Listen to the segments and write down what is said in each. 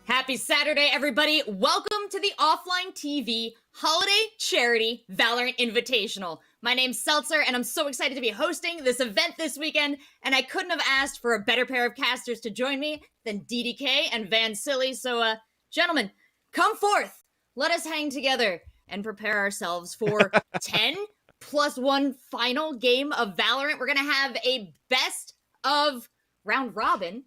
Happy Saturday, everybody. Welcome to the OfflineTV Holiday Charity Valorant Invitational. My name's Seltzer, and I'm so excited to be hosting this event this weekend, and I couldn't have asked for a better pair of casters to join me than DDK and Van Silly. So, gentlemen, come forth. Let us hang together and prepare ourselves for 10 plus 1 final game of Valorant. We're going to have a best of round robin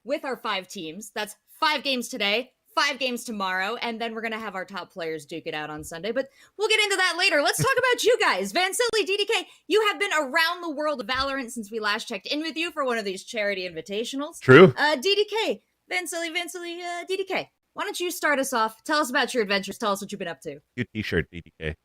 with our 5 teams. That's 5 games today, 5 games tomorrow, and then we're going to have our top players duke it out on Sunday. But we'll get into that later. Let's talk about you guys. Van Silly, DDK, you have been around the world of Valorant since we last checked in with you for one of these charity invitationals. True. DDK, Van Silly, DDK, why don't you start us off? Tell us about your adventures. Tell us what you've been up to. Cute t-shirt, DDK.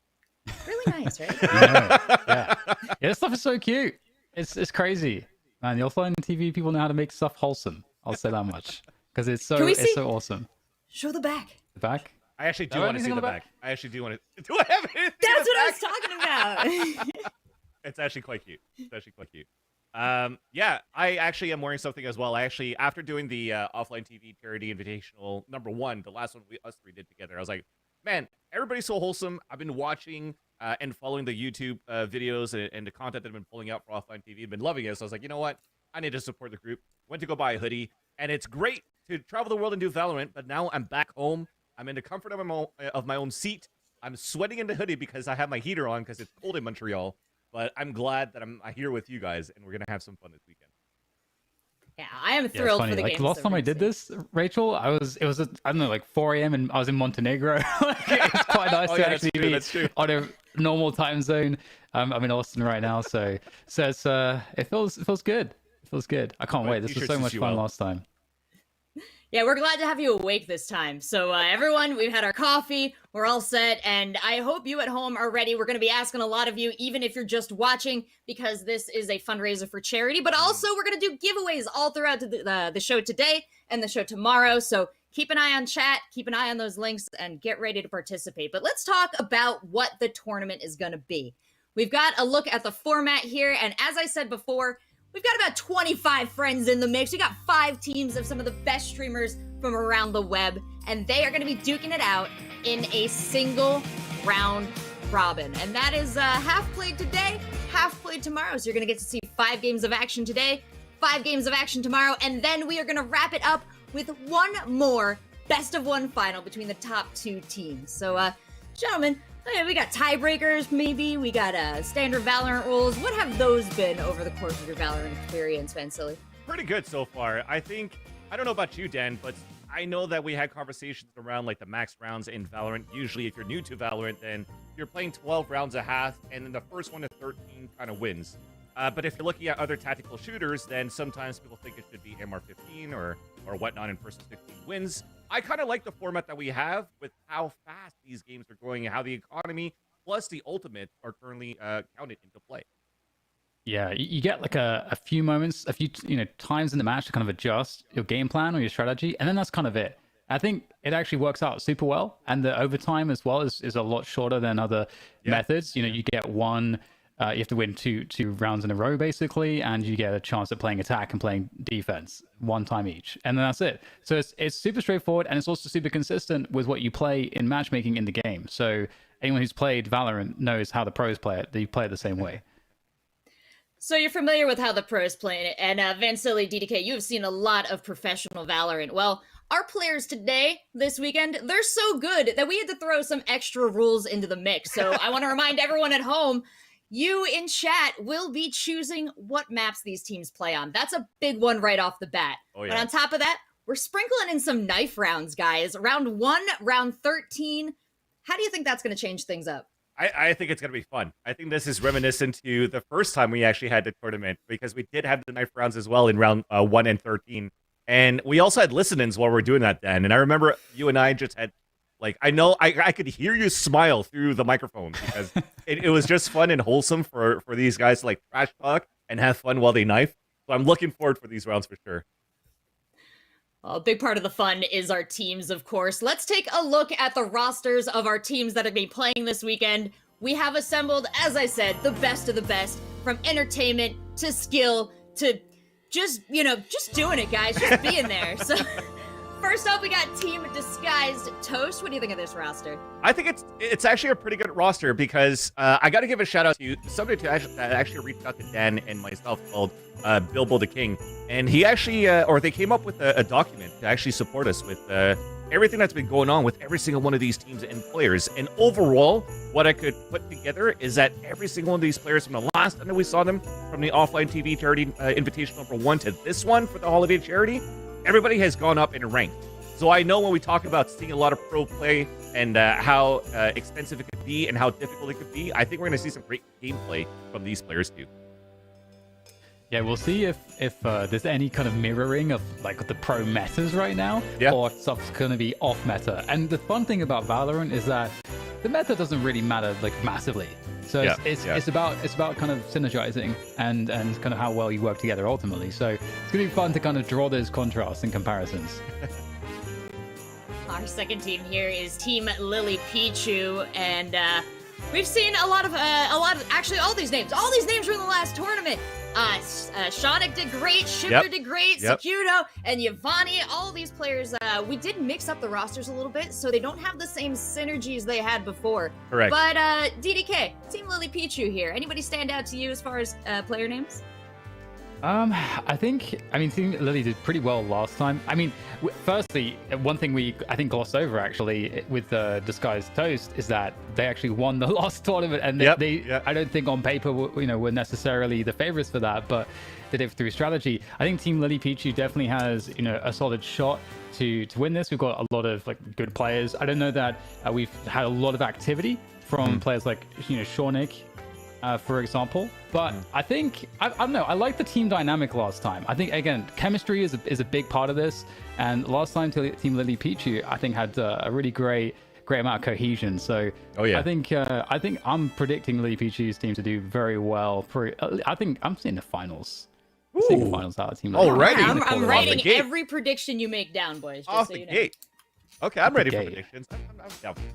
Really nice, right? Yeah, this stuff is so cute. It's crazy. Man, the offline TV people know how to make stuff wholesome. I'll say that much. Because it's so awesome. Show the back. The back? I actually do want to see the back. I actually do want to. Do I have it? That's what I was talking about. It's actually quite cute. Yeah, I actually am wearing something as well. I actually, after doing the Offline TV Charity Invitational #1, the last one us 3 did together, I was like, man, everybody's so wholesome. I've been watching and following the YouTube videos and the content that I've been pulling out for Offline TV. I've been loving it. So I was like, you know what? I need to support the group. Went to go buy a hoodie. And it's great to travel the world and do Valorant, but now I'm back home. I'm in the comfort of my own seat. I'm sweating in the hoodie because I have my heater on because it's cold in Montreal. But I'm glad that I'm here with you guys, and we're going to have some fun this weekend. Yeah, I am thrilled for the game. Last time I did this, Rachel, it was I don't know, like 4 a.m. and I was in Montenegro. It's quite nice to actually be on a normal time zone. I'm in Austin right now, so it's, it feels good. Feels good. I can't wait. This was so much fun last time. Yeah, we're glad to have you awake this time. So everyone, we've had our coffee, we're all set, and I hope you at home are ready. We're going to be asking a lot of you, even if you're just watching, because this is a fundraiser for charity, but also we're going to do giveaways all throughout the show today and the show tomorrow. So keep an eye on chat, keep an eye on those links, and get ready to participate. But let's talk about what the tournament is going to be. We've got a look at the format here, and as I said before, we've got about 25 friends in the mix. We got 5 teams of some of the best streamers from around the web, and they are going to be duking it out in a single round robin. And that is half played today, half played tomorrow. So you're going to get to see 5 games of action today, 5 games of action tomorrow, and then we are going to wrap it up with one more best of 1 final between the top 2 teams. So, gentlemen, we got tiebreakers, maybe. We got standard Valorant rules. What have those been over the course of your Valorant experience, Vansili? Pretty good so far. I don't know about you, Dan, but I know that we had conversations around like the max rounds in Valorant. Usually, if you're new to Valorant, then you're playing 12 rounds a half, and then the first one to 13 kind of wins. But if you're looking at other tactical shooters, then sometimes people think it should be MR15 or whatnot, and first to 15 wins. I kind of like the format that we have with how fast these games are going and how the economy plus the ultimate are currently counted into play. Yeah, you get like a few moments, a few times in the match to kind of adjust your game plan or your strategy, and then that's kind of it. I think it actually works out super well, and the overtime as well is a lot shorter than other methods. You get one. You have to win two rounds in a row, basically, and you get a chance at playing attack and playing defense 1 time each, and then that's it. So it's super straightforward, and it's also super consistent with what you play in matchmaking in the game. So anyone who's played Valorant knows how the pros play it. They play it the same way. So you're familiar with how the pros play it, and Vansili, DDK, you have seen a lot of professional Valorant. Well, our players today, this weekend, they're so good that we had to throw some extra rules into the mix. So I want to remind everyone at home, you in chat will be choosing what maps these teams play on. That's a big one right off the bat. Oh, yeah. But on top of that, we're sprinkling in some knife rounds, guys. Round 1, round 13. How do you think that's going to change things up? I think it's going to be fun. I think this is reminiscent to the first time we actually had the tournament, because we did have the knife rounds as well in round 1 and 13. And we also had listen-ins while we were doing that then. And I remember you and I just had, like, I could hear you smile through the microphone because it was just fun and wholesome for these guys to like trash talk and have fun while they knife. So I'm looking forward for these rounds for sure. Well, a big part of the fun is our teams, of course. Let's take a look at the rosters of our teams that are going to be playing this weekend. We have assembled, as I said, the best of the best, from entertainment to skill to just doing it, guys. Just being there. So first up, we got Team Disguised Toast. What do you think of this roster? I think it's actually a pretty good roster because I got to give a shout out to somebody that actually reached out to Dan and myself called Bilbo the King, and he actually they came up with a document to actually support us with everything that's been going on with every single one of these teams and players. And overall, what I could put together is that every single one of these players from the last time that we saw them, from the OfflineTV charity Invitational number 1 to this one for the holiday charity, everybody has gone up in rank. So I know when we talk about seeing a lot of pro play and how expensive it could be and how difficult it could be, I think we're going to see some great gameplay from these players too. Yeah, we'll see if there's any kind of mirroring of like the pro metas right now, or if stuff's going to be off meta. And the fun thing about Valorant is that the meta doesn't really matter like massively. So it's about kind of synergizing and kind of how well you work together ultimately. So it's going to be fun to kind of draw those contrasts and comparisons. Our second team here is Team Lily Pichu, and we've seen a lot of actually all these names from the last tournament. Shonik did great, Shipper did great, Secudo, and Yvonne, all these players, we did mix up the rosters a little bit, so they don't have the same synergies they had before. Correct. But, DDK, Team Lily Pichu here. Anybody stand out to you as far as player names? I think Team Lily did pretty well last time. I mean, firstly, one thing I think glossed over actually with Disguised Toast is that they actually won the last tournament, and I don't think on paper were necessarily the favorites for that, but they did it through strategy. I think Team Lily Pichu definitely has a solid shot to win this. We've got a lot of like good players. I don't know that we've had a lot of activity from players like Shonik for example. But I think I don't know. I like the team dynamic last time. I think again, chemistry is a big part of this. And last time, Team Lily Pichu, I think had a really great amount of cohesion. So I think I'm predicting Lily Pichu's team to do very well. I think I'm seeing the finals. Seeing the finals out of Team Lily. Already, I'm writing every prediction you make down, boys. Just off so the you know. gate. Okay, I'm ready for predictions. I'm down for predictions.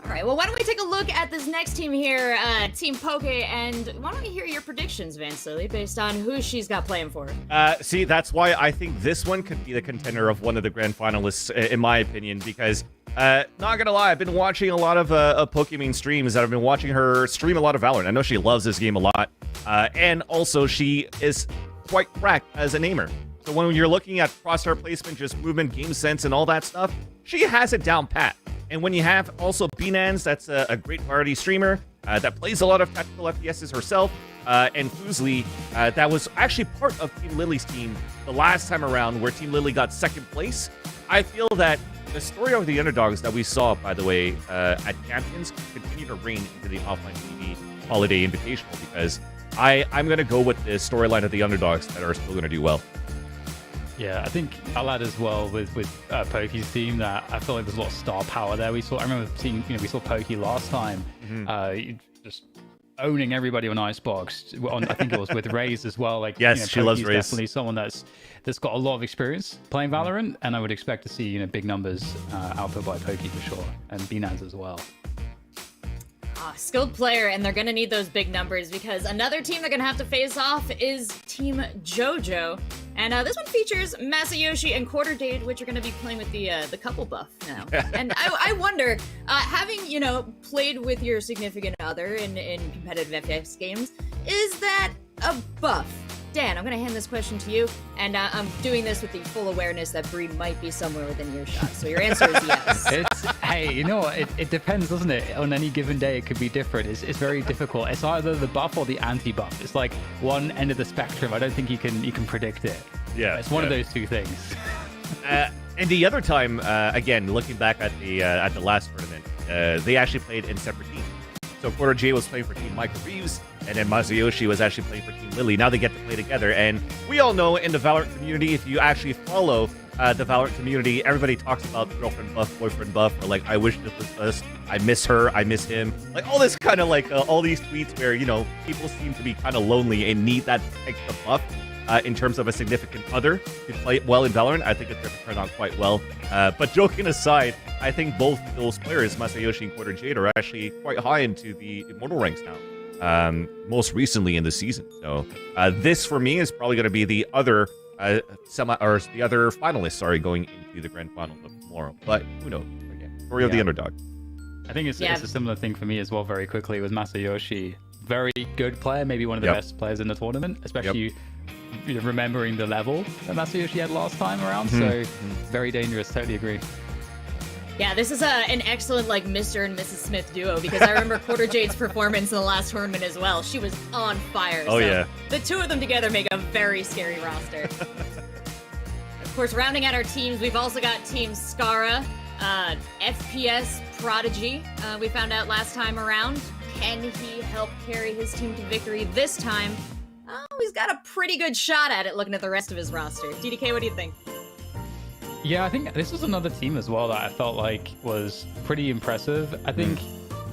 All right, well, why don't we take a look at this next team here, Team Poki, and why don't we hear your predictions, Vance Lily, based on who she's got playing for her? See, that's why I think this one could be the contender of one of the grand finalists, in my opinion, because, not gonna lie, I've been watching a lot of Pokimane streams, and I've been watching her stream a lot of Valorant. I know she loves this game a lot, and also she is quite cracked as a namer. So when you're looking at crosshair placement, just movement, game sense, and all that stuff, she has it down pat. And when you have also Binance, that's a great variety streamer that plays a lot of tactical FPSs herself, and Fuslie, that was actually part of Team Lily's team the last time around, where Team Lily got second place. I feel that the story of the underdogs that we saw, by the way, at Champions, continue to reign into the OfflineTV Holiday Invitational, because I'm going to go with the storyline of the underdogs that are still going to do well. Yeah, I think I'll add as well with Poki's team that I feel like there's a lot of star power there. I remember seeing, we saw Poki last time, just owning everybody on Icebox. I think it was with Raze as well. Like, yes, she loves Raze. Definitely someone that's got a lot of experience playing Valorant, and I would expect to see big numbers output by Poki for sure, and Binance as well. Skilled player, and they're gonna need those big numbers, because another team they're gonna have to face off is Team JoJo, and this one features Masayoshi and Quarter Date, which are gonna be playing with the couple buff now. And I wonder, having played with your significant other in competitive FPS games, is that a buff? Dan, I'm going to hand this question to you, and I'm doing this with the full awareness that Bree might be somewhere within earshot, so your answer is yes. Hey, you know what? It depends, doesn't it? On any given day, it could be different. It's very difficult. It's either the buff or the anti-buff. It's like one end of the spectrum. I don't think you can predict it. Yeah, it's one of those two things. And the other time, again, looking back at the last tournament, they actually played in separate teams. So Quarter J was playing for Team Michael Reeves, and then Masayoshi was actually playing for Team Lily. Now they get to play together, and we all know in the Valorant community, if you actually follow the Valorant community, everybody talks about girlfriend buff, boyfriend buff, or like, I wish this was us, I miss her, I miss him. Like, all this kind of like, all these tweets where, people seem to be kind of lonely and need that extra buff. In terms of a significant other to play well in Valorant, I think it's going to turn out quite well. But joking aside, I think both those players, Masayoshi and Quarter Jade, are actually quite high into the Immortal ranks now, most recently in the season. So this, for me, is probably going to be the other finalists, going into the grand final of tomorrow. But who knows? Again, story of the underdog. I think it's a similar thing for me as well. Very quickly with Masayoshi, very good player, maybe one of the best players in the tournament, especially. Remembering the level that Masayoshi had last time around, so very dangerous. Totally agree. Yeah, this is an excellent Mr. and Mrs. Smith duo, because I remember Quarter Jade's performance in the last tournament as well. She was on fire. Oh, yeah. The two of them together make a very scary roster. Of course, rounding out our teams, we've also got Team Scarra, FPS Prodigy. We found out last time around. Can he help carry his team to victory this time? Oh, he's got a pretty good shot at it looking at the rest of his roster. DDK, what do you think? Yeah, I think this was another team as well that I felt like was pretty impressive. I think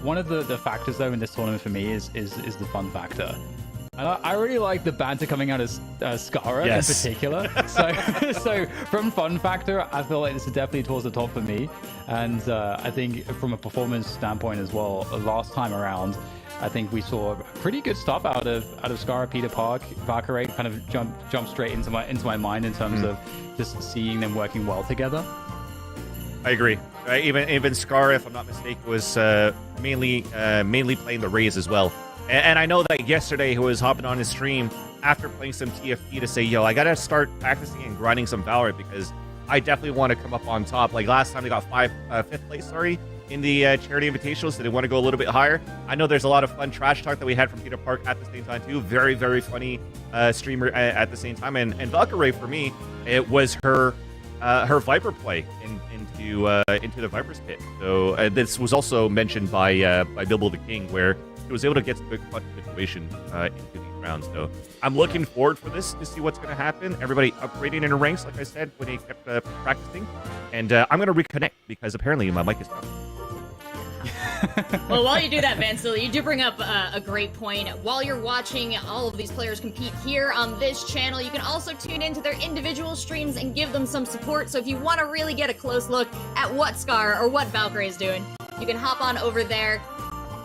one of the factors, though, in this tournament for me is the fun factor. And I really like the banter coming out of Scarra in particular. So from fun factor, I feel like this is definitely towards the top for me. And I think from a performance standpoint as well, last time around, I think we saw pretty good stuff out of Scarra, Peter Park, Valkyrie kind of jump straight into my mind in terms of just seeing them working well together. I agree. Even Scarra, if I'm not mistaken, was mainly playing the Raze as well. And I know that yesterday he was hopping on his stream after playing some TFT to say, yo, I gotta start practicing and grinding some Valorant, because I definitely want to come up on top. Like last time they got fifth place, in the charity invitational, so they want to go a little bit higher. I know there's a lot of fun trash talk that we had from Peter Park at the same time too. Very, very funny streamer at the same time. And Valkyrie, for me, it was her Viper play into the Viper's pit. So this was also mentioned by Bilbo the King, where he was able to get some good clutch situations into these rounds. So I'm looking forward for this to see what's going to happen. Everybody upgrading in the ranks, like I said, when they kept practicing. And I'm going to reconnect because apparently my mic is down. Well, while you do that, Vancilla, you do bring up a great point. While you're watching all of these players compete here on this channel, you can also tune into their individual streams and give them some support. So if you want to really get a close look at what Scarra or what Valkyrie is doing, you can hop on over there.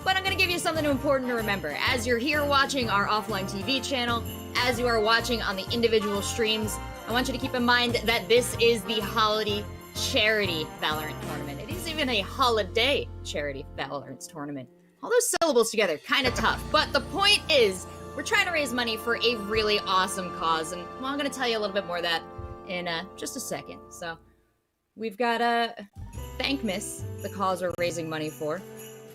But I'm going to give you something important to remember. As you're here watching our OfflineTV channel, as you are watching on the individual streams, I want you to keep in mind that this is the holiday charity Valorant tournament. It is even a holiday charity Valorant tournament. All those syllables together, kind of tough. But the point is, we're trying to raise money for a really awesome cause. And well, I'm going to tell you a little bit more of that in just a second. So we've got Thankmas, the cause we're raising money for.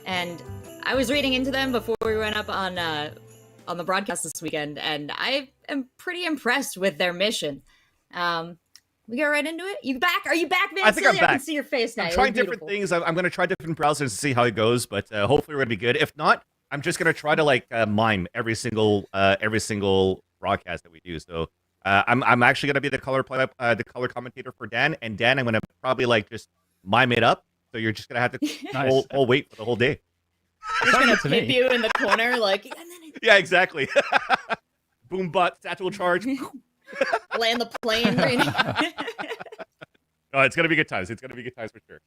And I was reading into them before we went up on the broadcast this weekend, and I am pretty impressed with their mission. We go right into it. You back? Are you back, Vince? I think I'm back. I can see your face now. I'm trying different things. I'm going to try different browsers to see how it goes, but hopefully we're going to be good. If not, I'm just going to try to like mime every single broadcast that we do. So I'm actually going to be the color commentator for Dan, and Dan, I'm going to probably like just mime it up. So you're just going to have to whole wait for the whole day. I'm just going to tip you in the corner like... Yeah, exactly. Boom butt, satchel charge. Land the plane. Oh, it's gonna be good times. It's gonna be good times for sure.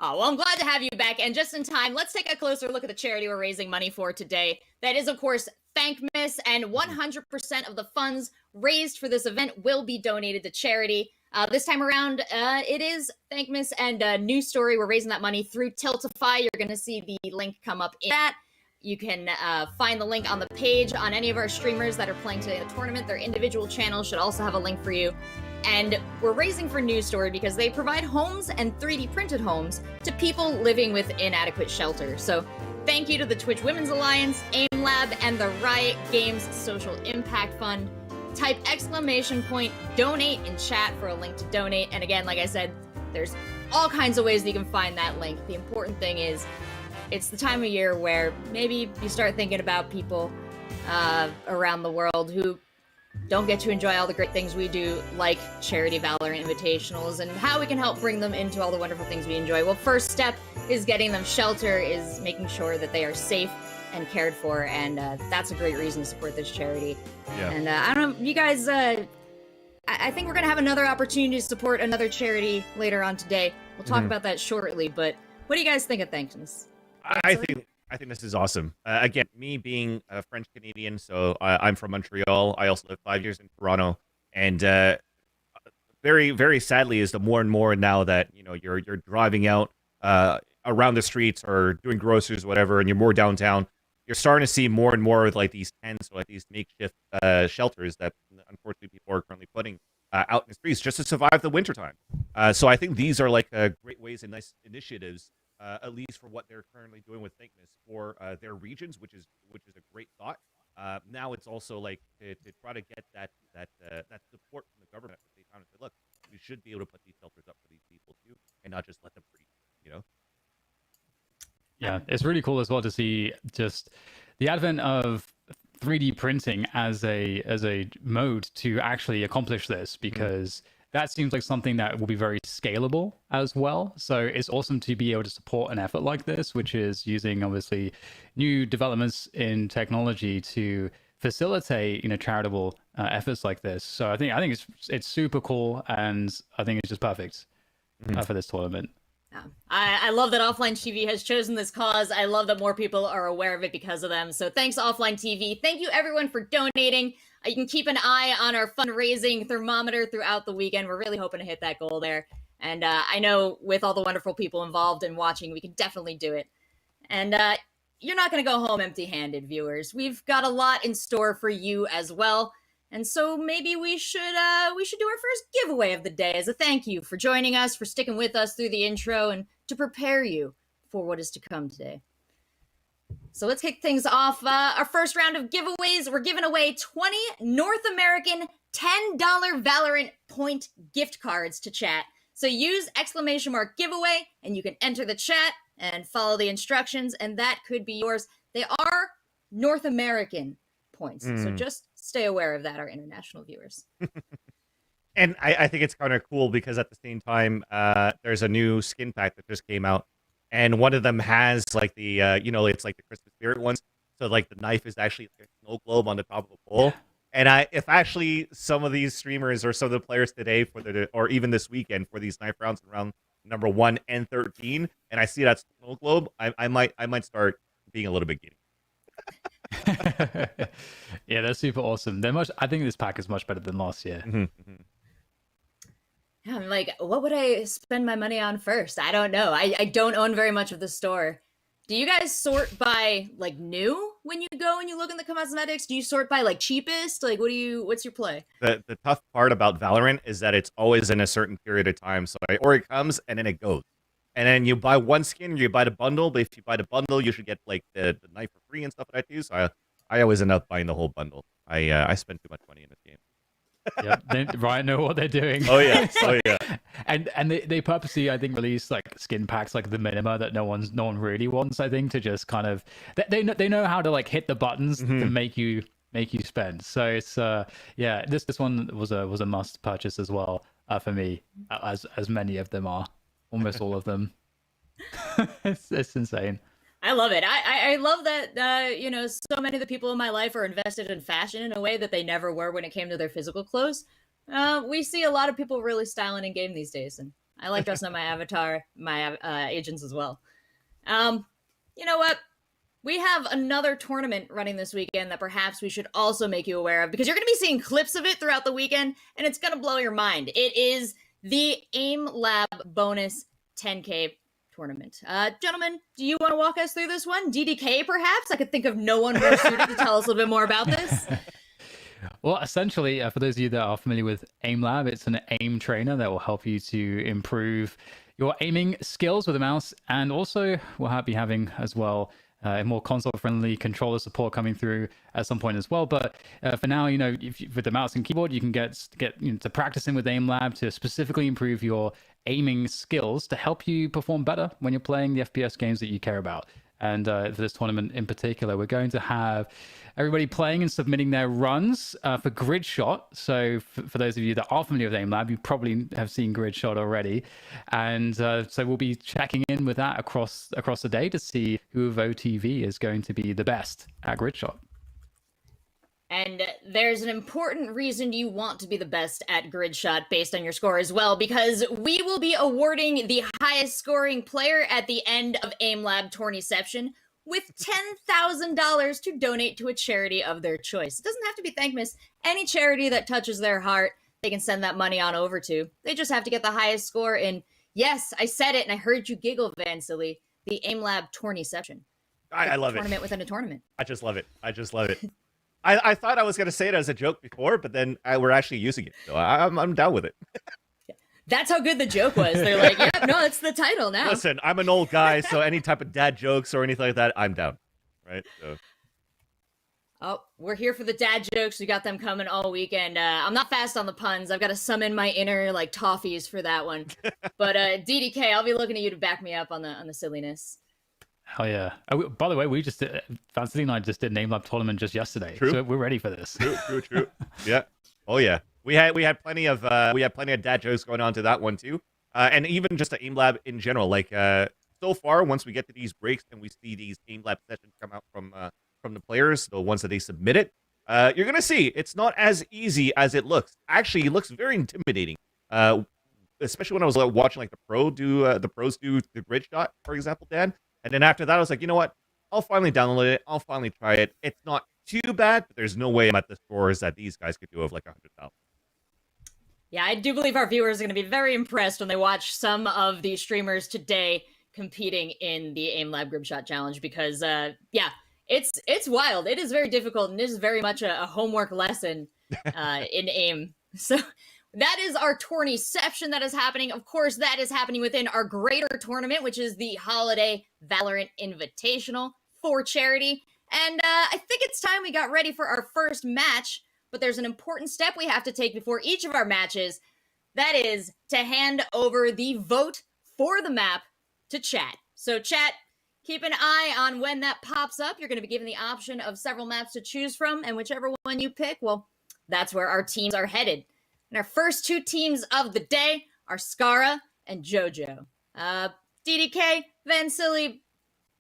Oh, well, I'm glad to have you back. And just in time, let's take a closer look at the charity we're raising money for today. That is, of course, Thankmas, and 100% of the funds raised for this event will be donated to charity. This time around, it is Thankmas and News Story. We're raising that money through Tiltify. You're going to see the link come up in that. You can find the link on the page on any of our streamers that are playing today in the tournament. Their individual channels should also have a link for you. And we're raising for News Story because they provide homes and 3D printed homes to people living with inadequate shelter. So thank you to the Twitch Women's Alliance, AIM Lab, and the Riot Games Social Impact Fund. Type !donate in chat for a link to donate. And again, like I said, there's all kinds of ways that you can find that link. The important thing is, it's the time of year where maybe you start thinking about people around the world who don't get to enjoy all the great things we do, like charity Valorant Invitationals, and how we can help bring them into all the wonderful things we enjoy. Well, first step is getting them shelter, is making sure that they are safe and cared for, and that's a great reason to support this charity. Yeah. And I don't know, you guys, I think we're going to have another opportunity to support another charity later on today. We'll talk about that shortly, but what do you guys think of Thankmas? I think this is awesome. Again, me being a French Canadian, so I'm from Montreal. I also lived 5 years in Toronto, and very, very sadly, is the more and more now that you're driving out around the streets or doing groceries, or whatever, and you're more downtown. You're starting to see more and more of like these tents or like these makeshift shelters that unfortunately people are currently putting out in the streets just to survive the wintertime. So I think these are like great ways and nice initiatives. At least for what they're currently doing with Thankmas for their regions, which is a great thought. Now it's also like to try to get that support from the government. They found and say, look, we should be able to put these shelters up for these people too, and not just let them freeze. Yeah, it's really cool as well to see just the advent of 3D printing as a mode to actually accomplish this, because that seems like something that will be very scalable as well. So it's awesome to be able to support an effort like this, which is using obviously new developments in technology to facilitate charitable efforts like this. So I think it's super cool, and I think it's just perfect for this tournament. I love that OfflineTV has chosen this cause. I love that more people are aware of it because of them. So thanks, OfflineTV. Thank you, everyone, for donating. You can keep an eye on our fundraising thermometer throughout the weekend. We're really hoping to hit that goal there. And I know with all the wonderful people involved and watching, we can definitely do it. And you're not going to go home empty-handed, viewers. We've got a lot in store for you as well. And so maybe we should do our first giveaway of the day as a thank you for joining us, for sticking with us through the intro, and to prepare you for what is to come today. So let's kick things off. Our first round of giveaways, we're giving away 20 North American $10 Valorant point gift cards to chat. So use !giveaway and you can enter the chat and follow the instructions, and that could be yours. They are North American points. So Mm. just stay aware of that, our international viewers. And I think it's kind of cool because at the same time, there's a new skin pack that just came out, and one of them has like the it's like the Christmas spirit ones. So like the knife is actually like a snow globe on the top of a pole. And if actually some of these streamers or some of the players today or even this weekend for these knife rounds in round number 1 and 13, and I see that snow globe, I might start being a little bit giddy. Yeah, they're super awesome. I think this pack is much better than last year. Yeah, I'm like, what would I spend my money on first? I don't know. I don't own very much of the store. Do you guys sort by like new when you go and you look in the cosmetics? Do you sort by like cheapest? Like what's your play? The tough part about Valorant is that it's always in a certain period of time. So or it comes and then it goes. And then you buy one skin, you buy the bundle, but if you buy the bundle, you should get like the knife for free and stuff like that too. So I always end up buying the whole bundle. I spend too much money in this game. Yeah, they know what they're doing. Oh yeah, oh yeah. And they purposely, I think, release like skin packs like the minima that no one really wants. I think to just kind of they know how to like hit the buttons to make you spend. So it's this one was a must purchase as well for me, as many of them are, almost all of them. It's insane. I love it. I love that, so many of the people in my life are invested in fashion in a way that they never were when it came to their physical clothes. We see a lot of people really styling in game these days, and I like dressing up my avatar, my agents as well. You know what? We have another tournament running this weekend that perhaps we should also make you aware of, because you're going to be seeing clips of it throughout the weekend, and it's going to blow your mind. It is the AIM Lab bonus 10K tournament. Gentlemen, do you want to walk us through this one? DDK, perhaps? I could think of no one more suited to tell us a little bit more about this. Well, essentially, for those of you that are familiar with AIM Lab, it's an aim trainer that will help you to improve your aiming skills with a mouse, and also we'll be having as well a more console-friendly controller support coming through at some point as well. But for now, with the mouse and keyboard, you can get to practicing with AIM Lab to specifically improve your aiming skills to help you perform better when you're playing the FPS games that you care about. And for this tournament in particular, we're going to have everybody playing and submitting their runs for Grid Shot. So for those of you that are familiar with AIM Lab, you probably have seen Grid Shot already. And so we'll be checking in with that across the day to see who of OTV is going to be the best at Grid Shot. And there's an important reason you want to be the best at Grid Shot based on your score as well, because we will be awarding the highest scoring player at the end of AIM Lab Tourniception with $10,000 to donate to a charity of their choice. It doesn't have to be Thankmas. Any charity that touches their heart, they can send that money on over to. They just have to get the highest score in, yes, I said it and I heard you giggle, Van Silly, the AIM Lab Tourniception. I love it. Tournament within a tournament. I just love it. I thought I was going to say it as a joke before, but then we're actually using it. So I'm down with it. That's how good the joke was. They're like, yep, no, it's the title now. Listen, I'm an old guy, so any type of dad jokes or anything like that, I'm down. Right? So. Oh, we're here for the dad jokes. We got them coming all weekend. I'm not fast on the puns. I've got to summon my inner like toffees for that one. But DDK, I'll be looking at you to back me up on the silliness. Hell yeah. Oh, by the way, we just Fancy and I just did an AIM Lab tournament just yesterday. True. So we're ready for this. True. Yeah. Oh yeah. We had plenty of dad jokes going on to that one too. And even just the AIM Lab in general. Like so far, once we get to these breaks and we see these AIM Lab sessions come out from the players, the ones that they submitted, you're gonna see it's not as easy as it looks. Actually, it looks very intimidating. Especially when I was watching like the pros do the Grid Shot, for example, Dan. And then after that, I was like, you know what? I'll finally download it. I'll finally try it. It's not too bad, but there's no way I'm at the scores that these guys could do of like 100,000. Yeah, I do believe our viewers are going to be very impressed when they watch some of the streamers today competing in the AIM Lab Grid Shot Challenge, because, it's wild. It is very difficult, and it is very much a homework lesson in AIM. So that is our tourniception that is happening. Of course, that is happening within our greater tournament, which is the Holiday Valorant Invitational for charity. And I think it's time we got ready for our first match, but there's an important step we have to take before each of our matches. That is to hand over the vote for the map to chat. So chat, Keep an eye on when that pops up. You're going to be given the option of several maps to choose from, and whichever one you pick, well, that's where our teams are headed. And our first two teams of the day are Scarra and JoJo. DDK, Vansili,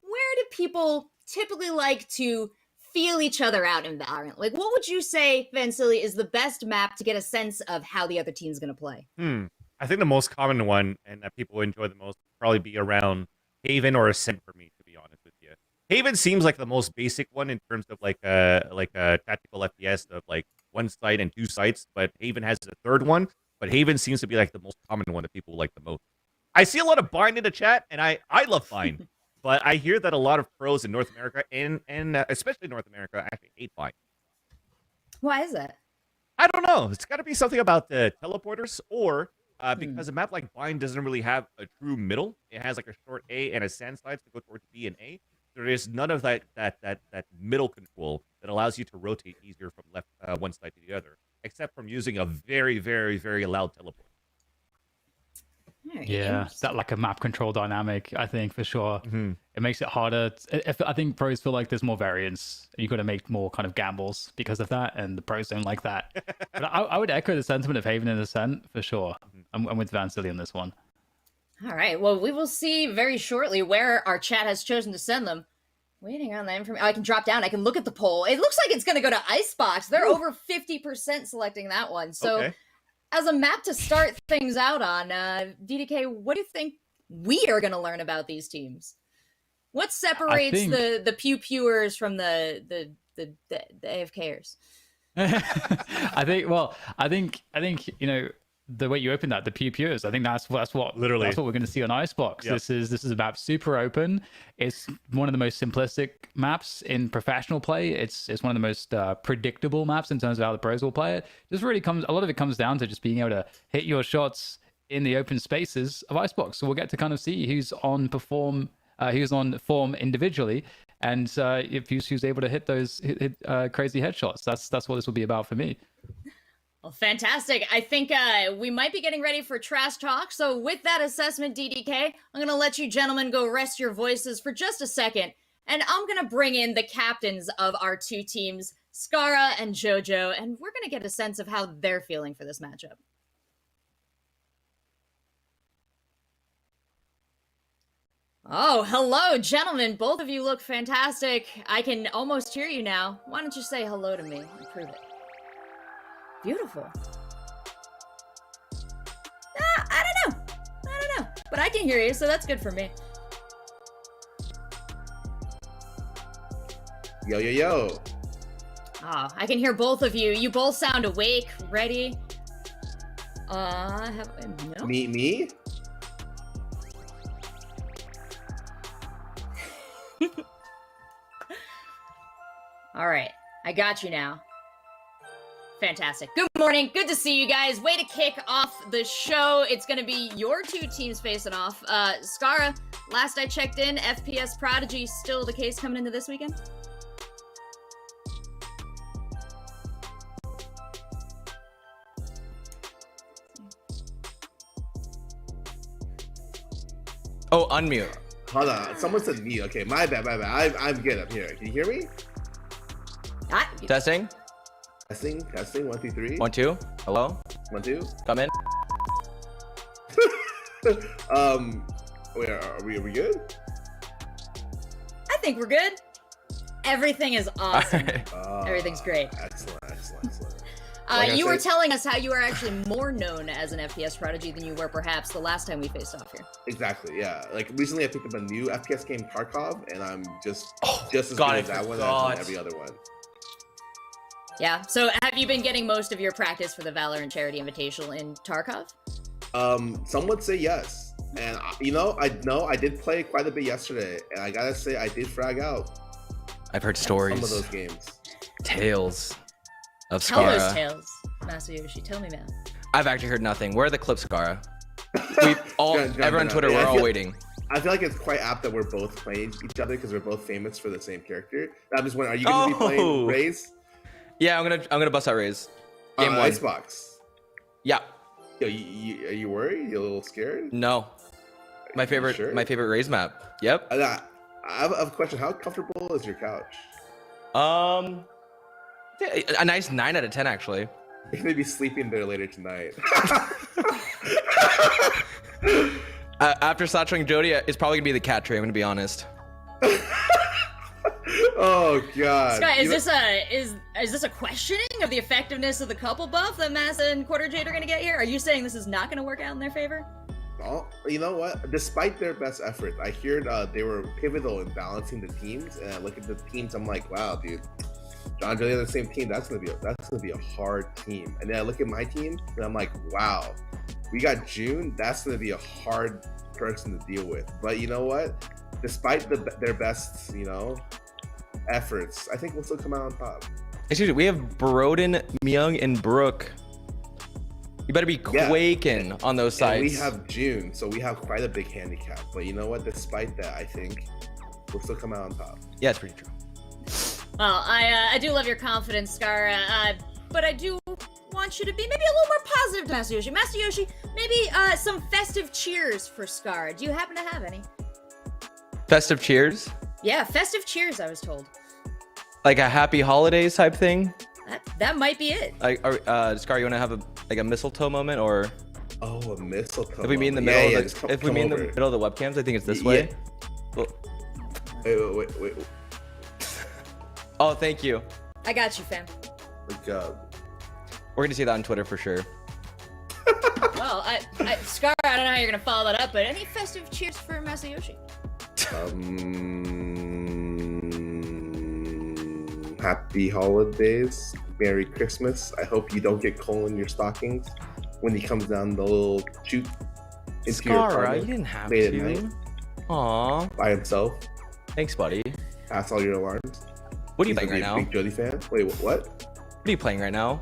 where do people typically like to feel each other out in Valorant? Like, what would you say, Vansili, is the best map to get a sense of how the other team's going to play? I think the most common one and that people enjoy the most would probably be around Haven or Ascent for me, to be honest with you. Haven seems like the most basic one in terms of like a tactical FPS of like one site and two sites, but Haven has a third one. But Haven seems to be like the most common one that people like the most. I see a lot of Bind in the chat, and I love Bind, but I hear that a lot of pros in North America and especially North America actually hate Bind. Why is that? I don't know. It's got to be something about the teleporters, or because a map like Bind doesn't really have a true middle. It has like a short A and a sand side to go towards B and A. There is none of that middle control that allows you to rotate easier from left one side to the other, except from using a very, very, very loud teleport. Yeah, that like a map control dynamic, I think, for sure. It makes it harder. I think pros feel like there's more variance. You've got to make more kind of gambles because of that, and the pros don't like that. But I would echo the sentiment of Haven and Ascent for sure. I'm with Vansili on this one. All right, well, we will see very shortly where our chat has chosen to send them. Waiting on that information. Oh, I can drop down. I can look at the poll. It looks like it's going to go to Icebox. They're over 50% selecting that one. So, okay. As a map to start things out on, DDK, what do you think we are going to learn about these teams? What separates the pew-pewers from the AFKers? I think you know, the way you opened that, the pew-pewers, I think that's what Literally. That's what we're going to see on Icebox. Yep. This is a map super open. It's one of the most simplistic maps in professional play. It's one of the most predictable maps in terms of how the pros will play it. A lot of it comes down to just being able to hit your shots in the open spaces of Icebox. So we'll get to kind of see who's on form individually, and if who's able to hit those crazy headshots. That's what this will be about for me. Well, fantastic. I think we might be getting ready for Trash Talk. So with that assessment, DDK, I'm going to let you gentlemen go rest your voices for just a second. And I'm going to bring in the captains of our two teams, Scarra and JoJo, and we're going to get a sense of how they're feeling for this matchup. Oh, hello, gentlemen. Both of you look fantastic. I can almost hear you now. Why don't you say hello to me and prove it? Beautiful. I don't know. But I can hear you, so that's good for me. Yo, yo, yo. Oh, I can hear both of you. You both sound awake, ready. No? Me? All right, I got you now. Fantastic. Good morning. Good to see you guys. Way to kick off the show. It's going to be your two teams facing off. Scarra, last I checked in, FPS Prodigy still the case coming into this weekend? Oh, unmute. Hold on. Someone said me. Okay, my bad. I'm good up here. Can you hear me? Testing. Testing. 1, 2, 3. 1, 2. Hello. 1, 2. Come in. Wait, are we good? I think we're good. Everything is awesome. Alright. Everything's great. Excellent. You were telling us how you are actually more known as an FPS prodigy than you were perhaps the last time we faced off here. Exactly, yeah. Like recently I picked up a new FPS game, Tarkov, and I'm just as good God, as that one as on every other one. Yeah, so have you been getting most of your practice for the Valorant Charity Invitational in Tarkov? Some would say yes. And I did play quite a bit yesterday, and I gotta say I did frag out. I've heard stories. Some of those games. Tales of Tell Scarra. those tales, Masayoshi. Tell me, man. I've actually heard nothing. Where are the clips, Scarra? Everyone on Twitter, we're all waiting. I feel like it's quite apt that we're both playing each other because we're both famous for the same character. I'm just wondering, are you going to be playing Raze? Yeah, I'm gonna bust out Raze. Game 1. Icebox. Yeah. Yo, are you worried? You a little scared? No. My favorite Raze map. Yep. I have a question. How comfortable is your couch? A nice 9 out of 10 actually. You're gonna be sleeping there later tonight. After satchering Jodi, it's probably gonna be the cat tree. I'm gonna be honest. Oh god. Sky, is this a questioning of the effectiveness of the couple buff that Massa and Quarter Jade are gonna get here? Are you saying this is not gonna work out in their favor? Oh, you know what? Despite their best effort, I hear they were pivotal in balancing the teams. And I look at the teams, I'm like, wow, dude, John Jodi on the same team. That's gonna be a hard team. And then I look at my team, and I'm like, wow, we got June. That's gonna be a hard person to deal with. But you know what? Despite their best, efforts, I think we'll still come out on top. Excuse me, we have Broden, Myung, and Brook. You better be quaking on those sides. And we have June, so we have quite a big handicap. But you know what? Despite that, I think we'll still come out on top. Yeah, it's pretty true. Well, I do love your confidence, Scarra, but I do want you to be maybe a little more positive, Masayoshi. Masayoshi, maybe some festive cheers for Scarra. Do you happen to have any? Festive cheers? Yeah, festive cheers, I was told. Like a happy holidays type thing? That might be it. Like, Scar, you want to have a mistletoe moment, or Oh, a mistletoe. if we meet in the middle of the, if we meet in the middle of the webcams, I think it's this way. Well, Wait. oh, thank you. I got you, fam. Like, We're gonna see that on Twitter for sure. Well, Scar, I don't know how you're gonna follow that up, but any festive cheers for Masayoshi? Happy holidays, Merry Christmas. I hope you don't get coal in your stockings when he comes down the little chute into your Scarra, apartment you didn't have late at to. night Aw, by himself. thanks, buddy. Pass all your alarms. What are you He's playing right now? a big Jodi fan. Wait, what? What are you playing right now?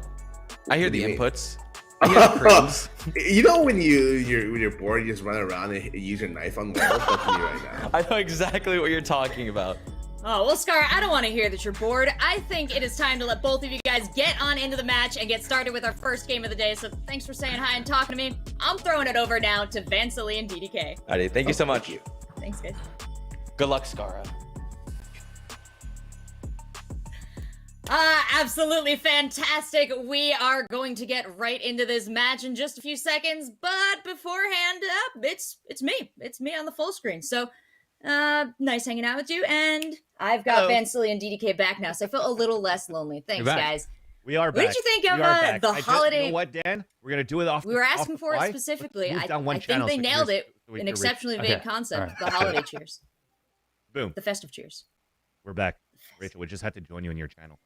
I hear What do the you mean? inputs. I hear the crings. You know when you're bored, you just run around and use your knife on walls. That's me right now. I know exactly what you're talking about. Oh, well, Scar, I don't want to hear that you're bored. I think it is time to let both of you guys get on into the match and get started with our first game of the day. So thanks for saying hi and talking to me. I'm throwing it over now to Vansily and DDK. Alrighty, thank you so much. Thank you. Thanks, guys. Good luck, Scarra. Absolutely fantastic. We are going to get right into this match in just a few seconds, but beforehand, it's me. It's me on the full screen. So, nice hanging out with you, and I've got Vansily and DDK back now, so I feel a little less lonely. Thanks, guys. We are What back. did you think of the You holiday? know what, Dan? We're gonna do it off. We were asking off for it fly. specifically. Let's move down one I think channel they so nailed here's- it. so we An can exceptionally Okay, vague concept. alright. The holiday cheers. Boom. The festive cheers. We're back. Rachel, we just had to join you in your channel.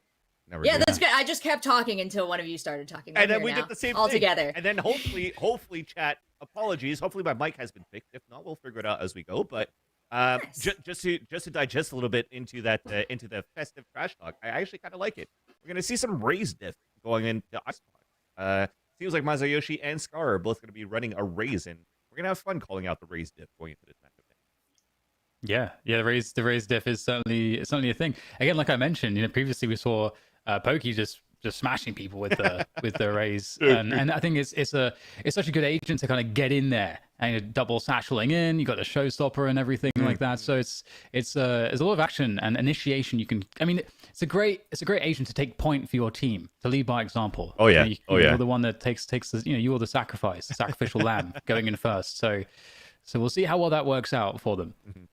Now we're Yeah, doing that's that. good. I just kept talking until one of you started talking. And We're then here we now, did the same all thing. together. And then hopefully, chat. Apologies. Hopefully my mic has been fixed. If not, we'll figure it out as we go. But Nice. just to digest a little bit into that into the festive trash talk, I actually kind of like it. We're gonna see some Raze diff going into Icebox. Seems like Masayoshi and Scar are both gonna be running a Raze, and we're gonna have fun calling out the Raze diff going into this matchup. Yeah, the raise diff is certainly a thing. Again, like I mentioned, previously we saw Poki just smashing people with the with the raise, and I think it's such a good agent to kind of get in there and double satcheling in. You got the showstopper and everything like that. So there's a lot of action and initiation. You can, I mean, it's a great agent to take point for your team, to lead by example. Oh yeah, you're the one that takes the, you are the sacrificial lamb going in first. So we'll see how well that works out for them. Mm-hmm.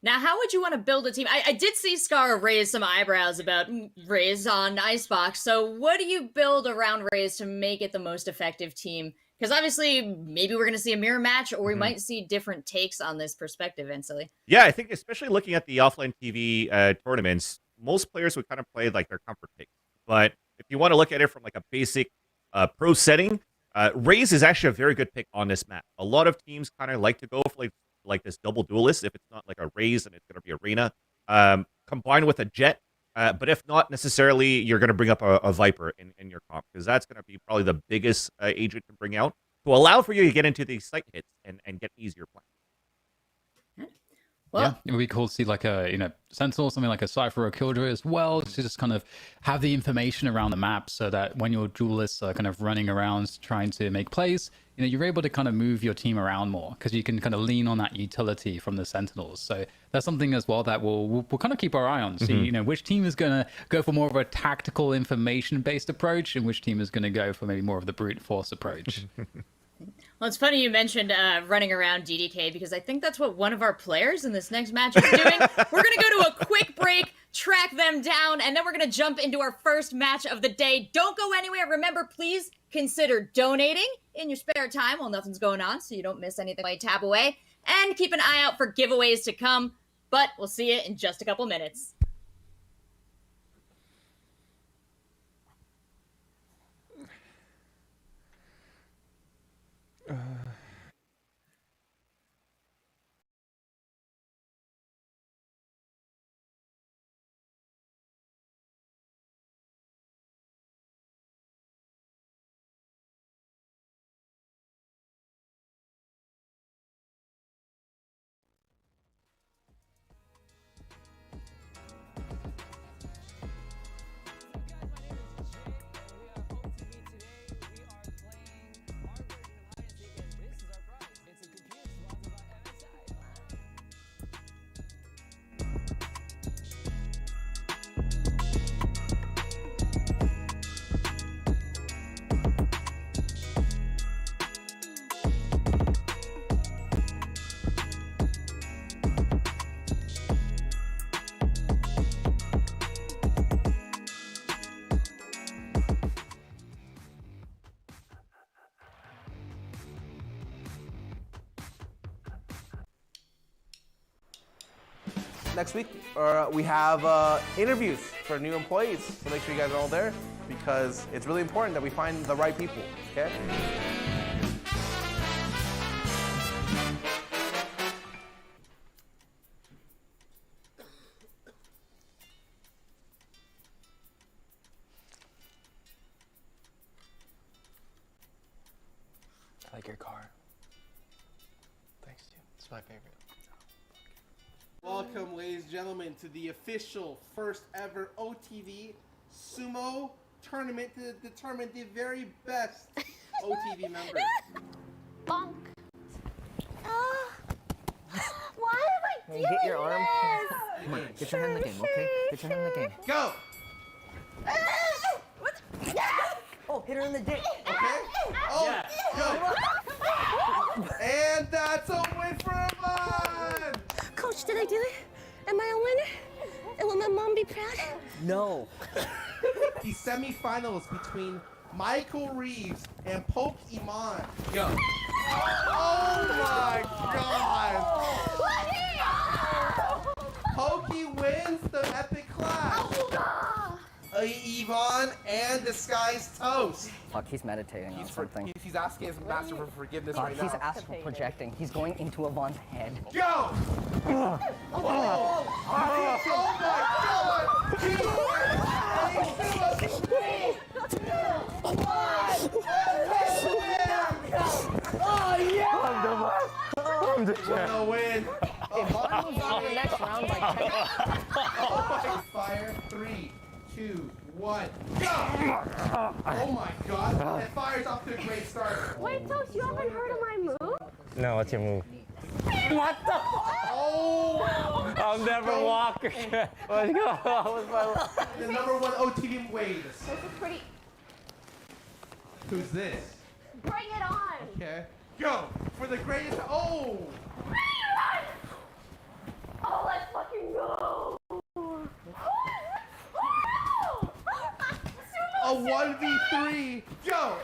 Now, how would you want to build a team? I did see Scar raise some eyebrows about Raze on Icebox. So what do you build around Raze to make it the most effective team? Because obviously, maybe we're going to see a mirror match, or we might see different takes on this perspective, Vansily. Yeah, I think especially looking at the offline TV tournaments, most players would kind of play like their comfort pick. But if you want to look at it from like a basic pro setting, Raze is actually a very good pick on this map. A lot of teams kind of like to go for like this double duelist if it's not like a Raze and it's going to be Arena, combined with a Jet. But if not necessarily, you're going to bring up a Viper in your comp, because that's going to be probably the biggest agent to bring out to allow for you to get into these site hits and get easier play. Well, Yeah, it would be cool to see like a Sentinel, something like a Cypher or Killjoy as well, to just kind of have the information around the map so that when your duelists are kind of running around trying to make plays, you're able to kind of move your team around more because you can kind of lean on that utility from the Sentinels. So that's something as well that we'll kind of keep our eye on. See, which team is going to go for more of a tactical information-based approach and which team is going to go for maybe more of the brute force approach. Well, it's funny you mentioned running around DDK because I think that's what one of our players in this next match is doing. We're going to go to a quick break, track them down, and then we're going to jump into our first match of the day. Don't go anywhere. Remember, please consider donating in your spare time while nothing's going on so you don't miss anything. Tap away and keep an eye out for giveaways to come. But we'll see you in just a couple minutes. Next week, we have interviews for new employees, so make sure you guys are all there because it's really important that we find the right people, okay? I like your car. Thanks, dude. It's my favorite. Welcome, ladies and gentlemen, to the official first ever OTV Sumo tournament to determine the very best OTV members. Bonk. Why am I doing Get your arm. this? Come on, get your hand in the game, okay? Get your hand in the game. Go! Oh, hit her in the dick. Okay? Oh, go! And that's a win for Ivan! Coach, did I do it? Am I a winner? And will my mom be proud? No. The semifinals between Michael Reeves and Poki Iman. Go. Oh my god! Poki wins the epic clash. Yvonne and Disguised Toast. Fuck, he's meditating on something. He's asking his master for forgiveness God, right he's now. astral projecting. He's going into Yvonne's head. Go! Oh I'm the champ. no win. Yvonne moves on to the next round by 10. Fire. 3, 2, 1. Go! Oh my god. That fire's off to a great start. Wait, Toast, you haven't heard of my move? No, what's your move? Oh! I'll never walk. Let's go. The #1 OTV waves. This is pretty. Who's this? Bring it on! Okay. Go! For the greatest. Oh! Bring it on! Oh, let's fucking go! A 1v3. Go!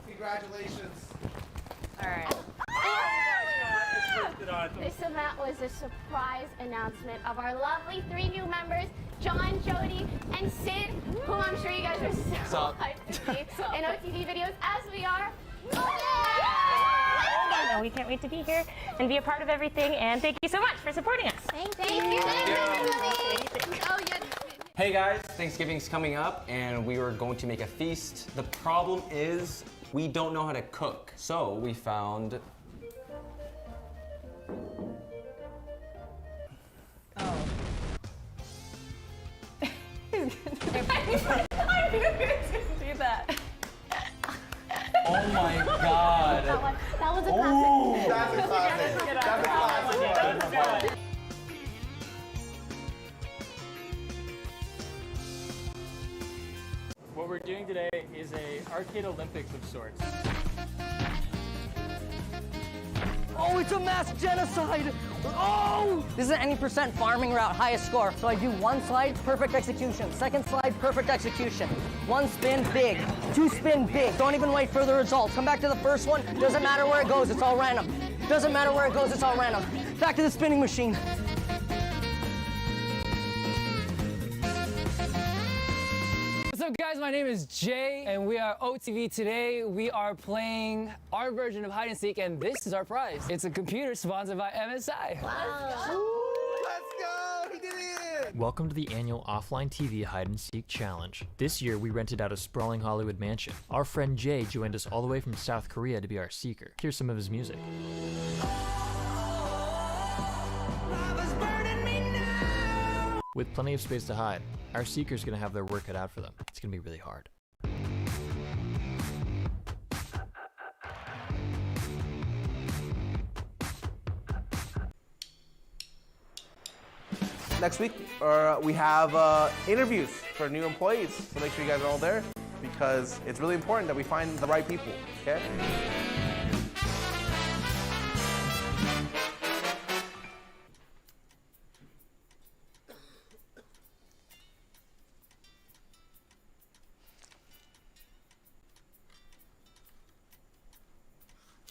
Congratulations. Alright. This event was a surprise announcement of our lovely 3 new members, John, Jodi, and Sid, whom I'm sure you guys are so hyped to see in OTV videos as we are. And we can't wait to be here and be a part of everything. And thank you so much for supporting us. Thank you. Oh, yeah. Hey guys, Thanksgiving's coming up and we were going to make a feast. The problem is we don't know how to cook. So we found Do that. Oh my god. That was a classic. That's a classic. That's a classic. What we're doing today is a arcade Olympics of sorts. Oh, it's a mass genocide! Oh! This is an any percent farming route, highest score. So I do one slide, perfect execution. Second slide, perfect execution. One spin, big. Two spin, big. Don't even wait for the results. Come back to the first one. Doesn't matter where it goes, it's all random. Doesn't matter where it goes, it's all random. Back to the spinning machine. What's up, guys? My name is Jay, and we are OTV. Today, we are playing our version of hide and seek, and this is our prize. It's a computer sponsored by MSI. Let's go! He did it! Welcome to the annual OfflineTV Hide and Seek Challenge. This year, we rented out a sprawling Hollywood mansion. Our friend Jay joined us all the way from South Korea to be our seeker. Here's some of his music. With plenty of space to hide, our seeker's gonna have their work cut out for them. It's gonna be really hard. Next week, we have interviews for new employees, so make sure you guys are all there because it's really important that we find the right people, okay?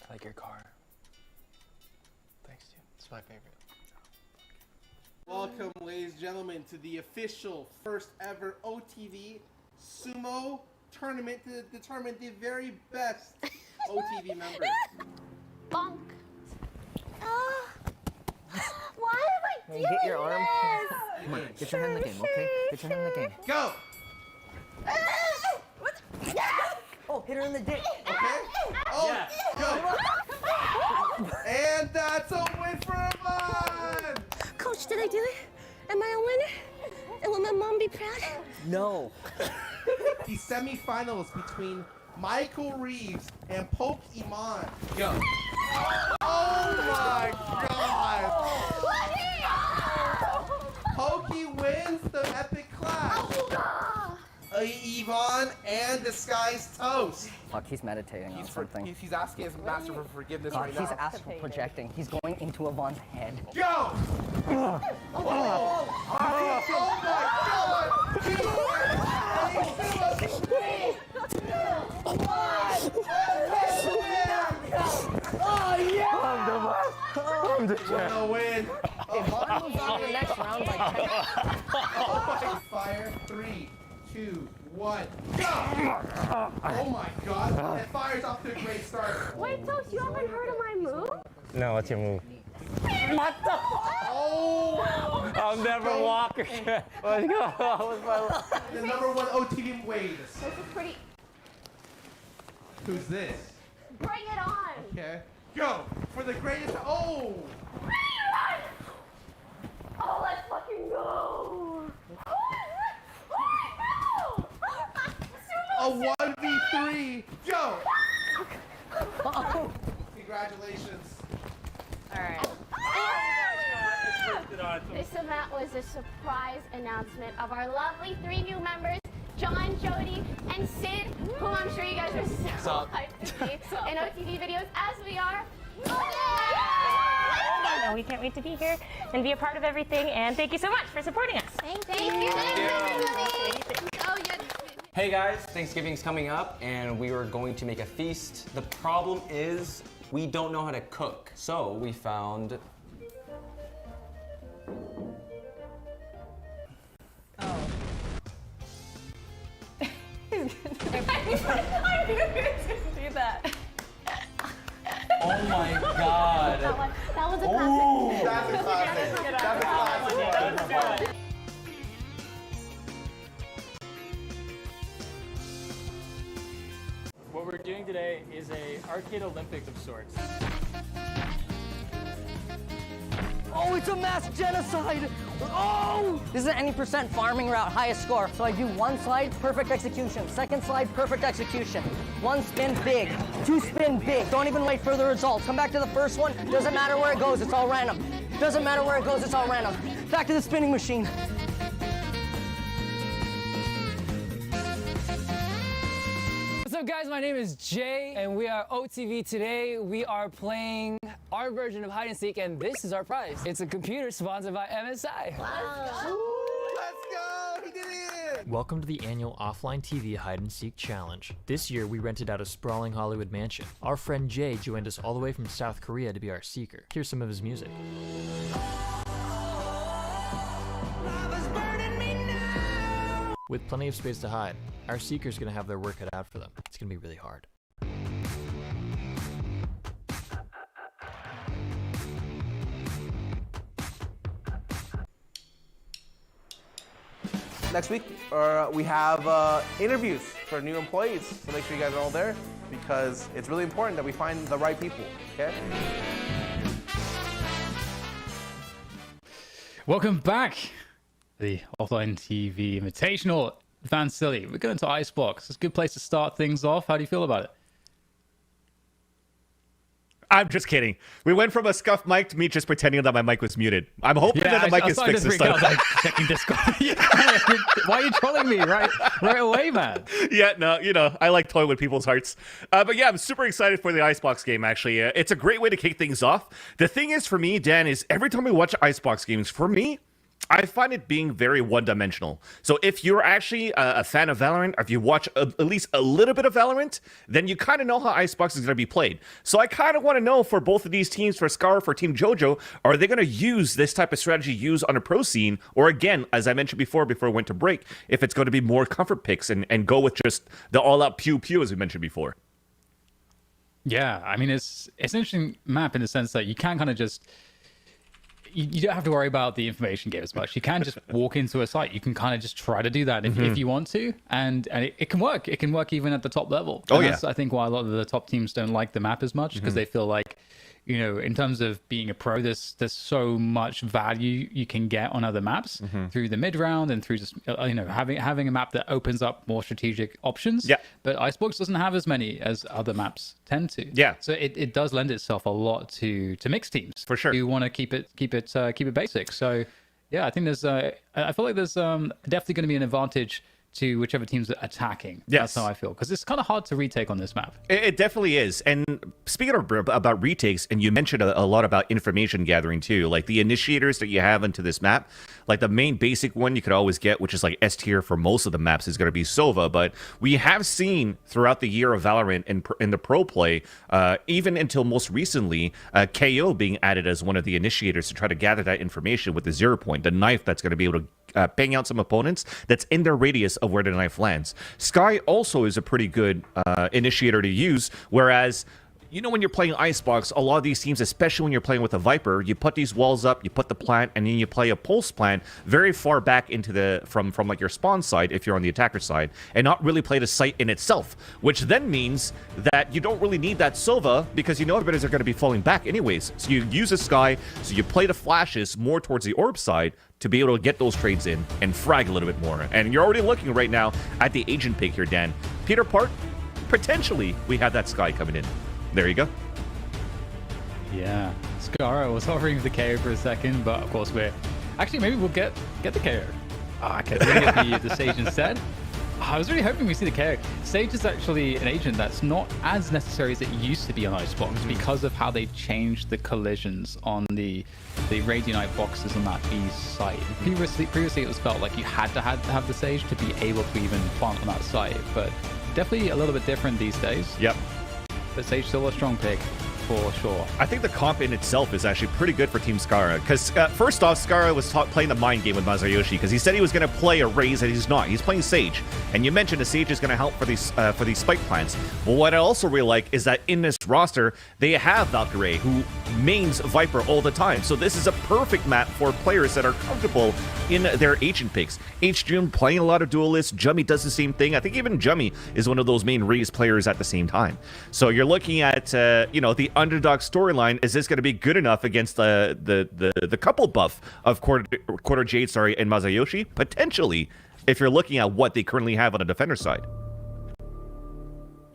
I like your car. Thanks, dude. It's my favorite. Welcome, ladies and gentlemen, to the official first ever OTV Sumo tournament to determine the very best OTV member. Bonk. Why am I doing Get your arm. this? Come on, get your hand in the game, okay? Get your hand in the game. Go! Oh, hit her in the dick. Okay? Oh, go! And that's a win for Ivan! Coach, did I do it? Am I a winner? And will my mom be proud? No. The semifinals between Michael Reeves and Pokemon. Go. Oh my god! Poki wins the epic clash. Yvonne and Disguised Toast. Fuck, he's meditating on something. He's asking his master for forgiveness Fuck, right he's now. astral projecting. He's going into Yvonne's head. Go! Oh I'm the champ. my win. Yvonne moves on to the next round by 10. Fire. 3, 2, 1. Go! Oh my god. It fires off to a great start. Wait, Toast, you haven't heard of my move? No, what's your move? Oh! I'll never walk again. Let's go. The number one OTV waves. This is pretty. Who's this? Bring it on! Okay. Go! For the greatest. Oh! Bring it on! Oh, let's fucking go! A 1v3. Go! Congratulations. This event was a surprise announcement of our lovely 3 new members, John, Jodi, and Sid, whom I'm sure you guys are so hyped to see in OTV videos as we are. No, we can't wait to be here and be a part of everything. And thank you so much for supporting us. Thank you. Oh, yeah. Hey guys, Thanksgiving's coming up and we were going to make a feast. The problem is we don't know how to cook. So we found Do that. Oh my god. That was a classic. That's a classic. That's a classic. What we're doing today is a arcade Olympics of sorts. Oh, it's a mass genocide! Oh! This isn't any percent farming route, highest score. So I do one slide, perfect execution. Second slide, perfect execution. One spin, big. Two spin, big. Don't even wait for the results. Come back to the first one. Doesn't matter where it goes, it's all random. Doesn't matter where it goes, it's all random. Back to the spinning machine. What's up, guys? My name is Jay, and we are OTV. Today, we are playing our version of hide and seek, and this is our prize. It's a computer sponsored by MSI. Let's go! He did it! Welcome to the annual OfflineTV Hide and Seek Challenge. This year, we rented out a sprawling Hollywood mansion. Our friend Jay joined us all the way from South Korea to be our seeker. Here's some of his music. With plenty of space to hide, our seeker's gonna have their work cut out for them. It's gonna be really hard. Next week, we have interviews for new employees, so make sure you guys are all there because it's really important that we find the right people, okay? Welcome back to the OfflineTV Invitational. Van Silly, we're going to Icebox. It's a good place to start things off. How do you feel about it? I'm just kidding. We went from a scuffed mic to me just pretending that my mic was muted. I'm hoping that the mic is fixed this time. I was like, checking Discord. Why are you trolling me right away, man? Yeah, no, you know, I like toying with people's hearts. But yeah, I'm super excited for the Icebox game, actually. It's a great way to kick things off. The thing is, for me, Dan, is every time we watch Icebox games, for me, I find it being very one-dimensional. So if you're actually a fan of Valorant, or if you watch at least a little bit of Valorant, then you kind of know how Icebox is going to be played. So I kind of want to know for both of these teams, for Scarra, for Team JoJo, are they going to use this type of strategy used on a pro scene? Or again, as I mentioned before we went to break, if it's going to be more comfort picks and go with just the all-out pew-pew, as we mentioned before. Yeah, I mean, it's an interesting map in the sense that you can kind of just... You don't have to worry about the information game as much. You can just walk into a site. You can kind of just try to do that if you want to, and it can work. It can work even at the top level. Oh, and yeah. That's, I think, why a lot of the top teams don't like the map as much because they feel like, you know, in terms of being a pro, there's so much value you can get on other maps through the mid round and through just you know having a map that opens up more strategic options. Yeah. But Icebox doesn't have as many as other maps tend to. Yeah. So it does lend itself a lot to mixed teams for sure. You want to keep it basic. So yeah, I think there's I feel like there's definitely going to be an advantage to whichever team's attacking. Yes. That's how I feel. Because it's kind of hard to retake on this map. It definitely is. And speaking about retakes, and you mentioned a lot about information gathering too, like the initiators that you have into this map, like the main basic one you could always get, which is like S tier for most of the maps, is going to be Sova. But we have seen throughout the year of Valorant in the pro play, even until most recently, KO being added as one of the initiators to try to gather that information with the 0 point, the knife that's going to be able to bang out some opponents that's in their radius of where the knife lands. Sky also is a pretty good initiator to use, whereas, you know, when you're playing Icebox, a lot of these teams, especially when you're playing with a Viper, you put these walls up, you put the plant, and then you play a pulse plant very far back into the from like your spawn side if you're on the attacker side, and not really play the site in itself, which then means that you don't really need that Sova because you know everybody's are going to be falling back anyways. So you use a Sky, so you play the flashes more towards the orb side to be able to get those trades in and frag a little bit more. And you're already looking right now at the agent pick here, Dan. Peter Park, potentially we have that Sky coming in. There you go. Yeah, Scarra was hovering the KO for a second, but of course maybe we'll get the KO. Okay, we're gonna get the Sage instead. I was really hoping we see the KO. Sage is actually an agent that's not as necessary as it used to be on Icebox because of how they changed the collisions on the Radionite boxes on that B site. Previously it was felt like you had to have the Sage to be able to even plant on that site, but definitely a little bit different these days. Yep. But Sage still a strong pick, for sure. I think the comp in itself is actually pretty good for Team Scarra, because first off, Scarra was playing the mind game with Masayoshi, because he said he was going to play a Raze, and he's not. He's playing Sage, and you mentioned the Sage is going to help for these spike plants. Well, what I also really like is that in this roster, they have Valkyrie, who mains Viper all the time, so this is a perfect map for players that are comfortable in their agent picks. H-June playing a lot of duelists, Jummy does the same thing. I think even Jummy is one of those main Raze players at the same time. So you're looking at, you know, the underdog storyline. Is this going to be good enough against the couple buff of Quarter Jade, and Masayoshi? Potentially, if you're looking at what they currently have on the defender side.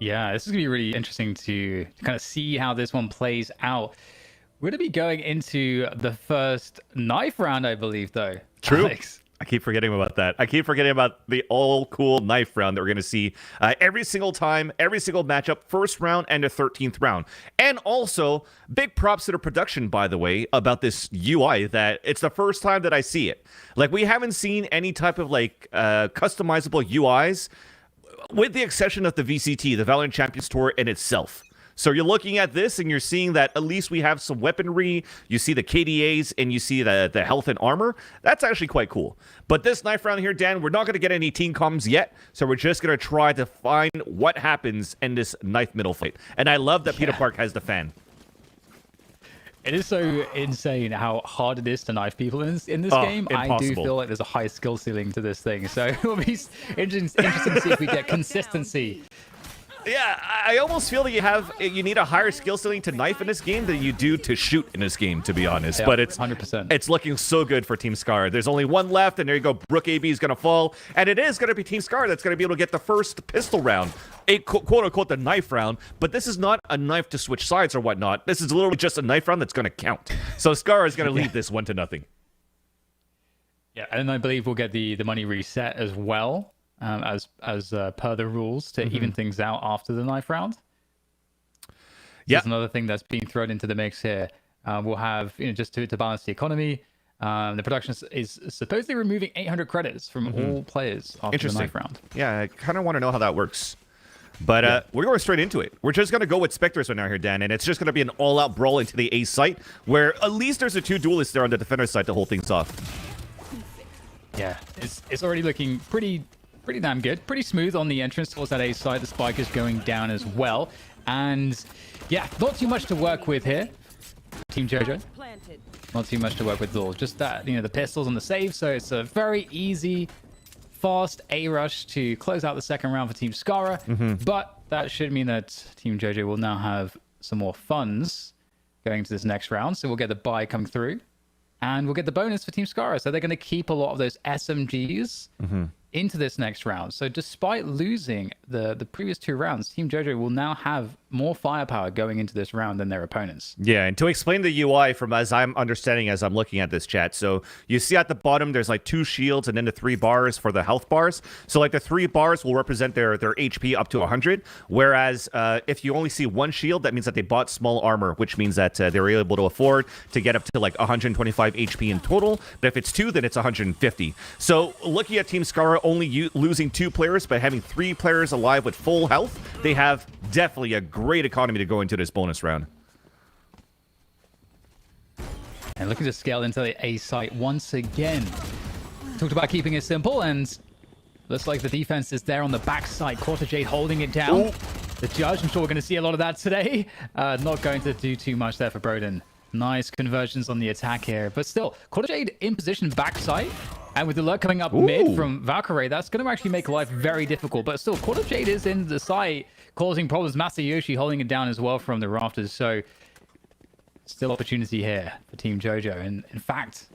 Yeah, this is going to be really interesting to kind of see how this one plays out. We're going to be going into the first knife round, I believe, though. True. Alex. I keep forgetting about that. I keep forgetting about the all-cool knife round that we're going to see every single time, every single matchup, first round and the 13th round. And also, big props to the production, by the way, about this UI, that it's the first time that I see it. Like, we haven't seen any type of, like, customizable UIs, with the exception of the VCT, the Valorant Champions Tour in itself. So you're looking at this and you're seeing that at least we have some weaponry, you see the KDAs, and you see the health and armor. That's actually quite cool. But this knife round here, Dan, we're not going to get any team comms yet, so we're just going to try to find what happens in this knife middle fight. And I love that Peter Park has the fan. It is so insane how hard it is to knife people in this game. Impossible. I do feel like there's a high skill ceiling to this thing. So it will be interesting to see if we get consistency. Yeah, I almost feel that you need a higher skill ceiling to knife in this game than you do to shoot in this game, to be honest. Yeah, but it's 100%. It's looking so good for Team Scarra. There's only one left, and there you go. Brook AB is going to fall, and it is going to be Team Scarra that's going to be able to get the first pistol round, quote-unquote the knife round, but this is not a knife to switch sides or whatnot. This is literally just a knife round that's going to count. So Scarra is going to lead this 1-0. Yeah, and I believe we'll get the money reset as well. As per the rules to even things out after the knife round. Yeah, that's another thing that's being thrown into the mix here. We'll have, just to balance the economy. The production is supposedly removing 800 credits from all players after the knife round. Yeah, I kind of want to know how that works. But we're going straight into it. We're just going to go with Spectres right now here, Dan, and it's just going to be an all-out brawl into the A site, where at least there's the two duelists there on the defender side to hold things off. Yeah, it's already looking pretty damn good. Pretty smooth on the entrance towards that A side. The spike is going down as well. And yeah, not too much to work with here. Team Jojo. Not too much to work with at all. Just that, the pistols on the save. So it's a very easy, fast A rush to close out the second round for Team Scarra. But that should mean that Team Jojo will now have some more funds going to this next round. So we'll get the buy coming through. And we'll get the bonus for Team Scarra. So they're going to keep a lot of those SMGs into this next round. So despite losing the previous two rounds, Team Jojo will now have more firepower going into this round than their opponents. Yeah, and to explain the UI from as I'm understanding as I'm looking at this chat, so you see at the bottom there's like 2 shields and then the 3 bars for the health bars. So like the 3 bars will represent their HP up to 100, whereas if you only see 1 shield, that means that they bought small armor, which means that they were able to afford to get up to like 125 HP in total. But if it's 2, then it's 150. So looking at Team Scarra only losing 2 players, but having 3 players alive with full health, they have definitely a great economy to go into this bonus round. And looking to scale into the A site once again. Talked about keeping it simple, and looks like the defense is there on the backside. Quarter Jade holding it down. The judge, I'm sure we're going to see a lot of that today. Not going to do too much there for Broden. Nice conversions on the attack here, but still, Quarter Jade in position backside. And with the lurk coming up mid from Valkyrie, that's going to actually make life very difficult. But still, Quarter Jade is in the site, causing problems. Masayoshi holding it down as well from the rafters. So, still opportunity here for Team Jojo. And in fact,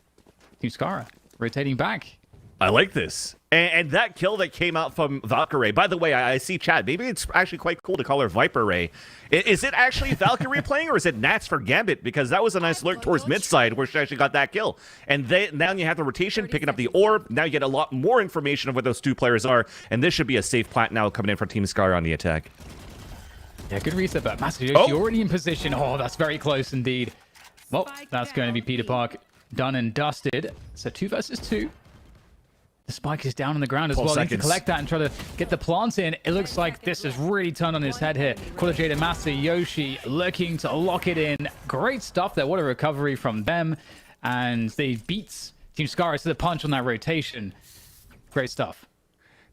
Team Scarra rotating back. I like this. And that kill that came out from Valkyrie. By the way, I see chat. Maybe it's actually quite cool to call her Viper Ray. Is it actually Valkyrie playing, or is it Nats for Gambit? Because that was a nice lurk towards mid side where she actually got that kill. And now you have the rotation, picking up the orb. Now you get a lot more information of what those 2 players are. And this should be a safe plant now coming in for Team Scarra on the attack. Yeah, good reset, but Masayoshi already in position. Oh, that's very close indeed. Well, that's going to be Peter Park done and dusted. So 2 versus 2. The spike is down on the ground as well. They need to collect that and try to get the plant in. It looks like this has really turned on his head here. Quarter Jade and Masayoshi looking to lock it in. Great stuff there. What a recovery from them. And they beat Team Scarra to the punch on that rotation. Great stuff.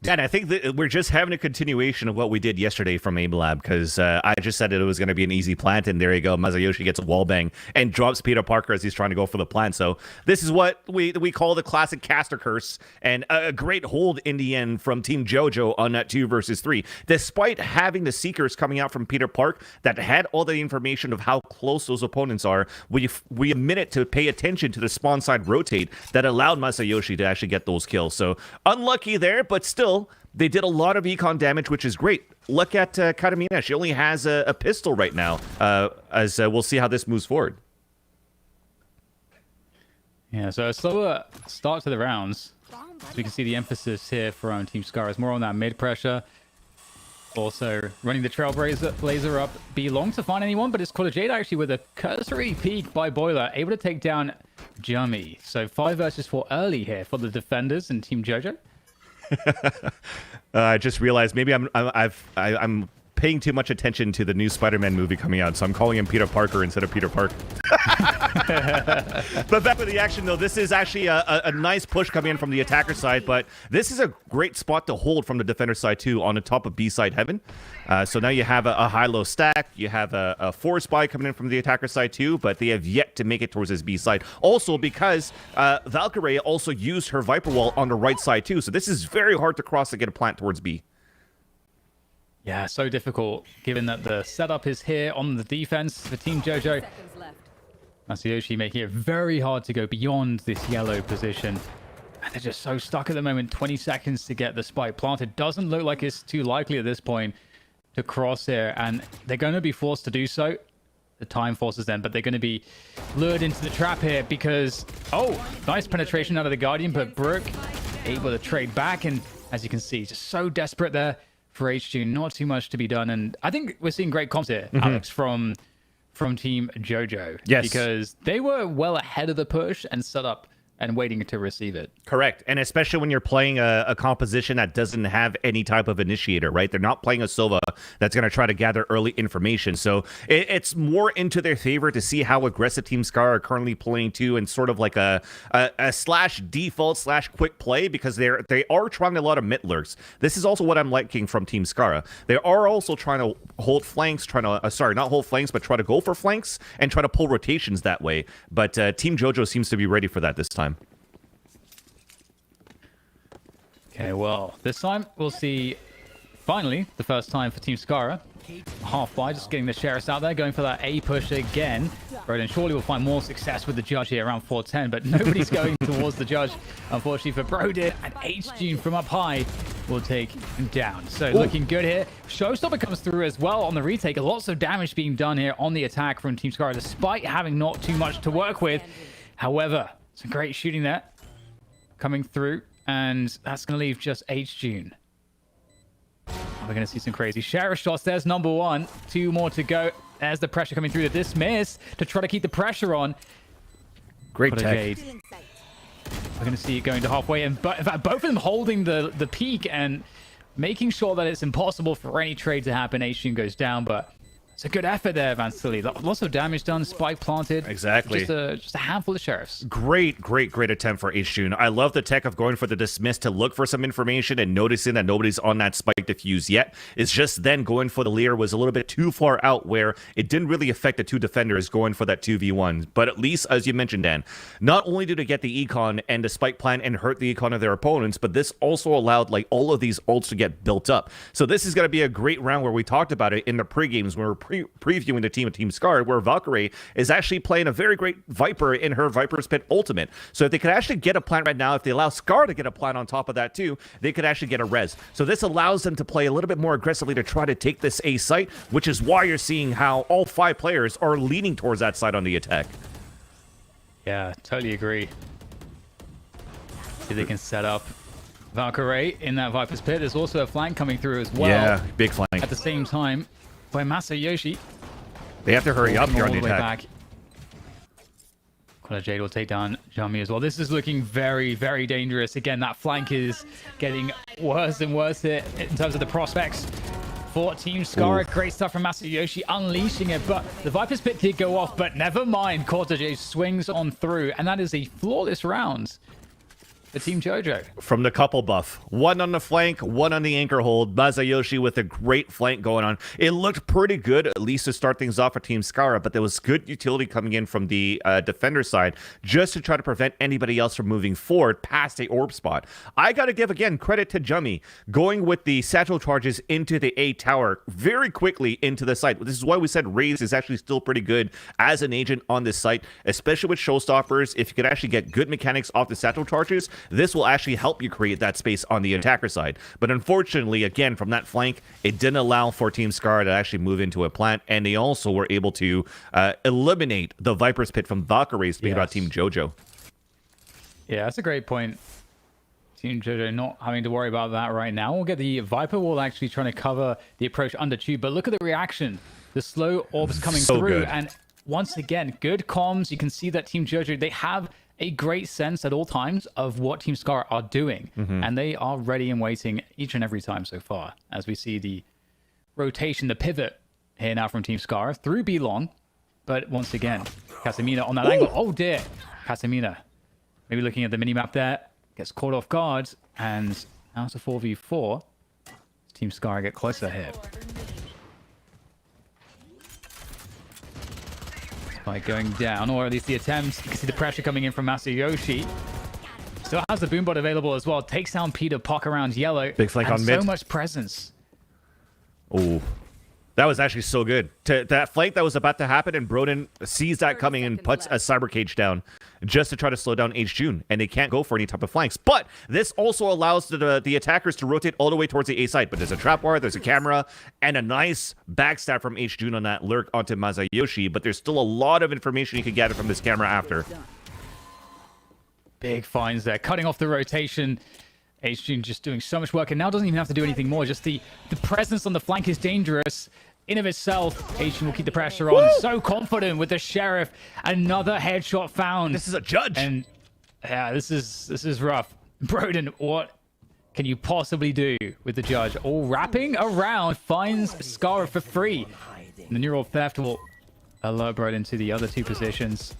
Dan, I think that we're just having a continuation of what we did yesterday from Aim Lab, because I just said it was going to be an easy plant, and there you go. Masayoshi gets a wallbang and drops Peter Parker as he's trying to go for the plant. So this is what we call the classic caster curse, and a great hold in the end from Team JoJo on that 2 versus 3. Despite having the Seekers coming out from Peter Park that had all the information of how close those opponents are, we admitted to pay attention to the spawn side rotate that allowed Masayoshi to actually get those kills. So unlucky there, but still, they did a lot of econ damage, which is great. Look at Katamina. She only has a pistol right now, as we'll see how this moves forward. Yeah, so a slower start to the rounds. So we can see the emphasis here from Team Scarra is more on that mid pressure. Also running the Trailblazer up B long to find anyone, but it's called a Jade actually with a cursory peek by Boiler, able to take down Jummy. So 5 versus 4 early here for the defenders and Team JoJo. I just realized maybe I'm paying too much attention to the new Spider-Man movie coming out, so I'm calling him Peter Parker instead of Peter Park. But back with the action, though, this is actually a nice push coming in from the attacker side, but this is a great spot to hold from the defender side, too, on the top of B-side heaven. So now you have a high-low stack. You have a force buy coming in from the attacker side, too, but they have yet to make it towards this B side. Also, because Valkyrie also used her Viper Wall on the right side, too, so this is very hard to cross to get a plant towards B. Yeah, so difficult, given that the setup is here on the defense for Team JoJo. Masayoshi making it very hard to go beyond this yellow position. And they're just so stuck at the moment. 20 seconds to get the spike planted. Doesn't look like it's too likely at this point to cross here. And they're going to be forced to do so. The time forces them, but they're going to be lured into the trap here because... Oh, nice penetration out of the Guardian, but Brook able to trade back. And as you can see, just so desperate there for HG, not too much to be done. And I think we're seeing great comms here, Alex, from Team JoJo. Yes. Because they were well ahead of the push and set up and waiting to receive it. Correct. And especially when you're playing a composition that doesn't have any type of initiator, right? They're not playing a Sova that's going to try to gather early information. So it's more into their favor to see how aggressive Team Scar are currently playing too, and sort of like a slash default slash quick play, because they are trying a lot of mid lurks. This is also what I'm liking from Team Scarra. They are also trying to hold flanks, trying to, sorry, not hold flanks, but try to go for flanks and try to pull rotations that way. But Team JoJo seems to be ready for that this time. Okay, well, this time we'll see, finally, the first time for Team Scarra. Half by, just getting the Sheriffs out there, going for that A push again. Roden surely will find more success with the Judge here around 410, but nobody's going towards the Judge, unfortunately for Brodin. And H-Gene from up high will take him down. So looking good here. Showstopper comes through as well on the retake. Lots of damage being done here on the attack from Team Scarra, despite having not too much to work with. However, some great shooting there coming through. And that's going to leave just H-June. We're going to see some crazy Sheriff shots. There's number 1. 2 more to go. There's the pressure coming through. The dismiss to try to keep the pressure on. Great tech. We're going to see it going to halfway. And in fact, both of them holding the peak and making sure that it's impossible for any trade to happen. H-June goes down, but... It's a good effort there, Van Silly. Lots of damage done, spike planted. Exactly. Just a handful of Sheriffs. Great attempt for H-June. I love the tech of going for the dismiss to look for some information and noticing that nobody's on that spike defuse yet. It's just then going for the leader was a little bit too far out, where it didn't really affect the 2 defenders going for that 2v1. But at least, as you mentioned, Dan, not only did they get the econ and the spike plant and hurt the econ of their opponents, but this also allowed like all of these ults to get built up. So this is going to be a great round where we talked about it in the pre-games when we were previewing the team of Team Scar, where Valkyrie is actually playing a very great Viper in her Viper's Pit ultimate. So if they could actually get a plant right now, if they allow Scar to get a plant on top of that too, they could actually get a res. So this allows them to play a little bit more aggressively to try to take this A site, which is why you're seeing how all 5 players are leaning towards that side on the attack. Yeah, totally agree. See if they can set up Valkyrie in that Viper's Pit. There's also a flank coming through as well. Yeah, big flank. At the same time, by Masayoshi. They have to hurry up here on the attack. Jade will take down Jami as well. This is looking very, very dangerous. Again, that flank is getting worse and worse here in terms of the prospects for Team Scarra. Great stuff from Masayoshi, unleashing it, but the Viper's Pit did go off, but never mind. Jade swings on through, and that is a flawless round. for Team JoJo. From the couple buff. One on the flank, one on the anchor hold. Masayoshi with a great flank going on. It looked pretty good, at least to start things off for Team Scarra, but there was good utility coming in from the defender side just to try to prevent anybody else from moving forward past the orb spot. I got to give, again, credit to Jummy going with the satchel charges into the A tower very quickly into the site. This is why we said Raze is actually still pretty good as an agent on this site, especially with showstoppers. If you could actually get good mechanics off the satchel charges, this will actually help you create that space on the attacker side. But unfortunately, again, from that flank, it didn't allow for Team Scarra to actually move into a plant, and they also were able to eliminate the Viper's Pit from Valkyrie, speaking about Team JoJo. Yeah, that's a great point. Team JoJo not having to worry about that right now. We'll get the Viper wall actually trying to cover the approach under tube, but look at the reaction. The slow orbs coming through, and once again, good comms. You can see that Team JoJo, they have a great sense at all times of what Team Scarra are doing, and they are ready and waiting each and every time so far, as we see the rotation, the pivot here now from Team Scarra through B long. But once again, Casemina on that angle. Oh dear, Casemina maybe looking at the minimap there, gets caught off guard, and now it's a 4v4. Team Scarra get closer here. By going down, or at least the attempts. You can see the pressure coming in from Masayoshi. Still has the boombot available as well. Takes down Peter, Pock around yellow. Big flank on mid. So much presence. Oh, that was actually so good. That flank that was about to happen, and Broden sees that coming and puts a cyber cage down just to try to slow down H-June, and they can't go for any type of flanks. But this also allows the attackers to rotate all the way towards the A side. But there's a trap wire, there's a camera, and a nice backstab from H-June on that lurk onto Masayoshi. But there's still a lot of information you can gather from this camera after. Big finds there, cutting off the rotation. H-June just doing so much work, and now doesn't even have to do anything more. Just the presence on the flank is dangerous in of itself. H-June will keep the pressure on. Woo! So confident with the Sheriff. Another headshot found. This is a judge. And yeah, this is rough. Broden, what can you possibly do with the judge? All wrapping around, finds Scarra for free. And the neural theft will alert Broden to the other two positions.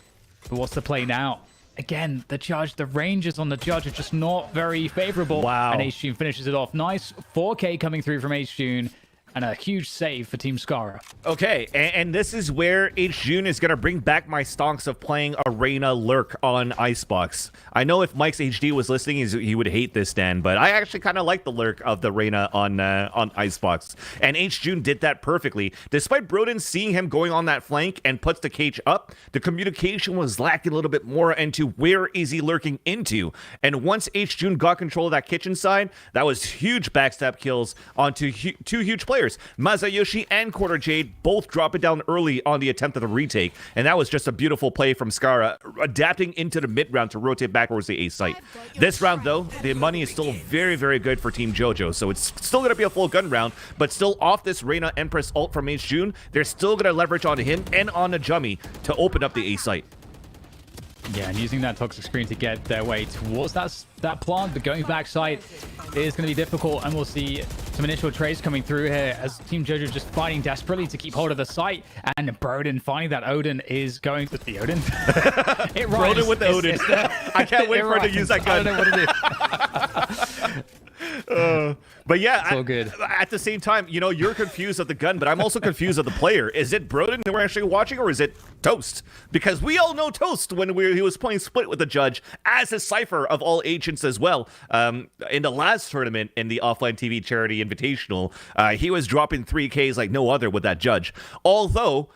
But what's the play now? Again, the judge, the ranges on the judge are just not very favorable. Wow. And H-June finishes it off. Nice 4K coming through from H-June. And a huge save for Team Scarra. Okay, and this is where H-June is going to bring back my stonks of playing Arena Lurk on Icebox. I know if Mike's HD was listening, he would hate this, Dan, but I actually kind of like the Lurk of the Reyna on Icebox. And H-June did that perfectly. Despite Broden seeing him going on that flank and puts the cage up, the communication was lacking a little bit more into where is he lurking into. And once H-June got control of that kitchen side, that was huge backstab kills onto two huge players. Masayoshi and Quarter Jade both drop it down early on the attempt at the retake, and that was just a beautiful play from Scarra, adapting into the mid round to rotate back towards the A site. This round, though, the money is still very, very good for Team JoJo, so it's still going to be a full gun round, but still off this Reyna Empress ult from H-June, they're still going to leverage on him and on the Jummy to open up the A site. Yeah, and using that toxic screen to get their way towards that plant, but going backside is going to be difficult, and we'll see some initial trades coming through here as Team JoJo just fighting desperately to keep hold of the site, and Broden finding that Odin is going to the Odin. It rhymes. Broden with the Odin. I can't wait for her to use that gun. I don't know what it is. But yeah, it's all good. At the same time, you know, you're confused of the gun, but I'm also confused of the player. Is it Broden that we're actually watching, or is it Toast? Because we all know Toast when he was playing Split with the judge as a cipher of all agents as well. In the last tournament in the OfflineTV Charity Invitational, he was dropping 3Ks like no other with that judge. Although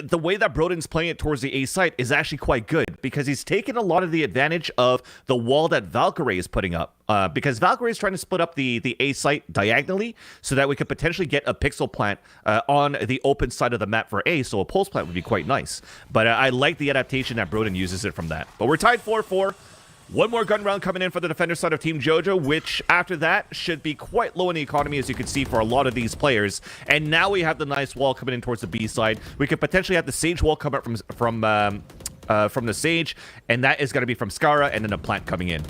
the way that Broden's playing it towards the A site is actually quite good, because he's taken a lot of the advantage of the wall that Valkyrie is putting up. Because Valkyrie is trying to split up the A site diagonally so that we could potentially get a pixel plant on the open side of the map for A, so a pulse plant would be quite nice. But I like the adaptation that Broden uses it from that. But we're tied 4-4. One more gun round coming in for the defender side of Team JoJo, which after that should be quite low in the economy, as you can see, for a lot of these players. And now we have the nice wall coming in towards the B side. We could potentially have the Sage wall come up from the Sage, and that is going to be from Scarra, and then a plant coming in.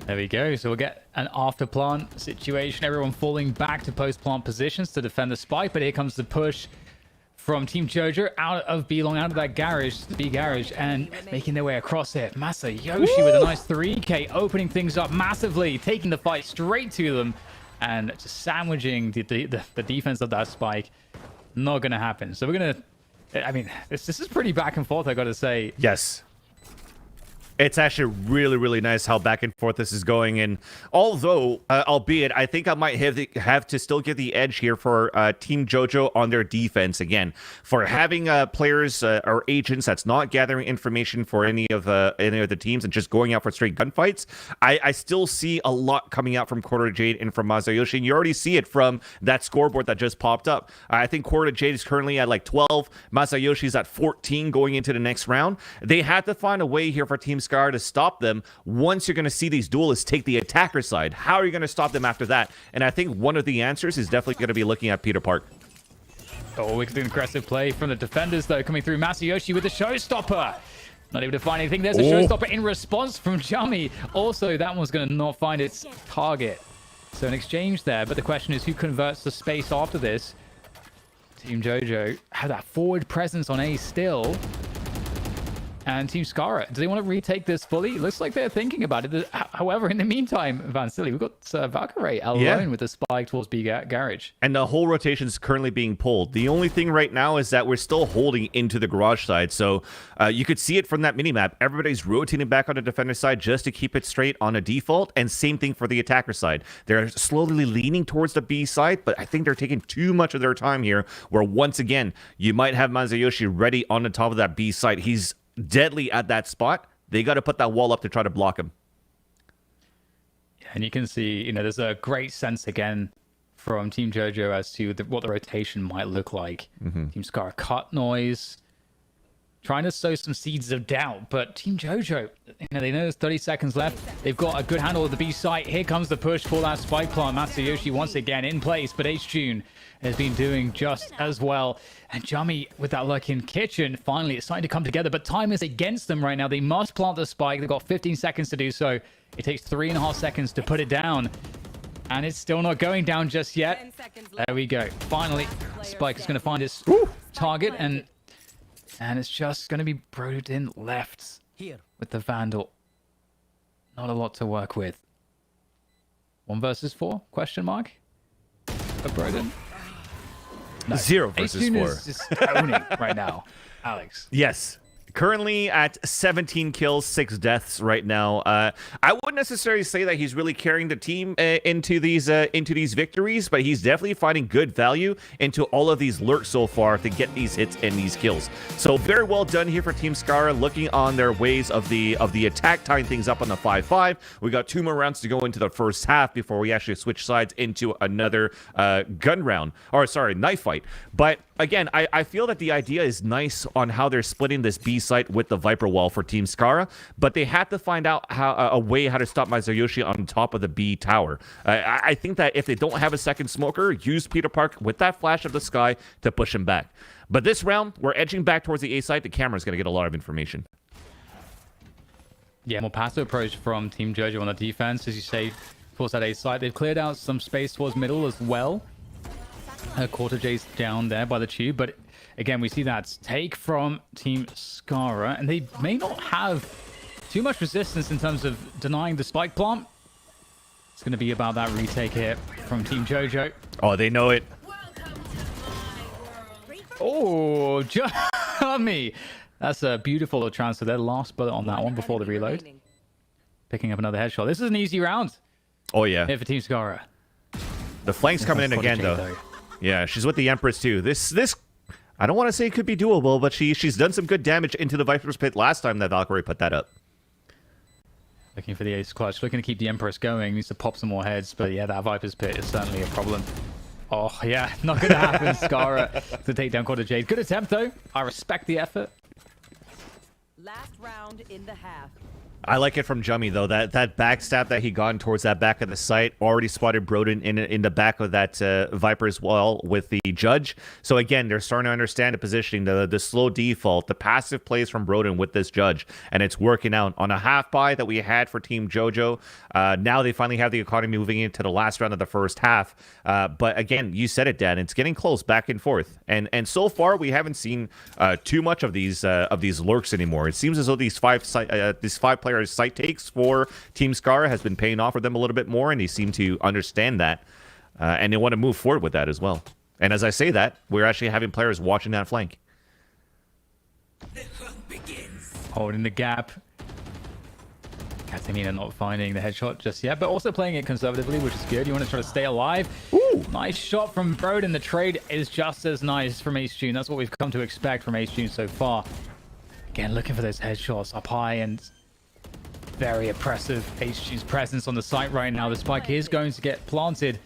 There we go. So we'll get an after plant situation. Everyone falling back to post plant positions to defend the spike, but here comes the push from Team Jojo out of B-Long, out of that garage, the B garage, and making their way across it. Masayoshi with a nice 3K, opening things up massively, taking the fight straight to them, and just sandwiching the defense of that spike. Not going to happen. So we're going to... I mean, this is pretty back and forth, I got to say. Yes. It's actually really, really nice how back and forth this is going. And although, albeit, I think I might have to still give the edge here for Team JoJo on their defense again. For having players or agents that's not gathering information for any of the teams and just going out for straight gunfights, I still see a lot coming out from Quarter Jade and from Masayoshi. And you already see it from that scoreboard that just popped up. I think Quarter Jade is currently at like 12. Masayoshi's at 14 going into the next round. They had to find a way here for Team Scarra to stop them. Once you're going to see these duelists take the attacker side, how are you going to stop them after that? And I think one of the answers is definitely going to be looking at Peter Park. Oh, wicked aggressive play from the defenders, though, coming through. Masayoshi with the showstopper. Not able to find anything. There's a showstopper in response from Jummy. Also, that one's going to not find its target. So an exchange there, but the question is who converts the space after this? Team JoJo have that forward presence on A still. And Team Scarra, do they want to retake this fully? It looks like they're thinking about it. However, in the meantime, Van Silly, we've got Valkyrie alone with the spike towards B garage. And the whole rotation is currently being pulled. The only thing right now is that we're still holding into the garage side. So you could see it from that minimap. Everybody's rotating back on the defender side just to keep it straight on a default. And same thing for the attacker side. They're slowly leaning towards the B side, but I think they're taking too much of their time here, where once again, you might have Masayoshi ready on the top of that B side. He's deadly at that spot. They got to put that wall up to try to block him. And you can see, you know, there's a great sense again from Team JoJo as to what the rotation might look like. Team Scarra cut noise, trying to sow some seeds of doubt, but Team JoJo, you know, they know there's 30 seconds left. They've got a good handle of the B site. Here comes the push for that spike plant. Masayoshi once again in place, but H-June has been doing just as well. And Jummy with that luck in kitchen, finally it's starting to come together, but time is against them right now. They must plant the spike. They've got 15 seconds to do so. It takes 3.5 seconds to put it down, and it's still not going down just yet. There we go. Finally, Spike is going to find his target, and it's just going to be Broden left with the Vandal. Not a lot to work with. 1 versus 4? Question mark? For Broden? No. 0 versus 4. Is just owning right now, Alex. Yes. Currently at 17 kills, 6 deaths right now. I wouldn't necessarily say that he's really carrying the team into these victories, but he's definitely finding good value into all of these lurks so far to get these hits and these kills. So very well done here for Team Scarra, looking on their ways of the attack, tying things up on the 5-5. We got 2 more rounds to go into the first half before we actually switch sides into another gun round, or sorry, knife fight. But again, I feel that the idea is nice on how they're splitting this B site with the Viper wall for Team Scarra, but they had to find out a way how to stop Masayoshi on top of the B tower. I think that if they don't have a second smoker, use Peter Park with that flash of the sky to push him back. But this round, we're edging back towards the A site. The camera's going to get a lot of information. Yeah, more passive approach from Team JoJo on the defense, as you say, towards that A site. They've cleared out some space towards middle as well. Quarter J's down there by the tube, but again, we see that take from Team Scarra, and they may not have too much resistance in terms of denying the spike plant. It's going to be about that retake here from Team JoJo. Oh, they know it. Oh, Jummy! That's a beautiful little transfer there. Last bullet on that one before the reload. Picking up another headshot. This is an easy round. Oh, yeah. Here for Team Scarra. The flank's coming in again, though. Yeah, she's with the Empress, too. This I don't want to say it could be doable, but she's done some good damage into the Viper's Pit last time that Valkyrie put that up. Looking for the ace clutch, looking to keep the Empress going. Needs to pop some more heads, but yeah, that Viper's Pit is certainly a problem. Oh, yeah, not going to happen. Scarra to take down Quarter Jade. Good attempt, though. I respect the effort. Last round in the half. I like it from Jummy though. That backstab that he got towards that back of the site already spotted Broden in the back of that Viper's wall with the judge. So again, they're starting to understand the positioning, the slow default, the passive plays from Broden with this judge, and it's working out on a half buy that we had for Team JoJo. Now they finally have the economy moving into the last round of the first half. But again, you said it, Dan. It's getting close, back and forth, and so far we haven't seen too much of these lurks anymore. It seems as though these five player site takes for Team Scarra has been paying off for them a little bit more, and they seem to understand that, and they want to move forward with that as well. And as I say that, we're actually having players watching that flank. Holding the gap. Katamina not finding the headshot just yet, but also playing it conservatively, which is good. You want to try to stay alive. Ooh. Nice shot from Broden. The trade is just as nice from Ace June. That's what we've come to expect from Ace June so far. Again, looking for those headshots up high, and very oppressive HG's presence on the site right now. The spike is going to get planted.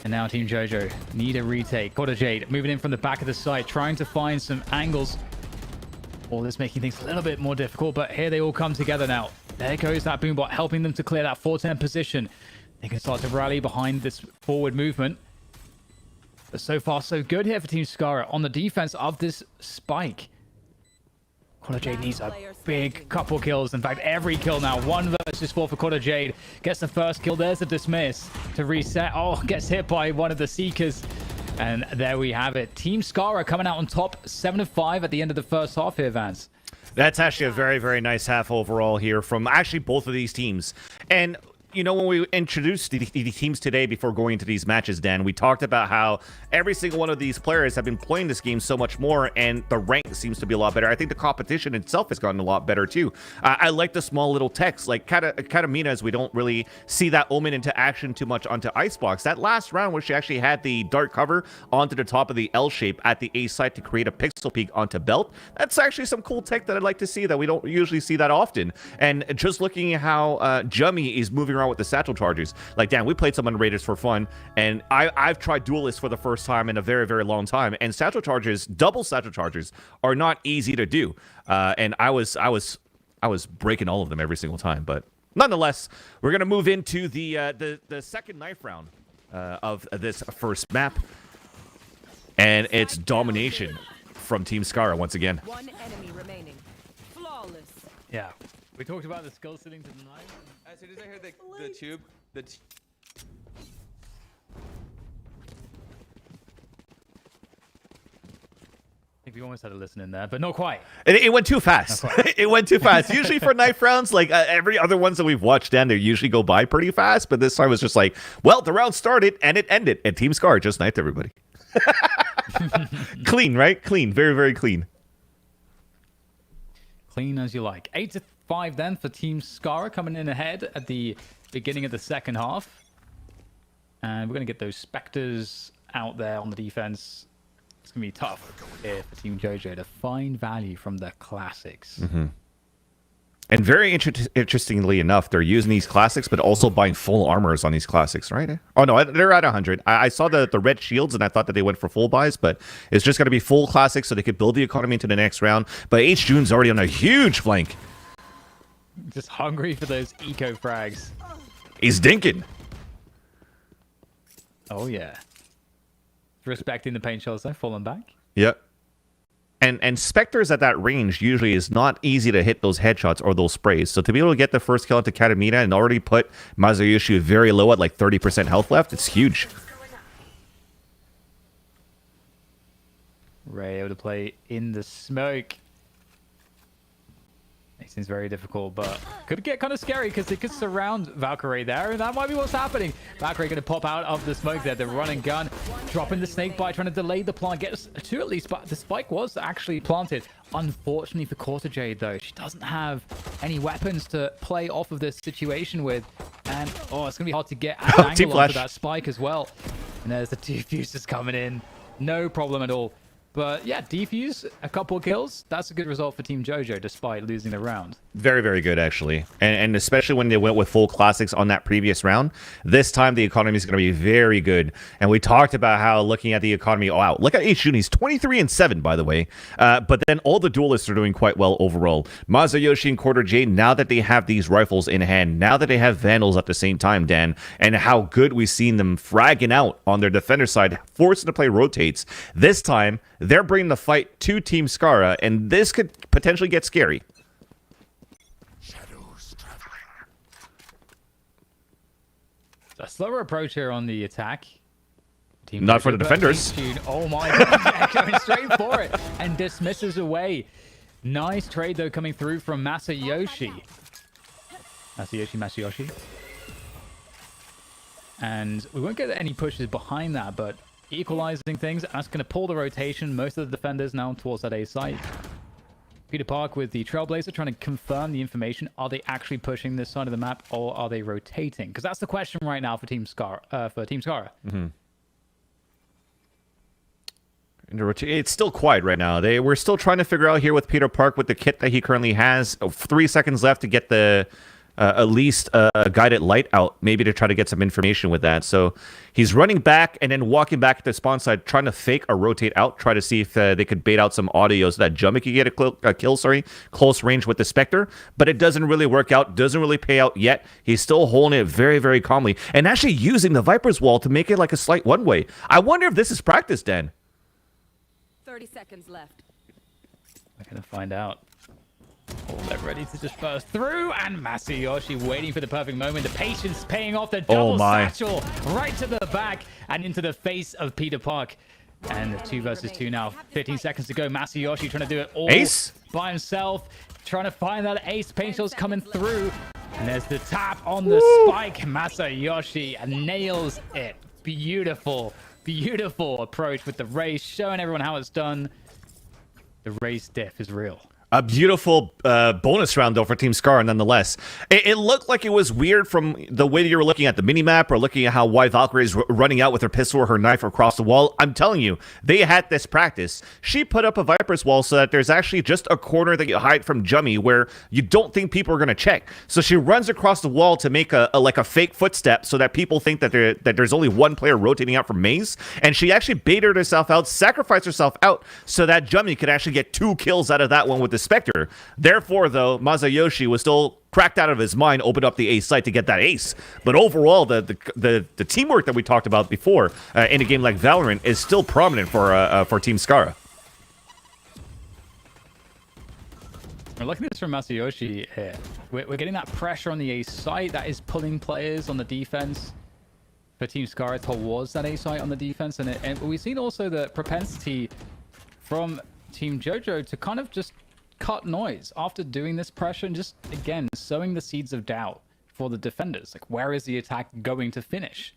And now Team JoJo need a retake. Quarter Jade moving in from the back of the site, trying to find some angles. All this making things a little bit more difficult, but here they all come together now. There goes that Boombot, helping them to clear that 410 position. They can start to rally behind this forward movement. But so far, so good here for Team Scarra on the defense of this spike. Quarter Jade needs a big couple kills. In fact, every kill now. 1 versus 4 for Quarter Jade. Gets the first kill. There's a dismiss to reset. Oh, gets hit by one of the Seekers. And there we have it. Team Scarra coming out on top, 7-5 at the end of the first half here, Vance. That's actually a very, very nice half overall here from actually both of these teams. And you know, when we introduced the teams today before going into these matches, Dan, we talked about how every single one of these players have been playing this game so much more, and the rank seems to be a lot better. I think the competition itself has gotten a lot better, too. I like the small little techs, like Kataminas. We don't really see that Omen into action too much onto Icebox. That last round where she actually had the dark cover onto the top of the L shape at the A side to create a pixel peak onto Belt, that's actually some cool tech that I'd like to see that we don't usually see that often. And just looking at how Jummy is moving around with the satchel charges, like, Dan, we played some unrated for fun, and I've tried duelist for the first time in a very, very long time, and satchel charges, double satchel charges, are not easy to do. And I was breaking all of them every single time. But nonetheless, we're gonna move into the second knife round of this first map, and it's domination from Team Scarra once again. One enemy remaining. Flawless. Yeah, we talked about the skill ceiling tonight. As soon as I heard the tube, I think we almost had a listen in there, but not quite. It went too fast. It went too fast. Usually for knife rounds, like every other ones that we've watched, Dan, they usually go by pretty fast. But this time it was just like, well, the round started and it ended, and Team Scarra just knifed everybody. Clean, right? Clean. Very, very clean. Clean as you like. 8-5 then for Team Scarra, coming in ahead at the beginning of the second half. And we're going to get those Spectres out there on the defense. It's going to be tough here for Team JoJo to find value from the classics. Mm-hmm. And very interestingly enough, they're using these classics, but also buying full armors on these classics, right? Oh, no, they're at 100. I saw the red shields, and I thought that they went for full buys, but it's just going to be full classics so they could build the economy into the next round. But H. June's already on a huge flank. Just hungry for those eco frags. He's dinking. Oh, yeah. Respecting the paint shells, though, falling back. Yep. And Spectres at that range usually is not easy to hit those headshots or those sprays. So to be able to get the first kill into Katamina and already put Mazayushi very low at like 30% health left, it's huge. Ray able to play in the smoke. It seems very difficult, but could get kind of scary because they could surround Valkyrie there, and that might be what's happening. Valkyrie going to pop out of the smoke there. The run and gun, dropping the snake bite, trying to delay the plant, get us two at least, but the spike was actually planted. Unfortunately for Quarter Jade, though, she doesn't have any weapons to play off of this situation with, and oh, it's going to be hard to get an angle onto that spike as well. And there's the two fuses coming in. No problem at all But yeah, defuse, a couple of kills. That's a good result for Team JoJo despite losing the round. Very, very good, actually. And especially when they went with full classics on that previous round. This time, the economy is going to be very good. And we talked about how looking at the economy, oh, wow, look at H-Jun. He's 23-7, by the way. But then all the duelists are doing quite well overall. Masayoshi and Quarter J, now that they have these rifles in hand, now that they have Vandals at the same time, Dan, and how good we've seen them fragging out on their defender side, forcing to play rotates. This time, they're bringing the fight to Team Scarra, and this could potentially get scary. A slower approach here on the attack. Team Not for the defenders. Oh my god, going straight for it and dismisses away. Nice trade though coming through from Masayoshi. Masayoshi. And we won't get any pushes behind that, but equalizing things. That's going to pull the rotation. Most of the defenders now towards that A site. Peter Park with the Trailblazer trying to confirm the information. Are they actually pushing this side of the map or are they rotating? Because that's the question right now for Team Scarra. Mm-hmm. It's still quiet right now. We're still trying to figure out here with Peter Park with the kit that he currently has. 3 seconds left to get the at least a guided light out, maybe to try to get some information with that. So he's running back and then walking back at the spawn side, trying to fake a rotate out, try to see if they could bait out some audio so that Jummy could get a kill, close range with the Spectre. But it doesn't really work out, doesn't really pay out yet. He's still holding it very, very calmly and actually using the Viper's Wall to make it like a slight one-way. I wonder if this is practice, Dan. 30 seconds left. We're going to find out. Oh, they're ready to disperse through, and Masayoshi waiting for the perfect moment. The patience paying off, the double satchel right to the back and into the face of Peter Park. And the 2 versus 2 now. 15 seconds to go. Masayoshi trying to do it all by himself. Trying to find that ace. Paint shell's coming through. And there's the tap on the spike. Masayoshi nails it. Beautiful, beautiful approach with the race. Showing everyone how it's done. The race diff is real. A beautiful bonus round, though, for Team Scarra, nonetheless. It looked like it was weird from the way that you were looking at the minimap or looking at how White Valkyrie is running out with her pistol or her knife across the wall. I'm telling you, they had this practice. She put up a Viper's Wall so that there's actually just a corner that you hide from Jummy where you don't think people are going to check. So she runs across the wall to make a fake footstep so that people think that there's only one player rotating out from Maze. And she actually baited herself out, sacrificed herself out so that Jummy could actually get 2 kills out of that one with the Spectre. Therefore, though, Masayoshi was still cracked out of his mind, opened up the ace site to get that ace. But overall, the teamwork that we talked about before in a game like Valorant is still prominent for Team Scarra. We're looking at this from Masayoshi here. We're getting that pressure on the ace site that is pulling players on the defense for Team Scarra towards that ace site on the defense. And we've seen also the propensity from Team JoJo to kind of just cut noise after doing this pressure and just, again, sowing the seeds of doubt for the defenders. Like, where is the attack going to finish?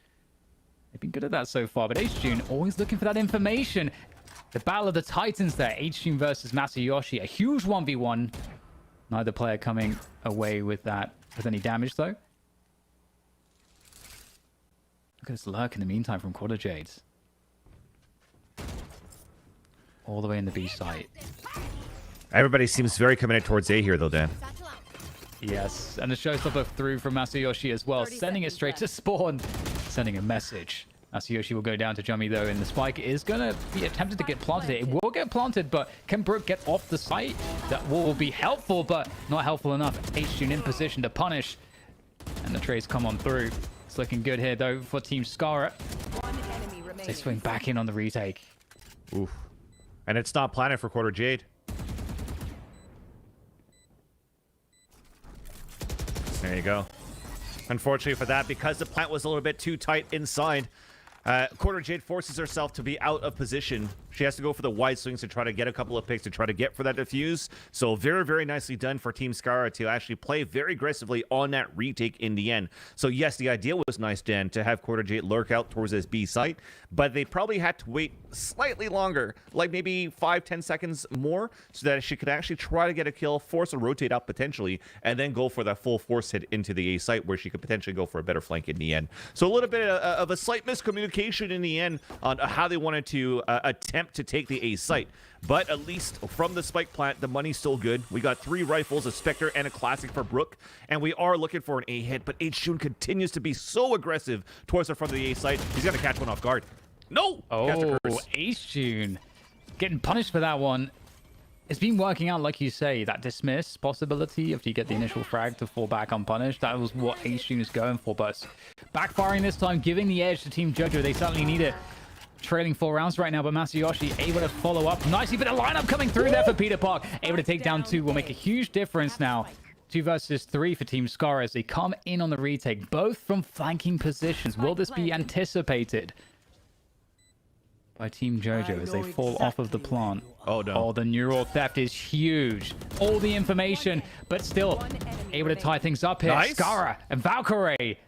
They've been good at that so far, but H-Jun always looking for that information. The battle of the titans there, H-Jun versus Masayoshi, a huge 1v1. Neither player coming away with that with any damage, though. Look at this lurk in the meantime from Quarter Jades. All the way in the B site. Everybody seems very committed towards A here, though, Dan. Yes, and the showstopper through from Masayoshi as well, sending it straight to spawn, sending a message. Masayoshi will go down to Jummy, though, and the spike is going to be attempted to get planted. It will get planted, but can Brook get off the site? That will be helpful, but not helpful enough. H-Jun in position to punish, and the trades come on through. It's looking good here, though, for Team Scarra. They swing back in on the retake. Oof. And it's not planted for Quarter Jade. There you go. Unfortunately for that, because the plant was a little bit too tight inside, Quarter Jade forces herself to be out of position. She has to go for the wide swings to try to get a couple of picks to try to get for that defuse. So very, very nicely done for Team Scarra to actually play very aggressively on that retake in the end. So yes, the idea was nice, Dan, to have Quarter Jade lurk out towards this B site, but they probably had to wait slightly longer, like maybe 5-10 seconds more, so that she could actually try to get a kill, force a rotate out potentially, and then go for that full force hit into the A site where she could potentially go for a better flank in the end. So a little bit of a slight miscommunication communication in the end on how they wanted to attempt to take the A site. But at least from the spike plant, the money's still good. We got 3 rifles, a Spectre, and a Classic for Brook, and we are looking for an A hit, but H-June continues to be so aggressive towards the front of the A site. He's going to catch one off guard. No! Oh, H-June getting punished for that one. It's been working out, like you say, that dismiss possibility after you get the initial frag to fall back unpunished. That was what H-June is going for, but backfiring this time, giving the edge to Team JoJo. They certainly need it. Trailing 4 rounds right now, but Masayoshi able to follow up nicely, but a lineup coming through there for Peter Park. Able to take down 2 will make a huge difference now. 2 versus 3 for Team Scarra as they come in on the retake, both from flanking positions. Will this be anticipated by Team JoJo as they fall off of the plant? Oh no. Oh, the neural theft is huge. All the information, but still able to tie things up here. Nice. Scarra and Valkyrie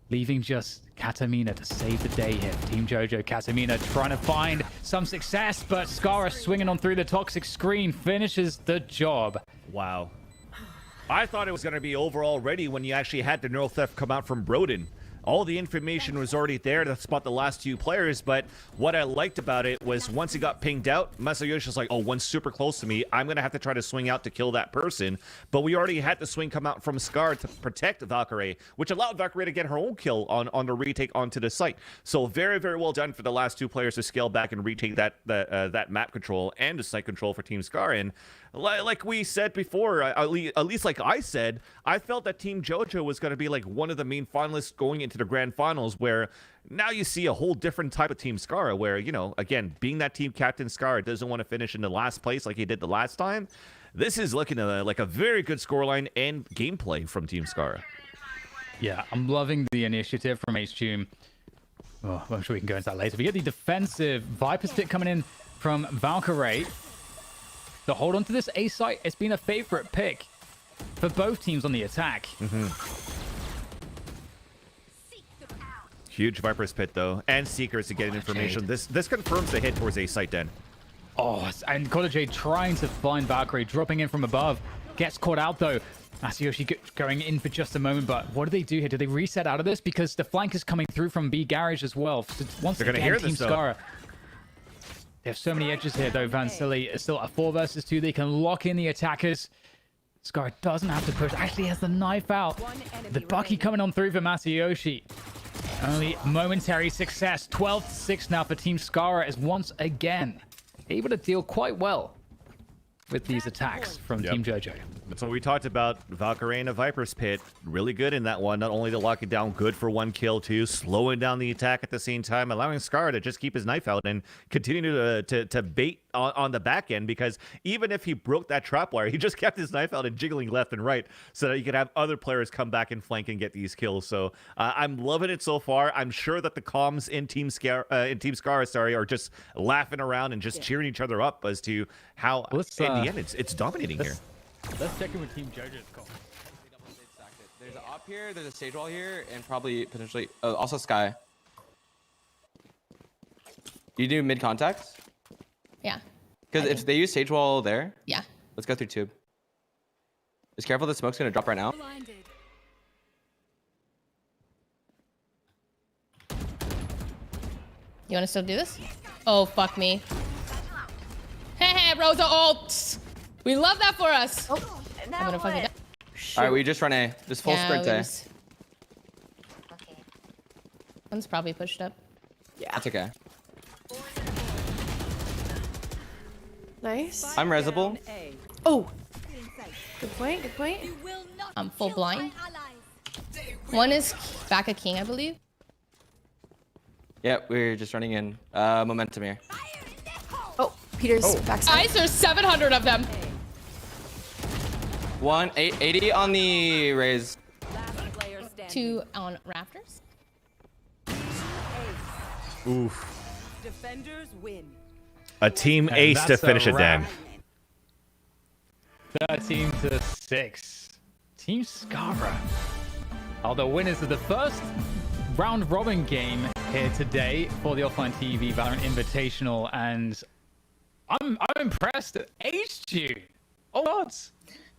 leaving just Katamina to save the day here. Team JoJo, Katamina trying to find some success, but Scarra swinging on through the toxic screen finishes the job. Wow. I thought it was going to be over already when you actually had the neural theft come out from Broden. All the information was already there to spot the last 2 players, but what I liked about it was once he got pinged out, Masayoshi was like, oh, one's super close to me. I'm going to have to try to swing out to kill that person. But we already had the swing come out from Scar to protect Valkyrie, which allowed Valkyrie to get her own kill on the retake onto the site. So very, very well done for the last 2 players to scale back and retake that map control and the site control for Team Scar. And like we said before, at least like I said, I felt that Team JoJo was going to be like one of the main finalists going into the grand finals, where now you see a whole different type of Team Scarra, where, you know, again, being that team captain, Scarra doesn't want to finish in the last place like he did the last time. This is looking like a very good scoreline and gameplay from Team Scarra. Yeah, I'm loving the initiative from H-June. Oh, I'm sure we can go into that later. We get the defensive Viper Stick coming in from Valkyrie. The hold on to this A site, it's been a favorite pick for both teams on the attack. Huge Viper's Pit, though, and Seekers to get information. This confirms the hit towards A site then. Oh, and Kodajay trying to find Valkyrie, dropping in from above. Gets caught out, though. Masayoshi going in for just a moment, but what do they do here? Do they reset out of this? Because the flank is coming through from B Garage as well. So once They're again, gonna hear Team this, though. Scarra. They have so many edges here, though. Van Silly is still a 4 versus 2. They can lock in the attackers. Scarra doesn't have to push. Actually has the knife out. The Bucky coming on through for Masayoshi. Only momentary success. 12-6 now for Team Scarra is once again able to deal quite well with these attacks from Team JoJo. That's what we talked about. Valkyrie and a Viper's Pit. Really good in that one. Not only to lock it down, good for 1 kill too. Slowing down the attack at the same time, allowing Scar to just keep his knife out and continue to bait on the back end, because even if he broke that trapwire, he just kept his knife out and jiggling left and right so that you could have other players come back and flank and get these kills. So I'm loving it so far. I'm sure that the comms in Team Scarra, are just laughing around and just cheering each other up as to how in the end it's dominating here. Let's check in with Team JoJo's call. There's an op here, there's a stage wall here, and probably potentially also Sky. You do mid contacts? Yeah. Because if they use stage wall there, yeah. Let's go through tube. Just careful, the smoke's gonna drop right now. You want to still do this? Oh, fuck me. Hey, Rosa ults. We love that for us. Oh, I'm gonna fucking. All right, we just run A. Just full sprint A. Okay. One's probably pushed up. Yeah. That's okay. Nice. I'm resable. Oh. Good point. Good point. I'm full blind. One is back a king, I believe. Yeah, we're just running in. Momentum here. Oh, Peter's backside. Guys, there's 700 of them. 80 on the raise. 2 on rafters. Oof. Defenders win. A team ace to finish it, Dan. 13-6. Team Scarra are the winners of the first round robin game here today for the OfflineTV Valorant Invitational, and I'm impressed at H-June. Oh, odds.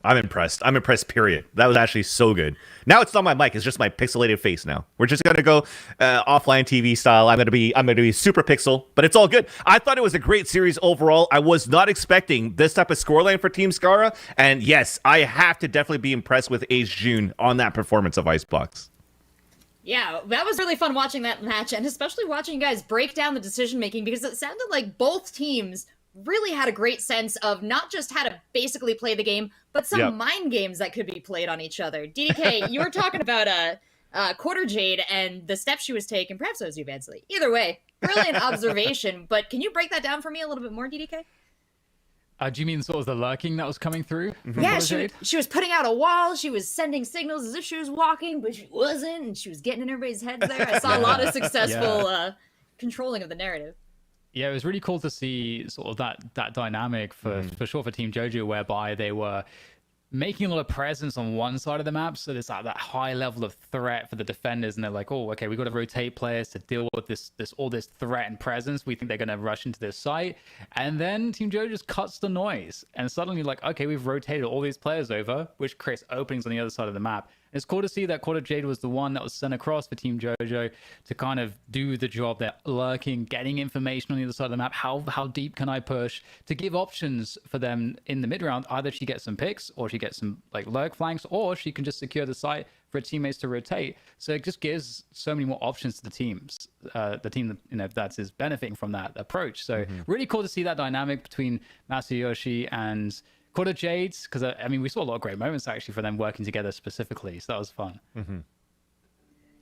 I'm impressed. I'm impressed, period. That was actually so good. Now it's not my mic, it's just my pixelated face now. We're just gonna go offline TV style. I'm gonna be super pixel, but it's all good. I thought it was a great series overall. I was not expecting this type of scoreline for Team Scarra. And yes, I have to definitely be impressed with Ace June on that performance of Icebox. Yeah, that was really fun watching that match, and especially watching you guys break down the decision making, because it sounded like both teams really had a great sense of not just how to basically play the game, but some mind games that could be played on each other. DDK, you were talking about Quarter Jade and the steps she was taking. Perhaps it was you, Vansley. Either way, brilliant observation. But can you break that down for me a little bit more, DDK? Do you mean sort of the lurking that was coming through? Yeah, she was putting out a wall. She was sending signals as if she was walking, but she wasn't, and she was getting in everybody's heads there. I saw a lot of successful controlling of the narrative. Yeah, it was really cool to see sort of that dynamic for sure for Team JoJo, whereby they were making a lot of presence on one side of the map, so there's like that high level of threat for the defenders, and they're like, oh, okay, we got to rotate players to deal with this threat and presence. We think they're going to rush into this site, and then Team JoJo just cuts the noise, and suddenly like, okay, we've rotated all these players over, which creates openings on the other side of the map. It's cool to see that Quarter Jade was the one that was sent across for Team JoJo to kind of do the job. They're lurking, getting information on the other side of the map. How deep can I push? To give options for them in the mid round. Either she gets some picks, or she gets some like lurk flanks, or she can just secure the site for her teammates to rotate. So it just gives so many more options to the teams. The team that is benefiting from that approach. So really cool to see that dynamic between Masayoshi and Quarter Jades, because I mean, we saw a lot of great moments actually for them working together specifically, so that was fun.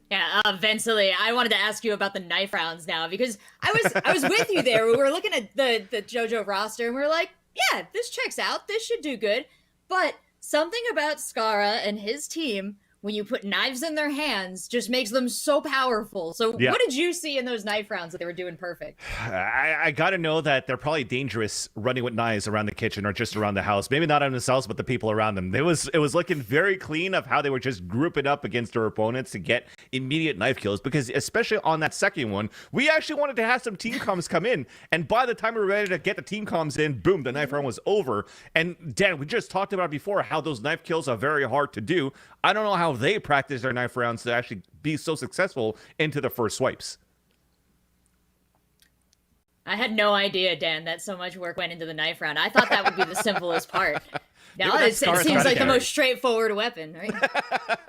Yeah, Vensley, I wanted to ask you about the knife rounds now, because I was with you there. We were looking at the JoJo roster, and we were like, yeah, this checks out. This should do good. But something about Scarra and his team, when you put knives in their hands, just makes them so powerful. So what did you see in those knife rounds that they were doing perfect? I got to know that they're probably dangerous running with knives around the kitchen or just around the house. Maybe not on themselves, but the people around them. It was looking very clean of how they were just grouping up against their opponents to get immediate knife kills, because especially on that second one, we actually wanted to have some team comms come in. And by the time we were ready to get the team comms in, boom, the knife round was over. And Dan, we just talked about before how those knife kills are very hard to do. I don't know how they practice their knife rounds to actually be so successful into the first swipes. I had no idea, Dan, that so much work went into the knife round. I thought that would be the simplest part. Now it seems like the most straightforward weapon, right?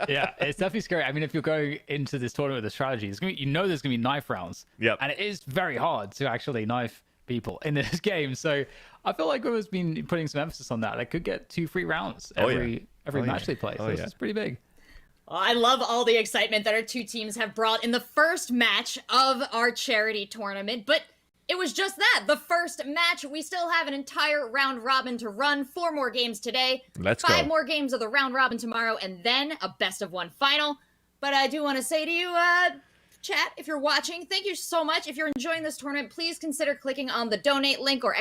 Yeah, it's definitely scary. I mean, if you're going into this tournament with a strategy, there's gonna be, there's going to be knife rounds. Yep. And it is very hard to actually knife people in this game. So I feel like we've been putting some emphasis on that. They could get 2 free rounds every match they play. So this is pretty big. Well, I love all the excitement that our two teams have brought in the first match of our charity tournament, but it was just that, the first match. We still have an entire round robin to run, 4 more games today, Let's 5 go. more games of the round robin tomorrow, and then a best of 1 final. But I do want to say to you, chat, if you're watching, thank you so much. If you're enjoying this tournament, please consider clicking on the donate link or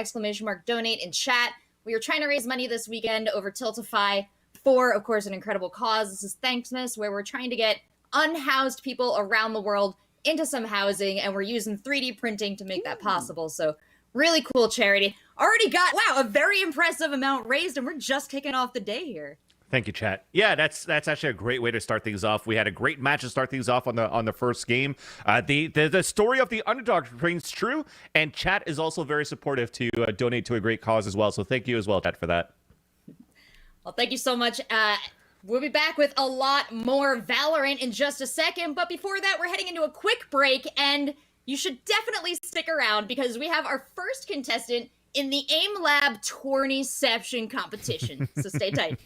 !donate in chat. We are trying to raise money this weekend over Tiltify for, of course, an incredible cause. This is Thanksmas, where we're trying to get unhoused people around the world into some housing, and we're using 3D printing to make that possible. So really cool charity. Already got, wow, a very impressive amount raised, and we're just kicking off the day here. Thank you, chat. Yeah, that's actually a great way to start things off. We had a great match to start things off on the first game. The story of the underdog remains true, and chat is also very supportive to donate to a great cause as well. So thank you as well, chat, for that. Well, thank you so much. We'll be back with a lot more Valorant in just a second, but before that, we're heading into a quick break, and you should definitely stick around because we have our first contestant in the AIM Lab Tourneyception competition. So stay tight.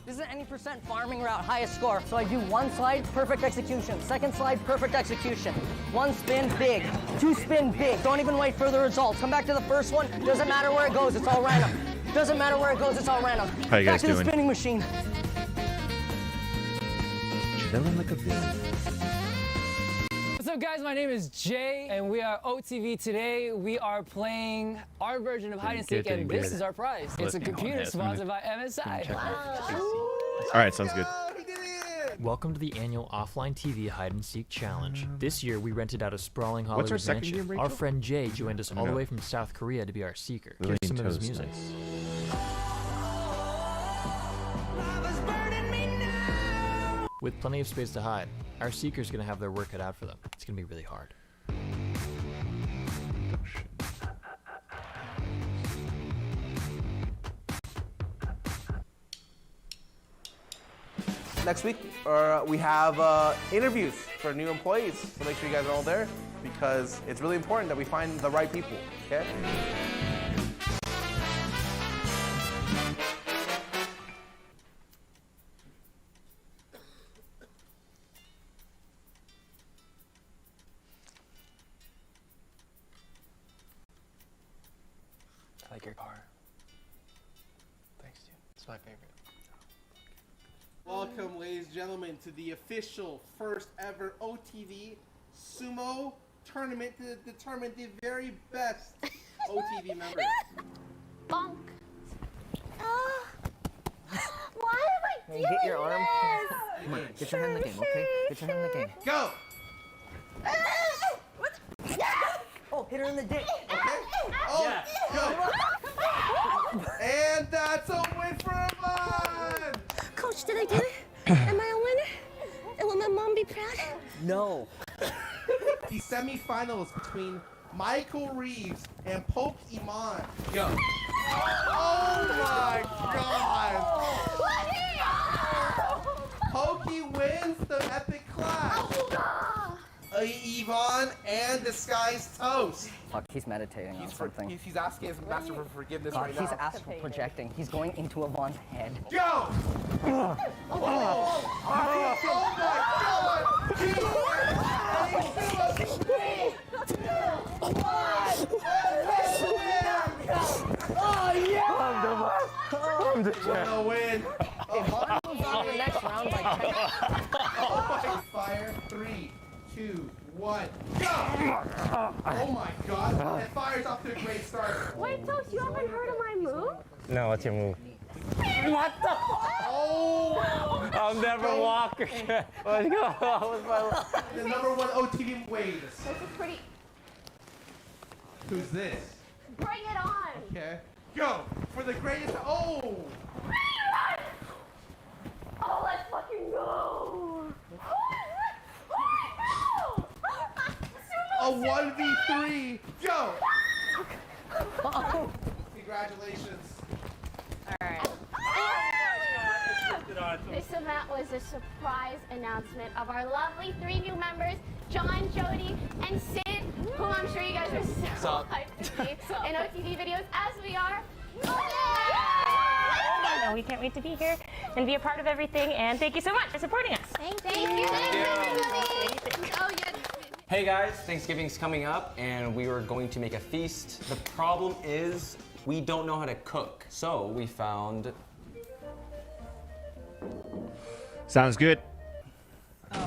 This is any percent farming route, highest score. So I do one slide, perfect execution. Second slide, perfect execution. One spin, big. Two spin, big. Don't even wait for the results. Come back to the first one. Doesn't matter where it goes, it's all random. Doesn't matter where it goes, it's all random. How you guys back to doing? the spinning machine. Chilling like a bitch. What's up, guys? My name is Jay, and we are OTV today. We are playing our version of hide and seek, and this is our prize. It's a computer sponsored by MSI. All right, sounds good. Welcome to the annual OfflineTV Hide and Seek Challenge. This year, we rented out a sprawling What's our Hollywood second mansion. game, Rachel? Our friend Jay joined us all the No. way from South Korea to be our seeker. Lily Here's some of his Toast, music. nice. With plenty of space to hide, our seeker's gonna have their work cut out for them. It's gonna be really hard. Next week, we have interviews for new employees, so make sure you guys are all there because it's really important that we find the right people, okay? I like your car. Thanks, dude. It's my favorite. Welcome, ladies and gentlemen, to the official first ever OTV Sumo tournament to determine the very best OTV members. Bonk. Why am I doing Hit your arm. this? Come on, get your hand in the game, okay? Get your hand in the game. Go! Oh, hit her in the dick. Okay. Oh, go! And that's a win for Ivan! Coach, did I do it? Am I a winner? And will my mom be proud? No. The semifinals between Michael Reeves and Poki. Go. Oh my god! Poki wins the epic clash. Yvonne and Disguised Toast. Fuck, he's meditating on something. He's asking his master for forgiveness right He's now. astral projecting. He's going into Yvonne's head. Go! Oh my I'm the What a win! Yvonne moves on to the next round by 10. Fire, 3, 2, 1, go! Oh my god, it fires off to a great start. Wait, Toast, you haven't heard of my move? No, what's your move? What the? Oh! I'll never walk. Let's go. What's my The number one OTV waves. This is pretty. Who's this? Bring it on! Okay. Go! For the greatest. Oh! Bring it on! Oh, let's fucking go! A 1v3. Go! Congratulations. This event was a surprise announcement of our lovely 3 new members, John, Jodi, and Sid, who I'm sure you guys are so hyped to see in OTV videos as we are. No, we can't wait to be here and be a part of everything. And thank you so much for supporting us. Thank you. Oh, yeah. Hey guys, Thanksgiving's coming up and we were going to make a feast. The problem is we don't know how to cook. So we found Sounds good. I'm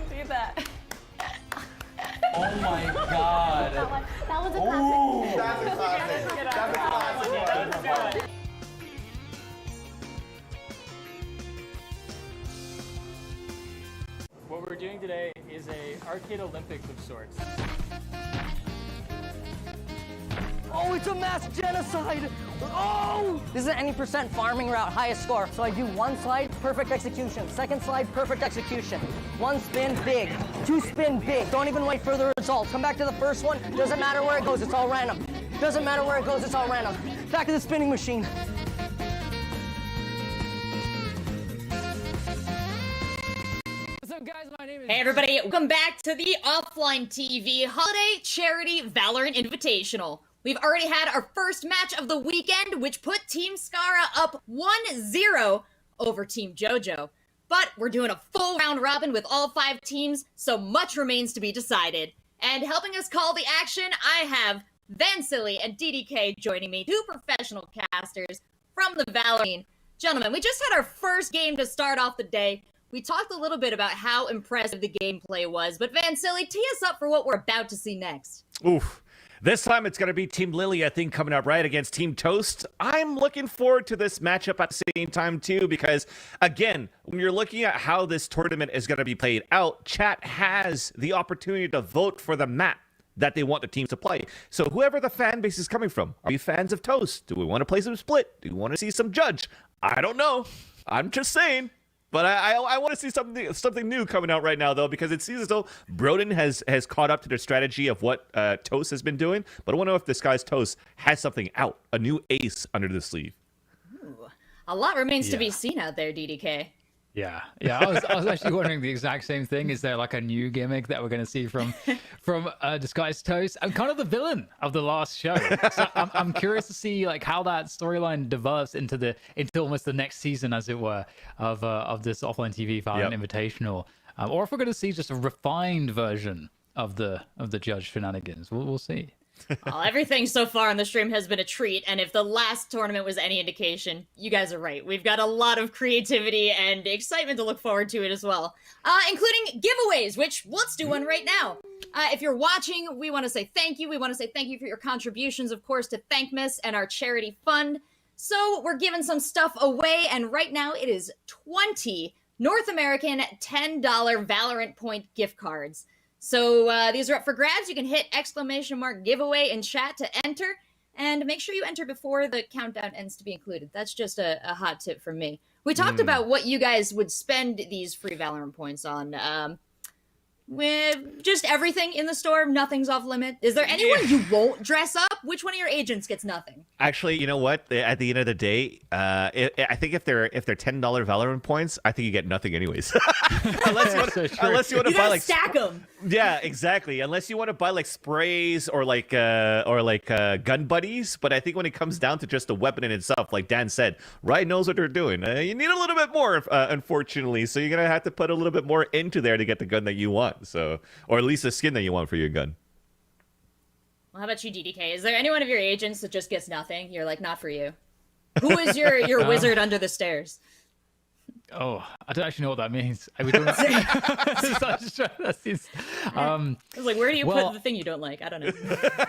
do that. Oh my god. That was a That's a classic. That's a classic. What we're doing today is a arcade Olympics of sorts. Oh, it's a mass genocide! Oh! This is any percent farming route, highest score. So I do one slide, perfect execution. Second slide, perfect execution. One spin, big. Two spin, big. Don't even wait for the results. Come back to the first one. Doesn't matter where it goes, it's all random. Doesn't matter where it goes, it's all random. Back to the spinning machine. What's up, guys? My name is Hey everybody, welcome back to the OfflineTV Holiday Charity Valorant Invitational. We've already had our first match of the weekend, which put Team Scarra up 1-0 over Team JoJo. But we're doing a full round robin with all 5 teams, so much remains to be decided. And helping us call the action, I have Vansily and DDK joining me, 2 professional casters from the Valorant. Gentlemen, we just had our first game to start off the day. We talked a little bit about how impressive the gameplay was, but Vansily, tee us up for what we're about to see next. Oof. This time it's going to be Team Lily, I think, coming up right against Team Toast. I'm looking forward to this matchup at the same time, too, because, again, when you're looking at how this tournament is going to be played out, chat has the opportunity to vote for the map that they want the teams to play. So whoever the fan base is coming from, are you fans of Toast? Do we want to play some Split? Do we want to see some Judge? I don't know. I'm just saying. But I want to see something new coming out right now, though, because it seems as though Broden has caught up to the strategy of what Toast has been doing. But I want to know if this guy's Toast has something out, a new ace under the sleeve. Ooh, a lot remains to be seen out there, DDK. Yeah. I was actually wondering the exact same thing. Is there like a new gimmick that we're going to see from Disguised Toast? I'm kind of the villain of the last show. So I'm curious to see like how that storyline develops into almost the next season, as it were, of this OfflineTV Valorant Invitational, or if we're going to see just a refined version of the Judge shenanigans. We'll see. Well, everything so far on the stream has been a treat, and if the last tournament was any indication, you guys are right. We've got a lot of creativity and excitement to look forward to it as well, including giveaways, which let's do one right now. If you're watching, we want to say thank you. We want to say thank you for your contributions, of course, to Thankmas and our charity fund. So we're giving some stuff away, and right now it is 20 North American $10 Valorant point gift cards. So these are up for grabs. You can hit !giveaway in chat to enter, and make sure you enter before the countdown ends to be included. That's just a hot tip from me. We talked about what you guys would spend these free Valorant points on. With just everything in the store, nothing's off limit. Is there anyone you won't dress up? Which one of your agents gets nothing? Actually, you know what? At the end of the day, I think if they're $10 Valorant points, I think you get nothing anyways. unless you want to buy like stack them. Yeah, exactly. Unless you want to buy like sprays or like gun buddies. But I think when it comes down to just the weapon in itself, like Dan said, Riot knows what they're doing. You need a little bit more, unfortunately. So you're gonna have to put a little bit more into there to get the gun that you want. So, or at least the skin that you want for your gun. Well, how about you, DDK? Is there any one of your agents that just gets nothing? You're like, not for you. Who is your wizard under the stairs? Oh, I don't actually know what that means. I was like, where do you put the thing you don't like? I don't know.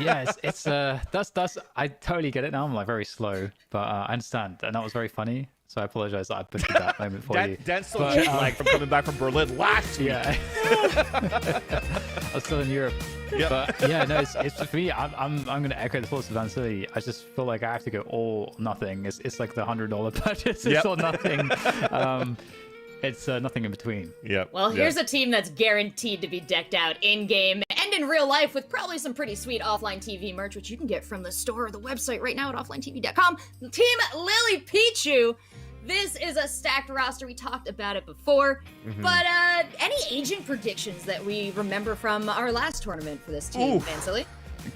Yeah, it's that's I totally get it now. I'm like very slow, but I understand, and that was very funny. So I apologize that I put that moment for you. Dan's still jet lagged from coming back from Berlin last week. Yeah. I was still in Europe. Yep. But yeah, no, it's for me. I'm going to echo the thoughts of Vansily. I just feel like I have to go all nothing. It's like the $100 purchase. It's all nothing. It's nothing in between. Yep. Well, here's a team that's guaranteed to be decked out in game and in real life with probably some pretty sweet Offline TV merch, which you can get from the store or the website right now at offlinetv.com. Team Lily Pichu. This is a stacked roster. We talked about it before. But any agent predictions that we remember from our last tournament for this team, Vansily?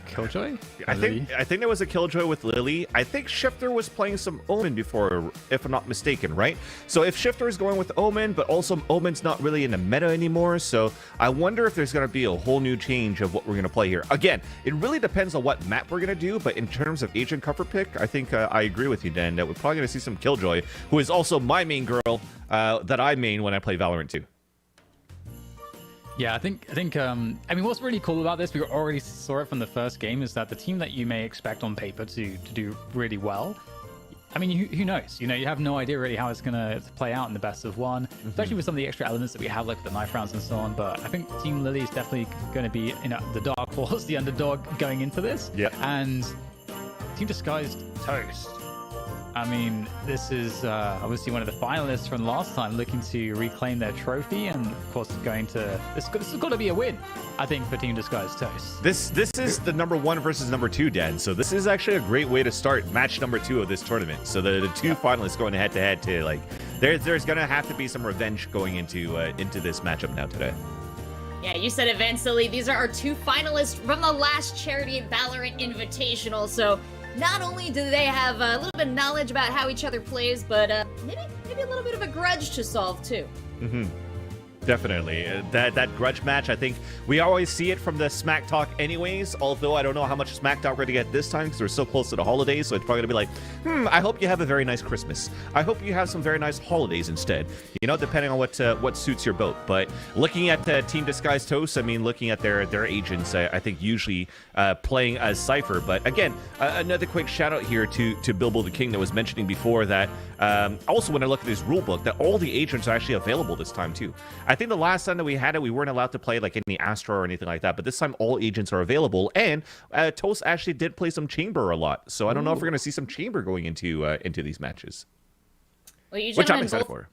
Killjoy? I think there was a Killjoy with Lily. I think Shifter was playing some Omen before, if I'm not mistaken, right? So if Shifter is going with Omen, but also Omen's not really in the meta anymore, so I wonder if there's going to be a whole new change of what we're going to play here. Again, it really depends on what map we're going to do, but in terms of agent cover pick, I think I agree with you, Dan, that we're probably going to see some Killjoy, who is also my main girl that I main when I play Valorant too. Yeah, I think. I mean, what's really cool about this, we already saw it from the first game, is that the team that you may expect on paper to do really well. I mean, who knows? You know, you have no idea really how it's gonna play out in the best of one, especially with some of the extra elements that we have, like the knife rounds and so on. But I think Team Lily is definitely going to be, the dark horse, the underdog going into this. Yeah. And Team Disguised Toast. I mean, this is obviously one of the finalists from last time, looking to reclaim their trophy, and of course, this has got to be a win, I think, for Team Disguised Toast. This is the #1 versus #2, Dan. So this is actually a great way to start match #2 of this tournament. So the two finalists going head to head there's going to have to be some revenge going into this matchup now today. Yeah, you said it, Vansili. These are our 2 finalists from the last Charity Valorant Invitational. So not only do they have a little bit of knowledge about how each other plays, but maybe a little bit of a grudge to solve too. Mm-hmm. Definitely. That grudge match, I think we always see it from the Smack Talk anyways, although I don't know how much Smack Talk we're going to get this time because we're so close to the holidays, so it's probably going to be like, I hope you have a very nice Christmas. I hope you have some very nice holidays instead, you know, depending on what suits your boat. But looking at Team Disguised Toast, I mean, looking at their agents, I think usually playing as Cypher. But again, another quick shout out here to Bilbo the King that was mentioning before that also when I look at his rulebook, that all the agents are actually available this time too. I think the last time that we had it, we weren't allowed to play like any Astra or anything like that, but this time all agents are available, and Toast actually did play some Chamber a lot, so I don't know if we're going to see some Chamber going into these matches. Well, you which I'm gentlemen excited both... for.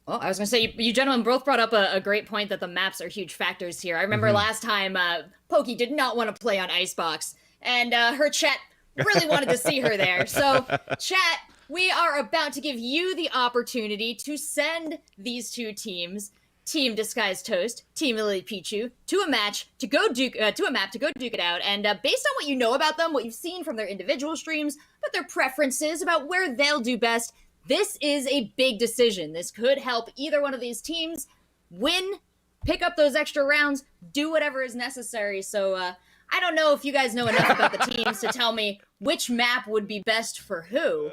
Well, I was going to say, you gentlemen both brought up a great point that the maps are huge factors here. I remember last time Poki did not want to play on Icebox, and her chat really wanted to see her there. So, chat, we are about to give you the opportunity to send these 2 teams, Team Disguised Toast, Team Lily Pichu, to a match to go duke it out. And based on what you know about them, what you've seen from their individual streams, but their preferences about where they'll do best, this is a big decision. This could help either one of these teams win, pick up those extra rounds, do whatever is necessary. So I don't know if you guys know enough about the teams to tell me which map would be best for who.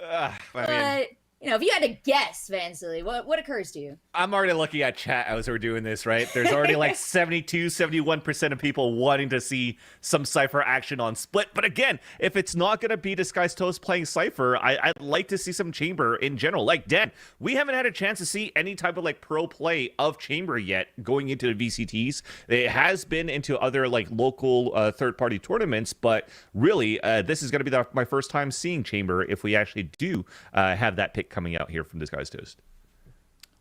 But, you know, if you had to guess, Vansili, what occurs to you? I'm already looking at chat as we're doing this, right? There's already like 72, 71% of people wanting to see some Cypher action on Split. But again, if it's not going to be Disguised Toast playing Cypher, I'd like to see some Chamber in general. Like, Dan, we haven't had a chance to see any type of like pro play of Chamber yet going into the VCTs. It has been into other like local third-party tournaments, but really, this is going to be my first time seeing Chamber if we actually do have that pick coming out here from Disguised Toast.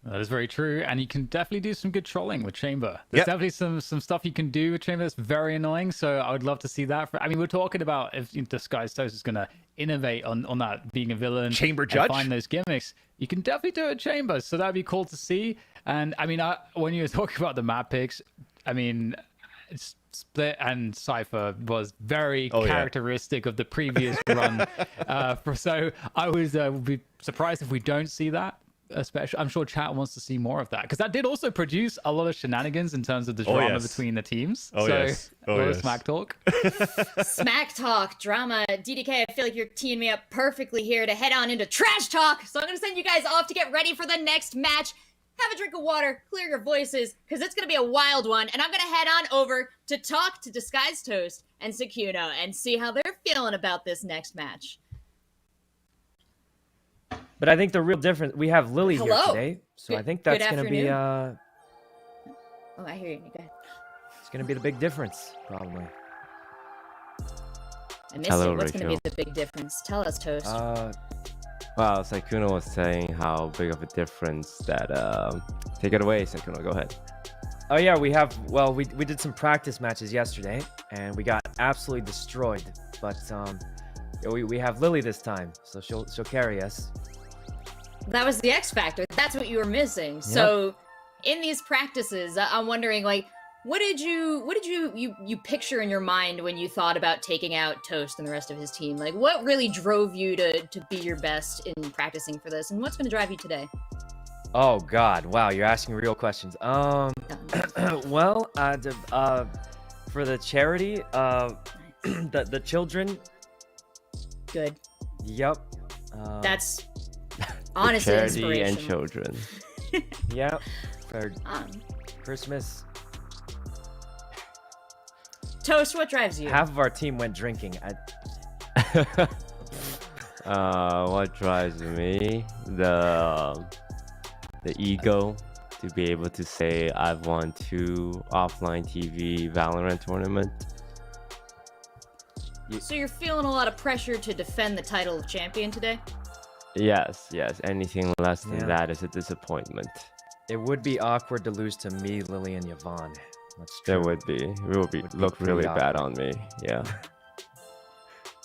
That is very true, and you can definitely do some good trolling with Chamber. There's definitely some stuff you can do with Chamber that's very annoying, so I would love to see that. I mean, we're talking about if Disguised Toast is going to innovate on that, being a villain, Chamber judge, find those gimmicks. You can definitely do it Chamber, so that'd be cool to see. And I mean, when you were talking about the map picks, I mean, Split and Cypher was very characteristic of the previous run. So I would be surprised if we don't see that. Especially, I'm sure chat wants to see more of that, because that did also produce a lot of shenanigans in terms of the drama between the teams. A lot of smack talk. Smack talk, drama. DDK, I feel like you're teeing me up perfectly here to head on into trash talk. So I'm going to send you guys off to get ready for the next match. Have a drink of water, clear your voices, because it's going to be a wild one. And I'm going to head on over to talk to Disguised Toast and Sekuno and see how they're feeling about this next match. But I think the real difference, we have Lily here today, so I think that's going to be, Oh, I hear you. Go ahead. It's going to be the big difference, probably. I missed it. What's going to be the big difference? Tell us, Toast. Well, Sekuno was saying how big of a difference that, take it away, Sekuno, go ahead. Oh yeah, we did some practice matches yesterday, and we got absolutely destroyed, but we have Lily this time, so she'll carry us. That was the X factor. That's what you were missing. Yep. So, in these practices, I'm wondering, like, what did you picture in your mind when you thought about taking out Toast and the rest of his team? Like, what really drove you to be your best in practicing for this, and what's going to drive you today? Oh God! Wow, you're asking real questions. Well, for the charity, the children. Good. Yep. That's honestly charity and children. Yep. For Christmas. Toast, what drives you? Half of our team went drinking. What drives me? The ego to be able to say I've won 2 OfflineTV Valorant tournament. So you're feeling a lot of pressure to defend the title of champion today? Yes. Anything less than that is a disappointment. It would be awkward to lose to me, Lily, and Yvonne. That's true. It would be. It would look really bad on me. Yeah.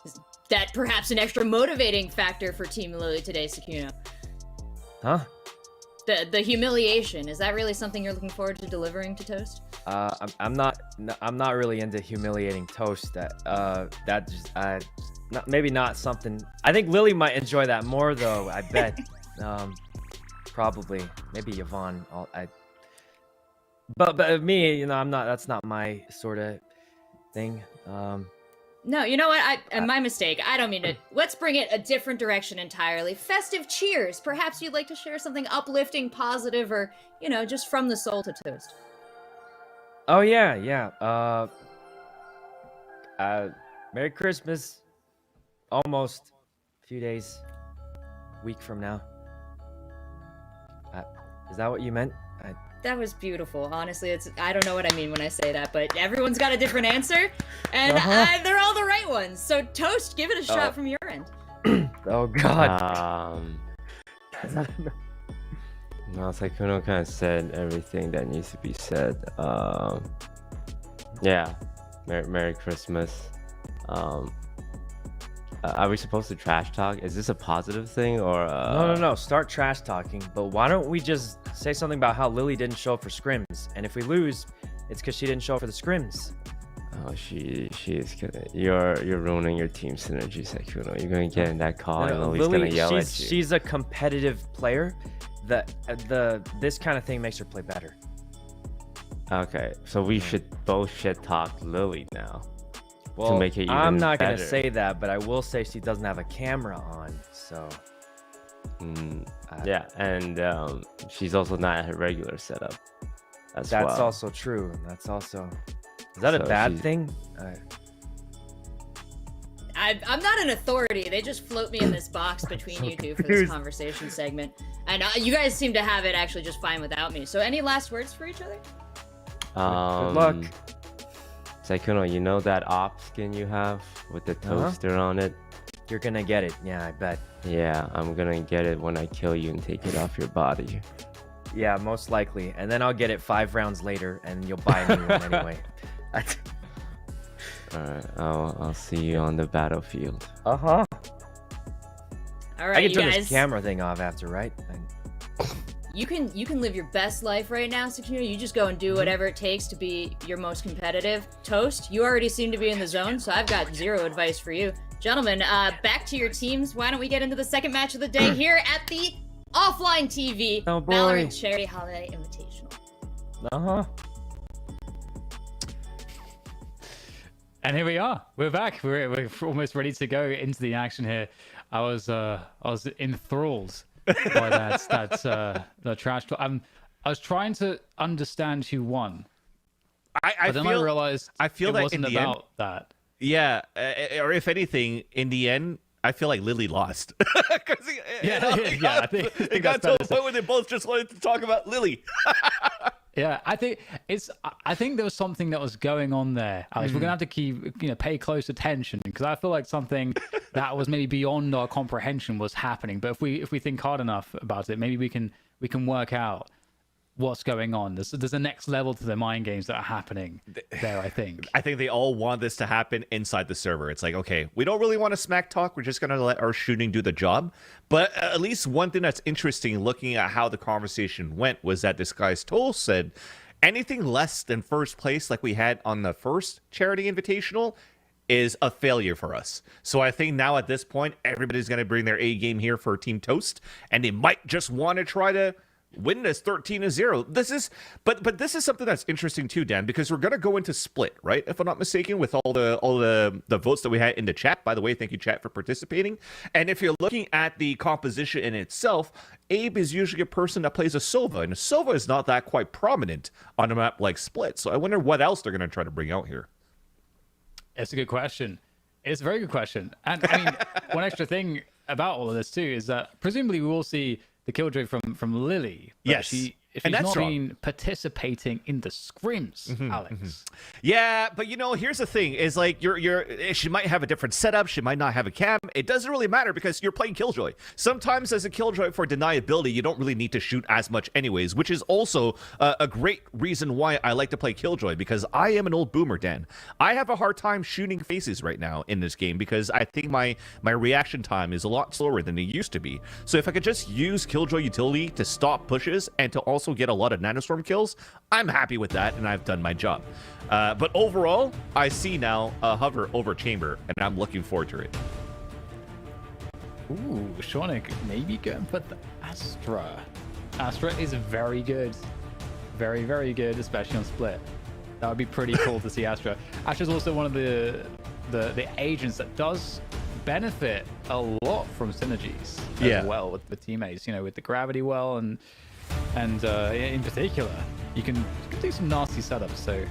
Is that perhaps an extra motivating factor for Team Lily today, Sekuno? Huh? The humiliation, is that really something you're looking forward to delivering to Toast? I'm not really into humiliating Toast. Maybe not something. I think Lily might enjoy that more though. I bet. Probably. Maybe Yvonne. But me, you know, I'm not. That's not my sort of thing. No, you know what? My mistake. I don't mean to. Let's bring it a different direction entirely. Festive cheers. Perhaps you'd like to share something uplifting, positive, or, you know, just from the soul to Toast. Oh yeah. Merry Christmas. Almost. A few days. Week from now. Is that what you meant? That was beautiful. Honestly, I don't know what I mean when I say that, but everyone's got a different answer, and they're all the right ones. So, Toast, give it a shot from your end. Oh, God. No, Sykkuno kind of said everything that needs to be said. Yeah, Merry Christmas. Are we supposed to trash talk? Is this a positive thing or? No. Start trash talking. But why don't we just say something about how Lily didn't show up for scrims, and if we lose, it's because she didn't show up for the scrims. Oh, she is gonna. You're ruining your team synergy, Sykkuno. You're gonna get in that call, and Lily's Lily, gonna yell at you. She's a competitive player. This kind of thing makes her play better. Okay, so we should both shit talk Lily now. Well, to make it even I'm not better. gonna say that, but I will say she doesn't have a camera on, so. Yeah, and she's also not at her regular setup. That's well. also true. That's also. Is that a bad thing? I'm not an authority. They just float me in this box between you two for this conversation segment. And you guys seem to have it actually just fine without me. So any last words for each other? Good luck. Sykkuno, you know that op skin you have with the toaster on it? You're gonna get it. Yeah, I bet. Yeah, I'm gonna get it when I kill you and take it off your body. Yeah, most likely. And then I'll get it 5 rounds later, and you'll buy a new one anyway. Alright, I'll see you on the battlefield. All right, I can you turn guys. this camera thing off after, right? You can live your best life right now, Sykkuno. You just go and do whatever it takes to be your most competitive. Toast, you already seem to be in the zone, so I've got zero advice for you. Gentlemen, back to your teams. Why don't we get into the second match of the day here at the OfflineTV Valorant Charity Holiday Invitational. And here we are. We're back. We're almost ready to go into the action here. I was enthralled by the trash talk. I was trying to understand who won. But then I realized I feel it that wasn't in the about end, that. Yeah, or if anything, in the end, I feel like Lily lost. I think it got to a point where they both just wanted to talk about Lily. Yeah, I think there was something that was going on there, Alex. We're gonna have to pay close attention, because I feel like something that was maybe beyond our comprehension was happening. But if we think hard enough about it, maybe we can work out what's going on. There's a next level to the mind games that are happening there, I think. I think they all want this to happen inside the server. It's like, okay, we don't really want to smack talk. We're just going to let our shooting do the job. But at least one thing that's interesting looking at how the conversation went was that this guy's Toll said anything less than first place like we had on the first charity invitational is a failure for us. So I think now at this point, everybody's going to bring their A game here for Team Toast, and they might just want to try to win this 13-0. This is something that's interesting too, Dan, because we're gonna go into split, right? If I'm not mistaken, with all the votes that we had in the chat. By the way, thank you, chat, for participating. And if you're looking at the composition in itself, Abe is usually a person that plays a Sova, and a Sova is not that quite prominent on a map like Split. So I wonder what else they're gonna try to bring out here. It's a good question. It's a very good question. And I mean, one extra thing about all of this too is that presumably we will see the killjoy from Lily. Yes. She's not been participating in the scrims, Alex. Yeah, but here's the thing: is like she might have a different setup, she might not have a cam. It doesn't really matter because you're playing killjoy. Sometimes as a killjoy for deniability, you don't really need to shoot as much, anyways. Which is also a great reason why I like to play killjoy, because I am an old boomer, Dan. I have a hard time shooting faces right now in this game because I think my reaction time is a lot slower than it used to be. So if I could just use killjoy utility to stop pushes and to also also get a lot of Nanostorm kills, I'm happy with that, and I've done my job. But overall, I see now a hover over Chamber, and I'm looking forward to it. Ooh, Shonik maybe going for the Astra. Astra is very good. Very, very good, especially on split. That would be pretty cool to see Astra. Astra's also one of the agents that does benefit a lot from synergies as well with the teammates, you know, with the gravity well and in particular, you can do some nasty setups. So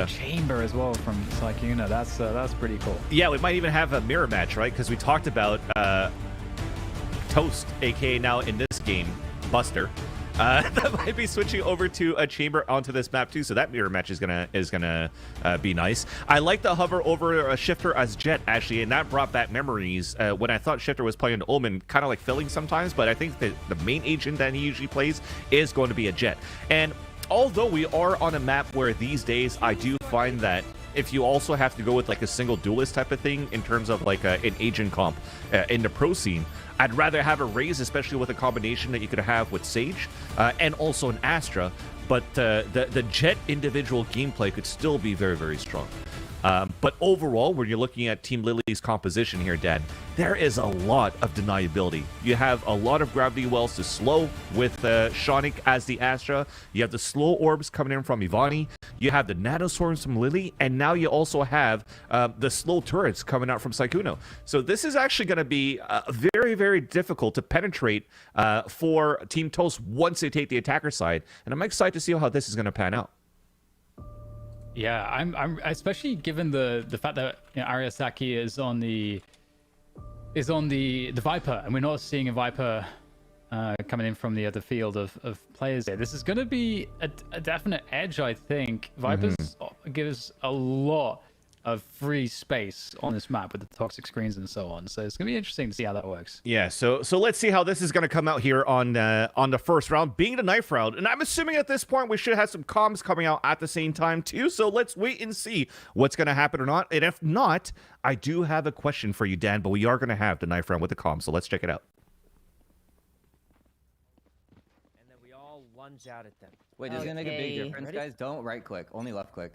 Chamber as well from Sykuna. That's pretty cool. Yeah, we might even have a mirror match, right? Because we talked about Toast, aka now in this game, Buster. That might be switching over to a Chamber onto this map too, so that mirror match is gonna be nice. I like the hover over a Shifter as Jet actually, and that brought back memories when I thought Shifter was playing an Omen, kind of like filling sometimes, but I think that the main agent that he usually plays is going to be a Jet. And although we are on a map where these days I do find that if you also have to go with like a single duelist type of thing in terms of like an agent comp in the pro scene, I'd rather have a Raze, especially with a combination that you could have with Sage and also an Astra. But the Jet individual gameplay could still be very, very strong. But overall, when you're looking at Team Lily's composition here, Dad, there is a lot of deniability. You have a lot of gravity wells to slow with Shonik as the Astra. You have the slow orbs coming in from Ivani. You have the nanoswarms from Lily. And now you also have the slow turrets coming out from Sykuna. So this is actually going to be very, very difficult to penetrate for Team Toast once they take the attacker side. And I'm excited to see how this is going to pan out. Yeah, I'm especially given the fact that Ariasaki is on the Viper, and we're not seeing a Viper coming in from the other field of players here. This is going to be a definite edge, I think. Vipers gives a lot of free space on this map with the toxic screens and so on. So it's going to be interesting to see how that works. Yeah, so let's see how this is going to come out here on the first round, being the knife round. And I'm assuming at this point we should have some comms coming out at the same time too. So let's wait and see what's going to happen or not. And if not, I do have a question for you, Dan, but we are going to have the knife round with the comms. So let's check it out. And then we all lunge out at them. Wait, does it make a big difference, guys? Don't right click, only left click.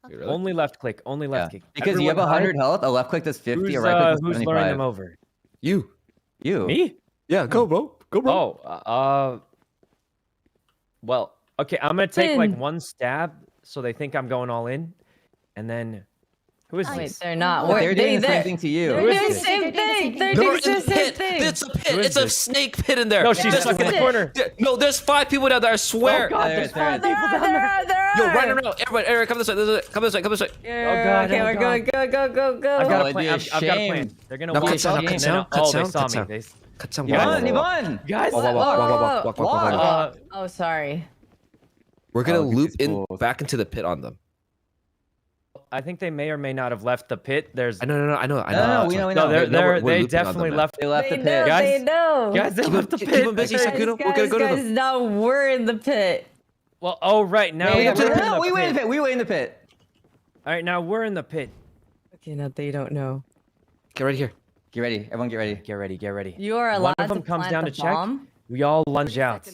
Really? Only left click, only left click. Because everyone, you have 100 health, a left click does 50, a right click does 75. Who's luring them over? You. Me? Yeah, go bro. Oh, well, okay, I'm gonna take like one stab so they think I'm going all in. And then who is Wait, this? they're not. They're doing the same thing to you. They're doing the same thing. They're doing the same thing. It's a pit. It's a snake pit in there. No, she's stuck in the corner. No, there's 5 people down there, I swear. Oh, God, there's 5 people down there. Yo, right around. Everybody, come this way. Come this way. Oh, God. Okay, we're going. Go. I've got a plan. I've got a plan. They're going to cut sound. They saw me. Cut sound. Yvonne! Guys, walk. Oh, sorry. We're going to loop in back into the pit on them. I think they may or may not have left the pit. There's I know. No, we know. They definitely left. They left the pit. They know. Guys, they left the pit. Keep them busy, Sykuna. We're gonna go to them. Now we're in the pit. Well, right now we wait in the pit. We wait in the pit. All right, now we're in the pit. Okay, now they don't know. Get ready here. Get ready. Everyone, get ready. Get ready. You are allowed One of them to comes plant down the to check. bomb. We all lunge out.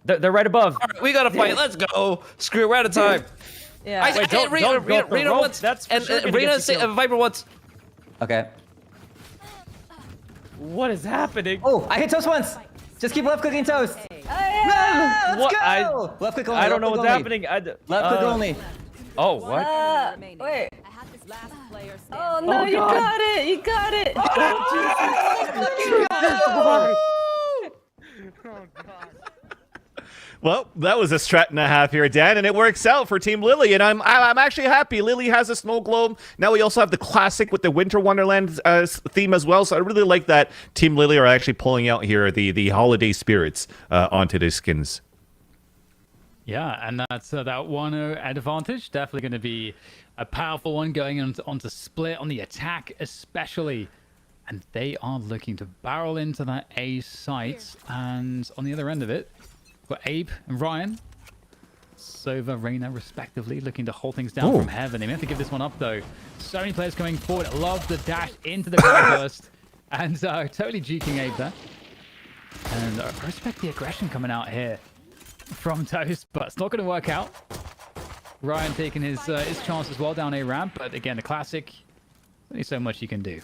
They're right above. All right, we gotta fight. Let's go. Screw it. We're out of time. Yeah. I hit Rena once. That's and Rena Viper once. Okay. What is happening? Oh, I hit Toast once. Just keep left clicking Toast. Yeah, let's go. Left click only. I don't know what's happening. Left click only. Oh, what? Wait. Oh no, you got it. You got it. Well, that was a strat and a half here, Dan, and it works out for Team Lily, and I'm actually happy. Lily has a snow globe. Now we also have the classic with the Winter Wonderland theme as well, so I really like that Team Lily are actually pulling out here the holiday spirits onto their skins. Yeah, and that's that 1-0 advantage. Definitely going to be a powerful one going onto split on the attack, especially. And they are looking to barrel into that A site, and on the other end of it, got Abe and Ryan, Sova, Reyna, respectively, looking to hold things down from heaven. They may have to give this one up, though. So many players coming forward. Love the dash into the ground burst. And totally juking Abe there. And I respect the aggression coming out here from Toast, but it's not going to work out. Ryan taking his chance as well down a ramp, but again, the classic, only so much you can do.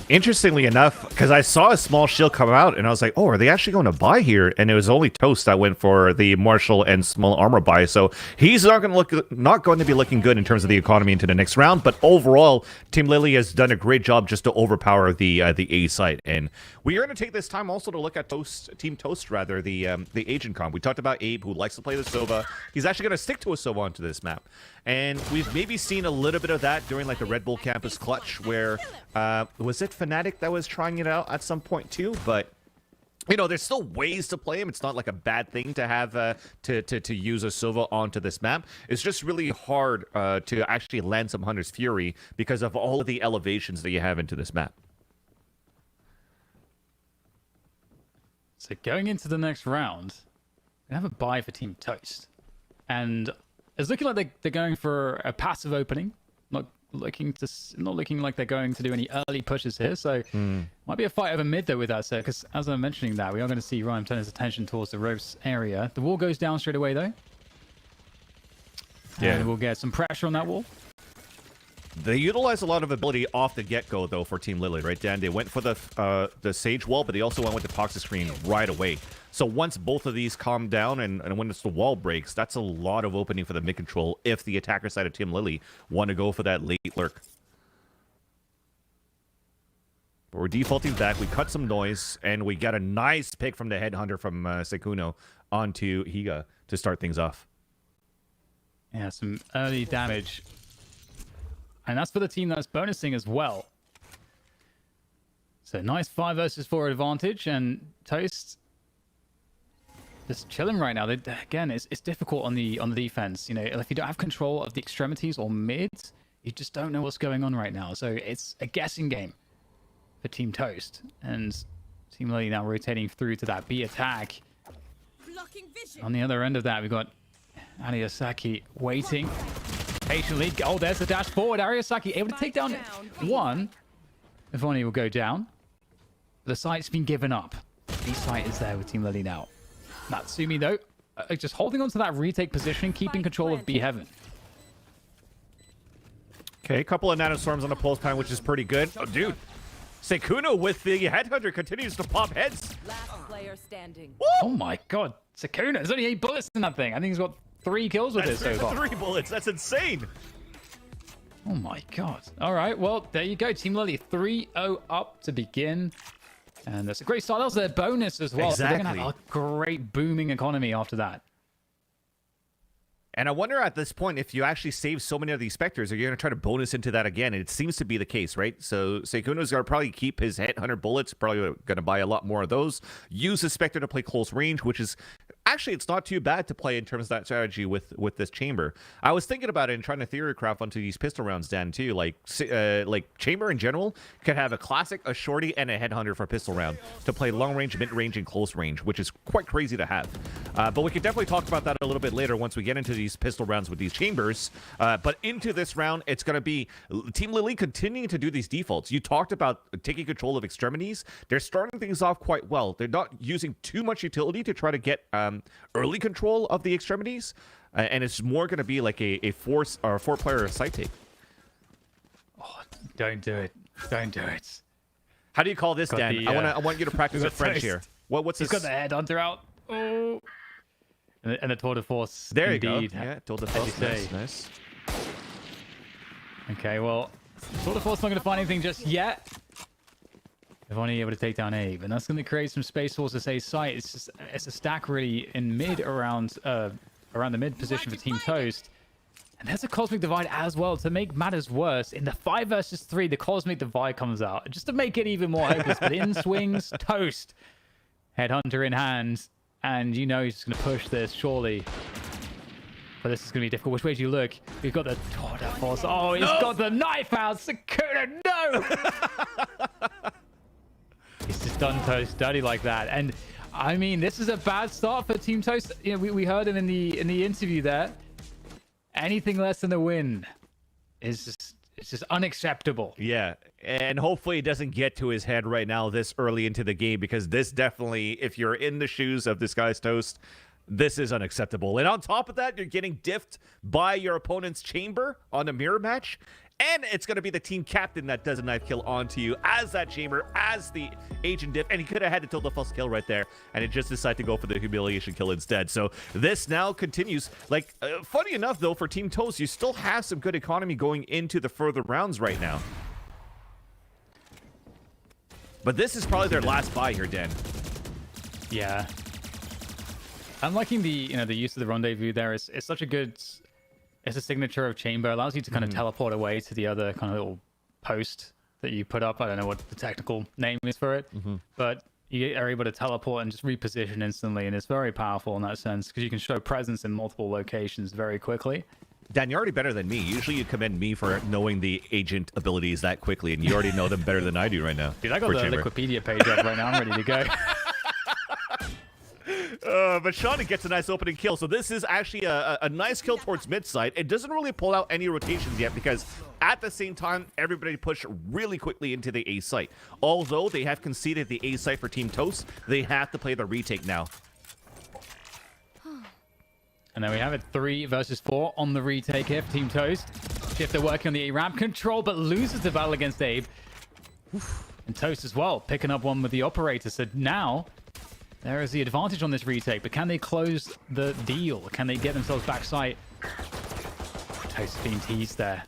Interestingly enough, because I saw a small shield come out, and I was like, oh, are they actually going to buy here? And it was only Toast that went for the Marshall and small armor buy. So he's not going to be looking good in terms of the economy into the next round. But overall, Team Lily has done a great job just to overpower the A site. And we are going to take this time also to look at Team Toast, rather, the agent comp. We talked about Abe, who likes to play the Sova. He's actually going to stick to a Sova onto this map. And we've maybe seen a little bit of that during like the Red Bull Campus Clutch, where was it Fnatic that was trying it out at some point too? But you know, there's still ways to play him. It's not like a bad thing to have to use a Sova onto this map. It's just really hard to actually land some Hunter's Fury because of all of the elevations that you have into this map. So going into the next round, we have a buy for Team Toast, and it's looking like they're going for a passive opening, not looking like they're going to do any early pushes here. So might be a fight over mid though with that set, because as I'm mentioning that, we are going to see Ryan turn his attention towards the ropes area. The wall goes down straight away though. Yeah, and we'll get some pressure on that wall. They utilize a lot of ability off the get-go, though, for Team Lily, right, Dan? They went for the Sage Wall, but they also went with the Toxic Screen right away. So once both of these calm down and when the wall breaks, that's a lot of opening for the mid-control if the attacker side of Team Lily want to go for that late lurk. But we're defaulting back. We cut some noise, and we got a nice pick from the Headhunter from Sekuno onto Higa to start things off. Yeah, some early damage. And that's for the team that's bonusing as well. So nice 5 versus 4 advantage, and Toast just chilling right now. Again, it's difficult on the defense. You know, if you don't have control of the extremities or mid, you just don't know what's going on right now. So it's a guessing game for Team Toast, and Team Lily now rotating through to that B attack. On the other end of that, we've got Ariasaki waiting patiently. Oh, there's the dash forward. Ariasaki able to take down one. Ivoni will go down. The site's been given up. B site is there with Team Lily now. Natsumi, though, just holding on to that retake position, keeping control of B Heaven. Okay, a couple of nanostorms on the pulse time, which is pretty good. Oh, dude. Sekuno with the Headhunter continues to pop heads. Last player standing. Oh my god. Sekuno, there's only 8 bullets in that thing. I think he's got 3 kills with it so far. 3 bullets. That's insane. Oh my god. All right, well, there you go. Team Lily 3-0 up to begin. And that's a great start. That was their bonus as well. Exactly. So they're going to have a great booming economy after that. And I wonder at this point if you actually save so many of these Spectres, are you going to try to bonus into that again? And it seems to be the case, right? So Sekuno's going to probably keep his Headhunter bullets, probably going to buy a lot more of those. Use the Spectre to play close range, which is... Actually, it's not too bad to play in terms of that strategy with this chamber. I was thinking about it and trying to theory craft onto these pistol rounds, Dan, too. Like chamber in general could have a classic, a shorty, and a Headhunter for pistol round to play long range, mid range, and close range, which is quite crazy to have. But we could definitely talk about that a little bit later once we get into these pistol rounds with these chambers. But into this round, it's going to be Team Lily continuing to do these defaults. You talked about taking control of extremities. They're starting things off quite well. They're not using too much utility to try to get early control of the extremities, and it's more going to be like a 4-player side take. Oh, don't do it. Don't do it. How do you call this, Dan? I want you to practice with French here. What's this? He's got the Headhunter out. Oh. And the Tour de Force. There indeed. You go. Yeah, Tour de Force. Nice. Okay, well, Tour de Force not going to find anything just yet. If only able to take down Abe, and that's going to create some space forces A site. It's a stack really in mid around the mid position for Team Toast. And there's a Cosmic Divide as well. To make matters worse, in the 5 versus 3, the Cosmic Divide comes out just to make it even more hopeless. But in swings Toast, Headhunter in hand, and you know he's just going to push this surely. But this is going to be difficult. Which way do you look? We've got the Tour de Force. Oh, he's got the knife out. Sekuno, no! He's just done Toast dirty like that. And I mean, this is a bad start for Team Toast. You know, we heard him in the interview there. Anything less than a win is It's just unacceptable. Yeah, and hopefully it doesn't get to his head right now this early into the game, because this definitely, if you're in the shoes of this guy's Toast, this is unacceptable. And on top of that, you're getting diffed by your opponent's chamber on a mirror match, and it's going to be the team captain that does a knife kill onto you as that chamber, as the agent diff, and he could have had to tilt the first kill right there, and it just decided to go for the humiliation kill instead. So this now continues. Like, funny enough, though, for Team Toast, you still have some good economy going into the further rounds right now. But this is probably their last buy here, Dan. Yeah. I'm liking the the use of the rendezvous there. It's such a good... It's a signature of chamber. Allows you to kind of teleport away to the other kind of little post that you put up. I don't know what the technical name is for it, but you are able to teleport and just reposition instantly, and it's very powerful in that sense because you can show presence in multiple locations very quickly. Dan, you're already better than me. Usually you commend me for knowing the agent abilities that quickly, and you already know them better than I do right now. Dude, I got the Wikipedia page up right now. I'm ready to go. But Shawnee gets a nice opening kill. So this is actually a nice kill towards mid side. It doesn't really pull out any rotations yet because at the same time, everybody pushed really quickly into the A site. Although they have conceded the A site for Team Toast, they have to play the retake now. And then we have it 3 versus 4 on the retake here for Team Toast. Shifter working on the A ramp control, but loses the battle against Abe. And Toast as well, picking up one with the operator. So now there is the advantage on this retake, but can they close the deal? Can they get themselves back sight? Toast being teased there.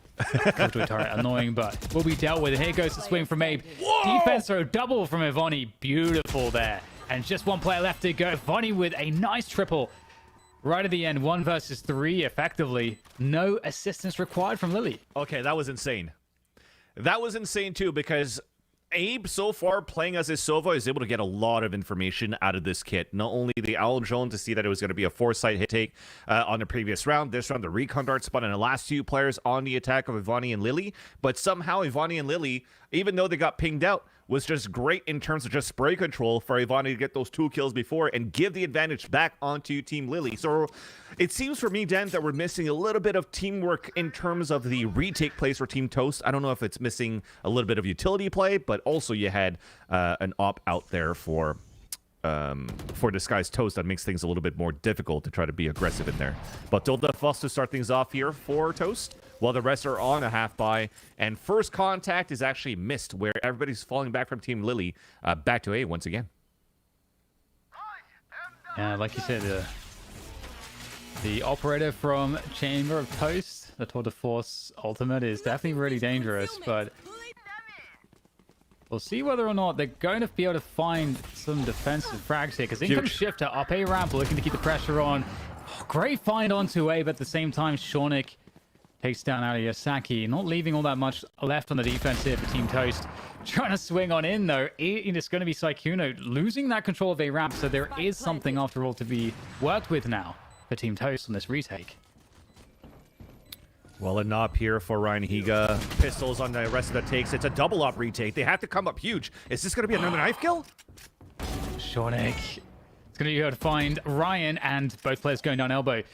Go to a turret, annoying, but will be dealt with. Here goes the swing from Abe. Whoa! Defense throw double from Ivani. Beautiful there. And just one player left to go. Ivani with a nice triple. Right at the end, 1 versus 3, effectively. No assistance required from Lily. Okay, that was insane. That was insane, too, because Abe, so far, playing as his Sova, is able to get a lot of information out of this kit. Not only the Owl Drone to see that it was going to be a 4-site hit take on the previous round. This round, the Recon Dart spot and the last 2 players on the attack of Ivani and Lily. But somehow, Ivani and Lily, even though they got pinged out, was just great in terms of just spray control for Ivani to get those 2 kills before and give the advantage back onto Team Lily. So it seems for me, Dan, that we're missing a little bit of teamwork in terms of the retake plays for Team Toast. I don't know if it's missing a little bit of utility play, but also you had an op out there for Disguised Toast that makes things a little bit more difficult to try to be aggressive in there. But Dilda Fuss to start things off here for Toast, while the rest are on a half buy. And first contact is actually missed, where everybody's falling back from Team Lily back to A once again. Yeah, like you said, the operator from Chamber of Toast, the Tour de Force ultimate, is definitely really dangerous, but we'll see whether or not they're going to be able to find some defensive frags here, because in comes Shifter up A ramp, looking to keep the pressure on. Oh, great find onto A, but at the same time, Shornik takes down Ariyasaki, not leaving all that much left on the defense here for Team Toast. Trying to swing on in, though. It's going to be Saikuno losing that control of A ramp, so there is something, after all, to be worked with now for Team Toast on this retake. Well, a knob here for Ryan Higa. Pistols on the rest of the takes. It's a double op retake. They have to come up huge. Is this going to be another knife kill? Shornik. It's going to be able to find Ryan, and both players going down elbow.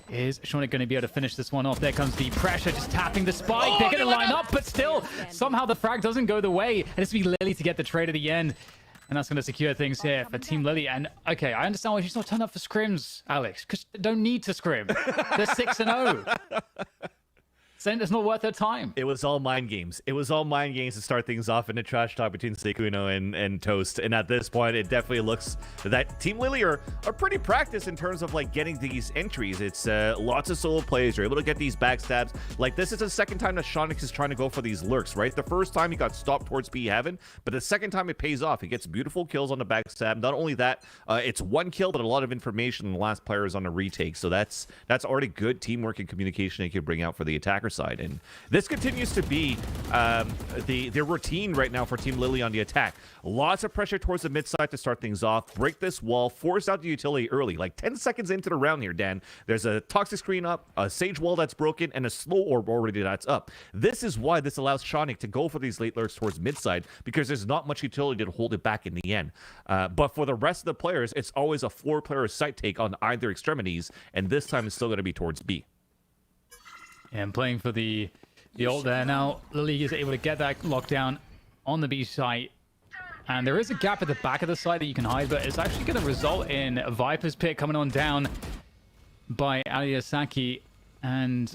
Is Shornik going to be able to finish this one off? There comes the pressure, just tapping the spike. They're going to line up, but still, somehow the frag doesn't go the way. It has to be Lily to get the trade at the end. And that's going to secure things here for Team Lily. And, okay, I understand why she's not turned up for scrims, Alex, because they don't need to scrim. They're 6-0. It's not worth their time. It was all mind games. It was all mind games to start things off in a trash talk between Seikuno and Toast. And at this point, it definitely looks that Team Lily are pretty practiced in terms of like getting these entries. It's lots of solo plays. You're able to get these backstabs. Like this is the second time that Shonix is trying to go for these lurks, right? The first time he got stopped towards B Heaven, but the second time it pays off. He gets beautiful kills on the backstab. Not only that, it's 1 kill, but a lot of information. And the last player is on a retake. So that's already good teamwork and communication they can bring out for the attacker side. And this continues to be the routine right now for Team Lily on the attack. Lots of pressure towards the mid side to start things off. Break this wall, force out the utility early. Like 10 seconds into the round here, Dan, there's a toxic screen up, a sage wall that's broken, and a slow orb already that's up. This is why this allows Shonic to go for these late lurks towards mid side, because there's not much utility to hold it back in the end. But for the rest of the players, it's always a 4-player site take on either extremities, and this time it's still going to be towards B. And playing for the the ult there. Now, Lily is able to get that lockdown on the B site. And there is a gap at the back of the site that you can hide, but it's actually going to result in a Viper's Pit coming on down by Aliasaki. And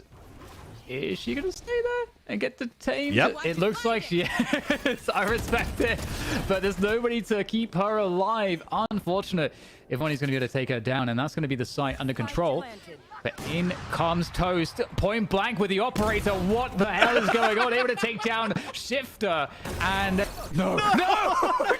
is she going to stay there and get detained? Yep. It looks like she is. I respect it. But there's nobody to keep her alive. Unfortunate if Ivani's going to be able to take her down. And that's going to be the site under control. But in comes Toast, point blank with the operator. What the hell is going on? Able to take down Shifter, and no,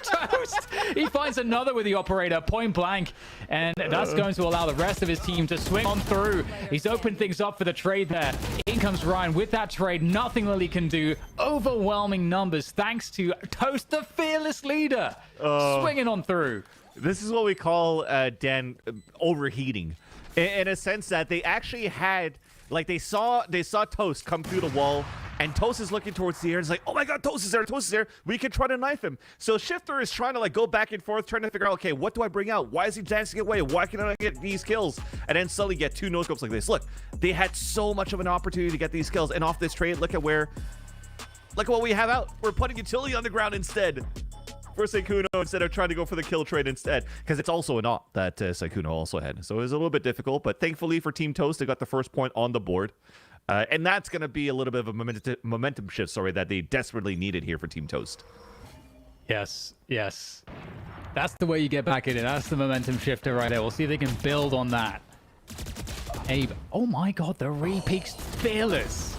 Toast. He finds another with the operator, point blank, and that's going to allow the rest of his team to swing on through. He's opened things up for the trade there. In comes Ryan with that trade. Nothing Lily can do. Overwhelming numbers thanks to Toast, the fearless leader, swinging on through. This is what we call Dan overheating. In a sense that they actually had, like, they saw Toast come through the wall, and Toast is looking towards the air. And it's like, oh my God, Toast is there. We can try to knife him. So Shifter is trying to like go back and forth, trying to figure out, okay, what do I bring out? Why is he dancing away? Why can I get these kills? And then suddenly get 2 no-scopes like this. Look, they had so much of an opportunity to get these kills, and off this trade, look at what we have out. We're putting utility on the ground instead. For Sykkuno instead of trying to go for the kill trade instead, because it's also an op that Sykkuno also had. So it was a little bit difficult, but thankfully for Team Toast, they got the first point on the board. And that's going to be a little bit of a momentum shift, that they desperately needed here for Team Toast. Yes. That's the way you get back in it. That's the momentum shifter right there. We'll see if they can build on that. Abe, oh my God, the re-peak's fearless.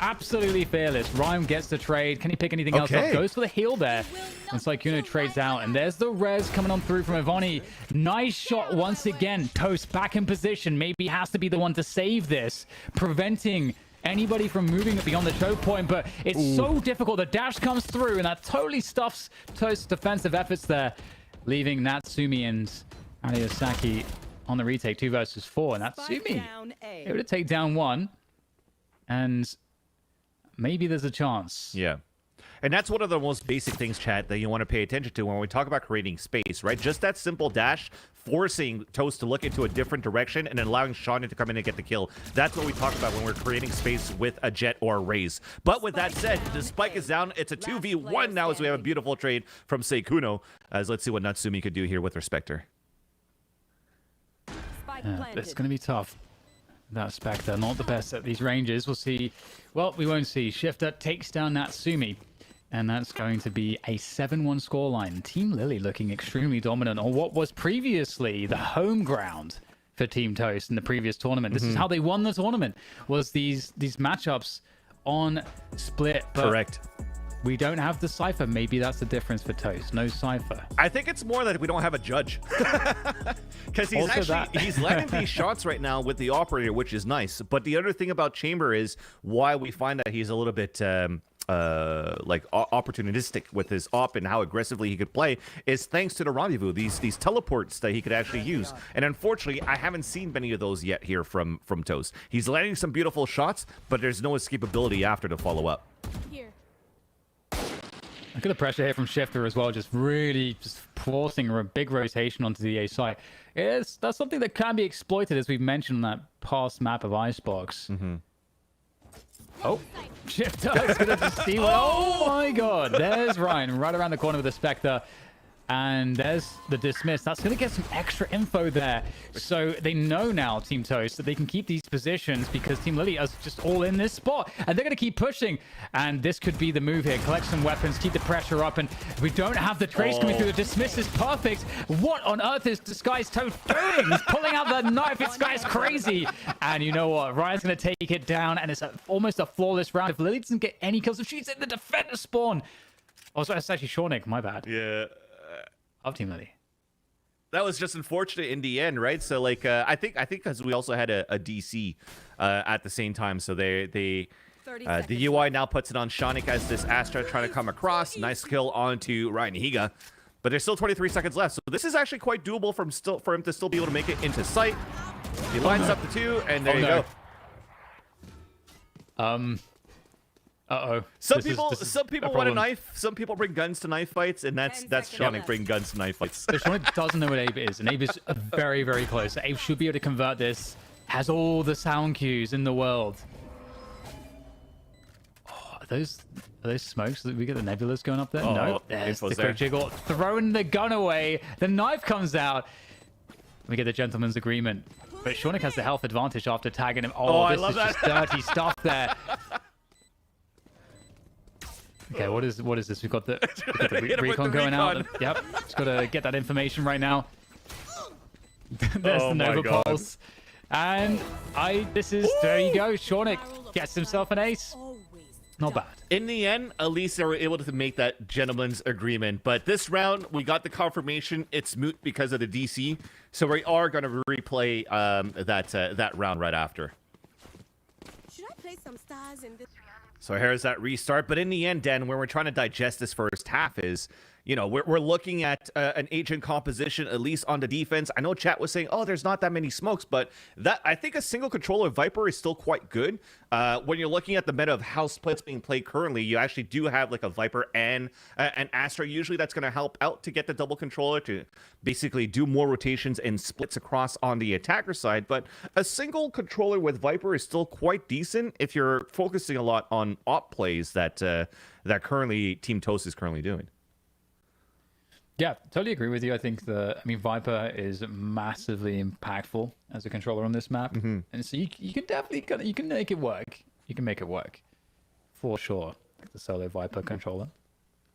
Absolutely fearless. Rhyme gets the trade. Can he pick anything else up? Goes for the heal there. And Sykkuno trades out. And there's the res coming on through from Ivani. Nice shot once again. Toast back in position. Maybe he has to be the one to save this, preventing anybody from moving beyond the choke point. But it's so difficult. The dash comes through, and that totally stuffs Toast's defensive efforts there, leaving Natsumi and Aliasaki on the retake 2 versus 4. And Natsumi able to take down 1. And maybe there's a chance. Yeah. And that's one of the most basic things, chat, that you want to pay attention to when we talk about creating space, right? Just that simple dash, forcing Toast to look into a different direction and then allowing Shawnee to come in and get the kill. That's what we talk about when we're creating space with a Jet or a Raze. But with that said, the spike is down. It's a 2v1 now as we have a beautiful trade from Sykkuno. As let's see what Natsumi could do here with her Spectre. It's going to be tough. That Spectre, not the best at these ranges. We'll see. Well, we won't see. Shifter takes down Natsumi. And that's going to be a 7-1 scoreline. Team Lily looking extremely dominant on what was previously the home ground for Team Toast in the previous tournament. This is how they won the tournament, was these matchups on Split. But correct. We don't have the Cypher. Maybe that's the difference for Toast. No Cypher. I think it's more that we don't have a judge. Because he's landing these shots right now with the operator, which is nice. But the other thing about Chamber is why we find that he's a little bit opportunistic with his op and how aggressively he could play is thanks to the rendezvous, these teleports that he could actually use. And unfortunately, I haven't seen many of those yet here from Toast. He's landing some beautiful shots, but there's no escapability after to follow up. Here. Look at the pressure here from Shifter as well, just really forcing a big rotation onto the A site. That's something that can be exploited, as we've mentioned on that past map of Icebox. Oh, Shifter is going to just steal it. Oh my God, there's Ryan right around the corner with the Spectre. And there's the dismiss. That's going to get some extra info there. So they know now, Team Toast, that they can keep these positions because Team Lily is just all in this spot. And they're going to keep pushing. And this could be the move here. Collect some weapons, keep the pressure up. And we don't have the trace coming through. The dismiss is perfect. What on earth is Disguised Toast doing? He's pulling out the knife. This guy's crazy. And you know what? Ryan's going to take it down. And it's almost a flawless round. If Lily doesn't get any kills, if she's in the defender spawn. Oh, so that's actually Shawnick. My bad. Yeah. Of Team Lily. That was just unfortunate in the end, right? So like I think because we also had a DC at the same time, so the UI now puts it on Shawnick as this Astra trying to come across. Nice kill onto Ryan Higa, but there's still 23 seconds left, so this is actually quite doable for him to still be able to make it into sight. He lines up the 2, and there you go. Some people want a knife. Some people bring guns to knife fights, and that's Shawnick bringing guns to knife fights. So Shawnick doesn't know what Abe is, and Abe is very, very close. Abe should be able to convert this. Has all the sound cues in the world. those smokes? We get the nebulas going up there? Oh, No, there's the info's quick jiggle. Throwing the gun away. The knife comes out. We get the gentleman's agreement. But Shaunik has the health advantage after tagging him. Oh, I this love is just dirty stuff there. Okay, what is this? We've got the recon going out. Yep, just got to get that information right now. There's the Nova Pulse. And there you go. Shaunik gets himself an ace. Not bad. In the end, at least they were able to make that gentleman's agreement. But this round, we got the confirmation it's moot because of the DC. So we are going to replay that round right after. Should I play some stars in this? So here's that restart. But in the end, Dan, when we're trying to digest this first half is, you know, we're looking at an agent composition, at least on the defense. I know chat was saying, oh, there's not that many smokes, but that I think a single controller Viper is still quite good. When you're looking at the meta of how splits being played currently, you actually do have like a Viper and an Astra. Usually that's going to help out to get the double controller to basically do more rotations and splits across on the attacker side. But a single controller with Viper is still quite decent if you're focusing a lot on op plays that currently Team Toast is currently doing. Yeah, totally agree with you. I think Viper is massively impactful as a controller on this map, and so you can definitely you can make it work. You can make it work for sure. Like the solo Viper controller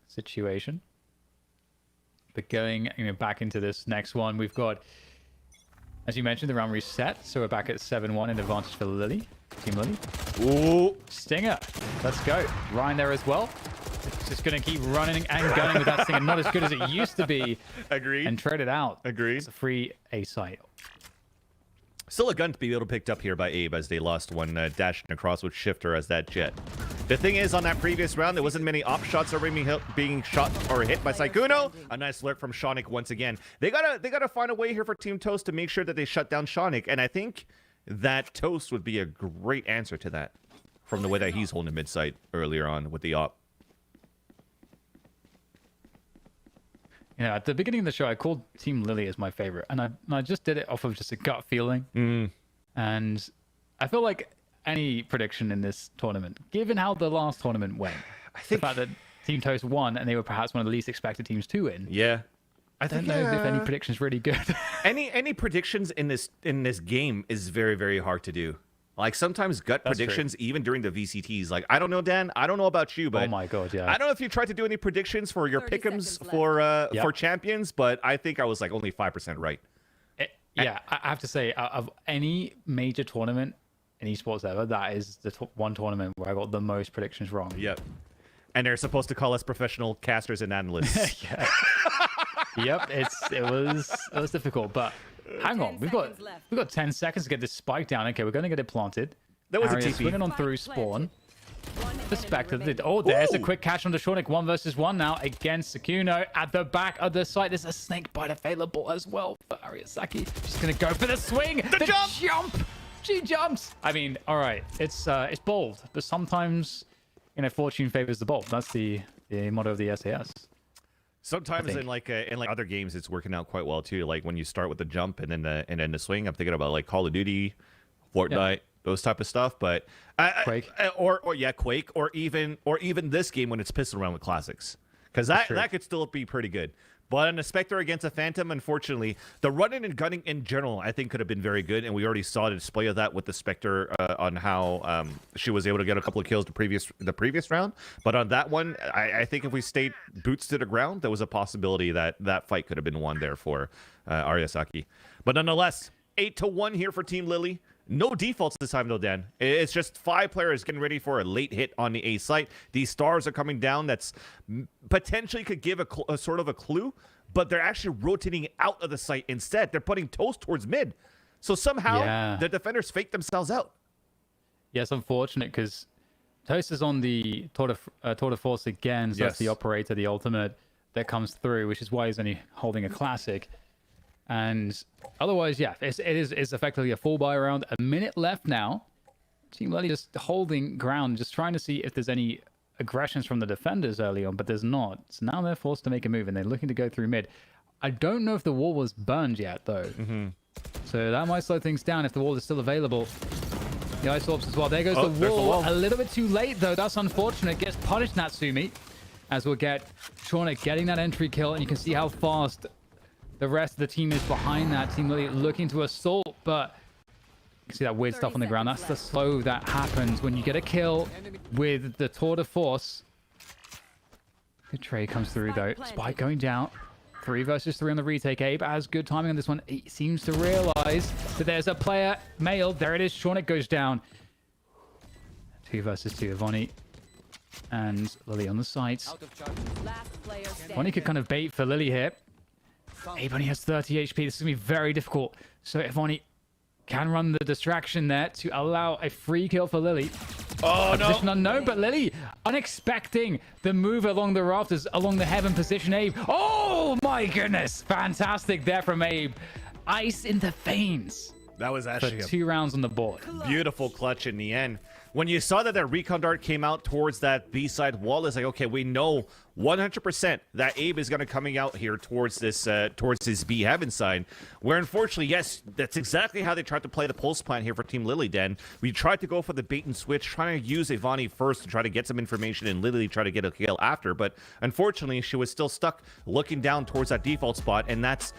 situation. But going back into this next one, we've got, as you mentioned, the round reset. So we're back at 7-1 in advantage for Lily, Team Lily. Ooh, Stinger, let's go. Ryan there as well. It's just going to keep running and gunning with that Stinger. Not as good as it used to be. Agreed. And trade it out. Agreed. It's a free A site. Still a gun to be able to picked up here by Abe as they lost one dashing across with Shifter as that jet. The thing is, on that previous round, there wasn't many op shots already being shot or hit by Sykkuno. A nice lurk from Shaunik once again. They gotta find a way here for Team Toast to make sure that they shut down Shaunik, and I think that Toast would be a great answer to that from the way that he's holding mid site earlier on with the op. Yeah, at the beginning of the show, I called Team Lily as my favorite, and I just did it off of just a gut feeling. And I feel like any prediction in this tournament, given how the last tournament went, I think the fact that Team Toast won and they were perhaps one of the least expected teams to win. Yeah, I don't know if any prediction is really good. any predictions in this game is very, very hard to do. Like sometimes gut predictions, even during the VCTs. Like I don't know, Dan. I don't know about you, but oh my god, yeah. I don't know if you tried to do any predictions for your pick'ems for champions, but I think I was like only 5% right. Yeah, I have to say, of any major tournament in esports ever, that is the one tournament where I got the most predictions wrong. Yep. And they're supposed to call us professional casters and analysts. Yep, it was difficult, but hang on, we've got 10 seconds to get this spike down. Okay, we're gonna get it planted. That was Arya a TP. Swinging on through spawn. Perspective. Oh, there's a quick catch on the Shaunik. 1 versus 1 now against Sykkuno at the back of the site. There's a snake bite available as well for Ariasaki. She's gonna go for the swing. The jump. She jumps. I mean, all right, it's bold, but sometimes fortune favors the bold. That's the motto of the SAS. Sometimes in like other games, it's working out quite well too. Like when you start with the jump and then the swing. I'm thinking about like Call of Duty, Fortnite, those type of stuff. But Quake, Quake, or even this game when it's pissing around with classics, because that could still be pretty good. But on a Spectre against a Phantom, unfortunately, the running and gunning in general, I think, could have been very good. And we already saw the display of that with the Spectre on how she was able to get a couple of kills the previous round. But on that one, I think if we stayed boots to the ground, there was a possibility that fight could have been won there for Ariasaki. But nonetheless, 8-1 here for Team Lily. No defaults this time, though, Dan. It's just 5 players getting ready for a late hit on the A site. These stars are coming down. That's potentially could give a sort of a clue, but they're actually rotating out of the site instead. They're putting Toast towards mid. So somehow the defenders fake themselves out. Yeah, it's unfortunate because Toast is on the tour de force again. So that's the operator, the ultimate that comes through, which is why he's only holding a classic. And otherwise, it's effectively a full buy round. A minute left now. Team Lily just holding ground, just trying to see if there's any aggressions from the defenders early on, but there's not. So now they're forced to make a move, and they're looking to go through mid. I don't know if the wall was burned yet, though. So that might slow things down if the wall is still available. The ice orbs as well. There goes Oh, the there's the wall. wall. A little bit too late, though. That's unfortunate. Gets punished, Natsumi. As we'll get Shauna getting that entry kill. And you can see how fast the rest of the team is behind that team, really looking to assault. But you can see that weird stuff on the ground. That's the slow that happens when you get a kill with the tour de force. Good trade comes through, though. Spike going down. 3 versus 3 on the retake. Abe has good timing on this one. He seems to realize that there's a player male. There it is. Shauna goes down. 2 versus 2. Ivani and Lily on the sides. Ivani could kind of bait for Lily here. Abe only has 30 HP. This is going to be very difficult. So Ivani can run the distraction there to allow a free kill for Lily. Oh, no. Position unknown, but Lily unexpecting the move along the rafters, along the heaven position. Abe. Oh, my goodness. Fantastic there from Abe. Ice in the veins. That was actually for 2 rounds on the board. Beautiful clutch in the end. When you saw that recon dart came out towards that B-side wall, it's like, okay, we know 100% that Abe is going to coming out here towards this, towards his B heaven side. Where unfortunately, yes, that's exactly how they tried to play the pulse plan here for Team Lily Den. We tried to go for the bait and switch, trying to use Ivani first to try to get some information and Lily try to get a kill after. But unfortunately, she was still stuck looking down towards that default spot, and that's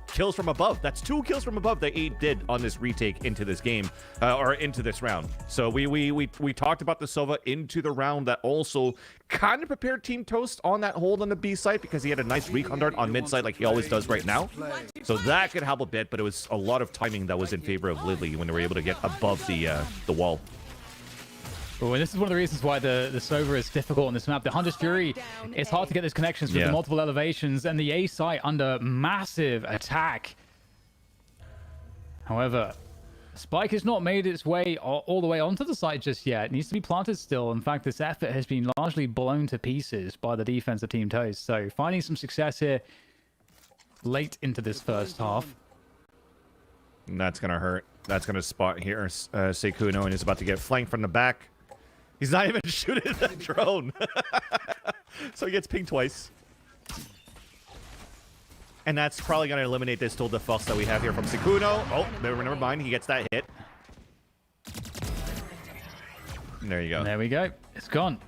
kills from above. That's 2 kills from above that Abe did on this retake into this game, or into this round. So we talked about the Sova into the round that also kind of prepared Team Toast on that hold on the B site, because he had a nice recon dart on mid site like he always does right now. So that could help a bit, but it was a lot of timing that was in favor of Lily when they were able to get above the wall. Oh, and this is one of the reasons why the Sova is difficult on this map. The Hunter's Fury, it's hard to get those connections with the multiple elevations, and the A site under massive attack. However, Spike has not made its way all the way onto the site just yet. It needs to be planted still. In fact, this effort has been largely blown to pieces by the defense of Team Toast. So finding some success here late into this first half. And that's going to hurt. That's going to spot here Sekuno, and is about to get flanked from the back. He's not even shooting the drone. So he gets pinged twice. And that's probably going to eliminate this tool defense that we have here from Sekuno. Oh, never mind. He gets that hit. And there you go. There we go. It's gone.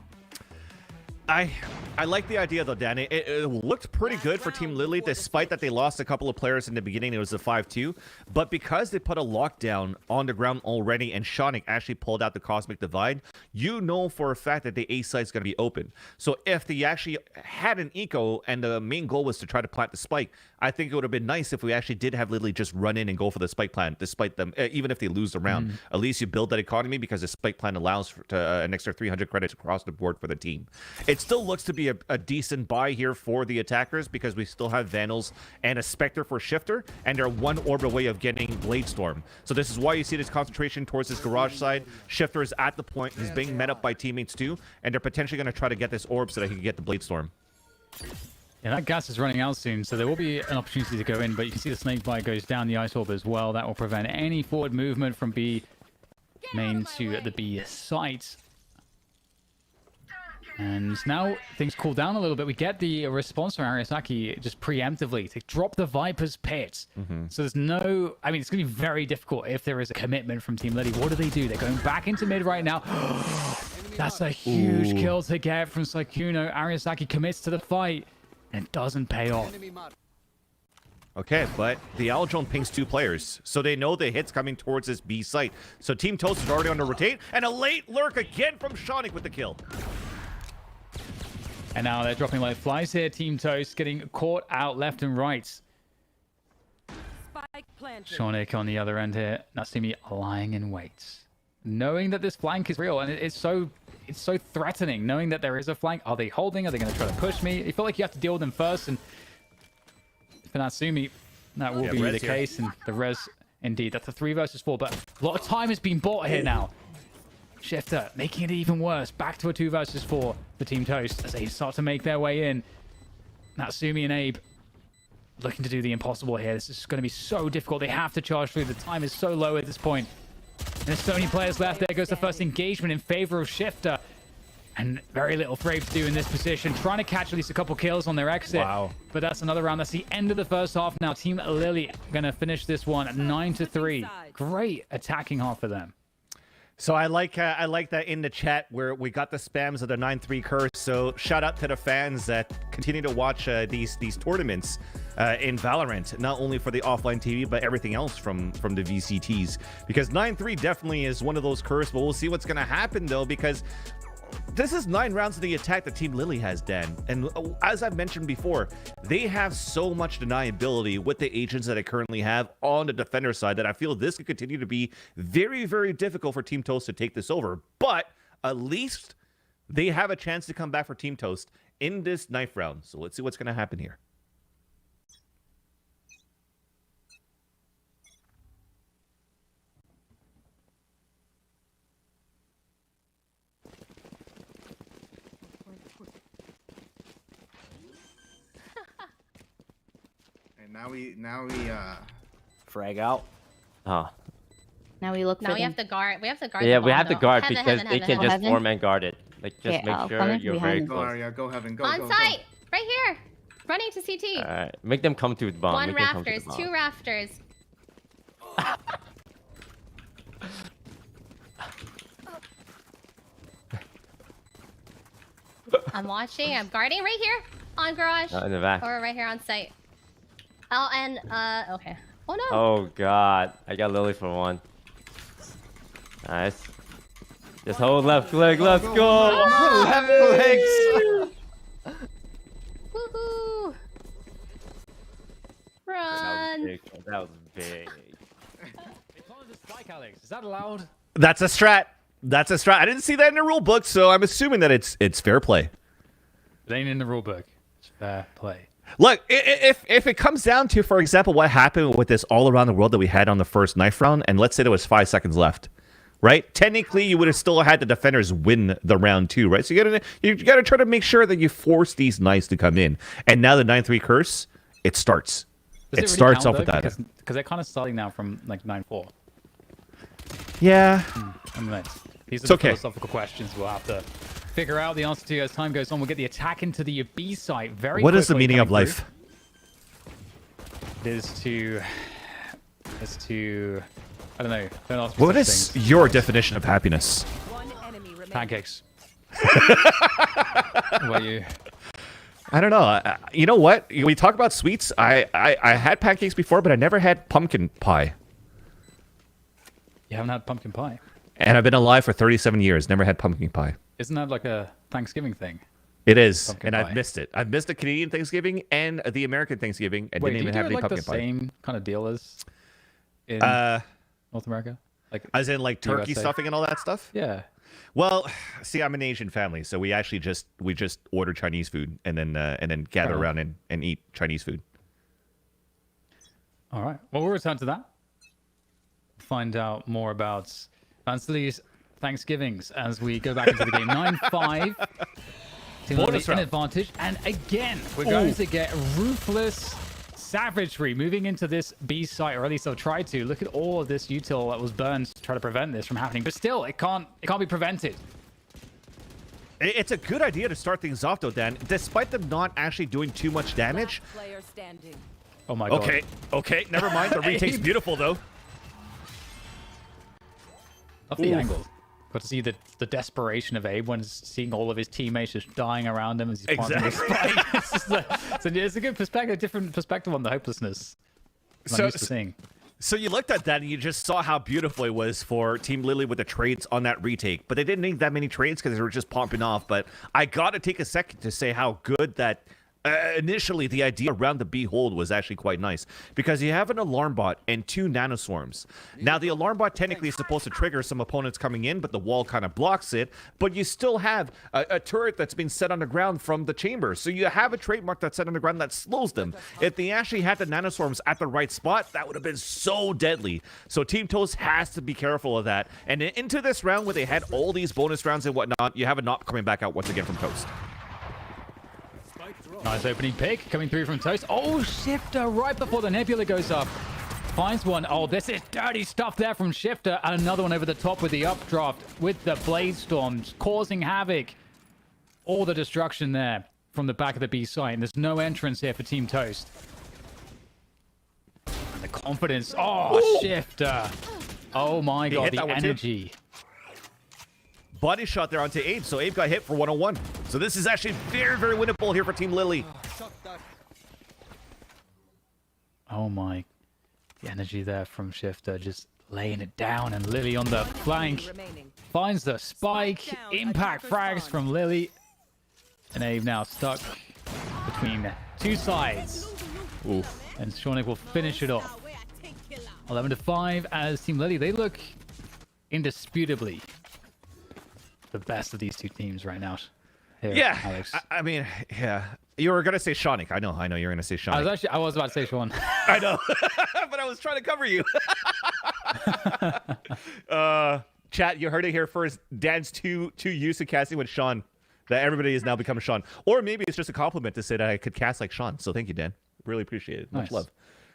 I like the idea, though, Danny. It looked pretty good for Team Lily, despite that they lost a couple of players in the beginning. It was a 5-2. But because they put a lockdown on the ground already and Shonik actually pulled out the Cosmic Divide, you know for a fact that the A site is going to be open. So if they actually had an eco and the main goal was to try to plant the spike, I think it would have been nice if we actually did have Lily just run in and go for the spike plant, despite them, even if they lose the round. At least you build that economy, because the spike plant allows for an extra 300 credits across the board for the team. It still looks to be a decent buy here for the attackers, because we still have Vandals and a Spectre for Shifter, and they're 1 orb away of getting Blade Storm. So this is why you see this concentration towards this garage side. Shifter is at the point. He's being met up by teammates too, and they're potentially going to try to get this orb so that he can get the Blade Storm. Yeah, that gas is running out soon, so there will be an opportunity to go in, but you can see the Snake Bite goes down the Ice Orb as well. That will prevent any forward movement from B main to the B site. And now things cool down a little bit. We get the response from Arisaki just preemptively to drop the Viper's Pit. So there's no... I mean, it's going to be very difficult if there is a commitment from Team Lily. What do? They're going back into mid right now. That's a huge kill to get from Sykkuno. Arisaki commits to the fight and doesn't pay off. Okay, but the Owl Drone pings 2 players, so they know the hit's coming towards this B site. So Team Toast is already on the rotate, and a late lurk again from Shonik with the kill. And now they're dropping like flies here. Team Toast getting caught out left and right. Shonik on the other end here. Natsumi lying in wait, knowing that this flank is real, and it's so threatening, knowing that there is a flank. Are they holding? Are they going to try to push me? You feel like you have to deal with them first, and for Natsumi, that will be the case. And the res, indeed, that's a 3 versus 4, but a lot of time has been bought here now. Shifter making it even worse. Back to a 2 versus 4 for Team Toast as they start to make their way in. Natsumi and Abe looking to do the impossible here. This is going to be so difficult. They have to charge through. The time is so low at this point. And there's so many players left. There goes the first engagement in favor of Shifter. And very little for Abe to do in this position. Trying to catch at least a couple kills on their exit. Wow. But that's another round. That's the end of the first half now. Team Lily going to finish this one at 9-3. Great attacking half for them. So I like that in the chat where we got the spams of the 9-3 curse. So shout out to the fans that continue to watch these tournaments in Valorant, not only for the offline TV but everything else from the VCTs. Because 9-3 definitely is one of those curse, but we'll see what's gonna happen though, because this is 9 rounds of the attack that Team Lily has, Dan. And as I've mentioned before, they have so much deniability with the agents that they currently have on the defender side that I feel this could continue to be very, very difficult for Team Toast to take this over. But at least they have a chance to come back for Team Toast in this 9th round. So let's see what's going to happen here. Now we frag out. Oh. Now we look. Now we have to guard. We have to guard. Yeah, the we bomb, have to though. guard Heaven, because heaven, they heaven, can just heaven. form and guard it. Like, just Okay, make I'll sure come in you're behind very you. go, close. Aria, go heaven, go, On go, site, right here, running to CT. All right, make them come to the bomb. One Make them come to rafters, the bomb. 2 rafters. I'm watching. I'm guarding right here on garage. In the back. Or right here on site. Oh, and okay. Oh no. Oh god, I got Lily for 1. Nice. Just hold left click. Let's go. Left clicks. Woohoo! Run. That was big. Is that allowed? That's a strat. That's a strat. I didn't see that in the rule book, so I'm assuming that it's fair play. It ain't in the rule book. It's fair play. Look, if it comes down to, for example, what happened with this all around the world that we had on the first knife round, and let's say there was 5 seconds left, right? Technically, you would have still had the defenders win the round 2, right? So you gotta try to make sure that you force these knives to come in. And now the 9-3 curse, it starts. It starts off with that. Because they're kind of starting now from like 9-4. Yeah. I mean, these are It's the okay. philosophical questions we'll have to figure out the answer to as time goes on. We'll get the attack into the B site very What is the quickly meaning of coming life? through. Is to I don't know. Don't ask me What such is things. your definition of happiness? Pancakes. What about you? I don't know. You know what? We talk about sweets. I had pancakes before, but I never had pumpkin pie. You haven't had pumpkin pie? And I've been alive for 37 years. Never had pumpkin pie. Isn't that like a Thanksgiving thing? It is, Pumpkin and pie. I've missed it. I've missed the Canadian Thanksgiving and the American Thanksgiving. I Wait, didn't do you even do have it any like the pumpkin pie. same kind of deal as in North America? Like, as in like turkey USA? stuffing and all that stuff? Yeah. Well, see, I'm an Asian family, so we actually just order Chinese food and then gather around and eat Chinese food. All right. Well, we'll return to that. Find out more about Vansley's Thanksgivings as we go back into the game. 9-5. Team Bonus Lily in round. advantage. And again, we're going to get ruthless savagery moving into this B site, or at least they'll try to. Look at all of this util that was burned to try to prevent this from happening. But still, it can't be prevented. It's a good idea to start things off, though, Dan. Despite them not actually doing too much damage. Oh my god. Okay, never mind. The retake's beautiful, though. Love the angle. Got to see the desperation of Abe when seeing all of his teammates just dying around him as he's planting his spike. It's a good perspective, different perspective on the hopelessness I'm used to seeing. So you looked at that and you just saw how beautiful it was for Team Lily with the trades on that retake. But they didn't need that many trades because they were just popping off. But I got to take a second to say how good that initially the idea around the B hold was actually quite nice. Because you have an alarm bot and 2 nanoswarms. Now the alarm bot technically is supposed to trigger some opponents coming in, but the wall kind of blocks it. But you still have a turret that's been set on the ground from the chamber. So you have a trademark that's set on the ground that slows them. If they actually had the nanoswarms at the right spot, that would have been so deadly. So Team Toast has to be careful of that. And into this round where they had all these bonus rounds and whatnot, you have a knock coming back out once again from Toast. Nice opening pick coming through from Toast. Oh, Shifter right before the Nebula goes up. Finds one. Oh, this is dirty stuff there from Shifter. And another one over the top with the updraft with the Blade Storms causing havoc. All the destruction there from the back of the B site. And there's no entrance here for Team Toast. And the confidence. Oh, Shifter. Oh my god, the energy. body shot there onto Abe, so Abe got hit for 101. So this is actually very, very winnable here for Team Lily. Oh my. The energy there from Shifter, just laying it down, and Lily on the flank finds the spike. Impact frags from Lily. And Abe now stuck between two sides. Oof. And Shawnick will finish it off. 11-5 as Team Lily. They look indisputably the best of these two teams right now. Here, Yeah, Alex. I mean, yeah. You were going to say Shawnick. I know you were going to say Shawnick. I was about to say Sean. I know, but I was trying to cover you. Chat, you heard it here first. Dan's too used to casting with Sean that everybody has now become Sean. Or maybe it's just a compliment to say that I could cast like Sean. So thank you, Dan. Really appreciate it. Much love.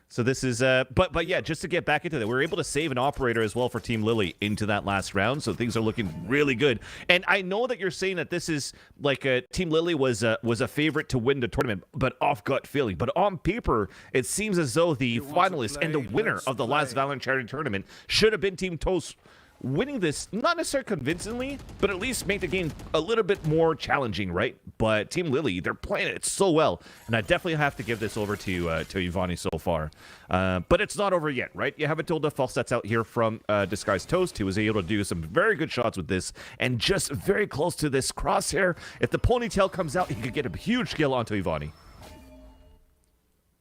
So this is, but yeah, just to get back into that, we were able to save an operator as well for Team Lily into that last round. So things are looking really good. And I know that you're saying that this is like Team Lily was a favorite to win the tournament, but off gut feeling. But on paper, it seems as though the finalist and the winner of the last Valorant charity tournament should have been Team Toast. Winning this, not necessarily convincingly, but at least make the game a little bit more challenging, right? But Team Lily, they're playing it so well, and I definitely have to give this over to Ivani so far. But it's not over yet, right? You have Matilda false sets out here from Disguised Toast, who was able to do some very good shots with this, and just very close to this crosshair. If the ponytail comes out, he could get a huge kill onto Ivani.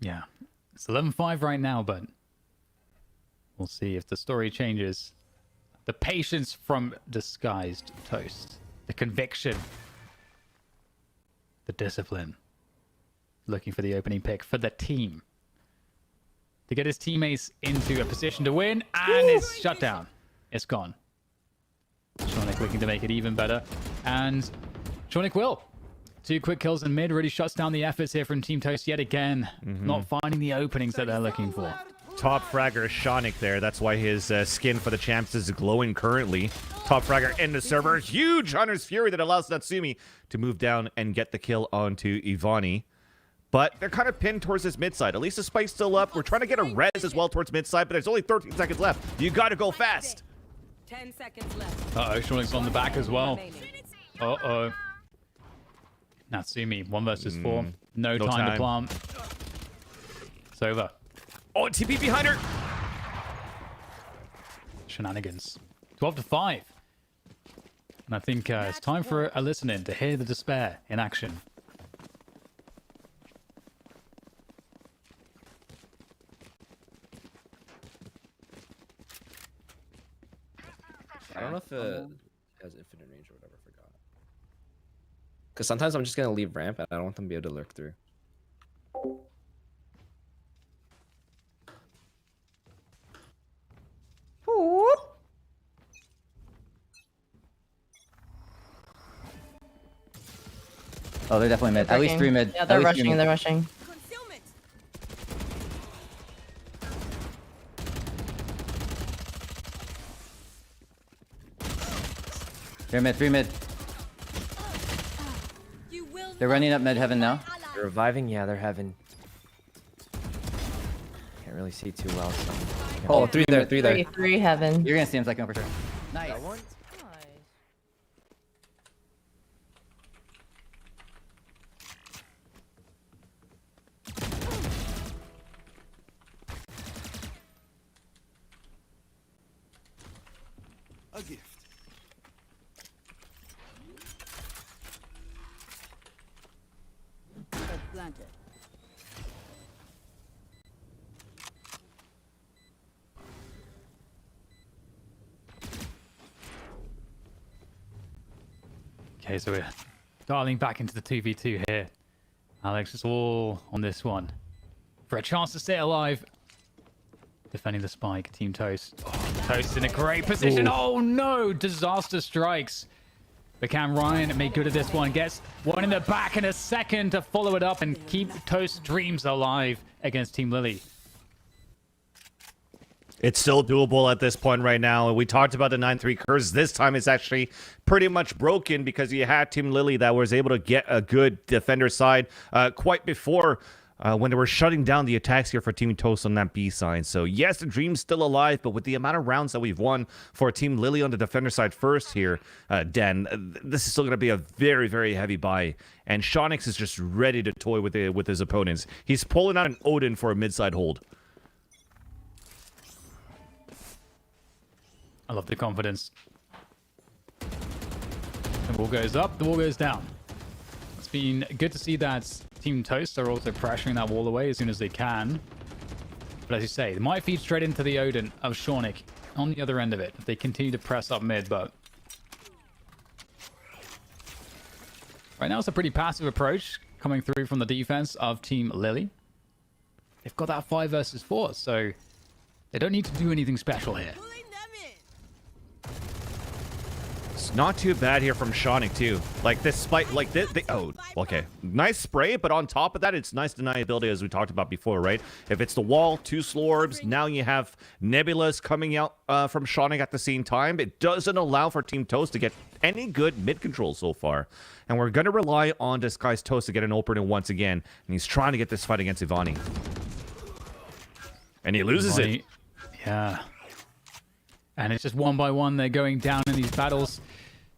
Yeah, it's 11-5 right now, but we'll see if the story changes. The patience from Disguised Toast. The conviction. The discipline. Looking for the opening pick for the team. To get his teammates into a position to win. And it's shut down. It's gone. Shawnick looking to make it even better. And Shawnick will. 2 quick kills in mid. Really shuts down the efforts here from Team Toast yet again. Not finding the openings that they're looking for. Top fragger Shawnick there. That's why his skin for the champs is glowing currently. Top fragger in the server. Huge Hunter's Fury that allows Natsumi to move down and get the kill onto Ivani. But they're kind of pinned towards this mid side. At least the spike's still up. We're trying to get a res as well towards mid side, but there's only 13 seconds left. You got to go fast. 10 seconds left. Uh-oh, Shawnick's on the back as well. Uh-oh. Natsumi, 1 versus 4. No time to plant. It's over. Oh, TP behind her. Shenanigans. 12-5. And I think it's time for a listen-in to hear the despair in action. I don't know if it has infinite range or whatever. I forgot. Because sometimes I'm just going to leave ramp and I don't want them to be able to lurk through. Oh, they're definitely mid. At least 3 mid. Yeah, they're rushing. They're rushing. They're mid. 3 mid. They're running up mid heaven now. They're reviving. Yeah, they're heaven. Can't really see too well. So. Oh, 3 there. 3 there. 3 heaven. You're gonna see him second for sure. Nice. That one? A gift. Planted. Okay, so we're dialing back into the 2v2 here. Alex is all on this one. For a chance to stay alive. Defending the spike, Team Toast. Oh, Toast in a great position. Ooh. Oh no! Disaster strikes. But can Ryan make good of this one? Gets one in the back in a second to follow it up and keep Toast's dreams alive against Team Lily. It's still doable at this point right now. And we talked about the 9-3 curse. This time it's actually pretty much broken because you had Team Lily that was able to get a good defender side quite before when they were shutting down the attacks here for Team Toast on that B side. So yes, the dream's still alive, but with the amount of rounds that we've won for Team Lily on the defender side first here, Dan, this is still going to be a very, very heavy buy. And Shonix is just ready to toy with his opponents. He's pulling out an Odin for a mid-side hold. I love the confidence. The wall goes up, the wall goes down. It's been good to see that Team Toast are also pressuring that wall away as soon as they can. But as you say, they might feed straight into the Odin of Shornik on the other end of it if they continue to press up mid, but right now it's a pretty passive approach coming through from the defense of Team Lily. They've got that 5 versus 4, so they don't need to do anything special here. It's not too bad here from Shonnik too. Like despite like oh, okay, nice spray, but on top of that, it's nice deniability as we talked about before, right? If it's the wall, 2 slow orbs, now you have Nebulas coming out from Shonnik at the same time. It doesn't allow for Team Toast to get any good mid control so far, and we're gonna rely on Disguised Toast to get an opening once again, and he's trying to get this fight against Ivani, and he loses it. Yeah. And it's just one by one, they're going down in these battles.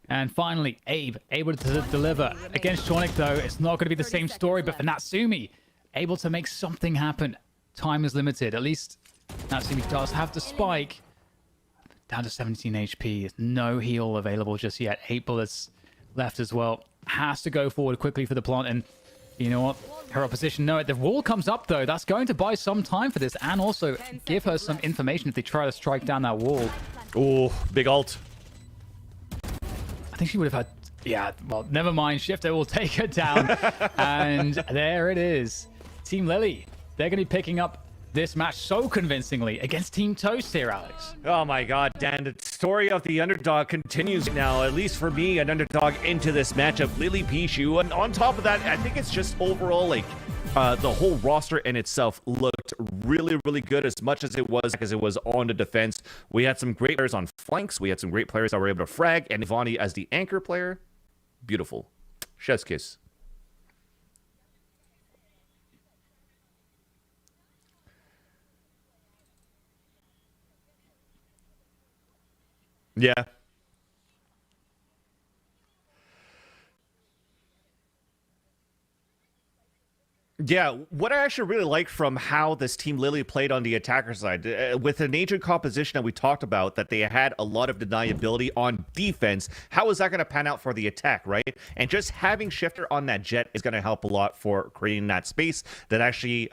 And finally, Abe, able to deliver. Against Shornik, though, it's not going to be the same story, but for Natsumi, able to make something happen. Time is limited. At least Natsumi does have the spike. Down to 17 HP. No heal available just yet. 8 bullets left as well. Has to go forward quickly for the plant. And you know what? Her opposition know it. The wall comes up, though. That's going to buy some time for this and also give her some information if they try to strike down that wall. Oh, big ult. I think she would have had... Yeah, well, never mind. Shifter will take her down. And there it is. Team Lily, they're going to be picking up this match so convincingly against Team Toast here, Alex. Oh my god, Dan, the story of the underdog continues now, at least for me, an underdog into this matchup. Lily Pichu, and on top of that, I think it's just overall, like, the whole roster in itself looked really, really good as much as it was on the defense. We had some great players on flanks, we had some great players that were able to frag, and Ivani as the anchor player. Beautiful. Chef's kiss. Yeah. Yeah, what I actually really liked from how this Team Lily played on the attacker side, with an agent composition that we talked about, that they had a lot of deniability on defense, how is that going to pan out for the attack, right? And just having Shifter on that jet is going to help a lot for creating that space that actually...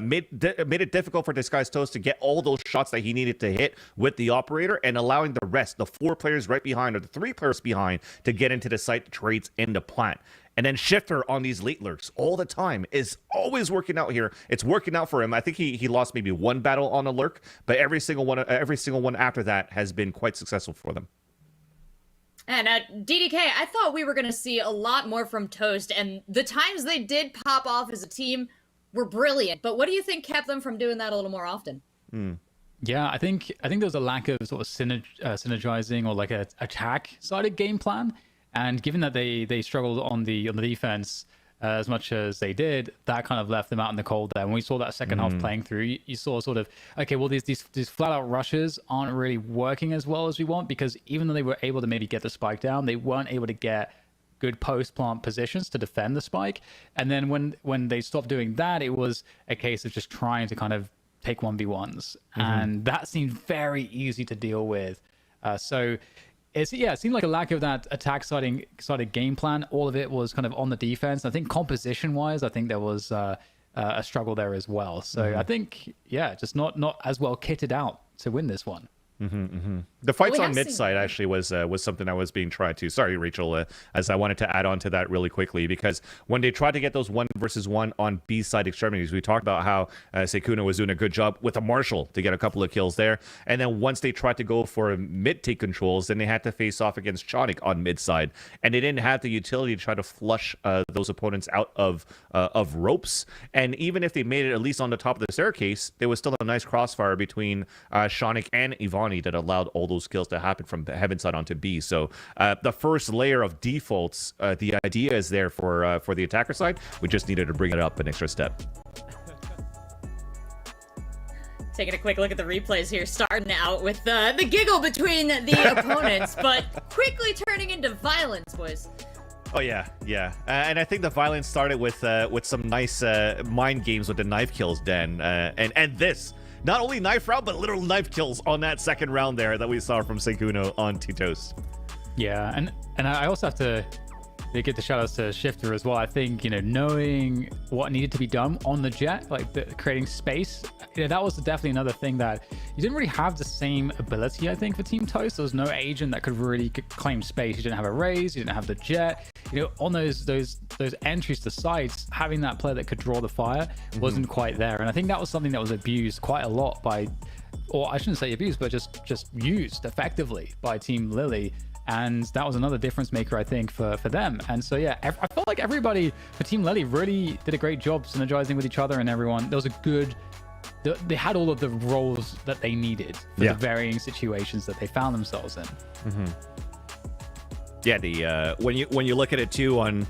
made it difficult for Disguised Toast to get all those shots that he needed to hit with the operator, and allowing the rest, the 4 players right behind or the 3 players behind, to get into the site trades in the plant. And then Shifter on these late lurks all the time is always working out here. It's working out for him. I think he lost maybe 1 battle on a lurk, but every single one after that has been quite successful for them. And DDK, I thought we were going to see a lot more from Toast, and the times they did pop off as a team were brilliant. But what do you think kept them from doing that a little more often? Yeah, I think there's a lack of sort of synergizing or like a attack-sided game plan. And given that they struggled on the defense as much as they did, that kind of left them out in the cold there. When we saw that second half playing through, you saw sort of, okay, well, these flat-out rushes aren't really working as well as we want, because even though they were able to maybe get the spike down, they weren't able to get good post-plant positions to defend the spike. And then when they stopped doing that, it was a case of just trying to kind of take 1v1s. And that seemed very easy to deal with. So it seemed like a lack of that attack-sided game plan. All of it was kind of on the defense. I think composition-wise, I think there was a struggle there as well. So I think, just not as well kitted out to win this one. The fights on mid side actually was something that was being tried to. Sorry, Rachel, as I wanted to add on to that really quickly, because when they tried to get those 1 versus 1 on B side extremities, we talked about how Sekuno was doing a good job with a Marshall to get a couple of kills there. And then once they tried to go for mid take controls, then they had to face off against Chonic on mid side, and they didn't have the utility to try to flush those opponents out of ropes. And even if they made it at least on the top of the staircase, there was still a nice crossfire between Chonic and Ivani bounty that allowed all those kills to happen from heaven side onto B. So the first layer of defaults, the idea is there for the attacker side. We just needed to bring it up an extra step. Taking a quick look at the replays here, starting out with the giggle between the opponents, but quickly turning into violence, boys. Oh yeah, yeah, and I think the violence started with some nice mind games with the knife kills, Dan, and this. Not only knife round, but literal knife kills on that second round there that we saw from Sekuno on Titos. Yeah, and I also have to give the shout outs to Shifter as well. I think, knowing what needed to be done on the jet, like creating space, that was definitely another thing that you didn't really have the same ability, I think, for Team Toast. There was no agent that could really claim space. You didn't have a raise, you didn't have the jet. On those entries to sites, having that player that could draw the fire wasn't quite there. And I think that was something that was abused quite a lot by, or I shouldn't say abused, but just used effectively by Team Lily. And that was another difference maker, I think, for them. And so, yeah, I felt like everybody for Team Lily really did a great job synergizing with each other and everyone. There was a good... They had all of the roles that they needed for the varying situations that they found themselves in. Yeah, the when you look at it, too, on...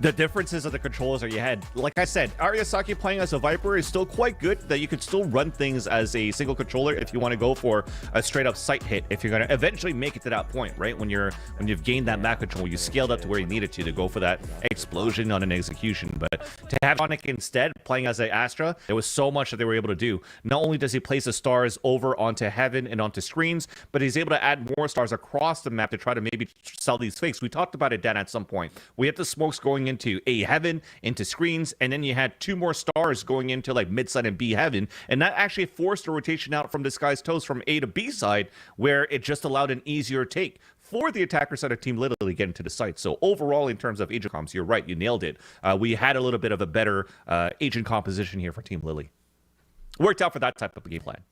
the differences of the controllers that you had, like I said, Ariasaki playing as a Viper is still quite good, that you could still run things as a single controller if you want to go for a straight up sight hit, if you're going to eventually make it to that point, right? When you've gained that map control, you scaled up to where you needed to go for that explosion on an execution. But to have Sonic instead playing as an Astra, there was so much that they were able to do. Not only does he place the stars over onto heaven and onto screens, but he's able to add more stars across the map to try to maybe sell these fakes. We talked about it, Dan, at some point. We had the smokes going into A heaven, into screens, and then you had 2 more stars going into like mid side and B heaven, and that actually forced a rotation out from Disguised Toast from A to B side, where it just allowed an easier take for the attacker side of Team Lily getting to the site. So overall, in terms of agent comps, you're right, you nailed it. We had a little bit of a better agent composition here for Team Lily. Worked out for that type of game plan.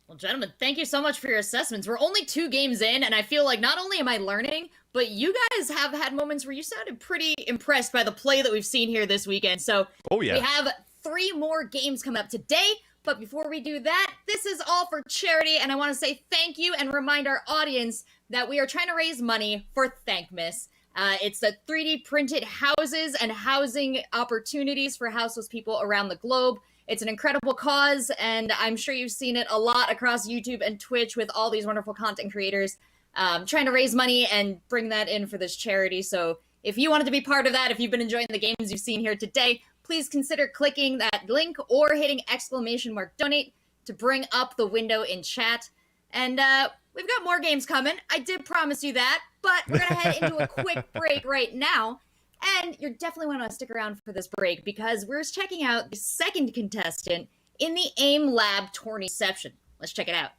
Well, gentlemen, thank you so much for your assessments. We're only 2 games in, and I feel like not only am I learning, but you guys have had moments where you sounded pretty impressed by the play that we've seen here this weekend. So we have 3 more games coming up today. But before we do that, this is all for charity, and I want to say thank you and remind our audience that we are trying to raise money for Thankmas. It's the 3D printed houses and housing opportunities for houseless people around the globe. It's an incredible cause, and I'm sure you've seen it a lot across YouTube and Twitch with all these wonderful content creators trying to raise money and bring that in for this charity. So if you wanted to be part of that, if you've been enjoying the games you've seen here today, please consider clicking that link or hitting !donate to bring up the window in chat. And we've got more games coming. I did promise you that, but we're going to head into a quick break right now. And you're definitely want to stick around for this break because we're checking out the second contestant in the AIM Lab Tourneyception. Let's check it out.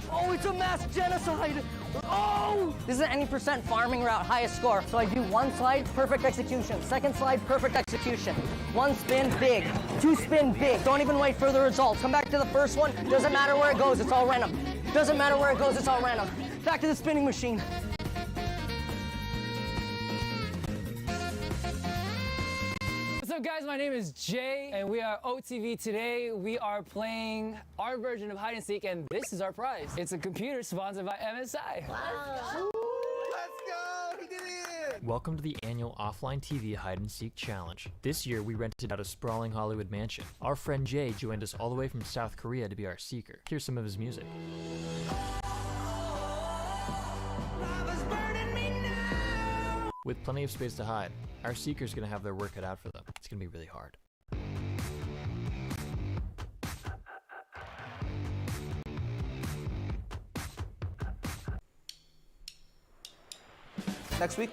Oh, it's a mass genocide! Oh! This is an any percent farming route, highest score. So I do 1 slide, perfect execution. 2nd slide, perfect execution. 1 spin, big. 2 spin, big. Don't even wait for the results. Come back to the first one. Doesn't matter where it goes, it's all random. Doesn't matter where it goes, it's all random. Back to the spinning machine. What's up, guys? My name is Jay, and we are OTV. Today, we are playing our version of hide and seek, and this is our prize. It's a computer sponsored by MSI. Let's go! He did it! Welcome to the annual OfflineTV Hide and Seek Challenge. This year, we rented out a sprawling Hollywood mansion. Our friend Jay joined us all the way from South Korea to be our seeker. Here's some of his music. With plenty of space to hide, our seeker's gonna have their work cut out for them. It's gonna be really hard. Next week,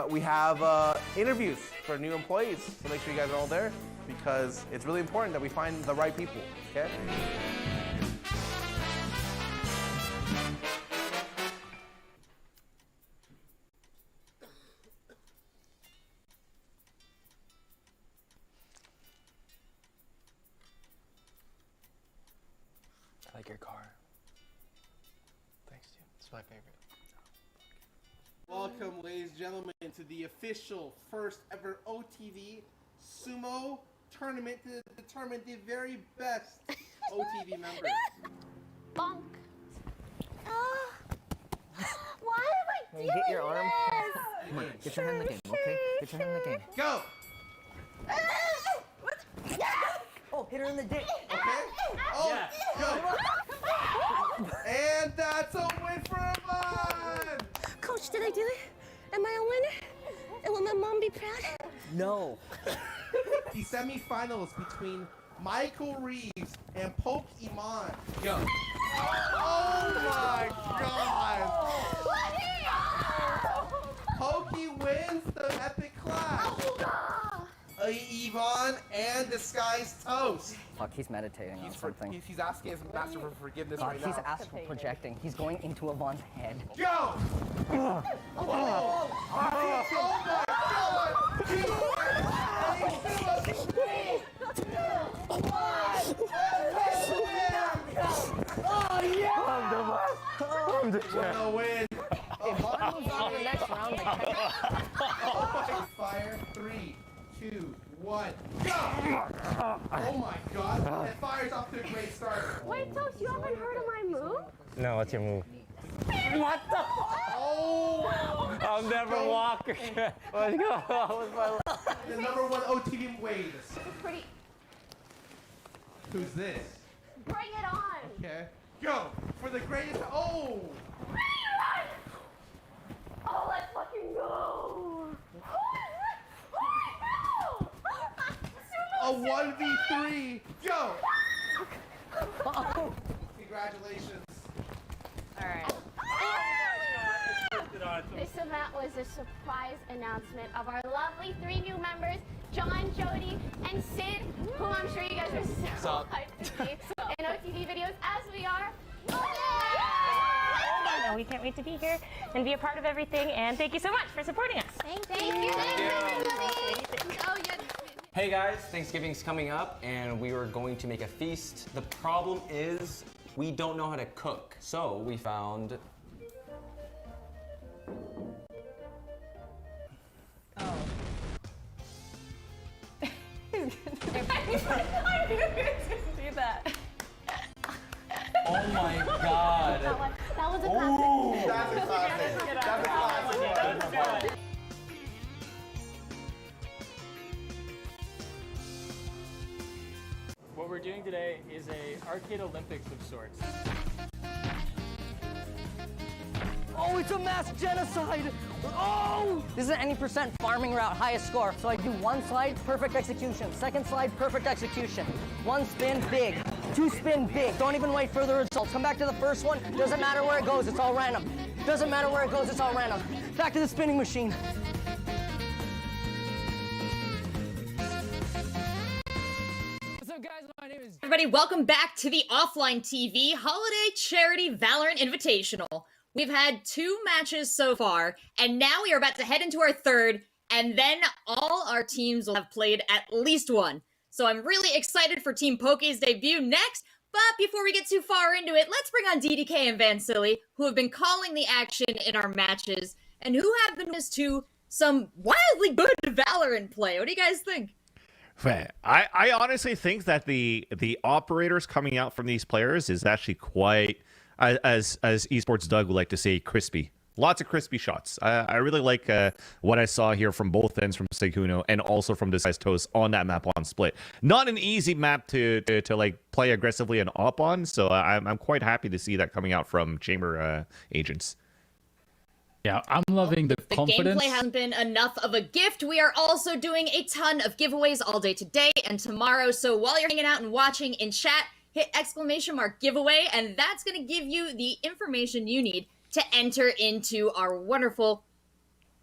we have interviews for new employees, so make sure you guys are all there because it's really important that we find the right people, okay? I like your car. Thanks, dude. It's my favorite. Welcome, ladies and gentlemen, to the official first ever OTV Sumo tournament to determine the very best OTV member. Bonk. Why am I doing Get your arm. this? Come on, get your hand in the game, okay? Get your hand in the game. Go! Oh, hit her in the dick. Okay? Oh, go! And that's a win for Amon! Coach, did I do it? Am I a winner? And will my mom be proud? No. The semifinals between Michael Reeves and Poki Iman. Go. Oh my god! Poki wins the epic clash. Yvonne and Disguised Toast. Fuck, he's meditating on something. He's asking his master for forgiveness Fuck, right now. he's astral projecting. He's going into Yvonne's head. Go! Oh my I'm the champ. What a win! If Yvonne moves on to the next round, Fire, 3, 2, 1, go! Oh my god, that fire's off to a great start. Wait, Toast, you haven't heard of my move? No, what's your move? What the? Oh! I'll never walk again. Let's go. The number one OTV wave. It's pretty. Who's this? Bring it on! Okay. Go! For the greatest. Oh! Bring it on! Oh, let's fucking go! A 1v3. Go! Congratulations. Alright. This event was a surprise announcement of our lovely 3 new members, John, Jodi, and Sid, whom I'm sure you guys are so hyped to see in OTV videos as we are. And we can't wait to be here and be a part of everything. And thank you so much for supporting us. Thank you. Oh, yeah. Hey guys, Thanksgiving's coming up and we were going to make a feast. The problem is we don't know how to cook. So we found I knew you didn't do that. Oh my god. That was a classic. That's a classic. That's a classic. What we're doing today is a arcade Olympics of sorts. Oh, it's a mass genocide! Oh! This is an any percent farming route, highest score. So I do one slide, perfect execution. Second slide, perfect execution. One spin, big. 2 spin, big. Don't even wait for the results. Come back to the first one. Doesn't matter where it goes, it's all random. Doesn't matter where it goes, it's all random. Back to the spinning machine. What's up, guys? My name is Everybody, welcome back to the OfflineTV Holiday Charity Valorant Invitational. We've had 2 matches so far, and now we are about to head into our 3rd, and then all our teams will have played at least 1. So I'm really excited for Team Poki's debut next, but before we get too far into it, let's bring on DDK and Van Silly, who have been calling the action in our matches, and who have been witness to some wildly good Valorant play. What do you guys think? I honestly think that the operators coming out from these players is actually quite, as esports Doug would like to say, crispy. Lots of crispy shots. I really like what I saw here from both ends, from Sekuno and also from Disguised Toast on that map on Split. Not an easy map to like play aggressively and op on, so I'm quite happy to see that coming out from Chamber agents. Yeah, I'm loving the confidence. Gameplay hasn't been enough of a gift. We are also doing a ton of giveaways all day today and tomorrow. So while you're hanging out and watching in chat, hit !giveaway, and that's going to give you the information you need to enter into our wonderful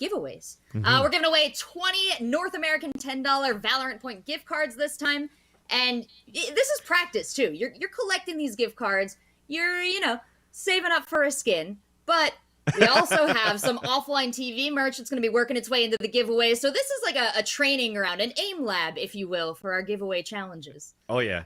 giveaways. We're giving away 20 North American $10 Valorant point gift cards this time. And this is practice too. You're collecting these gift cards. You're, saving up for a skin. But we also have some offline TV merch that's going to be working its way into the giveaway. So this is like a training ground, an aim lab, if you will, for our giveaway challenges. Oh, yeah.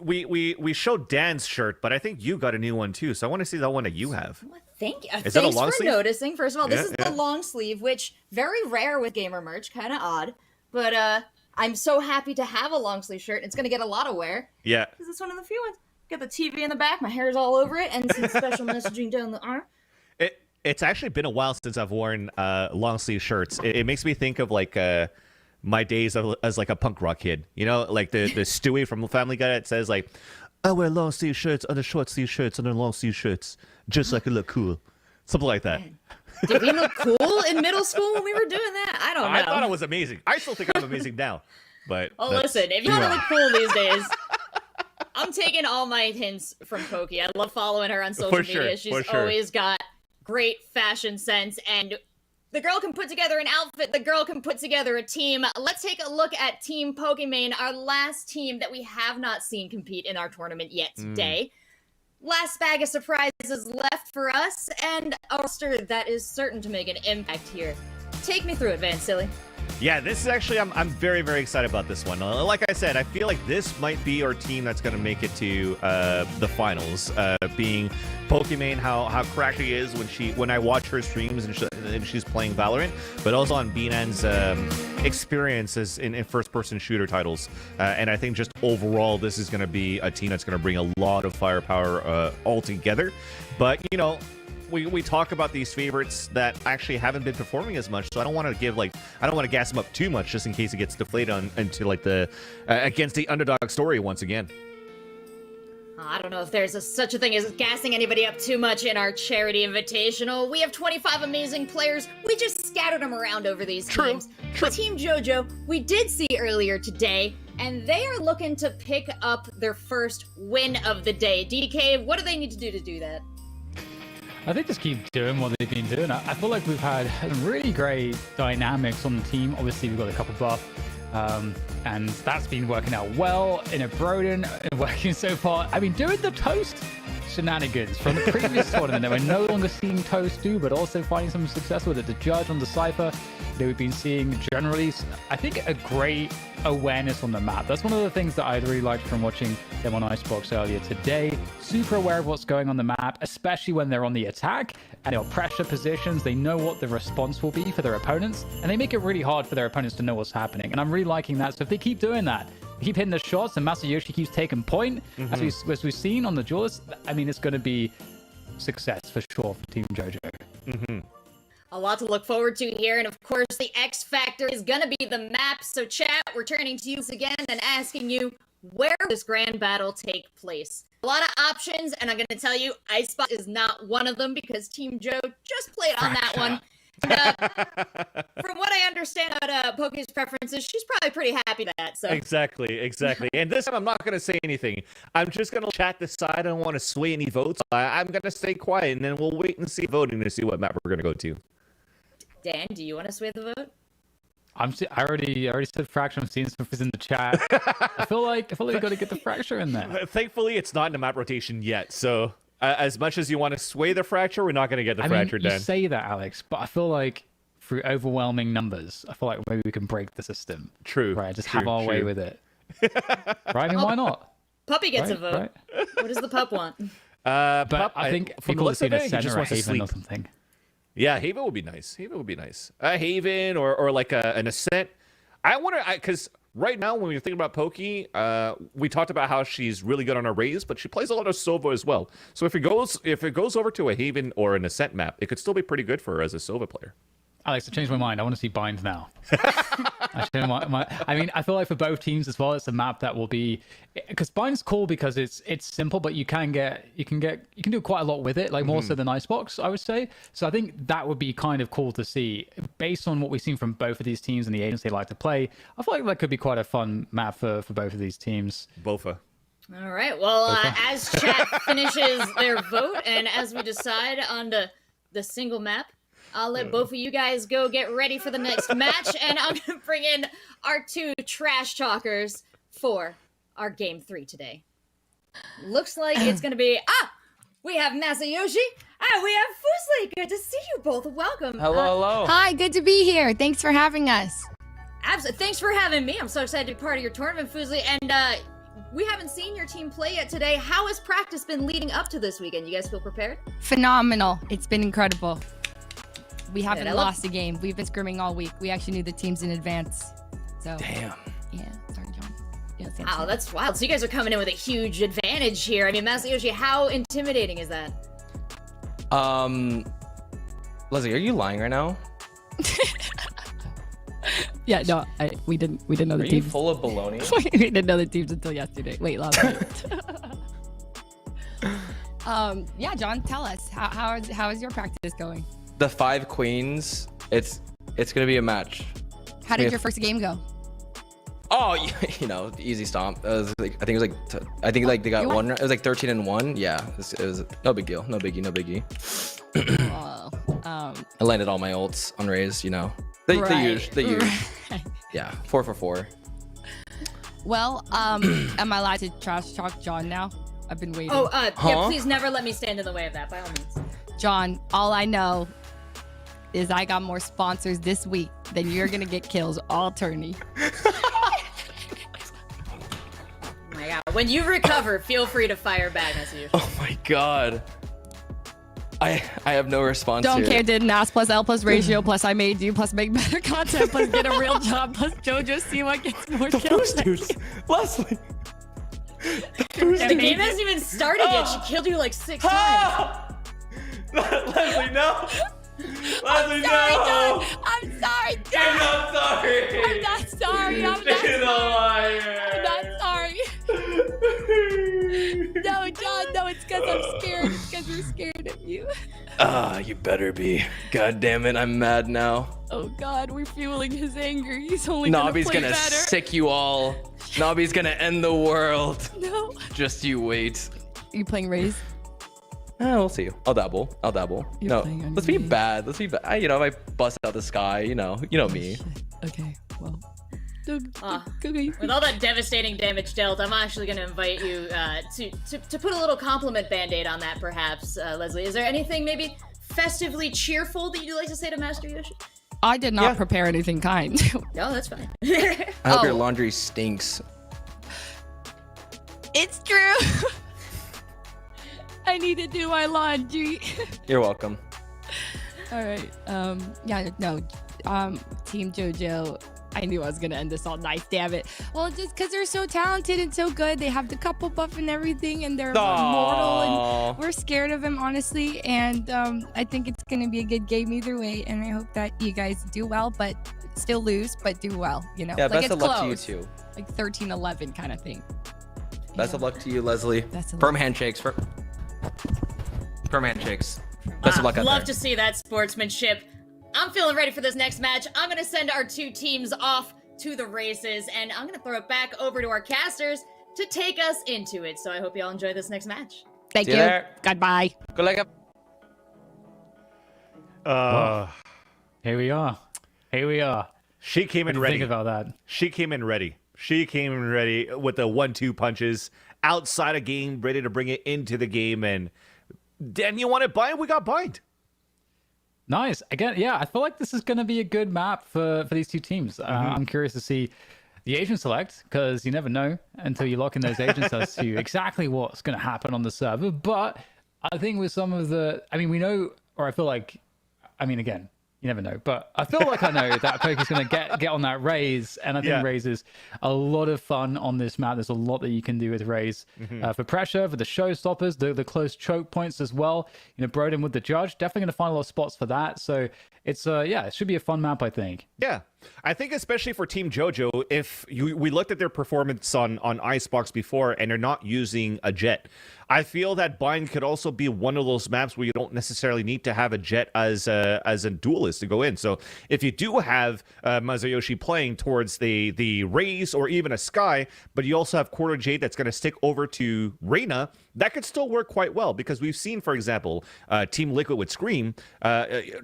We showed Dan's shirt, but I think you got a new one too. So I want to see that one that you have. Thank you. Is that a long Thanks for sleeve? noticing. First of all, this is Yeah. the long sleeve, which very rare with gamer merch, kind of odd. But I'm so happy to have a long sleeve shirt. It's going to get a lot of wear. Yeah. Because it's one of the few ones. Got the TV in the back, my hair's all over it, and some special messaging down the arm. It's actually been a while since I've worn long sleeve shirts. It makes me think of like my days as like a punk rock kid. Like the Stewie from Family Guy that says like, I wear long sleeve shirts under short sleeve shirts under long sleeve shirts, just so I can look cool. Something like that. Did we look cool in middle school when we were doing that? I don't know. I thought I was amazing. I still think I'm amazing now. But Oh, listen, if you want to look cool these days, I'm taking all my hints from Poki. I love following her on social media. She's always got great fashion sense, and the girl can put together an outfit. The girl can put together a team. Let's take a look at Team Pokimane, our last team that we have not seen compete in our tournament yet today. Last bag of surprises left for us, and a roster that is certain to make an impact here. Take me through it, Van Silly. Yeah, this is actually, I'm very, very excited about this one. Like I said, I feel like this might be our team that's going to make it to the finals, being Pokimane, how cracked she is when I watch her streams and she's playing Valorant, but also on Binan's experiences in first-person shooter titles. And I think just overall, this is going to be a team that's going to bring a lot of firepower all together. But, we talk about these favorites that actually haven't been performing as much, so I don't want to gas them up too much just in case it gets deflated into like the against the underdog story once again. I don't know if there's such a thing as gassing anybody up too much in our charity invitational. We have 25 amazing players. We just scattered them around over these teams. True. Team JoJo, we did see earlier today, and they are looking to pick up their first win of the day. DK, what do they need to do that? I think just keep doing what they've been doing. I feel like we've had really great dynamics on the team. Obviously, we've got a couple buff, and that's been working out well in a Broden, working so far. I mean, doing the Toast shenanigans from the previous tournament that we're no longer seeing Toast do, but also finding some success with it. The Judge on the Cypher that we've been seeing generally, I think, a great awareness on the map. That's one of the things that I really liked from watching them on Icebox earlier today. Super aware of what's going on the map, especially when they're on the attack and they're pressure positions. They know what the response will be for their opponents, and they make it really hard for their opponents to know what's happening. And I'm really liking that. So if they keep doing that, keep hitting the shots, and Masayoshi keeps taking point, as we've seen on the duelist, I mean, it's going to be success for sure for Team JoJo. A lot to look forward to here, and of course, the X Factor is gonna be the map. So chat, we're turning to you again and asking you, where will this grand battle take place? A lot of options, and I'm gonna tell you, Icebox is not one of them because Team Joe just played on that one. From what I understand about Poki's preferences, she's probably pretty happy with that. So Exactly. And this time I'm not going to say anything. I'm just going to chat this side. I don't want to sway any votes. I'm going to stay quiet, and then we'll wait and see voting to see what map we're going to go to. Dan, do you want to sway the vote? I already said Fracture. I'm seeing some in the chat. I feel like we got to get the Fracture in there. Thankfully, it's not in the map rotation yet. So as much as you want to sway the Fracture, we're not going to get the Fracture done. You say that, Alex, but I feel like through overwhelming numbers, I feel like maybe we can break the system. True. Right, just have our way with it. Right? I mean, why not? Puppy gets a vote. Right? What does the pup want? But Pup, I think from people the have seen a looks of it, he just center or wants to Haven or sleep. something. Yeah, Haven would be nice. A Haven or like an Ascent. I wonder, because right now when we think about Poki, we talked about how she's really good on her Raze, but she plays a lot of Sova as well. So if it goes over to a Haven or an Ascent map, it could still be pretty good for her as a Sova player. Alex, I changed my mind. I want to see Bind now. I mean, I feel like for both teams as well, it's a map that will be, because Bind's cool because it's simple, but you can do quite a lot with it, like more so than Icebox, I would say. So I think that would be kind of cool to see based on what we've seen from both of these teams and the agents they like to play. I feel like that could be quite a fun map for both of these teams. Bofa. All right. Well, as chat finishes their vote and as we decide on the single map, I'll let both of you guys go get ready for the next match, and I'm going to bring in our two trash talkers for our game 3 today. Looks like it's going to be... we have Masayoshi, and we have Fusli. Good to see you both. Welcome. Hello. Hi, good to be here. Thanks for having us. Absolutely. Thanks for having me. I'm so excited to be part of your tournament, Fusli, and we haven't seen your team play yet today. How has practice been leading up to this weekend? You guys feel prepared? Phenomenal. It's been incredible. We haven't Good, lost a game. We've been scrimming all week. We actually knew the teams in advance. So Damn. Yeah, sorry, John. Yeah, Wow, that's wild. So you guys are coming in with a huge advantage here. I mean, Masayoshi, how intimidating is that? Leslie, are you lying right now? Yeah, no, we didn't know the Are you teams. full of baloney? We didn't know the teams until yesterday. Wait, last night. Yeah, John, tell us how is your practice going? The 5 queens. It's gonna be a match. How did your first game go? Oh, easy stomp. It was like, I think they got one. It was like 13-1. Yeah, it was no big deal. No biggie. I landed all my ults on Raze. The usual. Yeah, 4 for 4. Well, am I allowed to trash talk John now? I've been waiting. Yeah, please never let me stand in the way of that, by all means. John, all I know is I got more sponsors this week than you're gonna get kills all tourney. Oh my god. When you recover, feel free to fire back as usual. Oh my god. I have no response Don't here. care, didn't ask, plus L, plus ratio, plus I made you, plus make better content, plus get a real job, plus JoJo see what gets more kills. Leslie. The game hasn't even started yet. She killed you like 6 times. Leslie, no. Leslie, John. I'm sorry, John. I'm not sorry. I'm not sorry. I'm not sorry. No, John, no, it's because I'm scared. It's because we're scared of you. You better be. God damn it, I'm mad now. Oh God, we're fueling his anger. He's only gonna Nobby's play gonna better. sick you all. Nobby's gonna end the world. No. Just you wait. Are you playing Raze? We'll see. I'll dabble. You're No, playing on let's be Raze. bad. Let's be bad. I bust out the sky. You know me. Okay, well. With all that devastating damage dealt, I'm actually going to invite you to put a little compliment band-aid on that, perhaps, Leslie. Is there anything maybe festively cheerful that you'd like to say to Master Yoshi? I did not prepare anything kind. No, that's fine. I hope your laundry stinks. It's true. I need to do my laundry. You're welcome. All right. Team JoJo. I knew I was gonna end this all nice, damn it. Well, just because they're so talented and so good, they have the couple buff and everything, and they're immortal, and we're scared of them, honestly. And I think it's gonna be a good game either way, and I hope that you guys do well, but still lose, but do well. Yeah, like best it's of luck to you close. too. Like 13-11 kind of thing. Best of luck to you, Leslie. Best of Firm handshakes. Firm handshakes. Best of luck out Love there. to see that sportsmanship. I'm feeling ready for this next match. I'm going to send our 2 teams off to the races, and I'm going to throw it back over to our casters to take us into it. So I hope you all enjoy this next match. Thank you. Goodbye. Good luck. Here we are. She came in What do you ready. think about that? She came in ready with the 1-2 punches outside of game, ready to bring it into the game. And Dan, you wanted bind? We got bind. Nice. Again, yeah, I feel like this is going to be a good map for these 2 teams. I'm curious to see the agent select, because you never know until you lock in those agents as to exactly what's going to happen on the server. But I think with some of we know, or I feel like, again, You never know, but I feel like I know that Poki's going to get on that Raze, and I think Raze is a lot of fun on this map. There's a lot that you can do with Raze for pressure, for the showstoppers, the close choke points as well. You know, Broden with the judge, definitely going to find a lot of spots for that. So it's it should be a fun map, I think. Yeah, I think especially for Team JoJo, if we looked at their performance on Icebox before, and they're not using a jet. I feel that Bind could also be one of those maps where you don't necessarily need to have a jet as a duelist to go in. So if you do have Masayoshi playing towards the Raze or even a Sky, but you also have Quarter Jade that's going to stick over to Reyna, that could still work quite well, because we've seen, for example, Team Liquid with Scream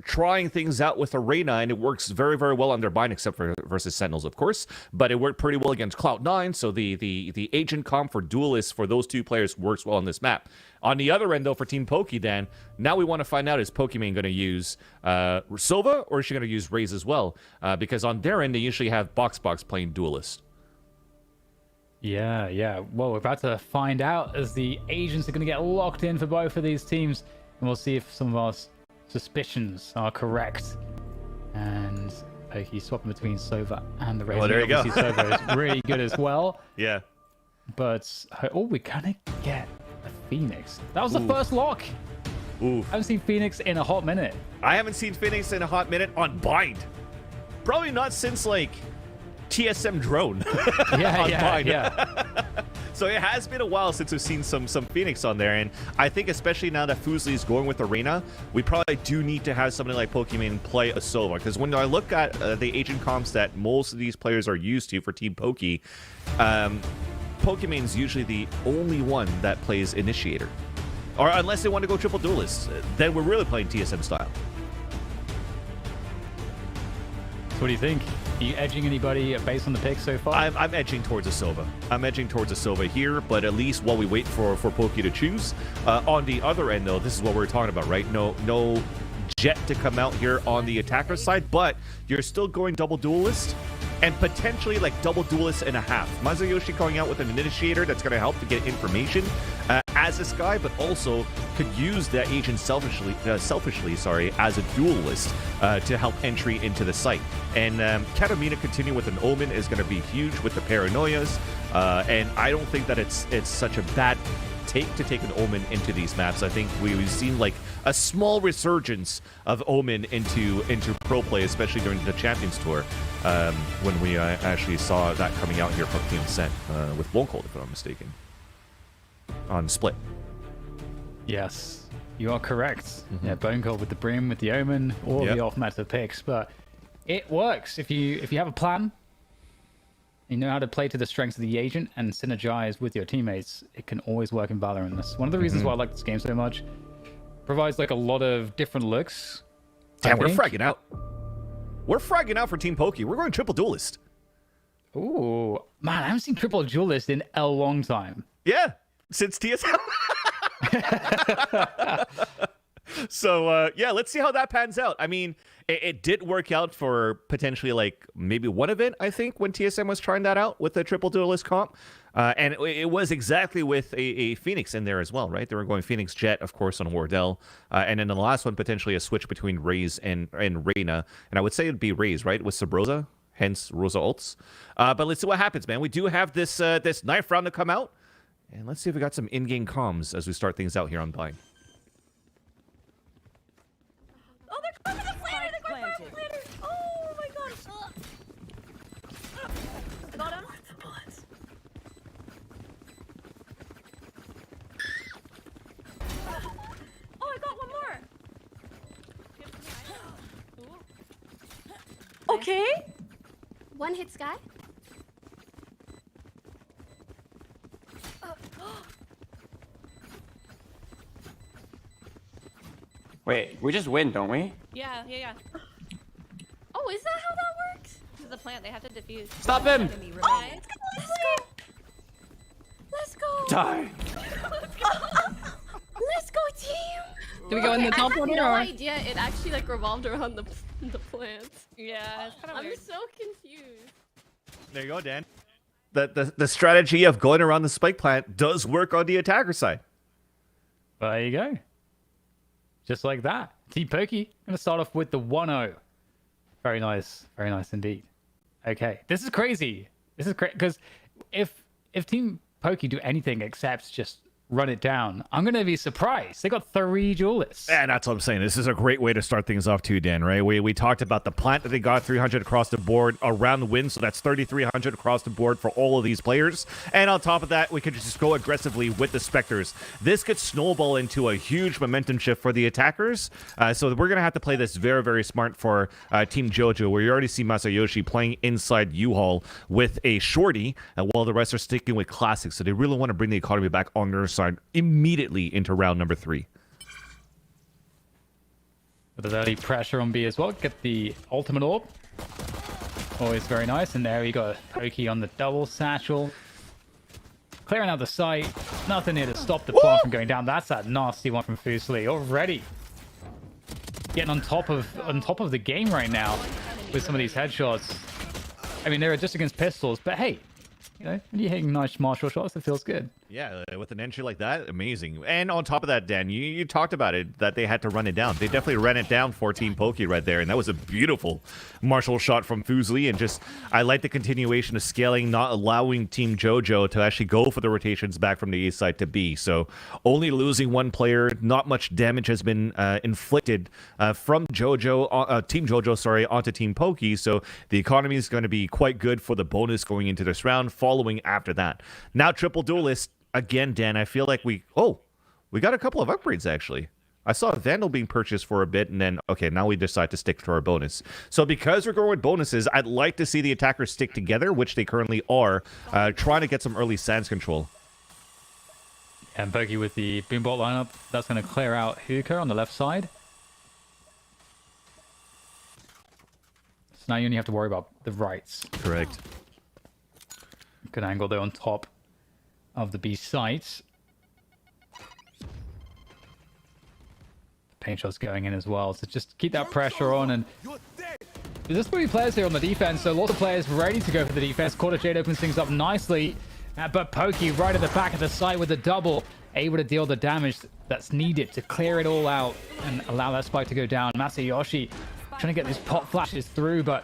trying things out with a Reyna, and it works very, very well on their Bind, except for versus Sentinels, of course. But it worked pretty well against Cloud9, so the agent comp for duelists for those two players works well on this map. On the other end, though, for Team Poki, Dan, now we want to find out, is Pokimane going to use Sova, or is she going to use Raze as well? Because on their end, they usually have Box playing duelist. Yeah. Well, we're about to find out, as the agents are going to get locked in for both of these teams, and we'll see if some of our suspicions are correct. And Poki swapping between Sova and the Raze. Well, there you go. Sova is really good as well. Yeah. But we're gonna get a Phoenix. That was the first lock. Ooh. I haven't seen Phoenix in a hot minute. I haven't seen Phoenix in a hot minute on Bind. Probably not since like TSM drone. Yeah. So it has been a while since we've seen some Phoenix on there, and I think especially now that Fusli is going with Arena, we probably do need to have somebody like Pokimane play a Sova, because when I look at the agent comps that most of these players are used to for Team Poki, Pokimane's usually the only one that plays Initiator. Or unless they want to go triple duelist, then we're really playing TSM style. So what do you think? Are you edging anybody based on the pick so far? I'm edging towards a Sova. I'm edging towards a Sova here, but at least while we wait for Poki to choose. On the other end, though, this is what we're talking about, right? No jet to come out here on the attacker side, but you're still going double duelist, and potentially like double duelist and a half. Masayoshi going out with an initiator that's going to help to get information as a Sky, but also could use that agent selfishly, as a duelist to help entry into the site. And Katamina continue with an Omen is going to be huge with the paranoias, and I don't think that it's such a bad take to take an Omen into these maps. I think we've seen like a small resurgence of Omen into pro play, especially during the Champions Tour, when we actually saw that coming out here from Team Ascent with Blowncold, if I'm not mistaken, on Split. Yes, you are correct. Yeah, Blowncold with the Brim, with the Omen, all the off-meta picks, but it works if you have a plan. You know how to play to the strengths of the agent and synergize with your teammates. It can always work in Valorant. That's one of the reasons why I like this game so much. Provides like a lot of different looks. Damn, we're fragging out. We're fragging out for Team Poki. We're going triple duelist. Ooh, man, I haven't seen triple duelist in a long time. Yeah, since TSM. So, yeah, let's see how that pans out. I mean, it did work out for potentially, like, maybe one event, I think, when TSM was trying that out with the triple duelist comp. And it was exactly with a Phoenix in there as well, right? They were going Phoenix Jet, of course, on Wardell. And then the last one, potentially a switch between Raze and Reyna. And I would say it'd be Raze, right? With Sabrosa, hence Rosa ults. But let's see what happens, man. We do have this this knife round to come out. And let's see if we got some in-game comms as we start things out here on Bind. Oh, they're going for the planter! They're going for the planter! Oh my gosh! Got him. Oh, I got one more! Okay. One hit Sky. Wait, we just win, don't we? Yeah. Oh, is that how that works? This is the plant. They have to defuse. Stop him! Oh, Let's go! Die! Let's go, team! Do we go in the top I order? had no or? idea it actually like revolved around the plant. Yeah, it's kind of I'm weird. so confused. There you go, Dan. The strategy of going around the spike plant does work on the attacker side. There you go. Just like that. Team Poki going to start off with the 1-0. Very nice indeed. Okay, this is crazy. This is crazy because if Team Poki do anything except just run it down, I'm gonna be surprised. They got 3 duelists. And that's what I'm saying. This is a great way to start things off too, Dan, right? We talked about the plant that they got 300 across the board around the win, so that's 3,300 across the board for all of these players. And on top of that, we could just go aggressively with the Spectres. This could snowball into a huge momentum shift for the attackers. So we're going to have to play this very, very smart for Team JoJo, where you already see Masayoshi playing inside U-Haul with a shorty, while the rest are sticking with classics. So they really want to bring the economy back on their side immediately into round number 3. With early pressure on B as well. Get the ultimate orb. Always very nice. And there we go. Poki on the double satchel. Clearing out the site. Nothing here to stop the plant from going down. That's that nasty one from Fusli already. Getting on top of the game right now with some of these headshots. I mean, they're just against pistols, but hey, you know, when you're hitting nice martial shots, it feels good. Yeah, with an entry like that, amazing. And on top of that, Dan, you talked about it, that they had to run it down. They definitely ran it down for Team Poki right there, and that was a beautiful martial shot from Fusli. And just, I like the continuation of scaling, not allowing Team JoJo to actually go for the rotations back from the A side to B. So only losing one player, not much damage has been inflicted from JoJo, Team JoJo, sorry, onto Team Poki. So the economy is going to be quite good for the bonus going into this round, following after that. Now, triple duelist. Again, Dan, I feel like we got a couple of upgrades, actually. I saw a Vandal being purchased for a bit, and then, okay, now we decide to stick to our bonus. So because we're going with bonuses, I'd like to see the attackers stick together, which they currently are, trying to get some early sands control. And Poki with the Boombot lineup, that's going to clear out Hookah on the left side. So now you only have to worry about the rights. Correct. Good angle there on top of the B sites. Paint shots going in as well, so just keep that pressure on. And there's 3 players here on the defense, so a lot of players ready to go for the defense. Quarter Jade opens things up nicely, but Poki right at the back of the site with a double, able to deal the damage that's needed to clear it all out and allow that spike to go down. Masayoshi trying to get these pop flashes through, but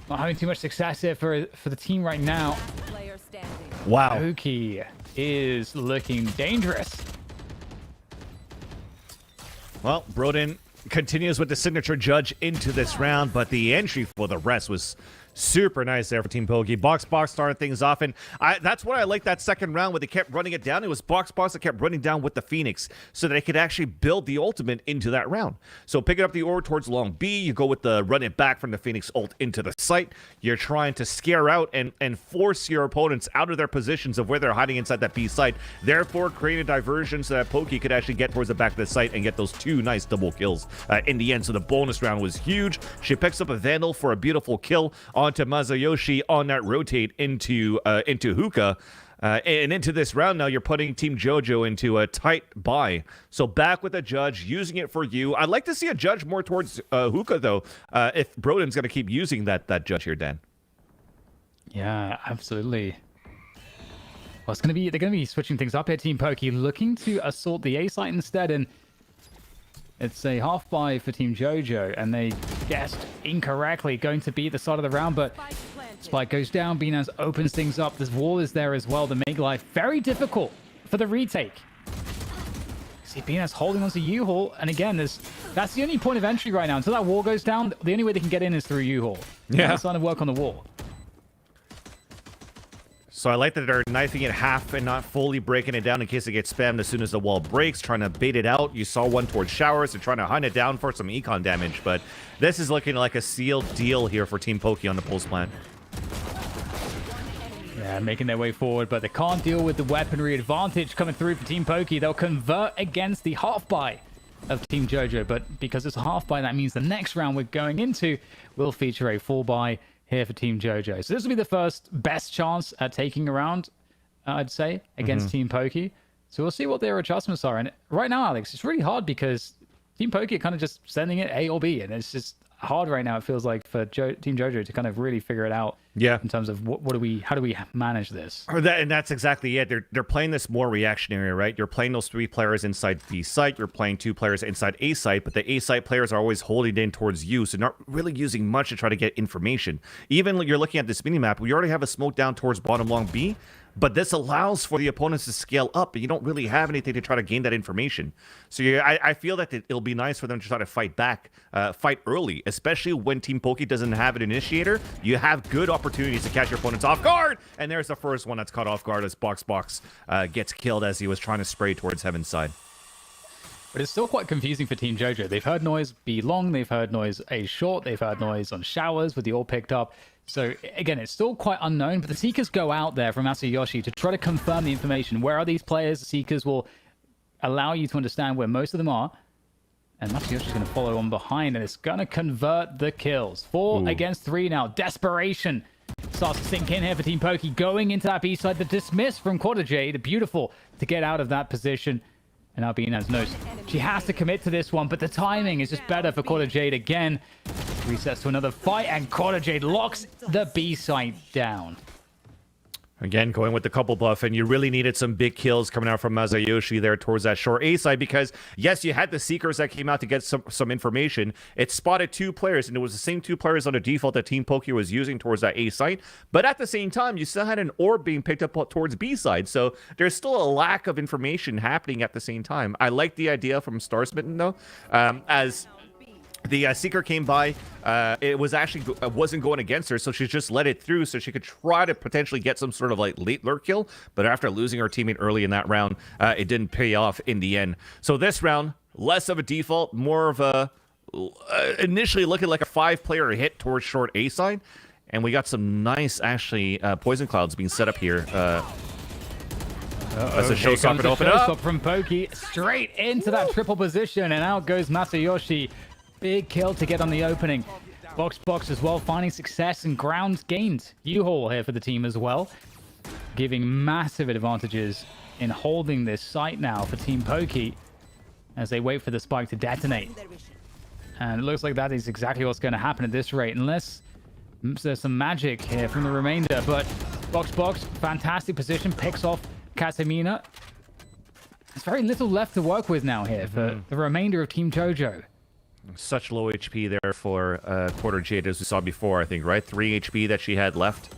not having too much success here for the team right now. Wow. Poki is looking dangerous. Well, Broden continues with the signature judge into this round, but the entry for the rest was super nice there for Team Poki. Box started things off, and that's what I like that second round where they kept running it down. It was Box that kept running down with the Phoenix so that they could actually build the ultimate into that round. So picking up the orb towards long B, you go with the run it back from the Phoenix ult into the site. You're trying to scare out and force your opponents out of their positions of where they're hiding inside that B site, therefore creating a diversion so that Poki could actually get towards the back of the site and get those 2 nice double kills in the end. So the bonus round was huge. She picks up a Vandal for a beautiful kill onto Masayoshi on that rotate into Hookah. And into this round now, you're putting Team JoJo into a tight buy. So back with a judge, using it for you. I'd like to see a judge more towards Hookah, though, if Broden's going to keep using that judge here, Dan. Yeah, absolutely. Well, they're going to be switching things up here. Team Poki looking to assault the A site instead, and it's a half buy for Team JoJo, and they guessed incorrectly going to be the side of the round, but spike goes down. Binaz opens things up. This wall is there as well to make life very difficult for the retake. See Binaz holding onto U-Haul, and again, that's the only point of entry right now. Until that wall goes down, the only way they can get in is through U-Haul. Yeah. They're starting to work on the wall. So I like that they're knifing it half and not fully breaking it down in case it gets spammed as soon as the wall breaks, trying to bait it out. You saw one towards showers. They're trying to hunt it down for some econ damage, but this is looking like a sealed deal here for Team Poki on the pulse plant. Yeah, making their way forward, but they can't deal with the weaponry advantage coming through for Team Poki. They'll convert against the half buy of Team JoJo, but because it's a half buy, that means the next round we're going into will feature a full buy here for Team JoJo. So this will be the first best chance at taking a round, I'd say, against Team Poki. So we'll see what their adjustments are. And right now, Alex, it's really hard because Team Poki are kind of just sending it A or B, and it's just, hard right now. It feels like for Team JoJo to kind of really figure it out. Yeah. In terms of how do we manage this? And that's exactly it. They're playing this more reactionary, right? You're playing those 3 players inside B site. You're playing 2 players inside A site, but the A site players are always holding in towards you, so not really using much to try to get information. Even when you're looking at this minimap, we already have a smoke down towards bottom long B, but this allows for the opponents to scale up, but you don't really have anything to try to gain that information. So I feel that it'll be nice for them to try to fight back, fight early, especially when Team Poki doesn't have an initiator. You have good opportunities to catch your opponents off guard, and there's the first one that's caught off guard as Box gets killed as he was trying to spray towards Heaven's side. But it's still quite confusing for Team JoJo. They've heard noise B long, they've heard noise A short, they've heard noise on showers with the all picked up. So again, it's still quite unknown, but the Seekers go out there from Masayoshi to try to confirm the information. Where are these players? The Seekers will allow you to understand where most of them are. And Masayoshi's going to follow on behind, and it's going to convert the kills. 4 against 3 now. Desperation starts to sink in here for Team Poki. Going into that B side, the dismiss from QuadraJade. Beautiful to get out of that position. And Albinaz knows she has to commit to this one, but the timing is just better for QuadraJade again. Resets to another fight, and QuadraJade locks the B site down. Again, going with the couple buff, and you really needed some big kills coming out from Masayoshi there towards that short A side, because yes, you had the Seekers that came out to get some information. It spotted 2 players, and it was the same 2 players on the default that Team Poki was using towards that A site. But at the same time, you still had an orb being picked up towards B side, so there's still a lack of information happening at the same time. I like the idea from Star Smitten though, as the Seeker came by, it was actually wasn't going against her, so she just let it through so she could try to potentially get some sort of like late lurk kill. But after losing her teammate early in that round, it didn't pay off in the end. So this round, less of a default, more of a initially looking like a 5-player hit towards short A side, and we got some nice actually poison clouds being set up here. That's a showstopper to open up from Poki straight into that triple position, and out goes Masayoshi. Big kill to get on the opening. Box as well, finding success and grounds gained. U-Haul here for the team as well, giving massive advantages in holding this site now for Team Poki as they wait for the spike to detonate. And it looks like that is exactly what's going to happen at this rate, unless there's some magic here from the remainder. But Box, fantastic position, picks off Casemina. There's very little left to work with now here for the remainder of Team JoJo. Such low HP there for QuadraJade, as we saw before, I think, right? 3 HP that she had left.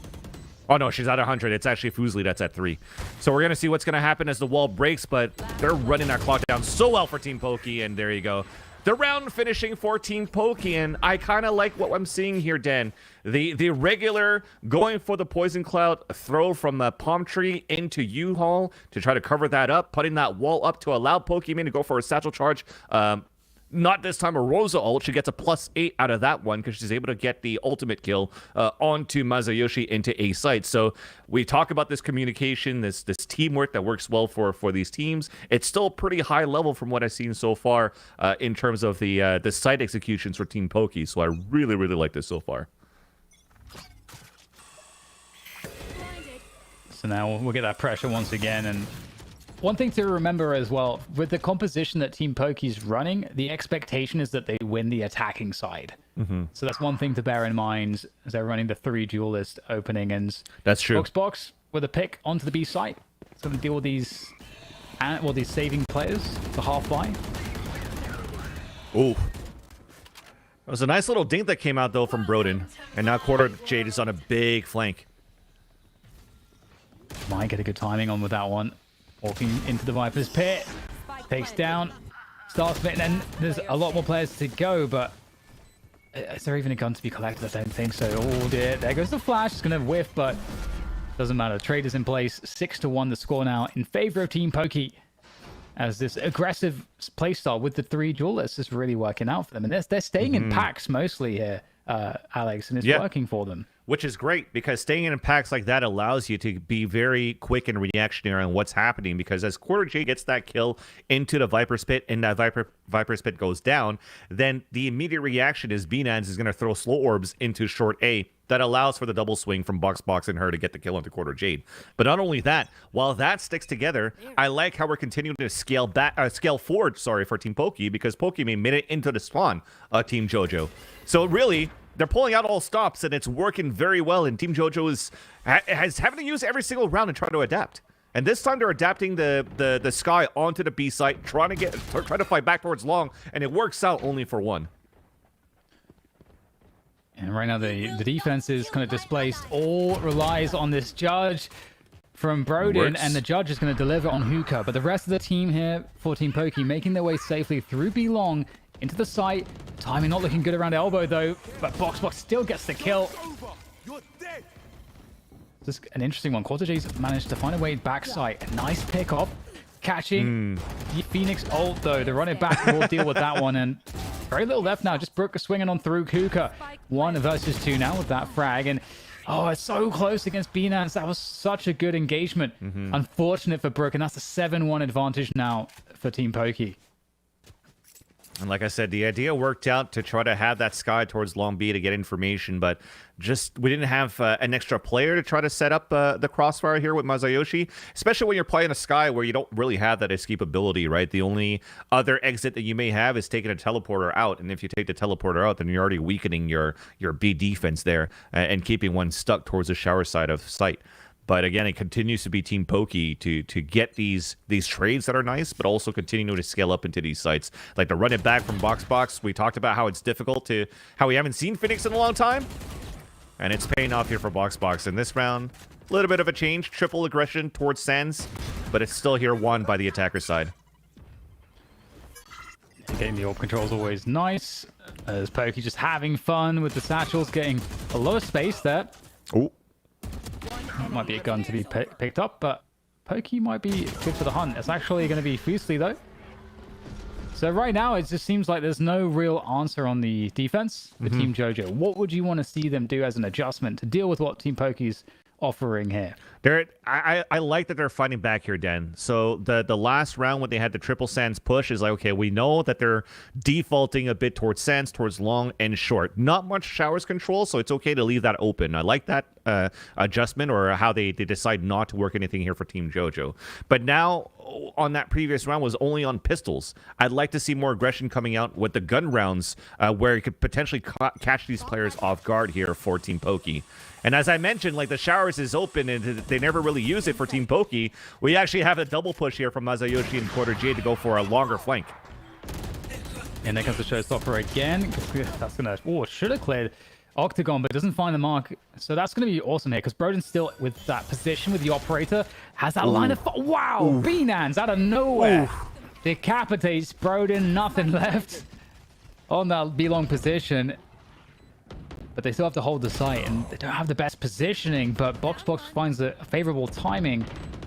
Oh, no, she's at 100. It's actually Fusli that's at 3. So we're going to see what's going to happen as the wall breaks, but they're running that clock down so well for Team Poki, and there you go. The round finishing for Team Poki, and I kind of like what I'm seeing here, Dan. The regular going for the Poison Cloud throw from the Palm Tree into U-Haul to try to cover that up, putting that wall up to allow Pokemon to go for a satchel charge. Not this time a Rosa ult. She gets a +8 out of that one because she's able to get the ultimate kill onto Masayoshi into A site. So we talk about this communication, this teamwork that works well for these teams. It's still pretty high level from what I've seen so far in terms of the site executions for Team Poki. So I really like this so far. So now we'll get that pressure once again. And one thing to remember as well, with the composition that Team Poki's running, the expectation is that they win the attacking side. So that's one thing to bear in mind as they're running the 3 duelist opening. And that's true. Box with a pick onto the B site. It's going to deal with these saving players for half buy. Ooh. It was a nice little dink that came out though from Broden. And now QuadraJade is on a big flank. Might get a good timing on with that one. Walking into the Viper's pit, takes down, starts smitten, and there's a lot more players to go, but is there even a gun to be collected? I don't think so. Oh dear, there goes the flash. It's going to whiff, but doesn't matter. Trade is in place. 6-1 the score now in favor of Team Poki, as this aggressive playstyle with the 3 duelists is really working out for them. And they're staying in packs mostly here, Alex, and it's working for them. which is great because staying in packs like that allows you to be very quick and reactionary on what's happening, because as Quarter J gets that kill into the Viper's Pit and that Viper's Pit goes down, then the immediate reaction is Binance is going to throw slow orbs into short A. That allows for the double swing from Box and her to get the kill into Quarter Jade. But not only that, while that sticks together, I like how we're continuing to scale forward, for Team Poki, because Poki made it into the spawn of Team JoJo. So really, they're pulling out all stops, and it's working very well. And Team JoJo is having to use every single round and try to adapt. And this time they're adapting the Sky onto the B site, trying to fight back towards long, and it works out only for one. And right now the defense is kind of displaced. All relies on this judge from Broden, and the judge is going to deliver on Hookah. But the rest of the team here for Team Poki making their way safely through B long into the site. Timing not looking good around elbow though, but Box still gets the kill. This is an interesting one. Quarter J's managed to find a way back site. A nice pick off. Catching the Phoenix ult though. The run it back will deal with that one, and very little left now. Just Brook swinging on through Hookah. 1 versus 2 now with that frag, and oh, it's so close against Binance. That was such a good engagement. Unfortunate for Brook, and that's a 7-1 advantage now for Team Poki. And like I said, the idea worked out to try to have that Sky towards Long B to get information, but just we didn't have an extra player to try to set up the crossfire here with Masayoshi, especially when you're playing a Sky where you don't really have that escapability, right? The only other exit that you may have is taking a teleporter out, and if you take the teleporter out, then you're already weakening your B defense there and keeping one stuck towards the shower side of sight. But again, it continues to be Team Poki to get these trades that are nice, but also continue to scale up into these sites. Like the run it back from Box. We talked about how it's difficult how we haven't seen Phoenix in a long time. And it's paying off here for Box. In this round, a little bit of a change. Triple aggression towards Sands, but it's still here won by the attacker side. Getting the orb control is always nice. As Poki just having fun with the satchels, getting a lot of space there. Oh. Might be a gun to be picked up, but Poki might be good for the hunt. It's actually going to be Fusely, though. So right now, it just seems like there's no real answer on the defense for Team JoJo. What would you want to see them do as an adjustment to deal with what Team Poki's offering here? I like that they're fighting back here, Dan. So the last round when they had the triple Sands push is like, okay, we know that they're defaulting a bit towards Sands, towards long and short. Not much showers control, so it's okay to leave that open. I like that adjustment, or how they decide not to work anything here for Team JoJo. But now, on that previous round was only on pistols. I'd like to see more aggression coming out with the gun rounds, where it could potentially catch these players off guard here for Team Poki. And as I mentioned, like the showers is open and they never really use it for Team Poki. We actually have a double push here from Masayoshi and Quarter J to go for a longer flank. And there comes the showstopper again. That's gonna should have cleared Octagon, but doesn't find the mark. So that's gonna be awesome here, because Broden's still with that position with the operator. Has that line of wow! Binance out of nowhere decapitates Broden. Nothing left on that B-long position. But they still have to hold the site, and they don't have the best positioning, but Box finds a favorable timing.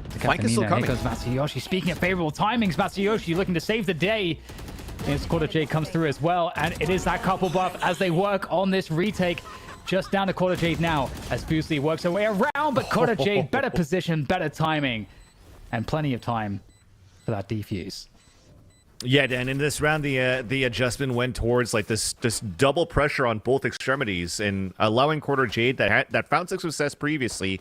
Flank is still coming. Here goes Masayoshi. Speaking of favorable timings, Masayoshi looking to save the day. And Quarter J comes through as well, and it is that couple buff as they work on this retake. Just down to Quarter J now, as Fusely works her way around, but Quarter J, better position, better timing, and plenty of time for that defuse. Yeah, Dan, in this round, the adjustment went towards like this double pressure on both extremities, and allowing Quarter Jade that found success previously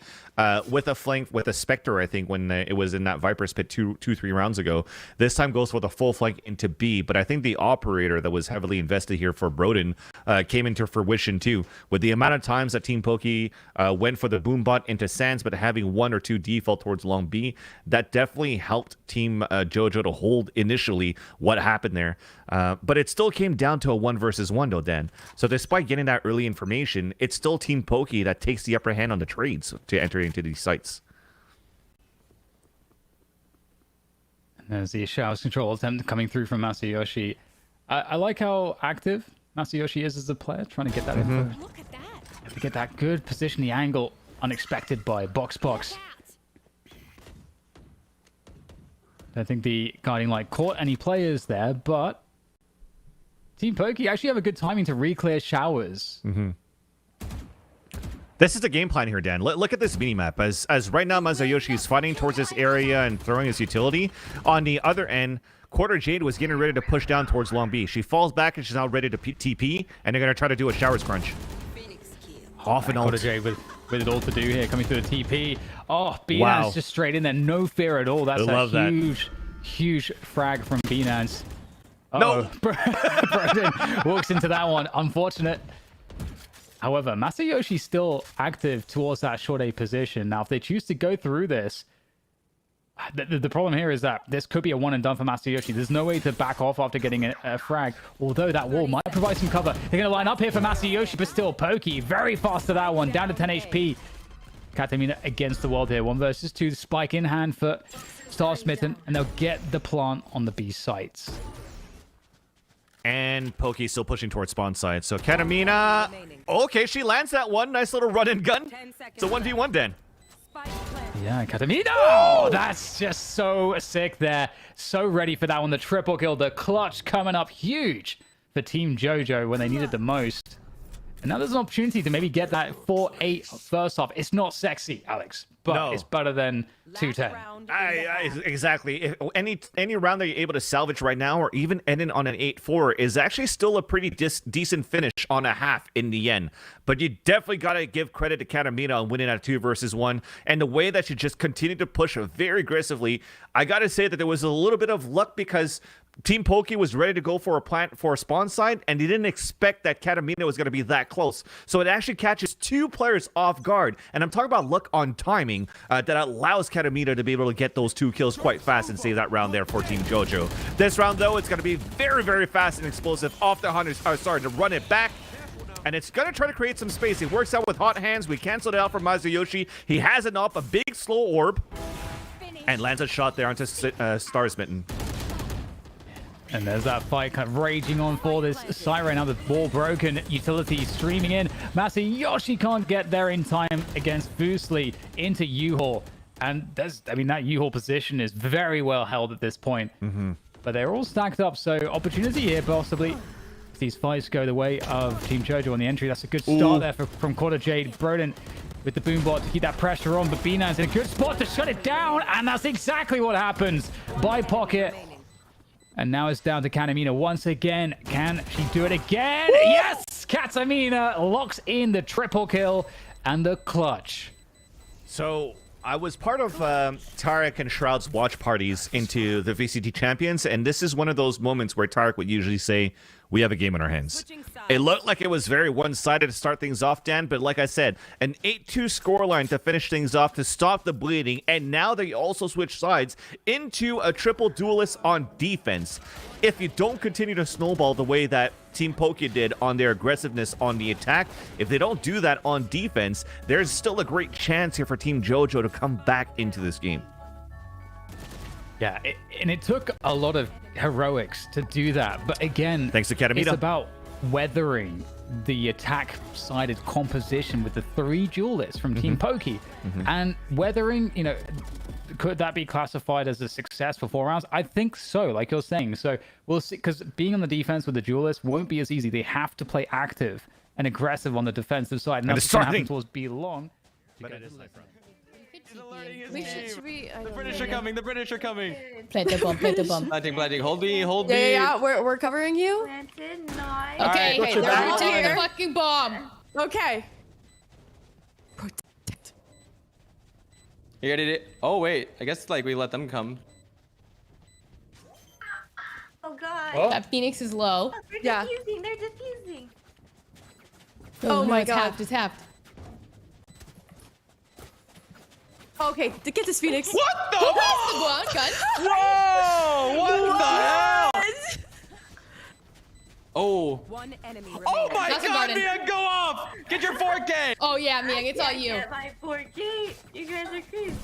with a flank with a Spectre, I think, when it was in that Viper's Pit 3 rounds ago. This time goes with a full flank into B, but I think the operator that was heavily invested here for Broden came into fruition too. With the amount of times that Team Poki went for the Boombot into Sands, but having 1 or 2 default towards long B, that definitely helped Team JoJo to hold initially what happened there. But it still came down to a 1 versus 1 though, Dan. So despite getting that early information, it's still Team Poki that takes the upper hand on the trades to enter into these sites. And there's the showers control attempt coming through from Masayoshi. I like how active Masayoshi is as a player, trying to get that info. Look at that. And to get that good position, the angle unexpected by Box. I think the guiding light caught any players there, but Team Poki actually have a good timing to re-clear showers. This is the game plan here, Dan. Look at this minimap. As right now Masayoshi is fighting towards this area and throwing his utility. On the other end, Quarter Jade was getting ready to push down towards Long B. She falls back and she's now ready to TP, and they're going to try to do a showers crunch. Off and ult. Quarter Jade with it all to do here, coming through the TP. Oh, Binance Wow. just straight in there. No fear at all. That's I a love huge frag from Binance. No. Broden walks into that one. Unfortunate. However, Masayoshi's still active towards that short A position. Now, if they choose to go through this, the problem here is that this could be a one and done for Masayoshi. There's no way to back off after getting a frag, although that wall might provide some cover. They're going to line up here for Masayoshi, but still Poki very fast to that one, down to 10 HP. Katamina against the world here. 1 versus 2, spike in hand for Star Smitten, and they'll get the plant on the B sites. And Poki still pushing towards spawn side. So Katamina, okay, she lands that one. Nice little run and gun. It's a 1v1 then. Yeah, Katamina! Oh, that's just so sick there. So ready for that one. The triple kill, the clutch coming up huge for Team JoJo when they need it the most. And now there's an opportunity to maybe get that 4-8 first off. It's not sexy, Alex, but it's better than 2-10. Exactly. If any round that you're able to salvage right now, or even ending on an 8-4, is actually still a pretty decent finish on a half in the end. But you definitely got to give credit to Katamina on winning at 2 versus 1. And the way that she just continued to push very aggressively, I got to say that there was a little bit of luck because Team Poki was ready to go for a spawn side, and they didn't expect that Katamina was going to be that close. So it actually catches 2 players off guard. And I'm talking about luck on timing that allows Katamina to be able to get those 2 kills quite fast and save that round there for Team JoJo. This round, though, it's going to be very, very fast and explosive. Off the hunters are starting to run it back. And it's going to try to create some space. It works out with hot hands. We canceled it out for Masayoshi. He has an up, a big slow orb, and lands a shot there onto Star Smitten. And there's that fight kind of raging on for this site right now. The ball broken, utility streaming in. Masayoshi can't get there in time against Boostly into U-Haul. And that U-Haul position is very well held at this point. But they're all stacked up, so opportunity here possibly. If these fights go the way of Team JoJo on the entry, that's a good start there from Quarter Jade. Broden with the boombot to keep that pressure on, but Binance in a good spot to shut it down, and that's exactly what happens by Pocket. And now it's down to Katamina once again. Can she do it again? Yes! Katamina locks in the triple kill and the clutch. So I was part of Tarek and Shroud's watch parties into the VCT Champions, and this is one of those moments where Tarek would usually say, we have a game in our hands. It looked like it was very one-sided to start things off, Dan, but like I said, an 8-2 scoreline to finish things off to stop the bleeding, and now they also switch sides into a triple duelist on defense. If you don't continue to snowball the way that Team Poki did on their aggressiveness on the attack, if they don't do that on defense, there's still a great chance here for Team JoJo to come back into this game. Yeah, and it took a lot of heroics to do that. But again, thanks to Katamina, it's about weathering the attack-sided composition with the 3 duelists from Team Poki. And weathering, could that be classified as a success for 4 rounds? I think so, like you're saying. So we'll see, because being on the defense with the duelists won't be as easy. They have to play active and aggressive on the defensive side. And that's going to happen towards B long. But it is like The British are coming. The British are coming. Plant the bomb. Plant the bomb. Planting. Hold B. Hold B. Yeah. We're covering you. Okay. Right. They're all here. The fucking bomb. Okay. You did it. Oh wait. I guess we let them come. Oh god. Oh. That Phoenix is low. They're defusing. They're defusing. Oh no, my it's god. halved. It's halved. Okay, to get this Phoenix. What the? Who passed the gun? Whoa! What the hell? Oh. One enemy remaining. Oh my That's a god, garden. Mia, go off! Get your 4K! Oh yeah, Miang, it's all you. My 4K. You guys are crazy.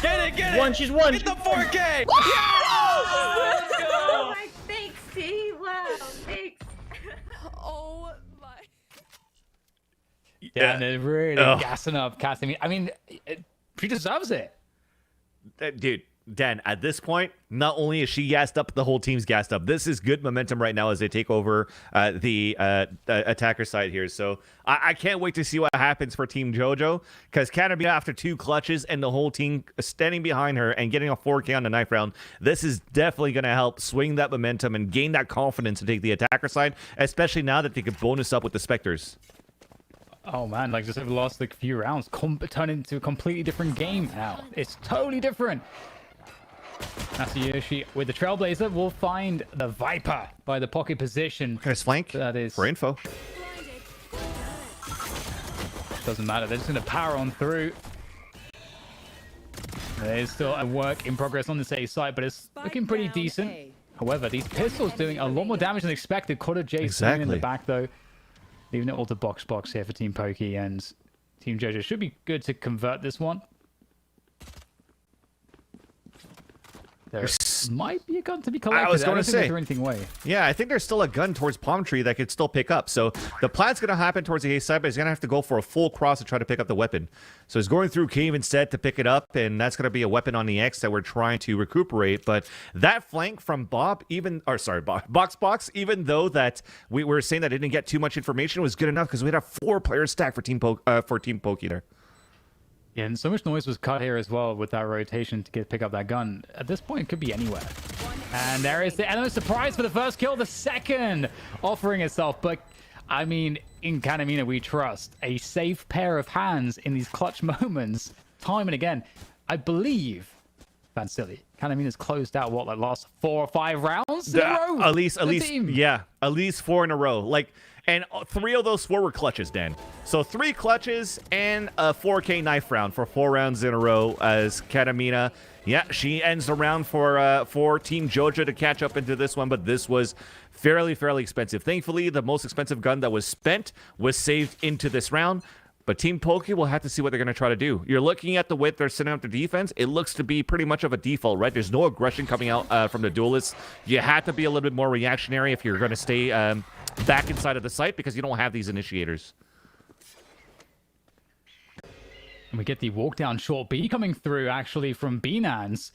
Get it! She's one. Get the 4K! Yes! Let's go! Oh my, thanks, T. Wow, thanks. Oh my. Yeah, and they're really gassing up Katamina. I mean, she deserves it. Dude, Dan, at this point, not only is she gassed up, the whole team's gassed up. This is good momentum right now as they take over the attacker side here. So I can't wait to see what happens for Team JoJo, because Katamina, after 2 clutches and the whole team standing behind her and getting a 4K on the knife round, this is definitely going to help swing that momentum and gain that confidence to take the attacker side, especially now that they can bonus up with the Spectres. Oh man, like just over the last like few rounds, turned into a completely different game now. It's totally different. Masayoshi with the Trailblazer will find the Viper by the pocket position. There's flank that is for info. Doesn't matter. They're just going to power on through. There's still a work in progress on this A side, but it's looking pretty decent. However, these pistols doing a lot more damage than expected. Quarter J swinging in the back though, leaving it all to box here for Team Poki, and Team JoJo should be good to convert this one. There might be a gun to be collected. I was going to say, anything away. Yeah, I think there's still a gun towards Palm Tree that could still pick up. So the plan's going to happen towards the A side, but he's going to have to go for a full cross to try to pick up the weapon. So he's going through Cave instead to pick it up, and that's going to be a weapon on the X that we're trying to recuperate. But that flank from Box, even though that we were saying that it didn't get too much information, was good enough because we had a 4-player stack for Team Poki there. Yeah, and so much noise was cut here as well with that rotation to pick up that gun. At this point, it could be anywhere. And there is the element surprise for the first kill, the second offering itself. But, I mean, in Katamina, we trust a safe pair of hands in these clutch moments, time and again. I believe, Vansili, Katamina's closed out, what, like last 4 or 5 rounds in a row? At least, yeah, at least 4 in a row. And 3 of those 4 were clutches, Dan. So 3 clutches and a 4K knife round for 4 rounds in a row as Katamina. Yeah, she ends the round for Team JoJo to catch up into this one, but this was fairly expensive. Thankfully, the most expensive gun that was spent was saved into this round. But Team Poki will have to see what they're going to try to do. You're looking at the way they're setting up the defense. It looks to be pretty much of a default, right? There's no aggression coming out from the duelists. You have to be a little bit more reactionary if you're going to stay back inside of the site because you don't have these initiators. And we get the walk down short B coming through actually from Binance.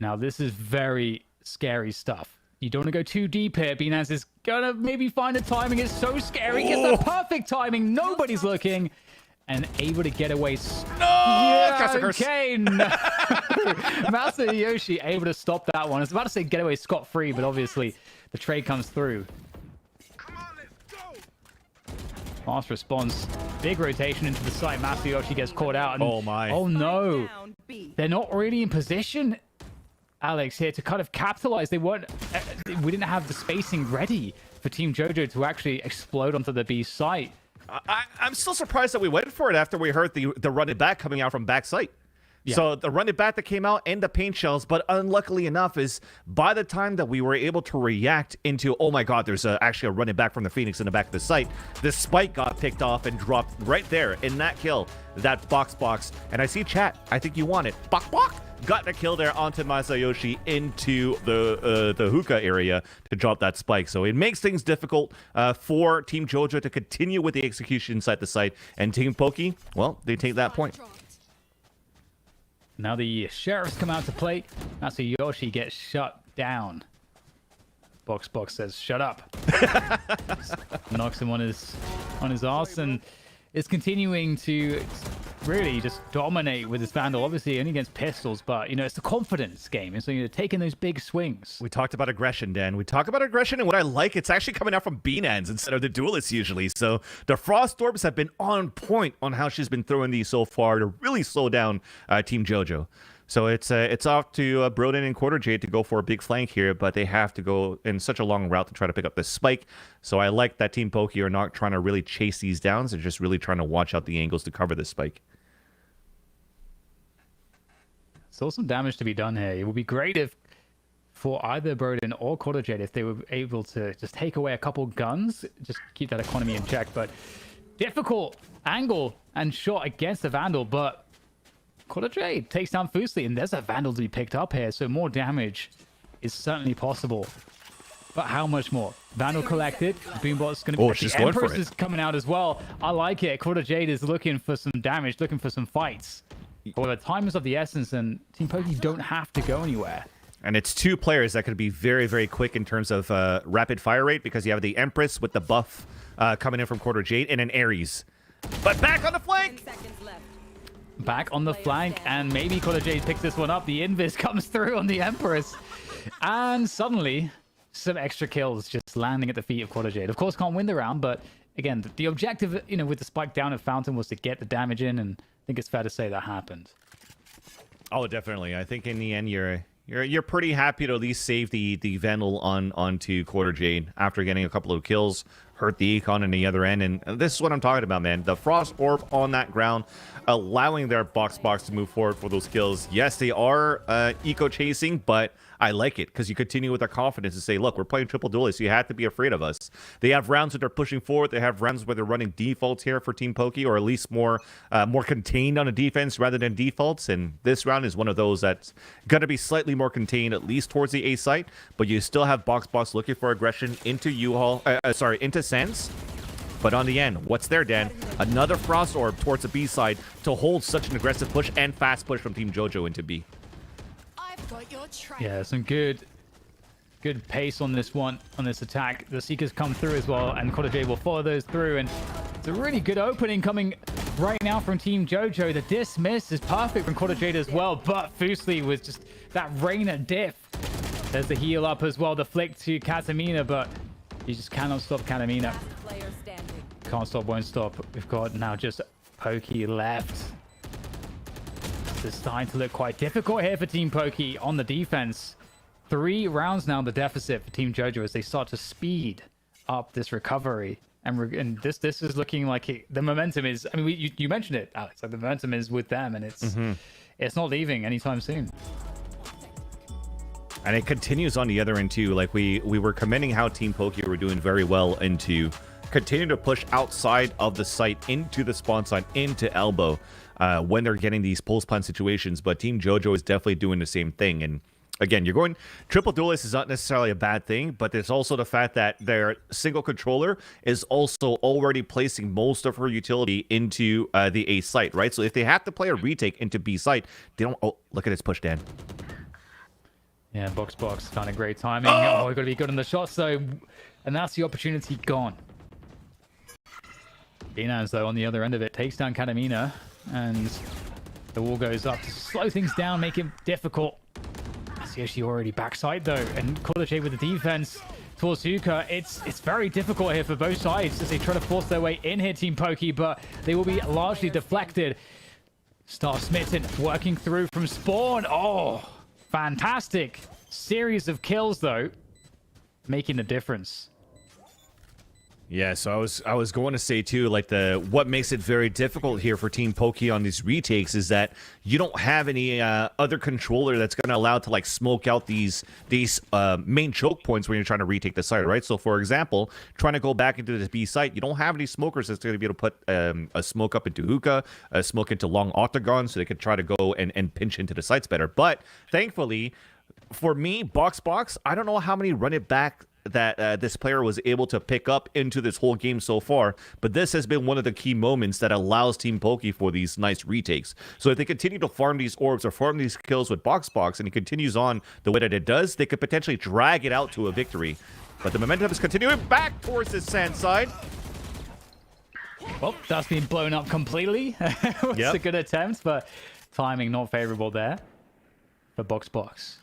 Now this is very scary stuff. You don't want to go too deep here. Binance is gonna maybe find the timing. It's so scary. It's the perfect timing. Nobody's looking. And able to get away. Yeah, okay. No. Masayoshi able to stop that one. I was about to say get away scot-free, but obviously the trade comes through. Fast response. Big rotation into the site. Masayoshi gets caught out. And, oh no. They're not really in position, Alex, here to kind of capitalize. They weren't. We didn't have the spacing ready for Team JoJo to actually explode onto the B site. I'm still surprised that we went for it after we heard the run it back coming out from back site. Yeah. So the run it back that came out and the paint shells, but unluckily enough is by the time that we were able to react into, oh my god, there's actually a run it back from the Phoenix in the back of the site, this spike got picked off and dropped right there in that kill, that box. And I see chat, I think you want it. Bok. Got the kill there onto Masayoshi into the hookah area to drop that spike. So it makes things difficult for Team JoJo to continue with the execution inside the site. And Team Poki, well, they take that point. Now the sheriffs come out to play. Masayoshi gets shut down. Box says, shut up. Knocks him on his ass and is continuing to really just dominate with his Vandal. Obviously only against pistols, but you know, it's the confidence game. And so you're taking those big swings. We talked about aggression, Dan. We talk about aggression, and what I like, it's actually coming out from Binance instead of the duelists usually. So the Frost Orbs have been on point on how she's been throwing these so far to really slow down Team JoJo. So it's off to Broden and Quarter J to go for a big flank here, but they have to go in such a long route to try to pick up this spike. So I like that Team Poki are not trying to really chase these downs. They're just really trying to watch out the angles to cover this spike. Still some damage to be done here. It would be great if for either Broden or Quarter J, if they were able to just take away a couple guns, just keep that economy in check. But difficult angle and shot against the Vandal, but Quarter J takes down Fusli, and there's a Vandal to be picked up here, so more damage is certainly possible. But how much more? Vandal collected. Boombot's going to be... Oh, she's going for it. Empress is coming out as well. I like it. Quarter Jade is looking for some damage, looking for some fights. However, time is of the essence, and Team Poki don't have to go anywhere. And it's two players that could be very, very quick in terms of rapid fire rate, because you have the Empress with the buff coming in from Quarter Jade, and an Ares. But back on the flank! Back on the flank, and maybe Quarter Jade picks this one up. The invis comes through on the Empress. And suddenly, some extra kills just landing at the feet of Quarter Jade. Of course, can't win the round, but again, the objective, with the spike down at Fountain was to get the damage in, and I think it's fair to say that happened. Oh, definitely. I think in the end, you're pretty happy to at least save the Vandal onto Quarter Jade after getting a couple of kills, hurt the Econ on the other end, and this is what I'm talking about, man. The Frost Orb on that ground, allowing their box to move forward for those kills. Yes, they are eco chasing, but I like it because you continue with their confidence and say, look, we're playing triple duelists. You have to be afraid of us. They have rounds where they're pushing forward. They have rounds where they're running defaults here for Team Poki, or at least more contained on a defense rather than defaults. And this round is one of those that's going to be slightly more contained, at least towards the A site. But you still have box looking for aggression into into Sense. But on the end, what's there, Dan? Another Frost Orb towards the B side to hold such an aggressive push and fast push from Team JoJo into B. Yeah, some good pace on this one, on this attack. The Seekers come through as well, and Quarter Jade will follow those through. And it's a really good opening coming right now from Team JoJo. The dismiss is perfect from Quarter Jade as well, but Fusli with just that Reina diff. There's the heal up as well, the flick to Katamina, but you just cannot stop Katamina. Can't stop, won't stop. We've got now just Poki left. It's starting to look quite difficult here for Team Poki on the defense. 3 rounds now, the deficit for Team JoJo as they start to speed up this recovery. And this is looking like the momentum is, I mean, you mentioned it, Alex, like the momentum is with them, and it's not leaving anytime soon. And it continues on the other end too. Like we were commending how Team Poki were doing very well into continue to push outside of the site into the spawn side, into elbow, when they're getting these pulse plant situations. But Team JoJo is definitely doing the same thing. And again, you're going triple duelist is not necessarily a bad thing, but there's also the fact that their single controller is also already placing most of her utility into the A site, right? So if they have to play a retake into B site, they don't. Oh, look at this push, Dan. Yeah, box, kind of great timing. Oh, we've got to be good on the shot, so, and that's the opportunity gone. Inaz, though, on the other end of it, takes down Katamina, and the wall goes up to slow things down, make it difficult. See, she already backside, though, and Quarter Jade with the defense towards Huka. It's very difficult here for both sides as they try to force their way in here, Team Poki, but they will be largely deflected. Star Smitten working through from spawn. Oh, fantastic series of kills, though, making the difference. Yeah, so I was going to say too, like what makes it very difficult here for Team Poki on these retakes is that you don't have any other controller that's going to allow to like smoke out these main choke points when you're trying to retake the site, right? So for example, trying to go back into this B site, you don't have any smokers that's going to be able to put a smoke up into hookah, a smoke into long octagon, so they could try to go and pinch into the sites better. But thankfully, for me, box, I don't know how many run it back that this player was able to pick up into this whole game so far, but this has been one of the key moments that allows Team Poki for these nice retakes. So if they continue to farm these orbs or farm these kills with box, and it continues on the way that it does, they could potentially drag it out to a victory. But the momentum is continuing back towards this sand side. Well, that's been blown up completely. It was a good attempt, but timing not favorable there for box.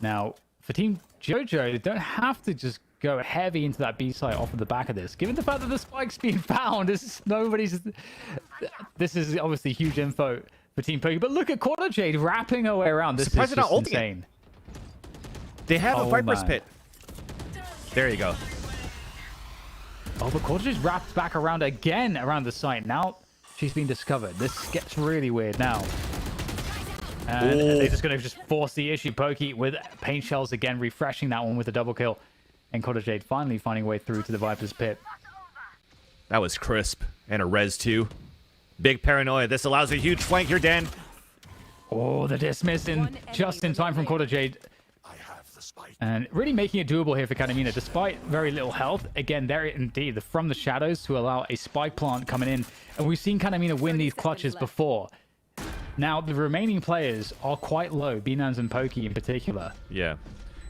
Now, for Team JoJo, they don't have to just go heavy into that B site off of the back of this. Given the fact that the spike's being found, this is obviously huge info for Team Poki. But look at Quarter Jade wrapping her way around. This is just insane. They have a Viper's Pit. There you go. Oh, but Quarter Jade's wrapped back around again around the site. Now she's been discovered. This gets really weird now. And they're just going to force the issue. Poki with paint shells again, refreshing that one with a double kill. And Quarter Jade finally finding a way through to the Viper's Pit. That was crisp. And a res too. Big paranoia. This allows a huge flank here, Dan. Oh, the dismiss just in time from Quarter Jade. And really making it doable here for Katamina, despite very little health. Again, there indeed, from the shadows to allow a spike plant coming in. And we've seen Katamina win these clutches before. Now, the remaining players are quite low, Binance and Poki in particular. Yeah.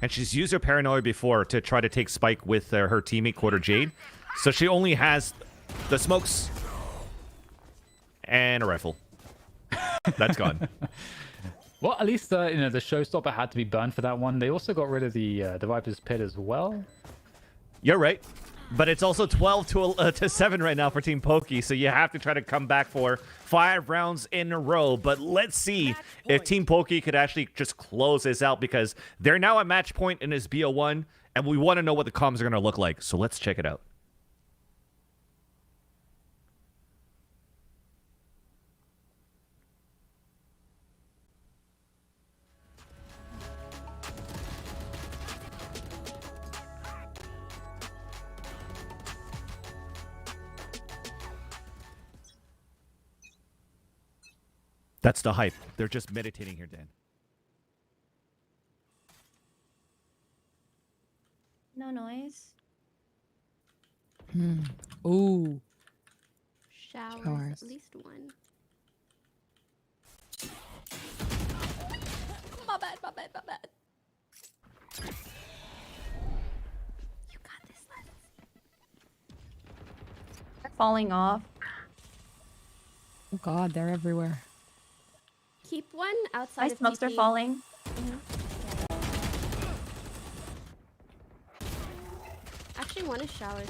And she's used her paranoia before to try to take Spike with her teammate, Quarter Jade. So she only has the smokes and a rifle. That's gone. Well, at least the showstopper had to be burned for that one. They also got rid of the Viper's Pit as well. You're right. But it's also 12 to 7 right now for Team Poki, so you have to try to come back for 5 rounds in a row. But let's see if Team Poki could actually just close this out, because they're now at match point in this BO1, and we want to know what the comms are going to look like. So let's check it out. That's the hype. They're just meditating here, Dan. No noise. Ooh. Showers. At least one. My bad. You got this, Les. They're falling off. Oh god, they're everywhere. Keep one outside. My smokes are falling. Actually, one is showers.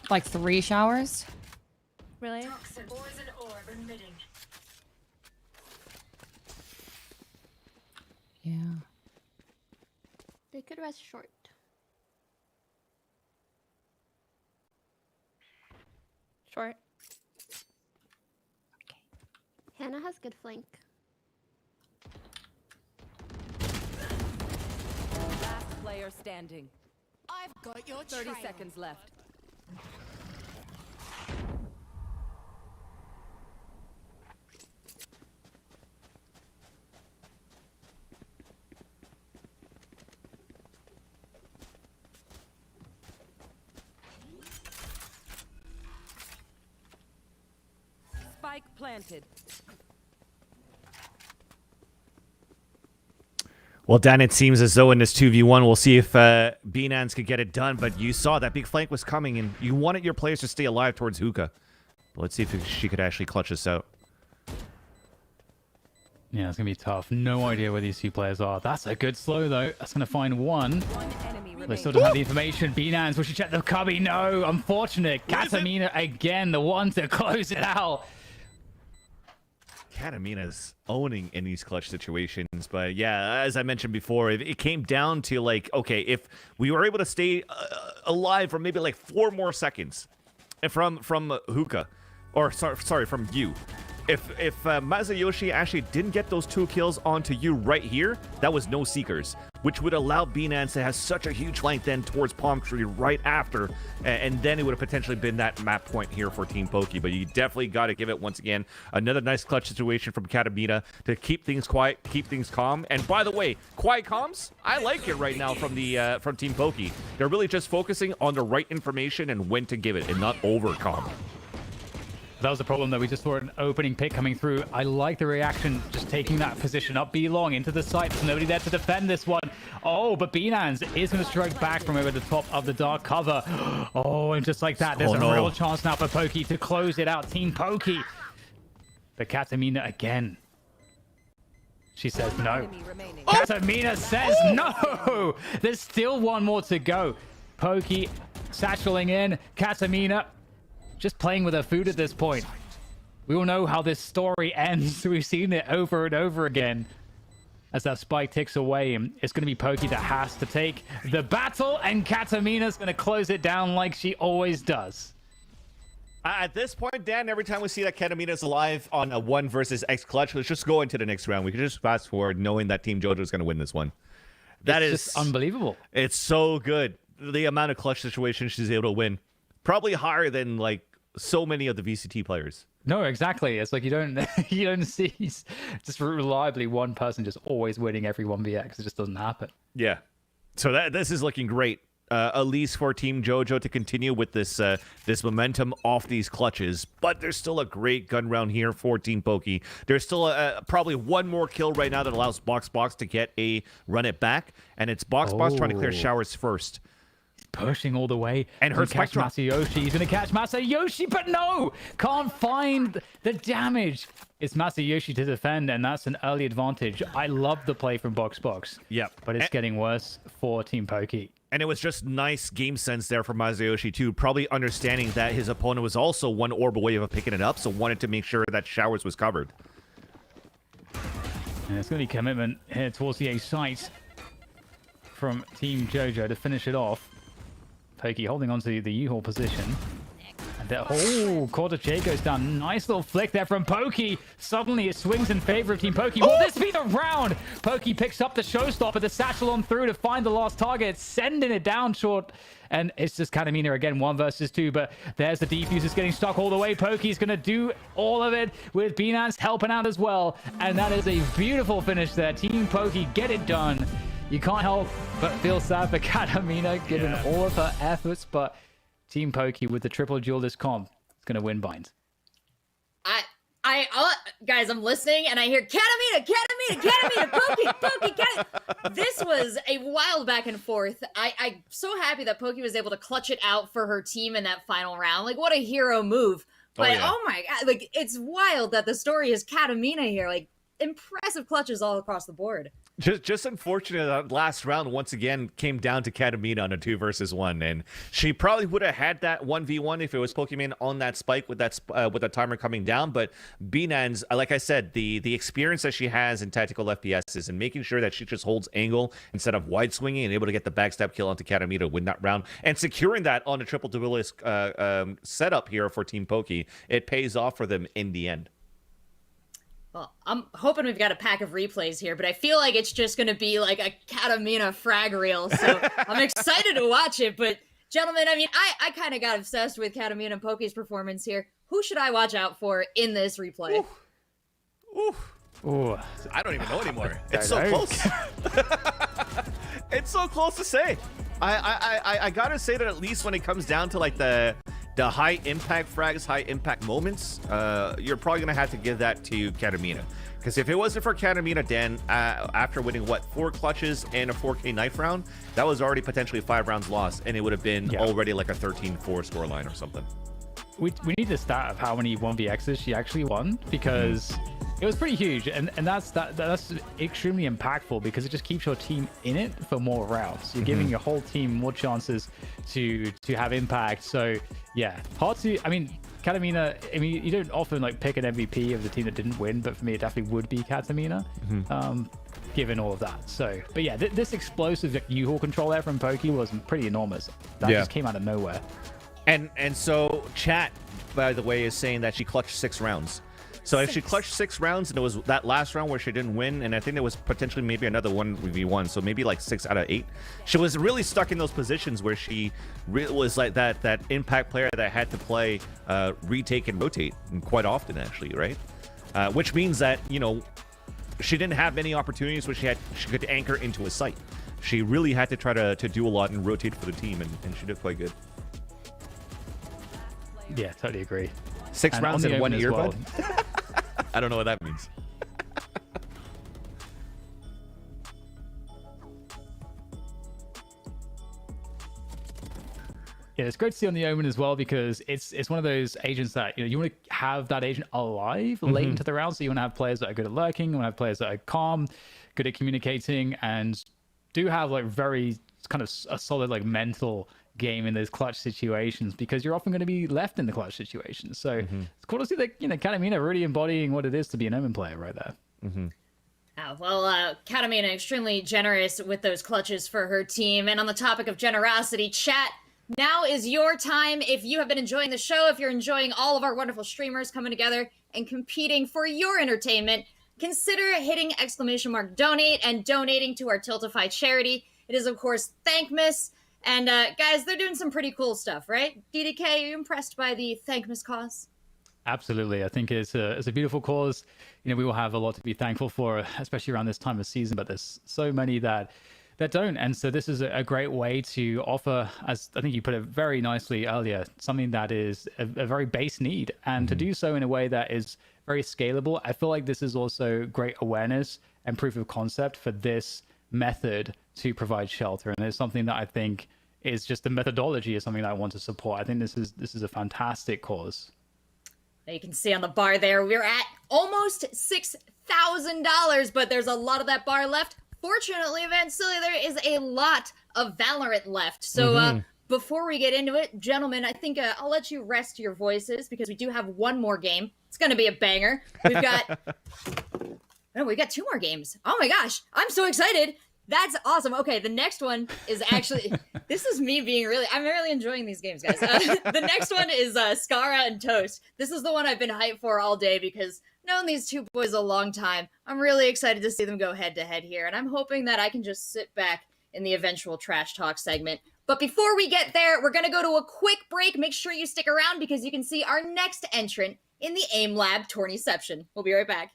Like 3 showers? Really? Yeah. They could rest short. Short. Okay. Hannah has good flank. Last player standing. I've got your 30 seconds left. Spike planted. Well, Dan, it seems as though in this 2v1, we'll see if Binance could get it done. But you saw that big flank was coming, and you wanted your players to stay alive towards Hookah. But let's see if she could actually clutch this out. Yeah, it's going to be tough. No idea where these 2 players are. That's a good slow, though. That's going to find one. They still don't have the information. Binance, we should check the cubby. No, unfortunate. Katamina again, the one to close it out. Katamina's owning in these clutch situations, but yeah, as I mentioned before, it came down to like, okay, if we were able to stay alive for maybe like 4 more seconds from Hookah, or sorry, from you. If Masayoshi actually didn't get those 2 kills onto you right here, that was no Seekers, which would allow Binance to have such a huge flank then towards Palm Tree right after, and then it would have potentially been that map point here for Team Poki. But you definitely got to give it, once again, another nice clutch situation from Katamina to keep things quiet, keep things calm. And by the way, quiet comms, I like it right now from the from Team Poki. They're really just focusing on the right information and when to give it, and not over calm. That was the problem, though. We just saw an opening pick coming through. I like the reaction, just taking that position up B long into the site. There's nobody there to defend this one. Oh, but Binance is going to strike back from over the top of the dark cover. Oh, and just like that, there's a real chance now for Poki to close it out. Team Poki. But Katamina again. She says no. Katamina says no. There's still one more to go. Poki satcheling in. Katamina just playing with her food at this point. We all know how this story ends. We've seen it over and over again. As that spike ticks away, and it's going to be Poki that has to take the battle, and Katamina's going to close it down like she always does. At this point, Dan, every time we see that Katamina's alive on a 1 versus X clutch, let's just go into the next round. We can just fast forward knowing that Team JoJo is going to win this one. That is just unbelievable. It's so good. The amount of clutch situations she's able to win. Probably higher than like so many of the VCT players. No, exactly. It's like you don't see just reliably one person just always winning every 1vx. It just doesn't happen. Yeah. So this is looking great. at least for Team JoJo to continue with this this momentum off these clutches. But there's still a great gun round here for Team Poki. There's still probably one more kill right now that allows Box to get a run it back, and it's Box trying to clear showers first. Pushing all the way. And her catch Spectre. Masayoshi. He's going to catch Masayoshi, but no! Can't find the damage. It's Masayoshi to defend, and that's an early advantage. I love the play from Box. Yep. But it's getting worse for Team Poki. And it was just nice game sense there for Masayoshi, too. Probably understanding that his opponent was also one orb away of picking it up, so wanted to make sure that showers was covered. And it's going to be commitment here towards the A site from Team JoJo to finish it off. Poki holding on to the U-Haul position. And quarter J goes down. Nice little flick there from Poki. Suddenly it swings in favor of Team Poki. Will this be the round? Poki picks up the showstopper, the satchel on through to find the last target, sending it down short. And it's just Katamina again, 1 versus 2. But there's the defusers getting stuck all the way. Poki's going to do all of it with Binance helping out as well. And that is a beautiful finish there. Team Poki get it done. You can't help but feel sad for Katamina, given all of her efforts, but Team Poki with the triple duelist comp is going to win binds. Guys, I'm listening and I hear Katamina, Poki. This was a wild back and forth. I'm so happy that Poki was able to clutch it out for her team in that final round. Like, what a hero move. But oh my god, like, it's wild that the story is Katamina here. Like, impressive clutches all across the board. Just unfortunate that last round once again came down to Katamina on a 2 versus 1, and she probably would have had that 1v1 if it was Pokemon on that spike with that with the timer coming down. But Binan's, like I said, the experience that she has in tactical FPSs and making sure that she just holds angle instead of wide swinging and able to get the backstab kill onto Katamina to win that round and securing that on a triple duelist setup here for Team Poki, it pays off for them in the end. Well, I'm hoping we've got a pack of replays here, but I feel like it's just going to be like a Katamina frag reel, so I'm excited to watch it. But, gentlemen, I mean, I kind of got obsessed with Katamina and Poki's performance here. Who should I watch out for in this replay? Ooh. I don't even know anymore. It's so close. It's so close to say. I gotta say that at least when it comes down to like the high impact frags, high impact moments, you're probably gonna have to give that to Katamina. Because if it wasn't for Katamina, Dan, after winning what 4 clutches and a 4K knife round, that was already potentially 5 rounds lost, and it would have been already like a 13-4 scoreline or something. We need the stat of how many 1vx's she actually won, because it was pretty huge, and that's extremely impactful because it just keeps your team in it for more rounds. You're giving your whole team more chances to have impact. So yeah, hard to. I mean, Katamina. I mean, you don't often like pick an MVP of the team that didn't win, but for me, it definitely would be Katamina, given all of that. So, but yeah, this explosive U-Haul control there from Poki was pretty enormous. That just came out of nowhere. And so chat, by the way, is saying that she clutched 6 rounds. So if she clutched 6 rounds and it was that last round where she didn't win, and I think there was potentially maybe another 1v1, so maybe like 6 out of 8, she was really stuck in those positions where she was like that impact player that had to play retake and rotate, and quite often actually, right? Which means that, you know, she didn't have many opportunities where she could anchor into a site. She really had to try to do a lot and rotate for the team, and she did quite good. Yeah, totally agree. 6 rounds in 1 earbud? Well. I don't know what that means. Yeah, it's great to see on the Omen as well, because it's one of those agents that, you know, you want to have that agent alive late into the round. So you want to have players that are good at lurking, you want to have players that are calm, good at communicating, and do have like very kind of a solid like mental game in those clutch situations, because you're often going to be left in the clutch situations. So it's cool to see that, you know, Katamina really embodying what it is to be an Omen player right there. Well, Katamina extremely generous with those clutches for her team. And on the topic of generosity, chat, now is your time. If you have been enjoying the show, if you're enjoying all of our wonderful streamers coming together and competing for your entertainment, consider hitting !donate and donating to our Tiltify charity. It is, of course, Thankmas. And guys, they're doing some pretty cool stuff, right? DDK, are you impressed by the Thankmas cause? Absolutely. I think it's a beautiful cause. You know, we will have a lot to be thankful for, especially around this time of season, but there's so many that that don't. And so this is a great way to offer, as I think you put it very nicely earlier, something that is a very base need, and to do so in a way that is very scalable. I feel like this is also great awareness and proof of concept for this method to provide shelter. And it's something that I think is just the methodology is something that I want to support. I think this is a fantastic cause. Now you can see on the bar there, we're at almost $6,000, but there's a lot of that bar left. Fortunately, Vansili, there is a lot of Valorant left. So before we get into it, gentlemen, I think I'll let you rest your voices because we do have one more game. It's going to be a banger. We've got... No, we've got 2 more games. Oh my gosh, I'm so excited. That's awesome. Okay, the next one is actually... This is me being really... I'm really enjoying these games, guys. The next one is Scarra and Toast. This is the one I've been hyped for all day because I've known these 2 boys a long time. I'm really excited to see them go head-to-head here, and I'm hoping that I can just sit back in the eventual trash talk segment. But before we get there, we're going to go to a quick break. Make sure you stick around because you can see our next entrant in the AIM Lab Tourneyception. We'll be right back.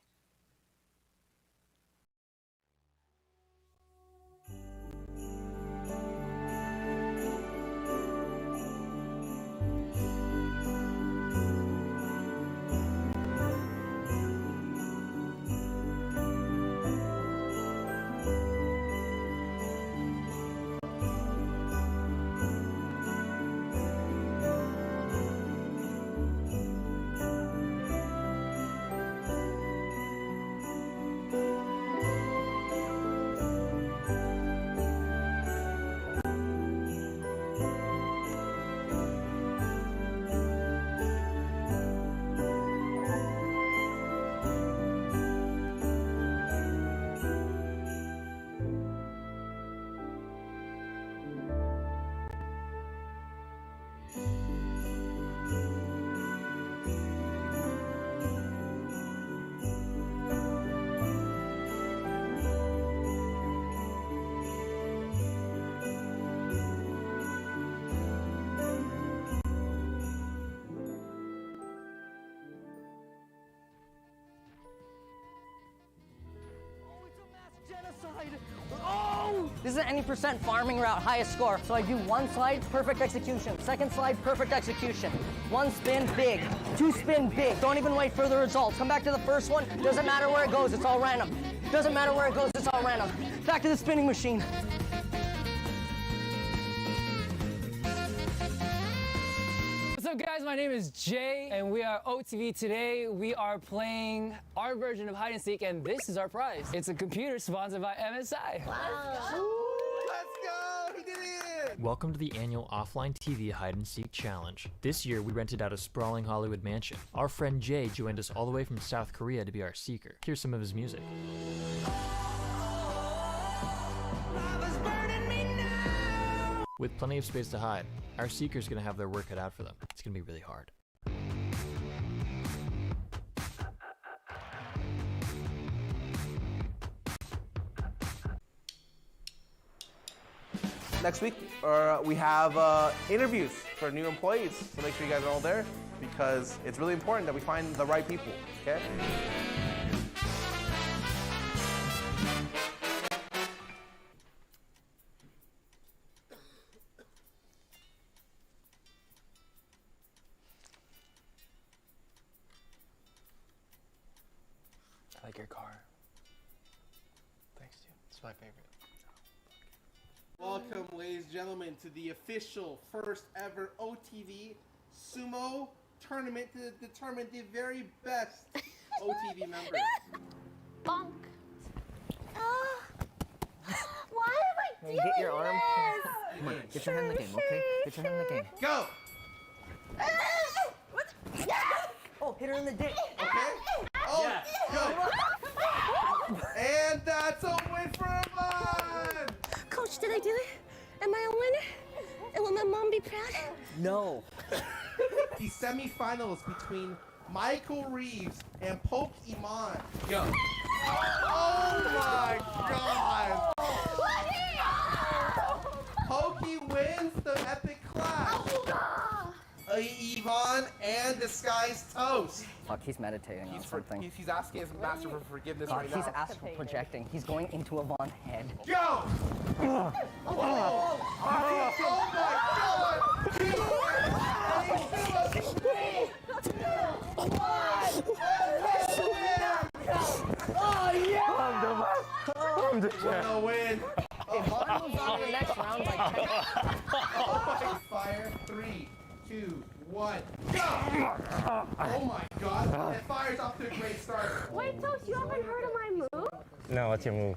Oh! This is an any percent farming route, highest score. So I do 1 slide, perfect execution. 2nd slide, perfect execution. 1 spin, big. 2 spin, big. Don't even wait for the results. Come back to the first one. Doesn't matter where it goes, it's all random. Doesn't matter where it goes, it's all random. Back to the spinning machine. What's up, guys? My name is Jay, and we are OTV. Today, we are playing our version of hide and seek, and this is our prize. It's a computer sponsored by MSI. Wow. Let's go! He did it! Welcome to the annual OfflineTV Hide and Seek Challenge. This year, we rented out a sprawling Hollywood mansion. Our friend Jay joined us all the way from South Korea to be our seeker. Here's some of his music. With plenty of space to hide, our seeker's gonna have their work cut out for them. It's gonna be really hard. Next week, we have interviews for new employees, so make sure you guys are all there because it's really important that we find the right people, okay? I like your car. Thanks, dude. It's my favorite. Welcome, ladies and gentlemen, to the official first ever OTV Sumo tournament to determine the very best OTV members. Bonk. Why am I doing Get your arm. this? Come on, get your hand in the game, okay? Get your hand in the game. Go! Oh, hit her in the dick. Okay? Oh, go! And that's a win for Ivan! Coach, did I do it? Am I a winner? And will my mom be proud? No. The semifinals between Michael Reeves and Poki Iman. Go. Oh my god! Poki wins the epic clash. Yvonne and disguised toast. Fuck, he's meditating on something. He's asking his master for forgiveness God, right he's now. astral projecting. He's going into Yvonne's head. Go! Oh I'm the What a win! Yvonne moves on to the next round by 10. Fire, 3, 2, 1, go! Oh my god, it fires off to a great start. Wait, Toast, you haven't heard of my move? No, what's your move?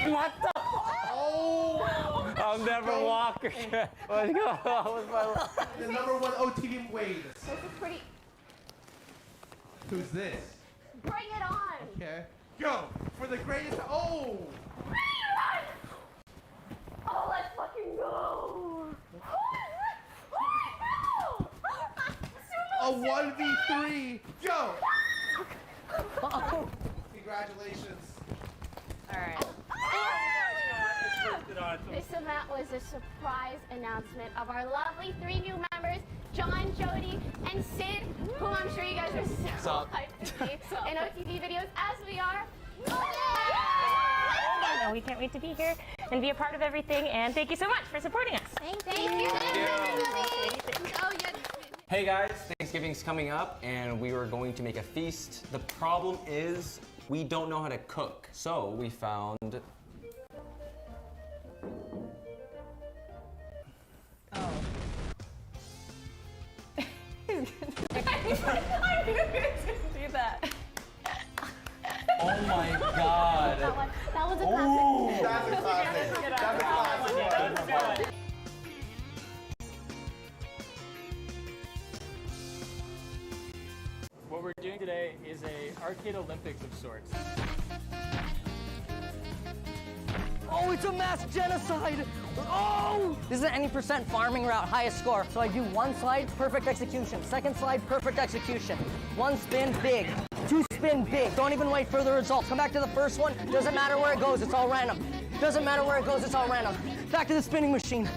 What the? Oh! I'll never walk again. Let's go. The #1 OTV Wade. This is pretty. Who's this? Bring it on! Okay. Go! For the greatest. Oh! Bring it on! Oh, let's fucking go! A 1v3. Go! Congratulations. Alright. This event was a surprise announcement of our lovely 3 new members, John, Jodi, and Sid, whom I'm sure you guys are so hyped to see in OTV videos as we are. No, we can't wait to be here and be a part of everything, and thank you so much for supporting us. Thank you. Oh, yeah. Hey guys, Thanksgiving's coming up and we are going to make a feast. The problem is we don't know how to cook. So we found I knew he was gonna do that. Oh my god. That was a Ooh, classic. that's a classic. That's a classic. What we're doing today is a arcade Olympics of sorts. Oh, it's a mass genocide! Oh! This is an any percent farming route, highest score. So I do 1 slide, perfect execution. 2nd slide, perfect execution. 1 spin, big. 2 spin, big. Don't even wait for the results. Come back to the first one. Doesn't matter where it goes, it's all random. Doesn't matter where it goes, it's all random. Back to the spinning machine.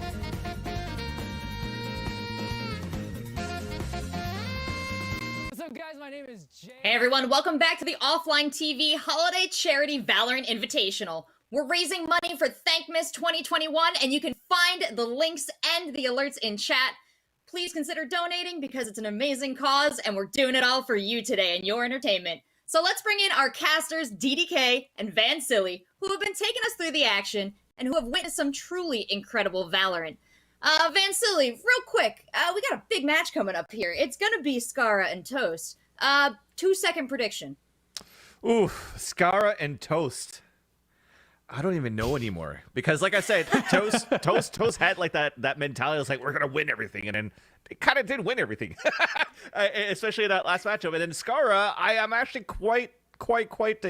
What's up, guys? My name is Jay. Hey everyone, welcome back to the OfflineTV Holiday Charity Valorant Invitational. We're raising money for Thankmas 2021, and you can find the links and the alerts in chat. Please consider donating because it's an amazing cause, and we're doing it all for you today and your entertainment. So let's bring in our casters, DDK and Van Silly, who have been taking us through the action and who have witnessed some truly incredible Valorant. Van Silly, real quick, we got a big match coming up here. It's gonna be Scarra and Toast. 2-second prediction. Ooh, Scarra and Toast. I don't even know anymore because, like I said, Toast had like that mentality. It's like we're gonna win everything, and then it kind of did win everything, especially in that last matchup. And then Scarra, I am actually quite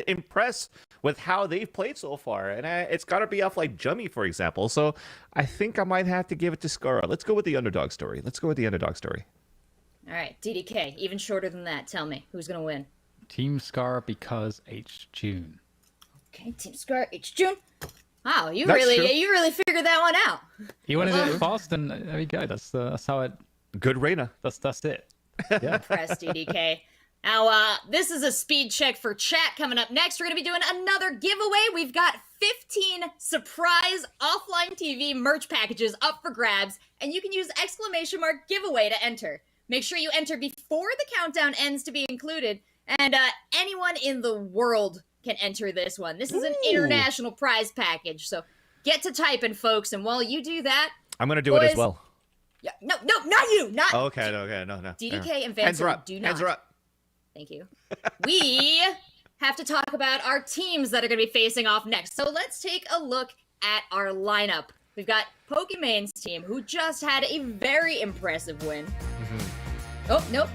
impressed with how they've played so far, and it's got to be off like Jummy, for example. So I think I might have to give it to Scarra. Let's go with the underdog story. All right, DDK, even shorter than that. Tell me, who's gonna win? Team Scarra because H June. Okay, Team Scarra, H June. Wow, you That's really true. figured that one out. You wanted it fast, and there we go. That's how it. Good Reyna. That's it. Yeah. Impressed, DDK. Now, this is a speed check for chat coming up next. We're going to be doing another giveaway. We've got 15 surprise OfflineTV merch packages up for grabs, and you can use !giveaway to enter. Make sure you enter before the countdown ends to be included, and anyone in the world can enter this one. This is an international prize package, so get to typing, folks, and while you do that... I'm going to do it as well. Yeah, no, not you, not... Okay, no. DDK and Van Silly do not. Hands are up. Thank you. We have to talk about our teams that are going to be facing off next. So let's take a look at our lineup. We've got Pokimane's team, who just had a very impressive win. Oh, nope.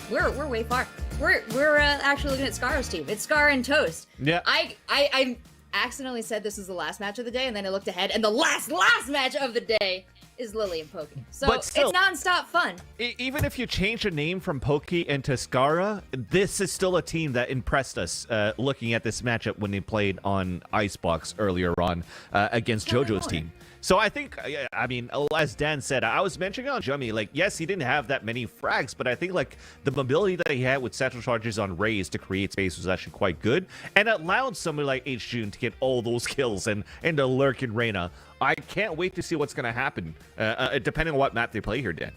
We're way far. We're actually looking at Scarra's team. It's Scarra and Toast. Yeah. I accidentally said this was the last match of the day, and then I looked ahead, and the last match of the day is Lily and Poki. So But still, it's non-stop fun. Even if you change the name from Poki into Scarra, this is still a team that impressed us looking at this matchup when they played on Icebox earlier on against JoJo's team. So I think, I mean, as Dan said, I was mentioning on Jummy, like, yes, he didn't have that many frags, but I think, like, the mobility that he had with satchel charges on Raze to create space was actually quite good, and it allowed somebody like H-June to get all those kills and to lurk in Reyna. I can't wait to see what's going to happen, depending on what map they play here, Dan.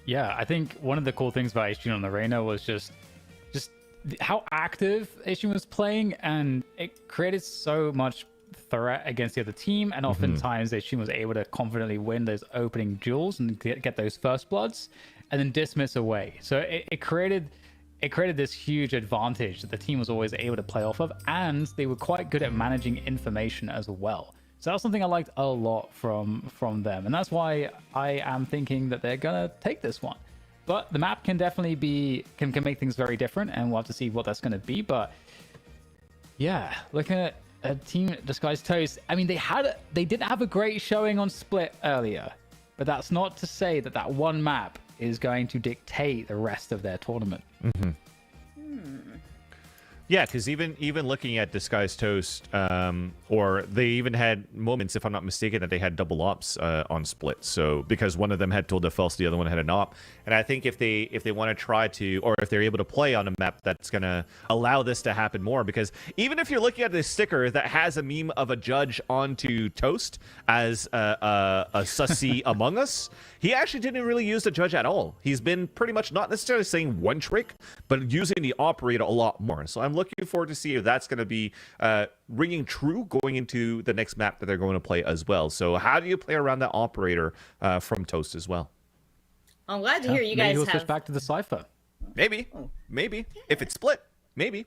Yeah, I think one of the cool things about H-June on the Reyna was just how active H-June was playing, and it created so much threat against the other team, and oftentimes H-June was able to confidently win those opening duels and get those first bloods and then dismiss away. So it created this huge advantage that the team was always able to play off of, and they were quite good at managing information as well. So that's something I liked a lot from them, and that's why I am thinking that they're gonna take this one. But the map can definitely can make things very different, and we'll have to see what that's gonna be. But yeah, looking at a team Disguised Toast, I mean, they didn't have a great showing on Split earlier, but that's not to say that that one map is going to dictate the rest of their tournament. Yeah, because even looking at Disguised Toast, or they even had moments, if I'm not mistaken, that they had double ops on Split. So because one of them had Told Defense, the other one had an op. And I think if they want to try to, or if they're able to play on a map that's gonna allow this to happen more, because even if you're looking at this sticker that has a meme of a judge onto Toast as a sussy Among Us, he actually didn't really use the judge at all. He's been pretty much not necessarily saying one trick, but using the operator a lot more. So I'm looking forward to see if that's going to be ringing true going into the next map that they're going to play as well. So how do you play around that operator from Toast as well? I'm glad to hear you Maybe guys he'll have. switch back to the Cypher. Maybe. If it's Split, maybe.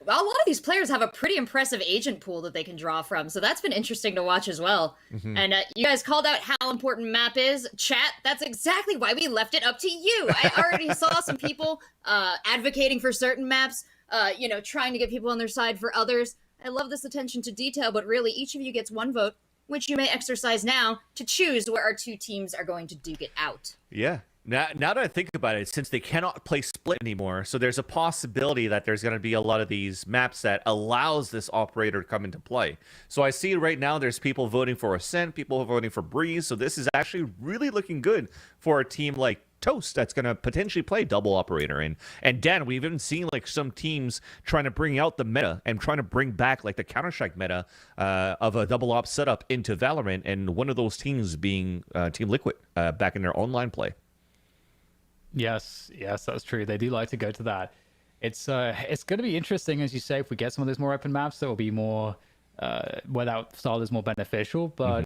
Well, a lot of these players have a pretty impressive agent pool that they can draw from, so that's been interesting to watch as well. And you guys called out how important map is. Chat, that's exactly why we left it up to you. I already saw some people advocating for certain maps, trying to get people on their side for others. I love this attention to detail, but really each of you gets one vote, which you may exercise now to choose where our two teams are going to duke it out. Yeah. Now that I think about it, since they cannot play Split anymore, so there's a possibility that there's going to be a lot of these maps that allows this operator to come into play. So I see right now there's people voting for Ascent, people voting for Breeze, so this is actually really looking good for a team like Toast that's going to potentially play double operator. And Dan, we've even seen like some teams trying to bring out the meta and trying to bring back like the Counter-Strike meta of a double op setup into Valorant, and one of those teams being Team Liquid back in their online play. Yes, that's true. They do like to go to that. It's going to be interesting, as you say, if we get some of those more open maps that will be more where that style is more beneficial. But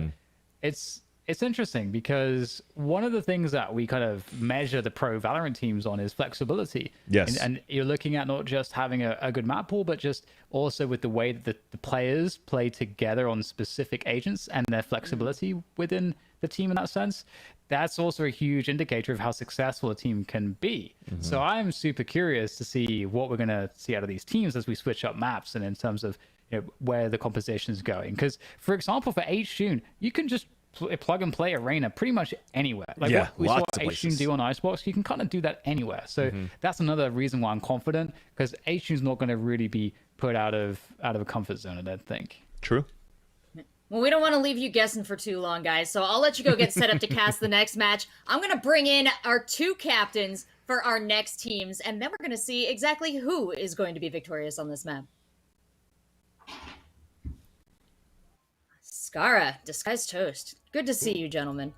it's interesting because one of the things that we kind of measure the pro Valorant teams on is flexibility. Yes. And you're looking at not just having a good map pool, but just also with the way that the players play together on specific agents and their flexibility within the team in that sense. That's also a huge indicator of how successful a team can be. So I'm super curious to see what we're going to see out of these teams as we switch up maps and in terms of where the composition is going. Because, for example, for H-June, you can just plug and play Arena pretty much anywhere. Like what we saw H-June do on Icebox, you can kind of do that anywhere. So that's another reason why I'm confident, because H-June's not going to really be put out of a comfort zone, I don't think. True. Well, we don't want to leave you guessing for too long, guys, so I'll let you go get set up to cast the next match. I'm going to bring in our two captains for our next teams, and then we're going to see exactly who is going to be victorious on this map. Scarra, Disguised Toast. Good to see you, gentlemen.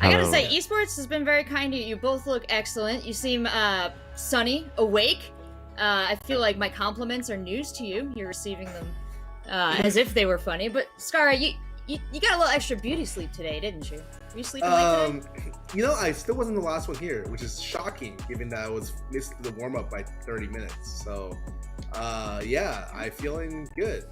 I gotta say, esports has been very kind to you. You both look excellent. You seem sunny, awake. I feel like my compliments are news to you. You're receiving them as if they were funny. But Scarra, you got a little extra beauty sleep today, didn't you? Were you sleeping late today? I still wasn't the last one here, which is shocking given that I was missed the warm-up by 30 minutes. So, yeah, I'm feeling good.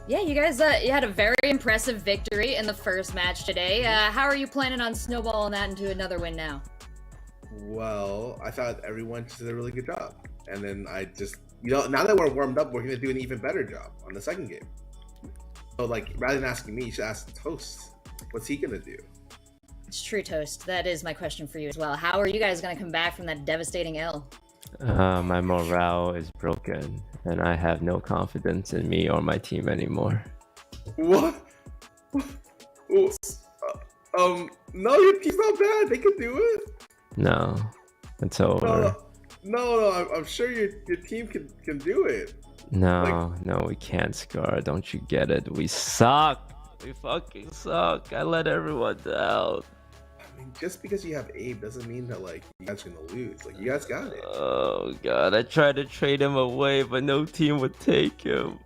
Yeah, you guys you had a very impressive victory in the first match today. How are you planning on snowballing that into another win now? Well, I thought everyone just did a really good job. And then I just, now that we're warmed up, we're going to do an even better job on the second game. So, rather than asking me, you should ask Toast. What's he going to do? It's true, Toast. That is my question for you as well. How are you guys going to come back from that devastating L? My morale is broken, and I have no confidence in me or my team anymore. What? Ooh, no, your team's not bad. They can do it. No, it's over. No, I'm sure your team can do it. No, no, we can't, Scar. Don't you get it? We suck. We fucking suck. I let everyone down. I mean, just because you have Abe doesn't mean that like you guys are gonna lose. Like you guys got it. Oh god, I tried to trade him away, but no team would take him.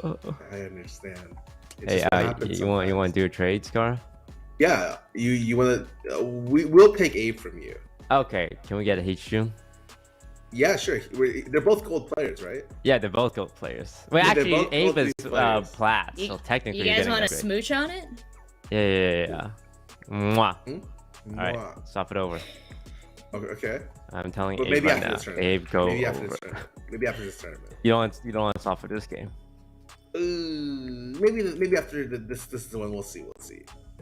I understand. It's Hey, just what happens you want to do a trade, Scar? Yeah, you want to? We'll take Abe from you. Okay, can we get a H-June? Yeah, sure. They're both gold players, right? Yeah, they're both gold players. Wait, Yeah, they're actually, both Abe gold is players. plat, so technically You you're guys getting want a to grade. smooch on it? Yeah. Mwah. Hmm? All right, Mwah. swap it over. Okay. I'm telling But Abe maybe right after now. this tournament. Abe, go Maybe after over. this tournament. Maybe after this tournament. You don't want to swap for this game. Maybe after this is the one we'll see.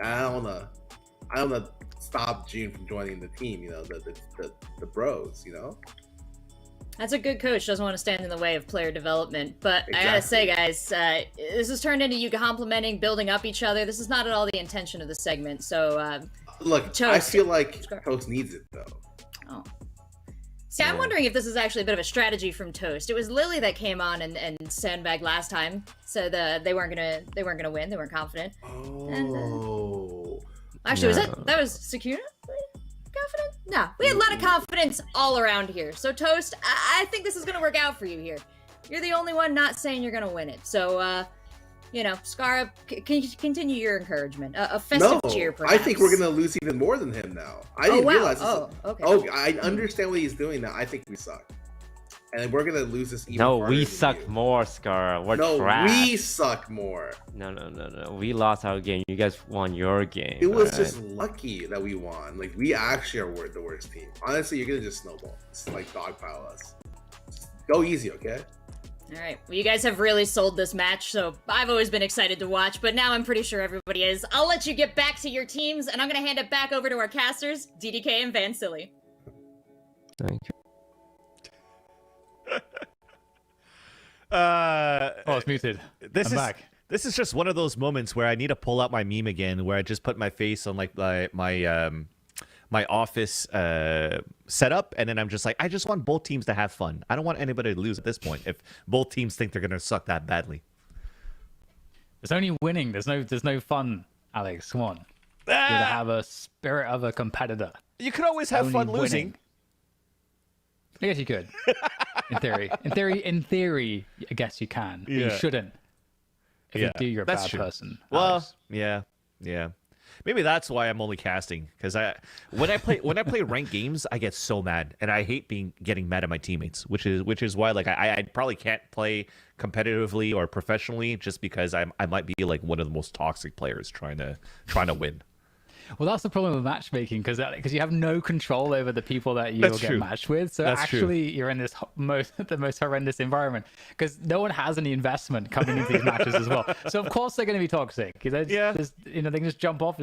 I don't wanna stop June from joining the team. You know, the bros. You know. That's a good coach. Doesn't want to stand in the way of player development. But I gotta say, guys, this has turned into you complimenting, building up each other. This is not at all the intention of the segment. So, look, Toast. I feel like Toast needs it though. Oh. See, I'm wondering if this is actually a bit of a strategy from Toast. It was Lily that came on and sandbagged last time, so they weren't gonna win. They weren't confident. Oh. Actually, that was Sakuna? Confident? No, we had a lot of confidence all around here. So Toast, I think this is gonna work out for you here. You're the only one not saying you're gonna win it. So, Scarra, continue your encouragement. A festive cheer, perhaps. I think we're gonna lose even more than him now. I didn't realize this. Okay. Oh, I understand what he's doing now. I think we suck, and we're gonna lose this even. No, farther we than suck you. more, Scar. We're No, trash. we suck more. No. We lost our game. You guys won your game. It was alright? just lucky that we won. Like we actually are the worst team. Honestly, you're gonna just snowball. It's like dogpile us. Just go easy, okay? All right. Well, you guys have really sold this match, so I've always been excited to watch, but now I'm pretty sure everybody is. I'll let you get back to your teams, and I'm going to hand it back over to our casters, DDK and Van Silly. Thank you. It's muted. I'm back. This is just one of those moments where I need to pull out my meme again, where I just put my face on like my office setup, and then I'm just like, I just want both teams to have fun. I don't want anybody to lose at this point if both teams think they're gonna suck that badly. There's only winning. There's no fun, Alex. Come on. You gotta have a spirit of a competitor. You could always have fun losing. I guess you could. In theory, I guess you can. But you shouldn't. If you do, you're a bad person. Well, Alex. yeah. Maybe that's why I'm only casting, because when I play ranked games, I get so mad, and I hate getting mad at my teammates, which is why like I probably can't play competitively or professionally, just because I might be like one of the most toxic players trying to win. Well, that's the problem with matchmaking, because you have no control over the people that you will get matched with. So you're in this the most horrendous environment, because no one has any investment coming into these matches as well. So of course they're going to be toxic. They can just jump off.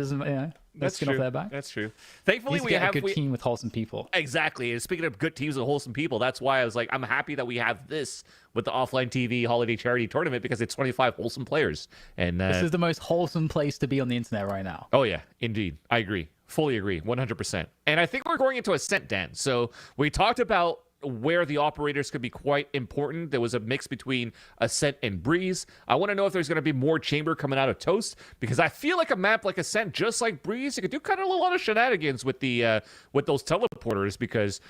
That's skin off their back. That's true. Thankfully, we have a good team with wholesome people. Exactly. And speaking of good teams with wholesome people, that's why I was like, I'm happy that we have this with the OfflineTV Holiday Charity Tournament, because it's 25 wholesome players. And this is the most wholesome place to be on the internet right now. Oh yeah, indeed. I agree. Fully agree. 100%. And I think we're going into Ascent, Dan. So we talked about where the operators could be quite important. There was a mix between Ascent and Breeze. I want to know if there's going to be more Chamber coming out of Toast, because I feel like a map like Ascent, just like Breeze, you could do kind of a lot of shenanigans with the with those teleporters, because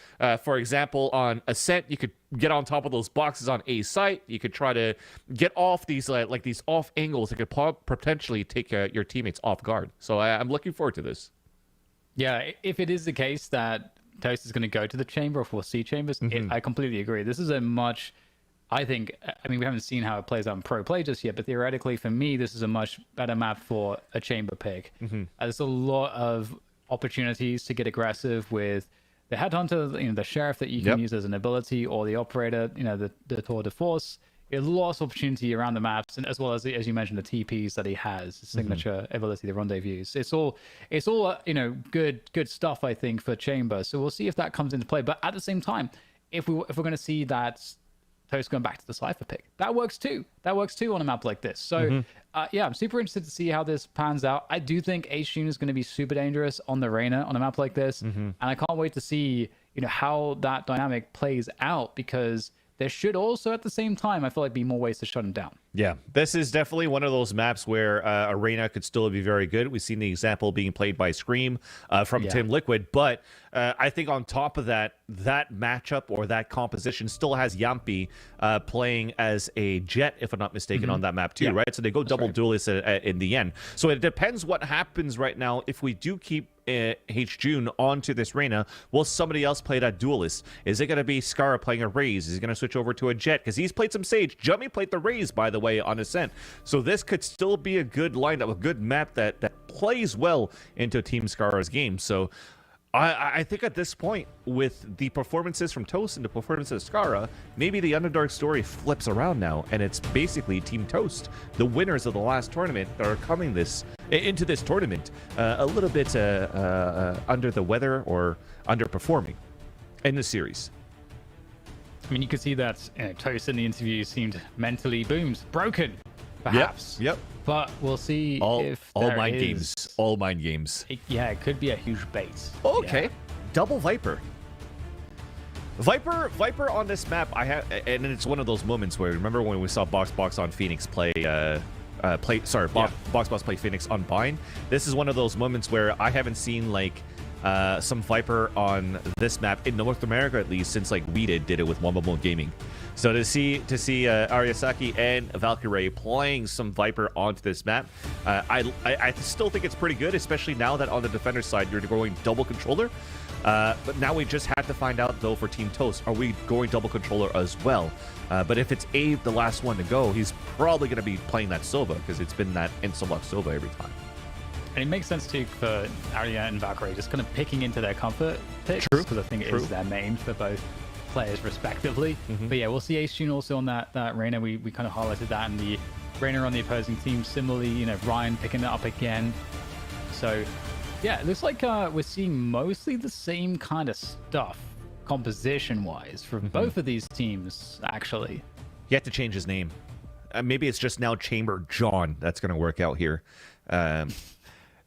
for example, on Ascent, you could get on top of those boxes on A site. You could try to get off these like these off angles that could potentially take your teammates off guard. So I'm looking forward to this. Yeah, if it is the case that Toast is going to go to the chamber, or 4C chambers, I completely agree. This is a much, I think, I mean, we haven't seen how it plays out in pro play just yet, but theoretically, for me, this is a much better map for a chamber pick. There's a lot of opportunities to get aggressive with the headhunter, the sheriff that you can use as an ability, or the operator, the tour de force. There's lots of opportunity around the maps, and as well as you mentioned, the TPs that he has, his signature ability, the rendezvous. It's all good stuff, I think, for chamber. So we'll see if that comes into play. But at the same time, if we're going to see that Toast going back to the Cypher pick. That works too. That works too on a map like this. So, yeah, I'm super interested to see how this pans out. I do think H-Tune is going to be super dangerous on the Reyna on a map like this. And I can't wait to see, you know, how that dynamic plays out, because there should also, at the same time, I feel like, be more ways to shut him down. Yeah, this is definitely one of those maps where Arena could still be very good. We've seen the example being played by Scream from Team Liquid, but I think on top of that, that matchup or that composition still has Yampi playing as a Jet, if I'm not mistaken, on that map too, right? So they go double duelist in the end. So it depends what happens right now. If we do keep H-June onto this Reyna, will somebody else play that duelist? Is it going to be Scarra playing a Raze? Is he going to switch over to a Jet? Because he's played some Sage. Jummy played the Raze, by the way, on Ascent. So this could still be a good lineup, a good map that plays well into Team Scarra's game. So I think at this point, with the performances from Toast and the performances of Scarra, maybe the underdog story flips around now, and it's basically Team Toast, the winners of the last tournament, that are coming into this tournament a little bit under the weather or underperforming in the series. I mean, you could see that Toast in the interview seemed mentally broken, perhaps. Yep. But we'll see if all there mind is... games. All mind games. Yeah, it could be a huge bait. Okay. Yeah. Double Viper. Viper on this map, and it's one of those moments where, remember when we saw Box on Phoenix play Box play Phoenix on Bind? This is one of those moments where I haven't seen like some Viper on this map in North America, at least, since like we did it with Wombo Gaming. So to see Ariasaki and Valkyrie playing some Viper onto this map, I still think it's pretty good, especially now that on the defender side you're going double controller. But now we just have to find out, though, for Team Toast, are we going double controller as well? But if it's Abe, the last one to go, he's probably going to be playing that Sova, because it's been that Insta-lock Sova every time. And it makes sense, too, for Arya and Valkyrie just kind of picking into their comfort picks, because I think it is their main for both players, respectively. But yeah, we'll see H-Tune also on that Reyna. We kind of highlighted that, and the Reyna on the opposing team. Similarly, you know, Ryan picking it up again. So yeah, it looks like we're seeing mostly the same kind of stuff, composition-wise, for both of these teams, actually. He had to change his name. Maybe it's just now Chamber John that's going to work out here.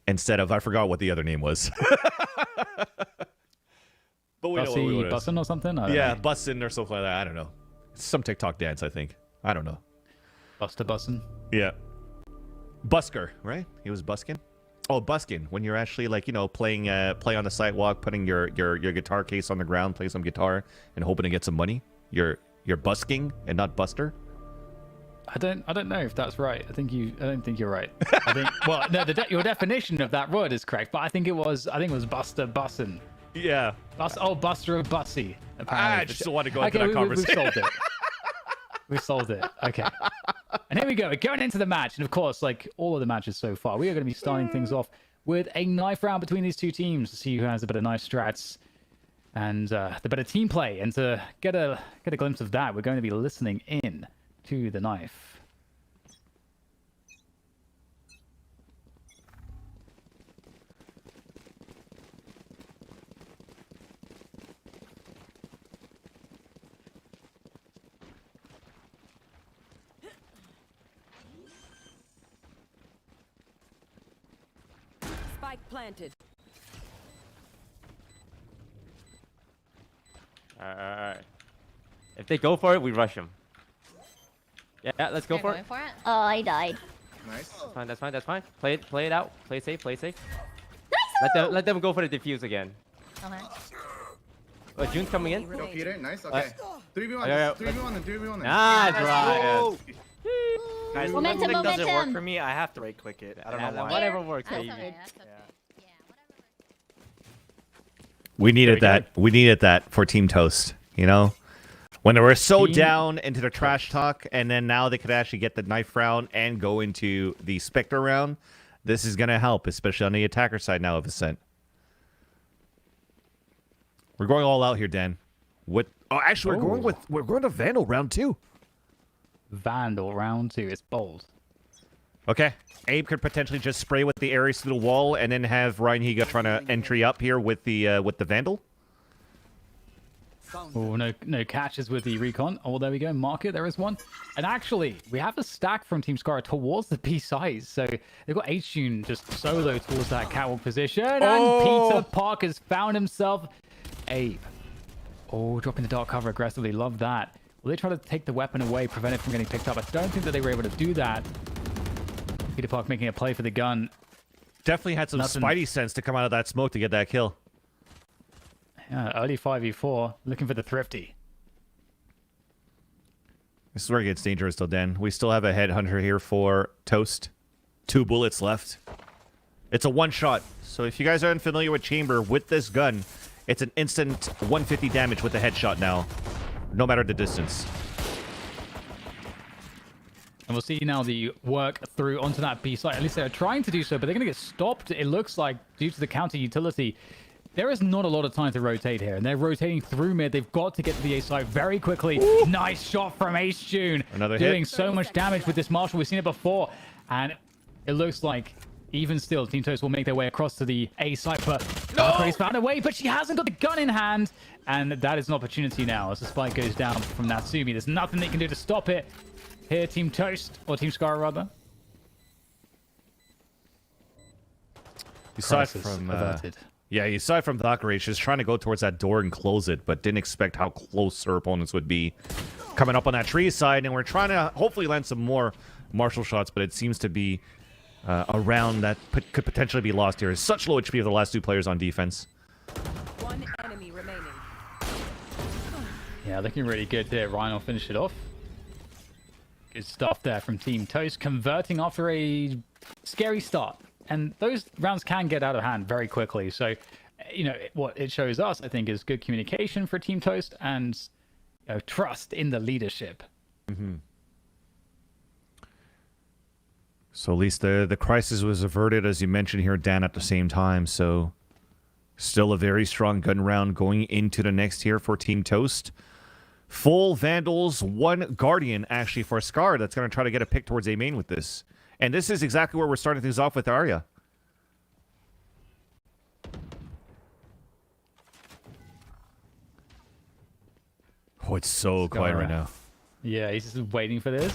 Instead of, I forgot what the other name was. But we know what it is. Bussin' or something? Yeah, Bussin' or something like that. I don't know. It's some TikTok dance, I think. I don't know. Buster Bussin'? Yeah. Busker, right? He was busking? Oh, busking. When you're actually, like, you know, play on the sidewalk, putting your guitar case on the ground, play some guitar, and hoping to get some money. You're busking and not Buster. I don't know if that's right. I don't think you're right. I think, well, no, your definition of that word is correct, but I think it was Buster Bussin'. Yeah. Buster of Bussy. Apparently. I just don't want to go into that conversation. We've solved it. We've solved it. Okay. And here we go. We're going into the match. And of course, like all of the matches so far, we are going to be starting things off with a knife round between these two teams to see who has the better knife strats and the better team play. And to get a glimpse of that, we're going to be listening in to the knife. Spike planted. Alright. If they go for it, we rush them. Yeah, let's go for it. Oh, I died. Nice. That's fine. Play it out. Play it safe. Nice! Let them go for the defuse again. Okay. June's coming in. Go, Peter. Nice. Okay. 3v1. Yeah. 3v1 and 3v1. Nice, Ryan. Guys, Momentum, when doesn't work momentum. for me, I have to right click it. I don't know why. Whatever works, That's baby. okay, that's okay. We needed that. We needed that for Team Toast, you know? When they were so down into the trash talk, and then now they could actually get the knife round and go into the Spectre round. This is going to help, especially on the attacker side now of Ascent. We're going all out here, Dan. What? Oh, actually, we're going to Vandal round 2. Vandal round 2. It's bold. Okay. Abe could potentially just spray with the Ares through the wall, and then have Ryan Higa trying to entry up here with the Vandal. Oh, no catches with the recon. Oh, there we go. Mark it. There is one. And actually, we have a stack from Team Scarra towards the B side. So they've got H-Tune just solo towards that catwalk position. And Peter Park has found himself a... Oh, dropping the dark cover aggressively. Love that. Will they try to take the weapon away, prevent it from getting picked up? I don't think that they were able to do that. Peter Park making a play for the gun. Definitely had some spidey sense to come out of that smoke to get that kill. Yeah, early 5v4, looking for the thrifty. This is where it gets dangerous, though, Dan. We still have a headhunter here for Toast. 2 bullets left. It's a one-shot. So if you guys aren't familiar with Chamber, with this gun, it's an instant 150 damage with the headshot now, no matter the distance. And we'll see now the work through onto that B site. At least they're trying to do so, but they're going to get stopped, it looks like, due to the counter utility. There is not a lot of time to rotate here, and they're rotating through mid. They've got to get to the A site very quickly. Ooh. Nice shot from H-Tune. Another doing hit. so much damage with this Marshall. We've seen it before, and it looks like even still, Team Toast will make their way across to the A site, but Valkyrie's found a way, but she hasn't got the gun in hand, and that is an opportunity now as the spike goes down from Natsumi. There's nothing they can do to stop it. Here, Team Toast, or Team Scarra, rather. Aside from averted. Yeah, you saw it from Valkyrie. She's trying to go towards that door and close it, but didn't expect how close her opponents would be coming up on that tree side. And we're trying to hopefully land some more Marshall shots, but it seems to be a round that could potentially be lost here. It's such low HP of the last 2 players on defense. One enemy remaining. Yeah, looking really good there. Ryan will finish it off. Good stuff there from Team Toast, converting after a scary start. And those rounds can get out of hand very quickly. So, you know, what it shows us, I think, is good communication for Team Toast and trust in the leadership. Mm-hmm. So at least the crisis was averted, as you mentioned here, Dan, at the same time. So still a very strong gun round going into the next here for Team Toast. Full Vandals, 1 Guardian, actually, for Scar that's going to try to get a pick towards A main with this. And this is exactly where we're starting things off with Arya. Oh, it's so quiet right now. Yeah, he's just waiting for this.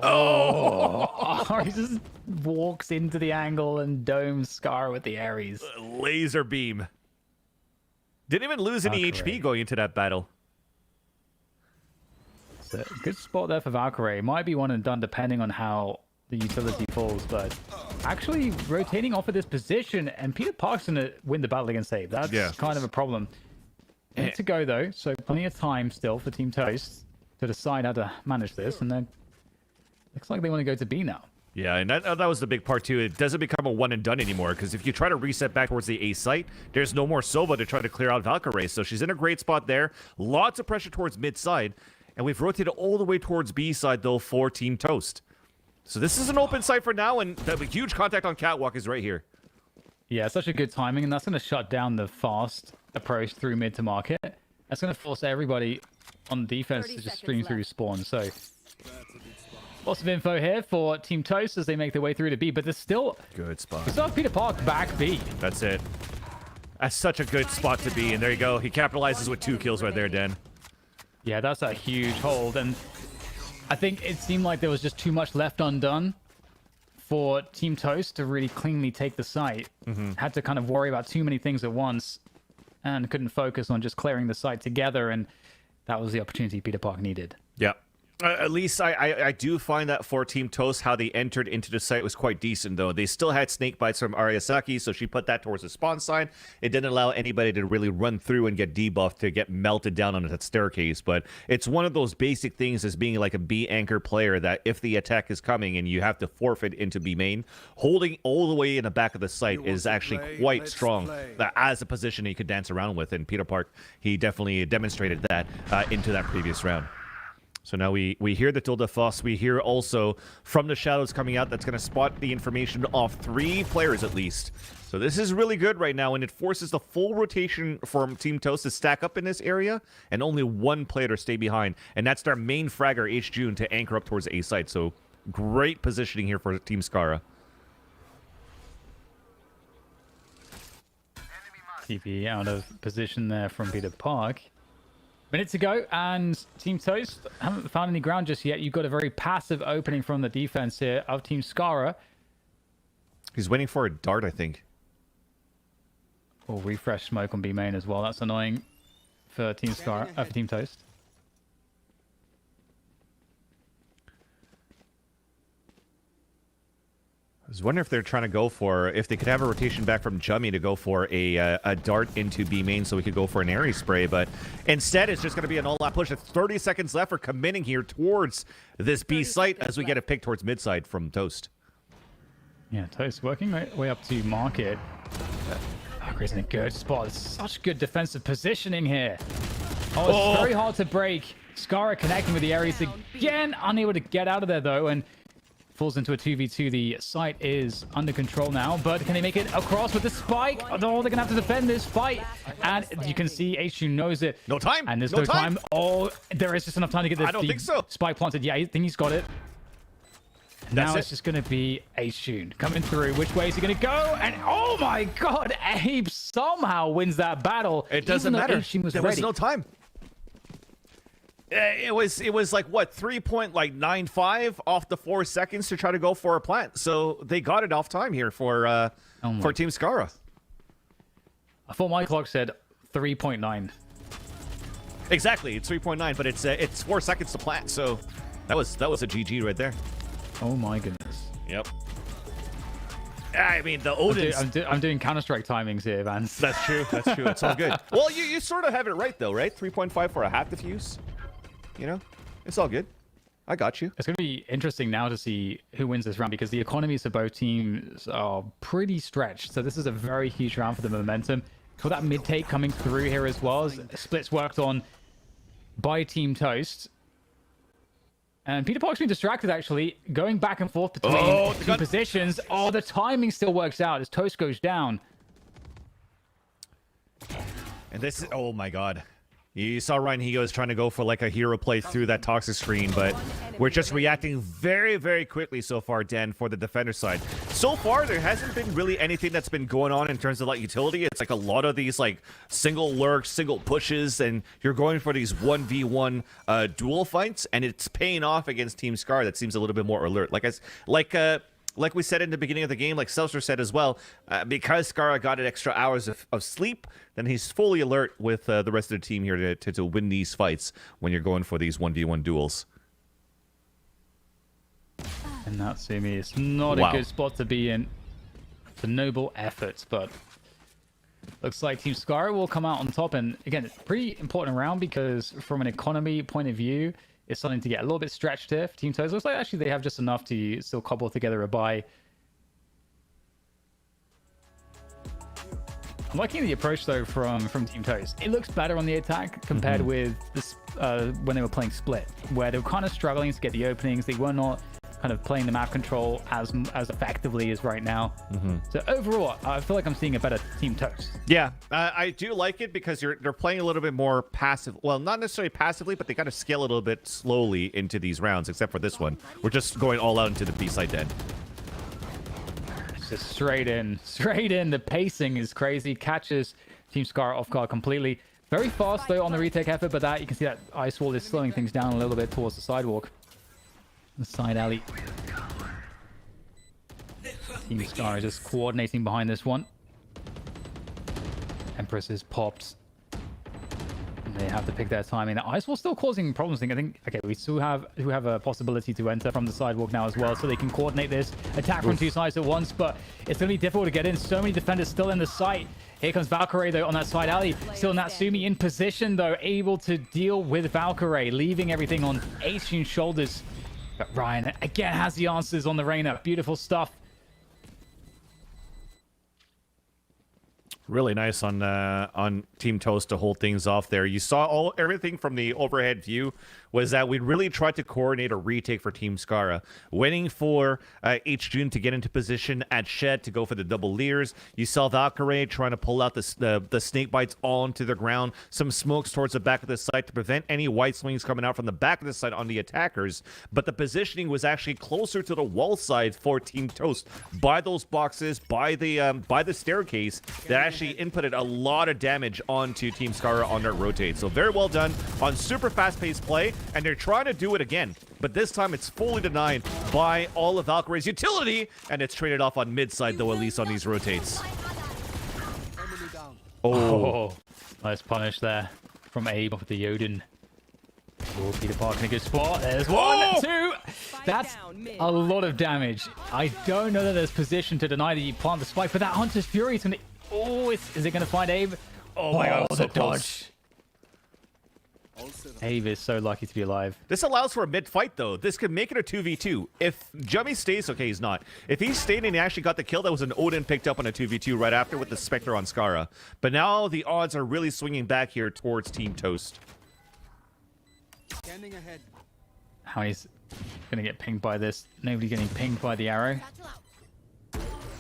Oh! He just walks into the angle and domes Scar with the Ares. Laser beam. Didn't even lose any HP going into that battle. It's a good spot there for Valkyrie. Might be one and done depending on how the utility falls, but actually rotating off of this position, and Peter Park's going to win the battle against Abe. That's kind of a problem. Need to go, though, so plenty of time still for Team Toast to decide how to manage this, and then looks like they want to go to B now. Yeah, and that was the big part, too. It doesn't become a one and done anymore, because if you try to reset back towards the A site, there's no more Sova to try to clear out Valkyrie, so she's in a great spot there. Lots of pressure towards mid side, and we've rotated all the way towards B side, though, for Team Toast. So this is an open site for now, and the huge contact on Catwalk is right here. Yeah, such a good timing, and that's going to shut down the fast approach through mid to market. That's going to force everybody on defense to just stream through spawn. So lots of info here for Team Toast as they make their way through to B, but there's still... Good spot. We still have Peter Park back B. That's it. That's such a good spot to be, and there you go. He capitalizes with 2 kills right there, Dan. Yeah, that's a huge hold, and I think it seemed like there was just too much left undone for Team Toast to really cleanly take the site. Had to kind of worry about too many things at once and couldn't focus on just clearing the site together, and that was the opportunity Peter Park needed. Yeah. At least I do find that for Team Toast, how they entered into the site was quite decent, though. They still had snake bites from Ariasaki, so she put that towards the spawn side. It didn't allow anybody to really run through and get debuffed to get melted down on that staircase. But it's one of those basic things as being like a B anchor player that if the attack is coming and you have to forfeit into B main, holding all the way in the back of the site is actually quite strong as a position you could dance around with. And Peter Park, he definitely demonstrated that into that previous round. So now we hear the Tilda Foss. We hear also from the shadows coming out that's going to spot the information off 3 players at least. So this is really good right now, and it forces the full rotation from Team Toast to stack up in this area, and only 1 player to stay behind. And that's their main fragger, H-June, to anchor up towards the A site. So great positioning here for Team Scarra. TP out of position there from Peter Park. Minute to go, and Team Toast haven't found any ground just yet. You've got a very passive opening from the defense here of Team Scarra. He's waiting for a dart, I think. Or refresh smoke on B main as well. That's annoying for Team Scarra, for Team Toast. I was wondering if they're trying to go for, if they could have a rotation back from Jummy to go for a dart into B main so we could go for an airy spray, but instead it's just going to be an all-out push. It's 30 seconds left for committing here towards this B site as we get a pick towards mid side from Toast. Yeah, Toast working way up to market. Valkyrie's in a good spot. It's such good defensive positioning here. Oh, it's very hard to break. Scarra connecting with the Ares again. Unable to get out of there, though, and falls into a 2v2. The site is under control now, but can they make it across with the spike? Oh, they're going to have to defend this fight. And you can see H2 knows it. No time. And there's no time. Oh, there is just enough time to get the, I don't think so. Spike planted. Yeah, I think he's got it. Now it's just going to be H2 coming through. Which way is he going to go? And oh my god, Abe somehow wins that battle. It doesn't matter. Was there ready. was no time. It was like what 3.95 off the 4 seconds to try to go for a plant. So they got it off time here for Team Scarra. I thought my clock said 3.9. Exactly, it's 3.9, but it's 4 seconds to plant. So that was a GG right there. Oh my goodness. Yep. I mean, the Odins... I'm doing Counter-Strike timings here, man. That's true. That's true. It's all good. Well, you sort of have it right, though, right? 3.5 for a half defuse. You know? It's all good. I got you. It's going to be interesting now to see who wins this round because the economies of both teams are pretty stretched. So this is a very huge round for the momentum. For that mid-take coming through here as well. Splits worked on by Team Toast. And Peter Park's been distracted, actually, going back and forth between two positions. Oh, the timing still works out as Toast goes down. And this is... Oh, my God. You saw Ryan Higo's trying to go for, like, a hero play through that toxic screen, but we're just reacting very, very quickly so far, Dan, for the defender side. So far, there hasn't been really anything that's been going on in terms of, like, utility. It's, like, a lot of these, like, single lurks, single pushes, and you're going for these 1v1 duel fights, and it's paying off against Team Scar that seems a little bit more alert. Like we said in the beginning of the game, like Seltzer said as well, because Scarra got an extra hours of sleep, then he's fully alert with the rest of the team here to win these fights when you're going for these 1v1 duels. And Natsumi is not a good spot to be in. It's a noble effort, but looks like Team Scarra will come out on top. And again, it's a pretty important round because from an economy point of view, it's starting to get a little bit stretched here for Team Toast. Looks like actually they have just enough to still cobble together a buy. I'm liking the approach though from Team Toast. It looks better on the attack compared with this when they were playing Split, where they were kind of struggling to get the openings. They were not kind of playing the map control as effectively as right now. So overall, I feel like I'm seeing a better Team Toast. Yeah, I do like it because they're playing a little bit more passive. Well, not necessarily passively, but they got to scale a little bit slowly into these rounds, except for this one. We're just going all out into the B-side den. It's just straight in. The pacing is crazy. Catches Team Scar off guard completely. Very fast, though, on the retake effort, but that you can see that ice wall is slowing things down a little bit towards the sidewalk. The side alley. Team Scar is just coordinating behind this one. Empress is popped. And they have to pick their timing. The ice wall still causing problems. I think, okay, we still have a possibility to enter from the sidewalk now as well, so they can coordinate this attack from two sides at once, but it's going to be difficult to get in. So many defenders still in the site. Here comes Valkyrie, though, on that side alley. Still Natsumi in position, though, able to deal with Valkyrie, leaving everything on H-Tune's shoulders. But Ryan, again, has the answers on the Reyna. Beautiful stuff. Really nice on Team Toast to hold things off there. You saw everything from the overhead view was that we really tried to coordinate a retake for Team Scarra, waiting for H-June to get into position at Shed to go for the double leers. You saw Valkyrie trying to pull out the snake bites onto the ground, some smokes towards the back of the site to prevent any white swings coming out from the back of the site on the attackers. But the positioning was actually closer to the wall side for Team Toast by those boxes, by the staircase that actually inputted a lot of damage onto Team Scarra on their rotate. So very well done on super fast-paced play, and they're trying to do it again. But this time it's fully denied by all of Valkyrie's utility, and it's traded off on mid-side, though, at least on these rotates. Oh, nice punish there from Abe with the Yodin. Oh, Peter Park in a good spot. There's one, two. That's a lot of damage. I don't know that there's position to deny that you plant the spike, but that Hunter's Fury is going to... Oh, is it going to find Abe? Oh my god, so the dodge. Abe is so lucky to be alive. This allows for a mid-fight, though. This could make it a 2v2. If Jummy stays... Okay, he's not. If he stayed and he actually got the kill, that was an Odin picked up on a 2v2 right after with the Spectre on Scarra. But now the odds are really swinging back here towards Team Toast. Standing ahead. How he's going to get pinged by this. Nobody getting pinged by the arrow.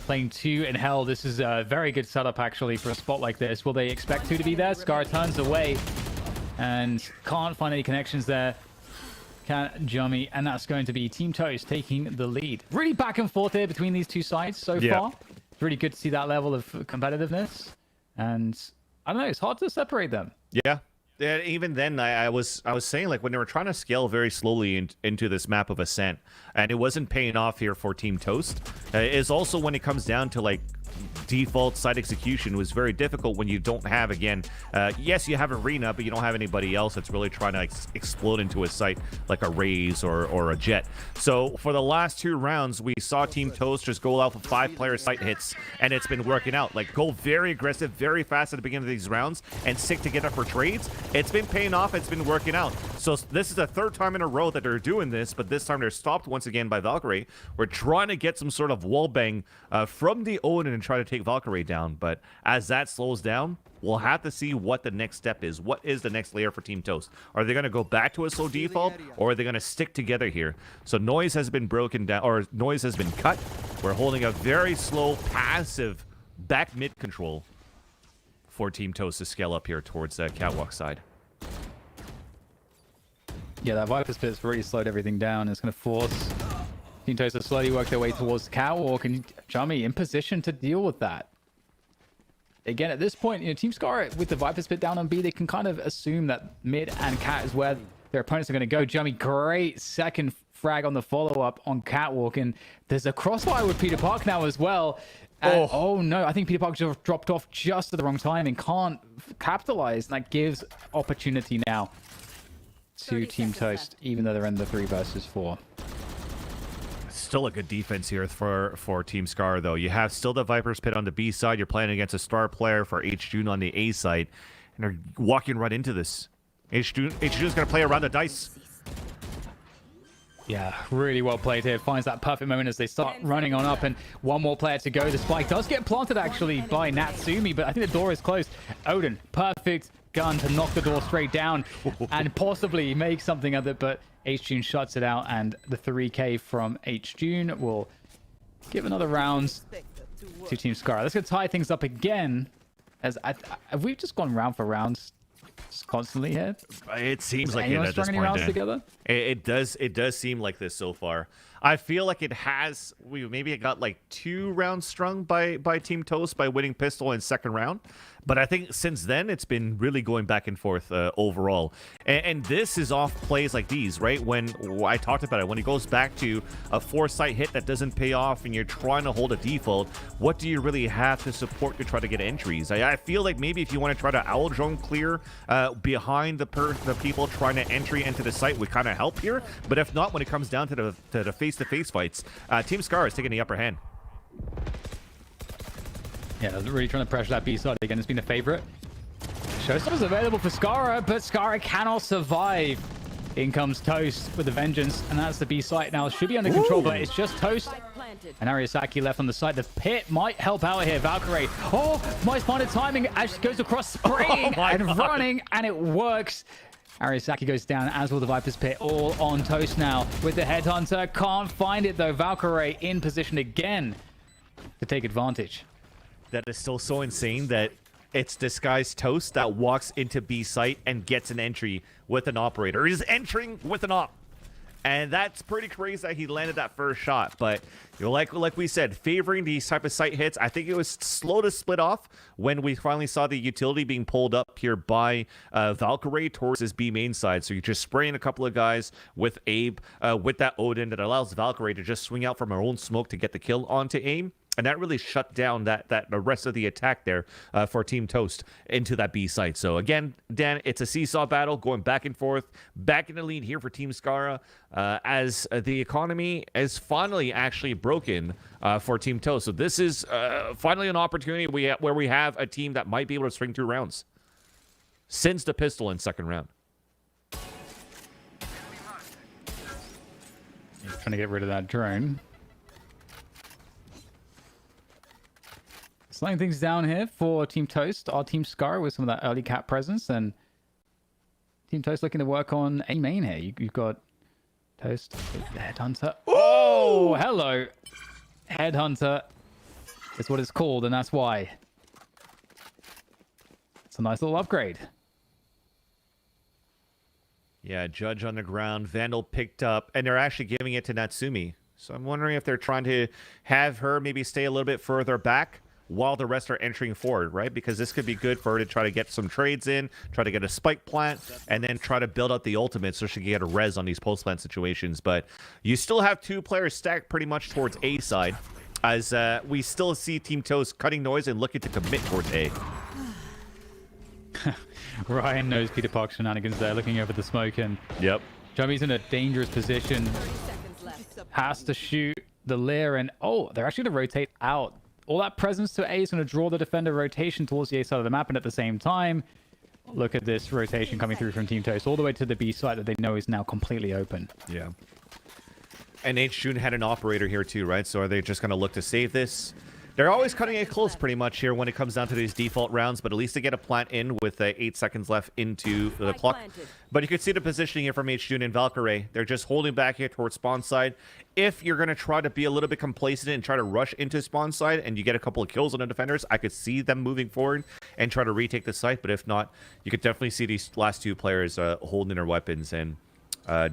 Playing 2 in hell. This is a very good setup, actually, for a spot like this. Will they expect 2 to be there? Scar turns away and can't find any connections there. Can't Jummy, and that's going to be Team Toast taking the lead. Really back and forth here between these two sides so far. It's really good to see that level of competitiveness. And I don't know, it's hard to separate them. Yeah. Even then, I was saying, like, when they were trying to scale very slowly into this map of Ascent, and it wasn't paying off here for Team Toast, is also when it comes down to, like, default site execution was very difficult when you don't have, again, yes, you have Arena, but you don't have anybody else that's really trying to explode into a site like a Raze or a Jet. So for the last 2 rounds, we saw Team Toast just go out with 5-player site hits, and it's been working out. Like, go very aggressive, very fast at the beginning of these rounds, and stick together for trades. It's been paying off. It's been working out. So this is the 3rd time in a row that they're doing this, but this time they're stopped once again by Valkyrie. We're trying to get some sort of wall bang from the Odin and try to take Valkyrie down, but as that slows down, we'll have to see what the next step is. What is the next layer for Team Toast? Are they going to go back to a slow default, or are they going to stick together here? So noise has been broken down, or noise has been cut. We're holding a very slow, passive back mid control for Team Toast to scale up here towards the catwalk side. Yeah, that Viper's Pit's really slowed everything down. It's going to force Team Toast to slowly work their way towards the catwalk, and Jummy in position to deal with that. Again, at this point, you know, Team Scarra with the Viper's Pit down on B, they can kind of assume that mid and cat is where their opponents are going to go. Jummy, great second frag on the follow-up on catwalk, and there's a crossfire with Peter Park now as well. And, oh no, I think Peter Park just dropped off just at the wrong time and can't capitalize, and that gives opportunity now to Team Toast, even though they're in the 3 versus 4. Still a good defense here for Team Scar, though. You have still the Viper's Pit on the B side. You're playing against a star player for H-June on the A side, and they're walking right into this. H-June's going to play around the dice. Yeah, really well played here. Finds that perfect moment as they start running on up, and one more player to go. The spike does get planted, actually, by Natsumi, but I think the door is closed. Odin, perfect gun to knock the door straight down and possibly make something of it, but H-June shuts it out, and the 3K from H-June will give another round to Team Scar. Let's go tie things up again. As have we just gone round for rounds constantly here? It seems like it at this point. Together? It does seem like this so far. I feel like it has. Maybe it got like 2 rounds strung by Team Toast by winning pistol in 2nd round. But I think since then, it's been really going back and forth overall. And this is off plays like these, right? When I talked about it, when it goes back to a 4-site hit that doesn't pay off and you're trying to hold a default, what do you really have to support to try to get entries? I feel like maybe if you want to try to owl drone clear behind the people trying to entry into the site would kind of help here. But if not, when it comes down to the face-to-face fights, Team Scar is taking the upper hand. Yeah, really trying to pressure that B side again. It's been a favorite. Showstopper's available for Scarra, but Scarra cannot survive. In comes Toast with a vengeance, and that's the B site now. It should be under control, but it's just Toast and Ariasaki left on the side. The pit might help out here. Valkyrie, nice minded timing as she goes across, spraying and running, and it works. Ariasaki goes down, as will the Viper's Pit, all on Toast now with the Headhunter. Can't find it though. Valkyrie in position again to take advantage. That is still so insane that it's disguised Toast that walks into B site and gets an entry with an operator. He's entering with an op. And that's pretty crazy that he landed that first shot. But you know, like we said, favoring these type of sight hits, I think it was slow to split off when we finally saw the utility being pulled up here by Valkyrie towards his B main side. So you're just spraying a couple of guys with Abe, with that Odin that allows Valkyrie to just swing out from her own smoke to get the kill onto aim. And that really shut down the rest of the attack there for Team Toast into that B site. So again, Dan, it's a seesaw battle going back and forth, back in the lead here for Team Scarra, as the economy is finally actually broken for Team Toast. So this is finally an opportunity where we have a team that might be able to swing 2 rounds since the pistol in second round. He's trying to get rid of that drone. Slowing things down here for Team Toast. Our Team Scarra with some of that early cap presence, and Team Toast looking to work on A main here. You've got Toast, the Headhunter. Oh, hello. Headhunter is what it's called, and that's why. It's a nice little upgrade. Yeah, Judge on the ground, Vandal picked up, and they're actually giving it to Natsumi. So I'm wondering if they're trying to have her maybe stay a little bit further back while the rest are entering forward, right? Because this could be good for her to try to get some trades in, try to get a spike plant, and then try to build up the ultimate so she can get a res on these post plant situations. But you still have 2 players stacked pretty much towards A side, as we still see Team Toast cutting noise and looking to commit towards A. Ryan knows Peter Park's shenanigans there, looking over the smoke, and yep, Jummy's in a dangerous position. Has to shoot the Lear, and oh, they're actually going to rotate out. All that presence to A is going to draw the defender rotation towards the A side of the map, and at the same time, look at this rotation coming through from Team Toast all the way to the B side that they know is now completely open. Yeah. And H-June had an operator here too, right? So are they just going to look to save this? They're always cutting it close pretty much here when it comes down to these default rounds, but at least they get a plant in with 8 seconds left into the clock. But you can see the positioning here from H-June and Valkyrie. They're just holding back here towards spawn side. If you're going to try to be a little bit complacent and try to rush into spawn side and you get a couple of kills on the defenders, I could see them moving forward and try to retake the site. But if not, you could definitely see these last 2 players holding their weapons. And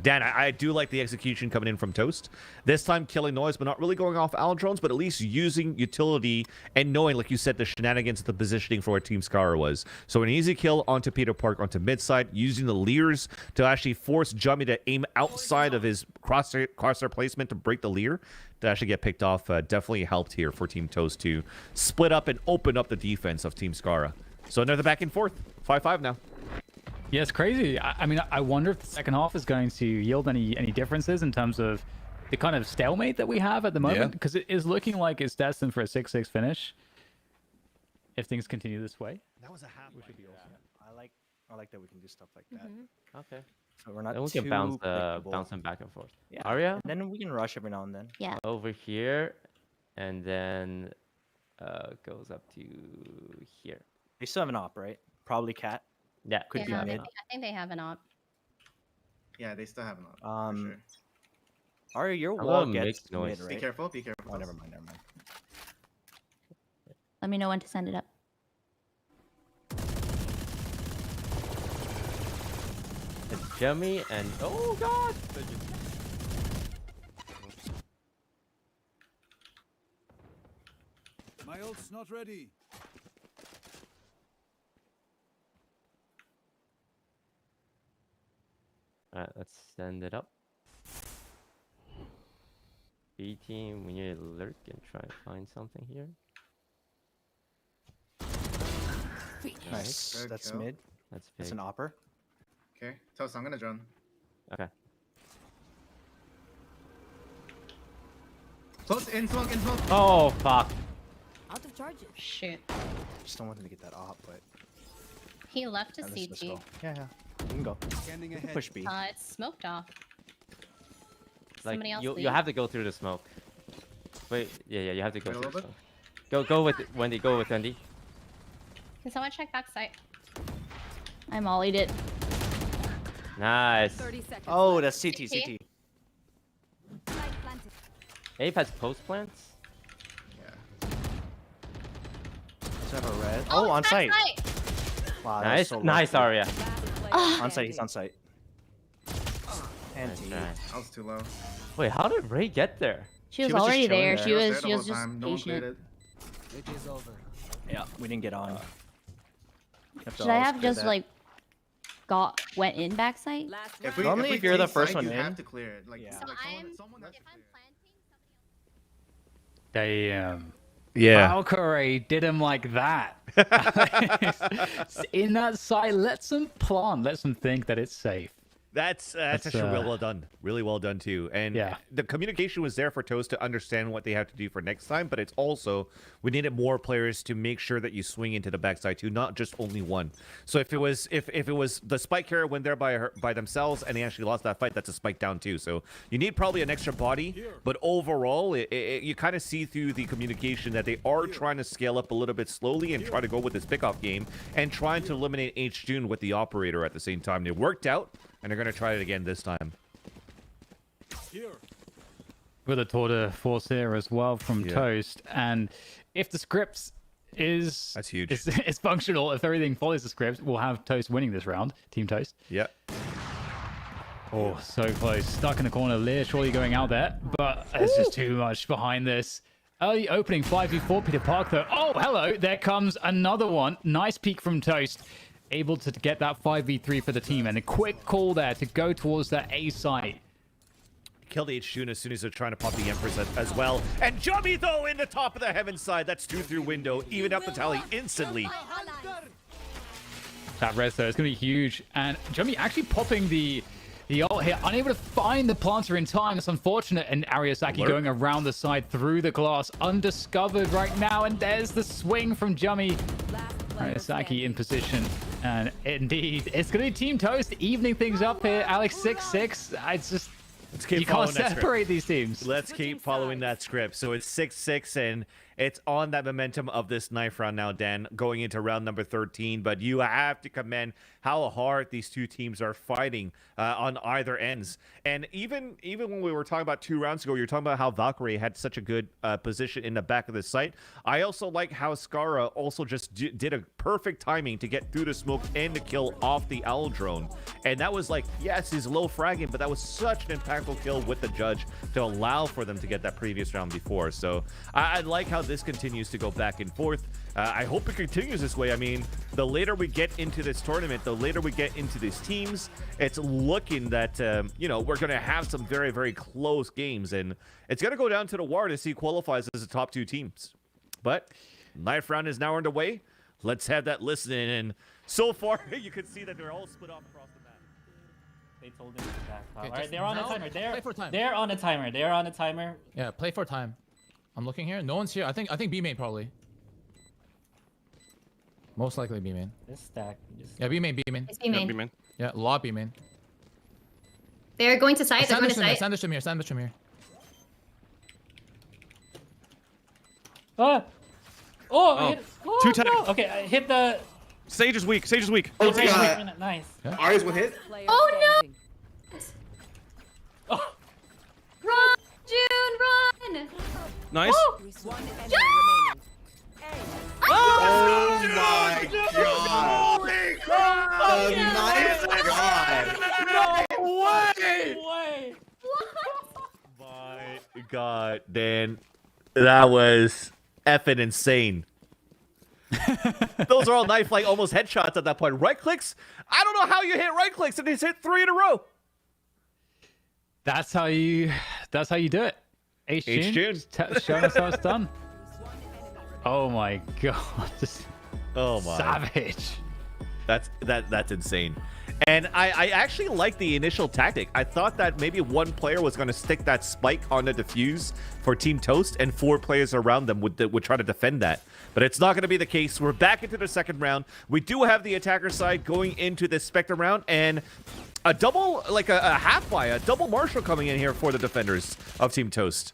Dan, I do like the execution coming in from Toast. This time killing noise, but not really going off Allen drones, but at least using utility and knowing, like you said, the shenanigans, the positioning for what Team Scarra was. So an easy kill onto Peter Park, onto mid side, using the Lears to actually force Jummy to aim outside of his crosshair placement to break the Lear to actually get picked off. Definitely helped here for Team Toast to split up and open up the defense of Team Scarra. So another back and forth, 5-5 now. Yeah, it's crazy. I mean, I wonder if the second half is going to yield any differences in terms of the kind of stalemate that we have at the moment, because it is looking like it's destined for a 6-6 finish if things continue this way. That was a half. Which would be awesome. I like that we can do stuff like that. Okay. So we're not then we too can bounce predictable. them back and forth. Yeah. Arya? And then we can rush every now and then. Yeah. Over here, and then goes up to here. They still have an op, right? Probably Cat. Yeah. Could be I mid. think they have an op. Yeah, they still have an op. For sure. Arya, your A wall little gets mixed noise. mid, right? Be careful, be careful. Oh, never mind. Let me know when to send it up. It's Jummy and oh god! My ult's not ready. Alright, let's send it up. B team, we need to lurk and try to find something here. Nice. Good That's kill. mid. That's big. That's an opper. Okay, Toast, I'm gonna drone. Okay. Close, in smoke, in smoke. Oh, fuck. Out of charges. Shoot. Just don't want them to get that op, but He left to let's CT. go. Yeah. You can go. Scanning You can ahead. push B. It's smoked off. Like, Somebody else you leave. have to go through the smoke. Wait, yeah, you have to go Wait a through the little smoke. Go with Wendy, go with Wendy. Can someone check backside? I mollied it. Nice. 30 seconds. Oh, that's CT. CT. Ape has post plants? Does have a red? Oh, Oh, on it's site. backside. Wow, that was Nice, so nice, lucky. Arya. On site, he's on site. Anti. That was too low. Wait, how did Ray get there? She was just already chilling there. there. She was the whole just time. No one played patient. it. It is over. Yeah, we didn't get on. Should I have just like went in backside? Normally, if you're the first one you in, have to clear it. Like, yeah. So someone has to clear it. Damn. Yeah. Valkyrie did him like that. In that side, let them plant, let them think that it's safe. That's actually well done. Really well done too. And yeah, the communication was there for Toast to understand what they have to do for next time, but it's also we needed more players to make sure that you swing into the backside too, not just only one. So if it was the spike carrier went there by themselves and they actually lost that fight, that's a spike down too. So you need probably an extra body, but overall you kind of see through the communication that they are trying to scale up a little bit slowly and try to go with this pickoff game and trying to eliminate H June with the operator at the same time. It worked out. And they're going to try it again this time. With a tour de force here as well from Toast. And if the script is... That's huge. It's functional. If everything follows the script, we'll have Toast winning this round. Team Toast. Yeah. Oh, so close. Stuck in the corner. Lear surely going out there. But there's just too much behind this. Early opening 5v4 Peter Park though. Oh, hello. There comes another one. Nice peek from Toast. Able to get that 5v3 for the team, and a quick call there to go towards that A site. Killed H-June as soon as they're trying to pop the Empress as well. And Jummy, though, in the top of the heaven side. That's 2 through window. Even up the tally instantly. That res, though, is going to be huge. And Jummy actually popping the ult here. Unable to find the planter in time. It's unfortunate. And Ariasaki going around the side through the glass. Undiscovered right now. And there's the swing from Jummy. Ariasaki in position. And indeed, it's going to be Team Toast evening things up here. Alex 6-6. It's just... Let's keep you can't separate these teams. Let's keep following that script. So it's 6-6, and it's on that momentum of this knife round now, Dan, going into round number 13. But you have to commend how hard these two teams are fighting on either ends. And even when we were talking about 2 rounds ago, you're talking about how Valkyrie had such a good position in the back of the site. I also like how Scarra also just did a perfect timing to get through the smoke and to kill off the owl drone. And that was like, yes, he's low fragging, but that was such an impactful kill with the judge to allow for them to get that previous round before. So I like how this continues to go back and forth. I hope it continues this way. I mean, the later we get into this tournament, the later we get into these teams, it's looking that, you know, we're going to have some very, very close games. And it's going to go down to the wire to see who qualifies as the top 2 teams. But knife round is now underway. Let's have that listening. And so far, you can see that they're all split off across the map. They told him to back up. Okay, All right, they're on a timer. Play for time. They're on a timer. They're on a timer. Yeah, play for time. I'm looking here. No one's here. I think B main probably. Most likely B main. This stack. Yeah, B main. It's B main. Yeah, B main. Yeah, lot B main. They're going to site. They're going to site. Sandwich him here. Oh, Oh, oh 2 tag. no. Okay, I hit the... Sage is weak. Oh, Sage is God. weak. Nice. Ari's one hit. Oh no! Run, June, run! Nice. June! Oh my God! The knife god! No way! My God, Dan, that was effing insane. Those are all knife like almost headshots at that point. Right clicks? I don't know how you hit right clicks and he's hit 3 in a row. That's how you do it. H-June. Showing us how it's done. Oh my God. Just oh my. Savage. That's insane. And I actually like the initial tactic. I thought that maybe one player was going to stick that spike on the defuse for Team Toast, and 4 players around them would try to defend that. But it's not going to be the case. We're back into the second round. We do have the attacker side going into this Spectre round, and a double, like a half buy, a double Marshall coming in here for the defenders of Team Toast.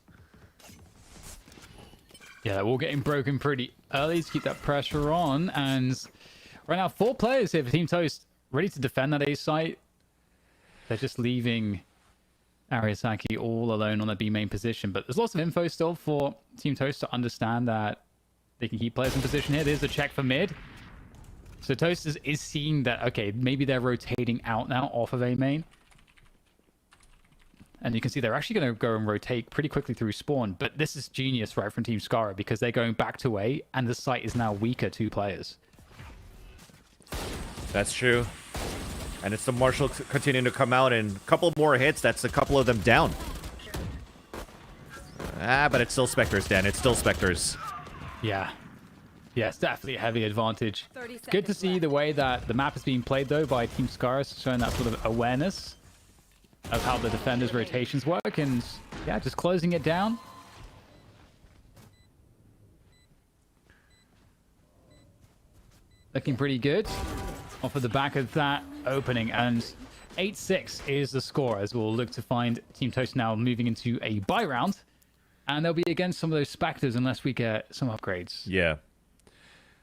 Yeah, we're getting broken pretty early to keep that pressure on, and right now 4 players here for Team Toast ready to defend that A site. They're just leaving Ariasaki all alone on the B main position, but there's lots of info still for Team Toast to understand that they can keep players in position here. There's a check for mid. So Toast is seeing that, okay, maybe they're rotating out now off of A main. And you can see they're actually going to go and rotate pretty quickly through spawn. But this is genius, right, from Team Scarra, because they're going back to A, and the site is now weaker 2 players. That's true. And it's the Marshall continuing to come out, and a couple more hits. That's a couple of them down. But it's still Spectres, Dan. It's still Spectres. Yeah. Yeah, it's definitely a heavy advantage. It's good to see the way that the map is being played, though, by Team Scarra, showing that sort of awareness of how the defenders' rotations work, and yeah, just closing it down. Looking pretty good off of the back of that opening, and 8-6 is the score, as we'll look to find Team Toast now moving into a bye round, and they'll be against some of those Spectres unless we get some upgrades. Yeah.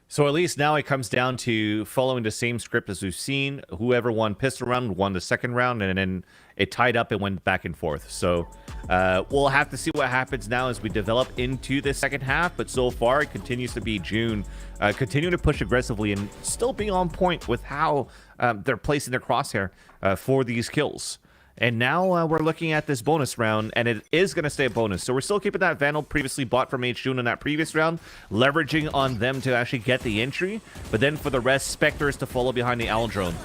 So at least now it comes down to following the same script as we've seen. Whoever won pistol round won the second round, and then it tied up and went back and forth. So we'll have to see what happens now as we develop into the second half. But so far, it continues to be June, continuing to push aggressively and still being on point with how they're placing their crosshair for these kills. And now we're looking at this bonus round, and it is going to stay a bonus. So we're still keeping that Vandal previously bought from H-June in that previous round, leveraging on them to actually get the entry. But then for the rest, Spectres to follow behind the Owl Drone.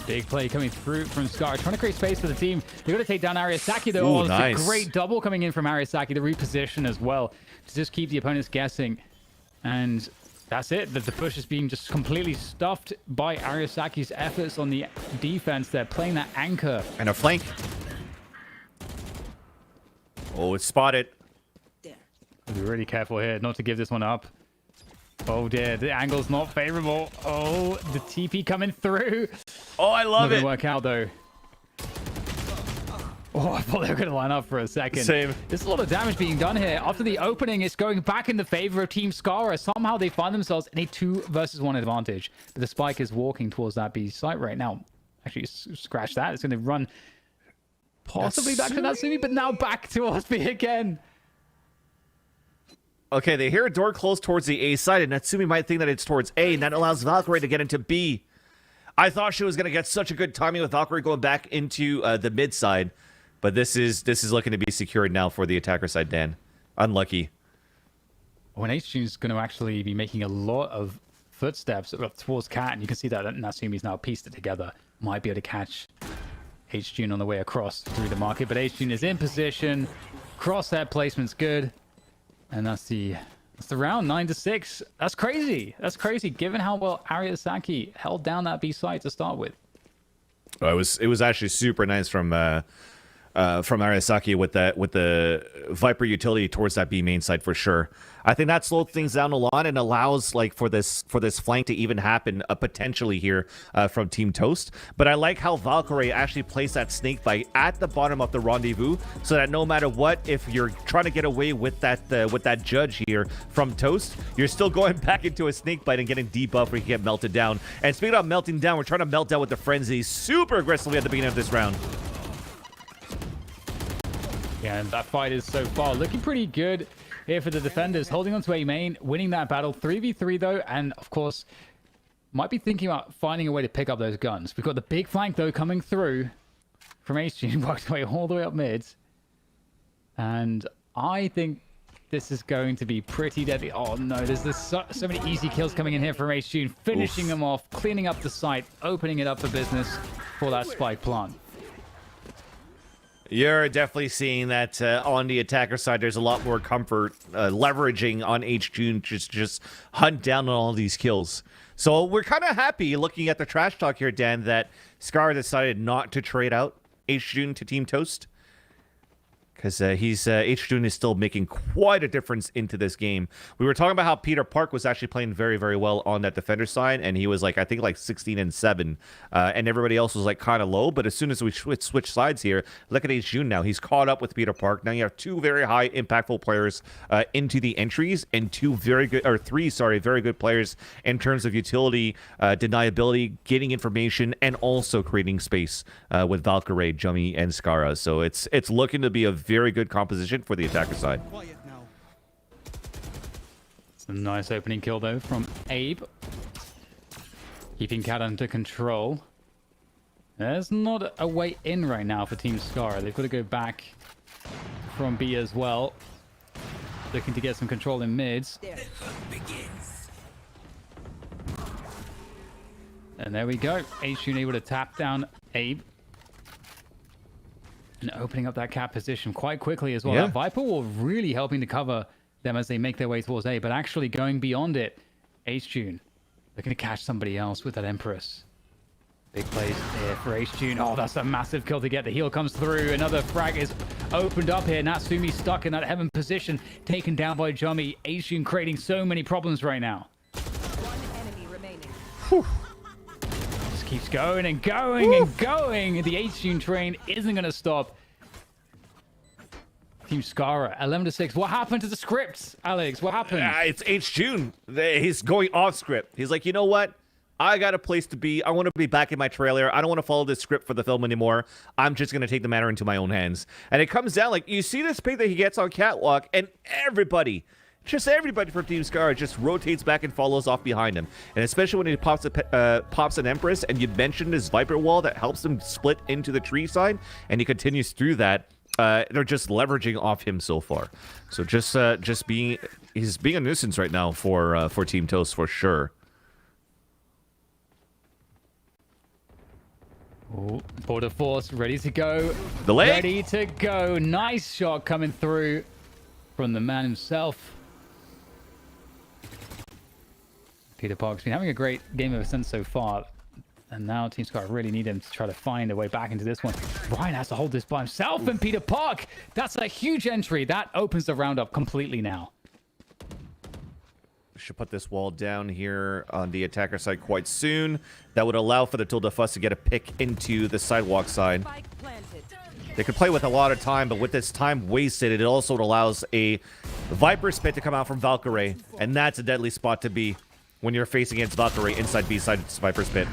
Big play coming through from Scarra, trying to create space for the team. They're going to take down Ariasaki, though. Ooh, nice. It's a great double coming in from Ariasaki, the reposition as well, to just keep the opponents guessing. And that's it. The push is being just completely stuffed by Ariasaki's efforts on the defense. They're playing that anchor. And a flank. Oh, it's spotted. Be really careful here not to give this one up. Oh dear, the angle's not favorable. Oh, the TP coming through. Oh, I love Not it. gonna work out though. Oh, I thought they were going to line up for a second. Same. There's a lot of damage being done here. After the opening, it's going back in the favor of Team Scarra. Somehow they find themselves in a 2-versus-1 advantage. But the Spike is walking towards that B site right now. Actually, scratch that. It's going to run possibly back to Natsumi, but now back towards B again. Okay, they hear a door close towards the A side, and Natsumi might think that it's towards A, and that allows Valkyrie to get into B. I thought she was going to get such a good timing with Valkyrie going back into the mid side. But this is looking to be secured now for the attacker side, Dan. Unlucky. When H-June is going to actually be making a lot of footsteps up towards Cat, and you can see that Natsumi's now pieced it together. Might be able to catch H-June on the way across through the market, but H-June is in position. Crosshair placement's good. And that's the round, 9-6. That's crazy. That's crazy, given how well Ariasaki held down that B site to start with. Oh, it was actually super nice from Ariasaki with the Viper utility towards that B main side for sure. I think that slowed things down a lot and allows like for this flank to even happen potentially here from Team Toast. But I like how Valkyrie actually placed that snake bite at the bottom of the rendezvous, so that no matter what, if you're trying to get away with that judge here from Toast, you're still going back into a snake bite and getting debuffed where you get melted down. And speaking of melting down, we're trying to melt down with the frenzy super aggressively at the beginning of this round. Yeah, and that fight is so far looking pretty good here for the defenders, holding on to A main, winning that battle 3v3 though, and of course might be thinking about finding a way to pick up those guns. We've got the big flank though coming through from H-June, worked away all the way up mid, and I think this is going to be pretty deadly. Oh no, there's so many easy kills coming in here from H-June, finishing them off, cleaning up the site, opening it up for business for that spike plant. You're definitely seeing that on the attacker side, there's a lot more comfort leveraging on H-June just hunt down on all these kills. So we're kind of happy looking at the trash talk here, Dan, that Scarra decided not to trade out H-June to Team Toast. Because H-June is still making quite a difference into this game. We were talking about how Peter Park was actually playing very, very well on that defender side, and he was like, I think like 16-7, and everybody else was like kind of low. But as soon as we switch sides here, look at H-June now. He's caught up with Peter Park. Now you have two very high impactful players into the entries, and three very good players in terms of utility, deniability, getting information, and also creating space with Valkyrie, Jummy, and Scarra. So it's looking to be a very good composition for the attacker side. It's a nice opening kill though from Abe, keeping Cat under control. There's not a way in right now for Team Scarra. They've got to go back from B as well. Looking to get some control in mids. And there we go. H-Tune able to tap down Abe. And opening up that cap position quite quickly as well. Yeah. That Viper Wall really helping to cover them as they make their way towards A. But actually going beyond it, H-Tune looking to catch somebody else with that Empress. Big plays here for H-Tune. Oh, that's a massive kill to get. The heal comes through. Another frag is opened up here. Natsumi stuck in that heaven position, taken down by Jummy. H-Tune creating so many problems right now. One enemy remaining. Whew. Just keeps going and going and going. The H-Tune train isn't going to stop. Team Scarra, 11-6. What happened to the scripts, Alex? What happened? It's H-Tune. He's going off script. He's like, you know what? I got a place to be. I want to be back in my trailer. I don't want to follow this script for the film anymore. I'm just going to take the matter into my own hands. And it comes down like, you see this pick that he gets on Catwalk, and everybody from Team Scarra just rotates back and follows off behind him. And especially when he pops an Empress, and you mentioned his Viper Wall that helps him split into the tree side, and he continues through that. They're just leveraging off him so far. So he's being a nuisance right now for Team Toast for sure. Oh, Border Force ready to go. The leg. Ready to go. Nice shot coming through from the man himself. Peter Park's been having a great game of Ascent so far. And now Team Scarra really need him to try to find a way back into this one. Ryan has to hold this by himself, and Peter Park, that's a huge entry. That opens the round up completely now. Should put this wall down here on the attacker side quite soon. That would allow for the Tilda Fuss to get a pick into the sidewalk side. They could play with a lot of time, but with this time wasted, it also allows a Viper Spit to come out from Valkyrie, and that's a deadly spot to be when you're facing against Valkyrie inside B side Viper Spit.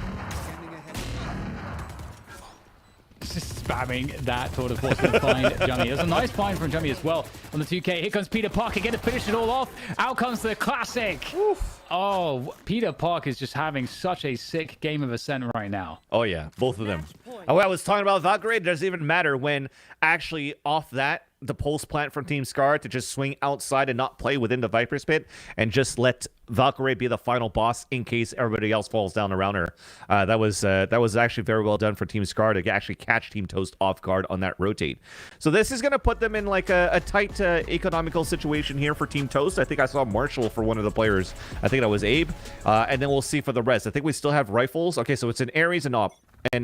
Just spamming that Tour de Force to find Jummy. There's a nice find from Jummy as well on the 2K. Here comes Peter Park again to finish it all off. Out comes the classic. Oof. Oh, Peter Park is just having such a sick game of Ascent right now. Oh, yeah. Both of them. And what I was talking about Valkyrie, it doesn't even matter when actually off that, the pulse plant from Team Scarra to just swing outside and not play within the Viper's Pit and just let Valkyrie be the final boss in case everybody else falls down around her. That was actually very well done for Team Scarra to actually catch Team Toast off guard on that rotate. So this is going to put them in like a tight economical situation here for Team Toast. I think I saw Marshall for one of the players. I think that was Abe. And then we'll see for the rest. I think we still have rifles. Okay, so it's an Ares and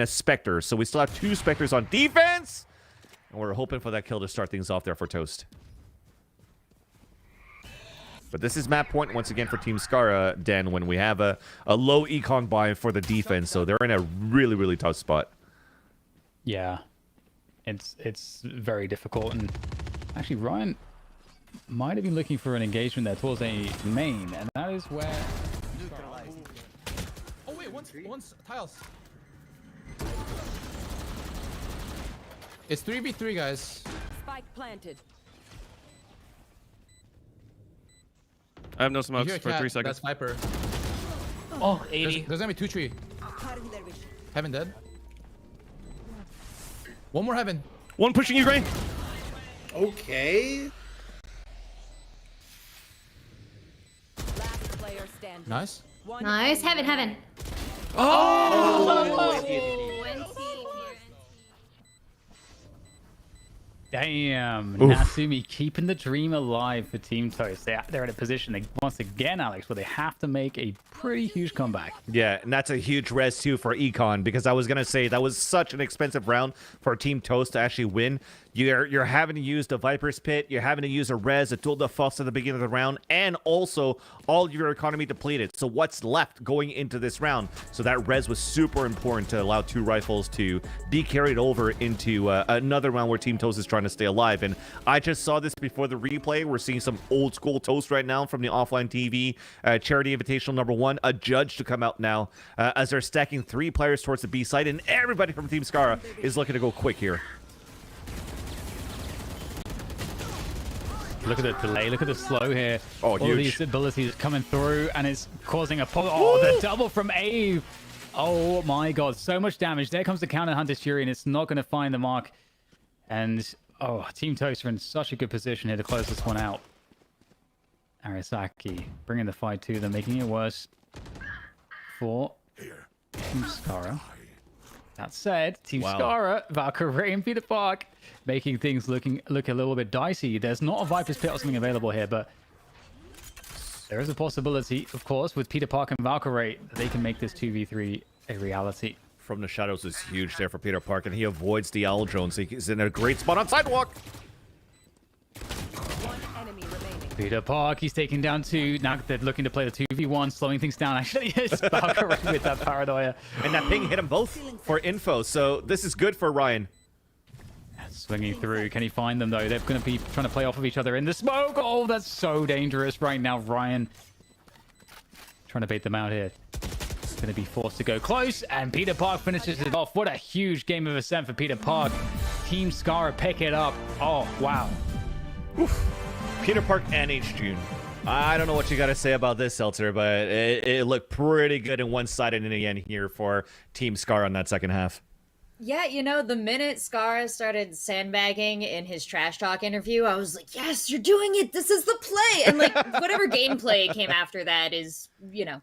a Spectre. So we still have 2 Spectres on defense. And we're hoping for that kill to start things off there for Toast. But this is map point once again for Team Scarra, Dan, when we have a low econ buy for the defense. So they're in a really, really tough spot. Yeah. It's very difficult. And actually, Ryan might have been looking for an engagement there towards a main. And that is where... Oh, wait. One's tiles. It's 3v3, guys. Spike planted. I have no smokes for 3 seconds. That's Viper. Oh, 80. There's gonna be 2 tree. Heaven dead. One more heaven. One pushing you, Grain. Okay. Last player standing. Nice. Nice. Heaven. Oh! Damn. Oof. Natsumi keeping the dream alive for Team Toast. They're in a position, once again, Alex, where they have to make a pretty huge comeback. Yeah, and that's a huge res too for econ, because I was going to say that was such an expensive round for Team Toast to actually win. You're having to use the Viper's Pit, you're having to use a res, a Tool de Force at the beginning of the round, and also all your economy depleted. So what's left going into this round? So that res was super important to allow 2 rifles to be carried over into another round where Team Toast is trying to stay alive. And I just saw this before the replay. We're seeing some old school Toast right now from the OfflineTV Charity Invitational #1. A judge to come out now as they're stacking 3 players towards the B side, and everybody from Team Scarra is looking to go quick here. Look at the delay. Look at the slow here. Oh, all huge. these abilities coming through, and it's causing a... Oh, the double from Abe. Oh my god, so much damage. There comes the counter Hunter's Fury, and it's not going to find the mark. And, oh, Team Toast are in such a good position here to close this one out. Arisaki bringing the fight to them, making it worse for Team Scarra. That said, Team Scarra, Valkyrie and Peter Park making things look a little bit dicey. There's not a Viper's Pit or something available here, but there is a possibility, of course, with Peter Park and Valkyrie, that they can make this 2v3 a reality. From the shadows is huge there for Peter Park, and he avoids the Owl Drone, so he's in a great spot on sidewalk. Peter Park, he's taking down 2. Now they're looking to play the 2v1, slowing things down. Actually, it's Valkyrie with that paranoia. And that ping hit them both for info, so this is good for Ryan. Swinging through. Can he find them, though? They're going to be trying to play off of each other in the smoke. Oh, that's so dangerous right now. Ryan trying to bait them out here. Going to be forced to go close, and Peter Park finishes it off. What a huge game of ascent for Peter Park. Team Scarra pick it up. Oh, wow. Oof. Peter Park and H. June. I don't know what you got to say about this, Seltzer, but it looked pretty good and one-sided in the end here for Team Scarra on that second half. Yeah, you know, the minute Scarra started sandbagging in his trash talk interview, I was like, yes, you're doing it. This is the play. And, like, whatever gameplay came after that is, you know,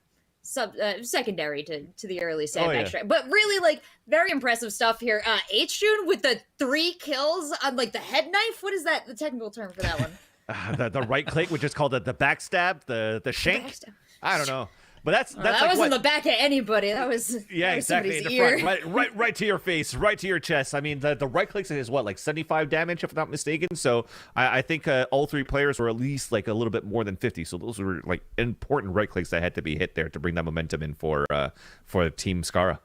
secondary to the early sandbag strike. But really, like, very impressive stuff here. H-June with the 3 kills on, like, the head knife. What is that? The technical term for that one? The right click, which is called the backstab, the shank. I don't know. But that's that like wasn't what? the back of anybody. That was Exactly in the ear. front, right to your face, right to your chest. I mean, the right clicks is what, like 75 damage, if I'm not mistaken. So I think all 3 players were at least like a little bit more than 50. So those were like important right clicks that had to be hit there to bring that momentum in for Team Scarra.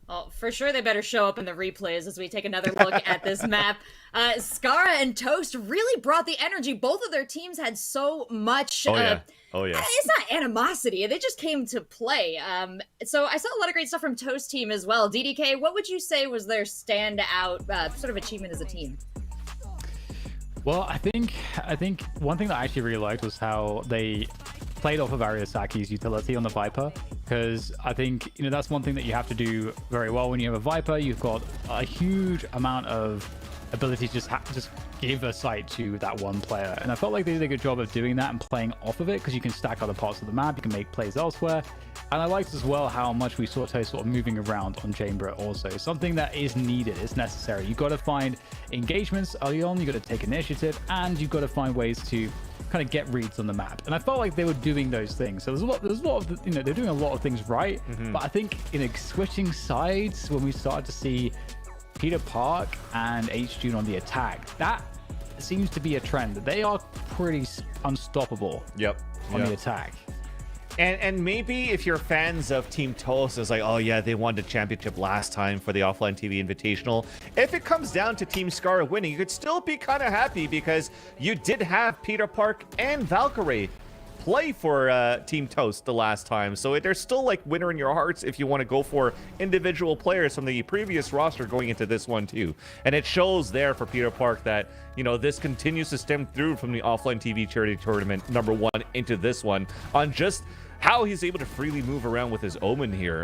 Oh, for sure they better show up in the replays as we take another look at this map. Scarra and Toast really brought the energy. Both of their teams had so much... It's not animosity. They just came to play. So I saw a lot of great stuff from Toast team as well. DDK, what would you say was their standout sort of achievement as a team? Well, I think one thing that I actually really liked was how they played off of Ariasaki's utility on the Viper, because I think, you know, that's one thing that you have to do very well when you have a Viper. You've got a huge amount of ability to just give a sight to that one player, and I felt like they did a good job of doing that and playing off of it, because you can stack other parts of the map, you can make plays elsewhere. And I liked as well how much we saw Toast sort of moving around on Chamber also. Something that is needed, it's necessary. You've got to find engagements early on, you've got to take initiative, and you've got to find ways to kind of get reads on the map. And I felt like they were doing those things. So there's a lot of, you know, they're doing a lot of things right. But I think, you know, switching sides when we started to see Peter Park and H-June on the attack, that seems to be a trend. They are pretty unstoppable on the attack. And maybe if you're fans of Team Toast, it's like, oh yeah, they won the championship last time for the OfflineTV Invitational. If it comes down to Team Scarra winning, you could still be kind of happy, because you did have Peter Park and Valkyrie play for Team Toast the last time. So there's still like winner in your hearts if you want to go for individual players from the previous roster going into this one too. And it shows there for Peter Park that, you know, this continues to stem through from the OfflineTV charity tournament #1 into this one on just how he's able to freely move around with his Omen here.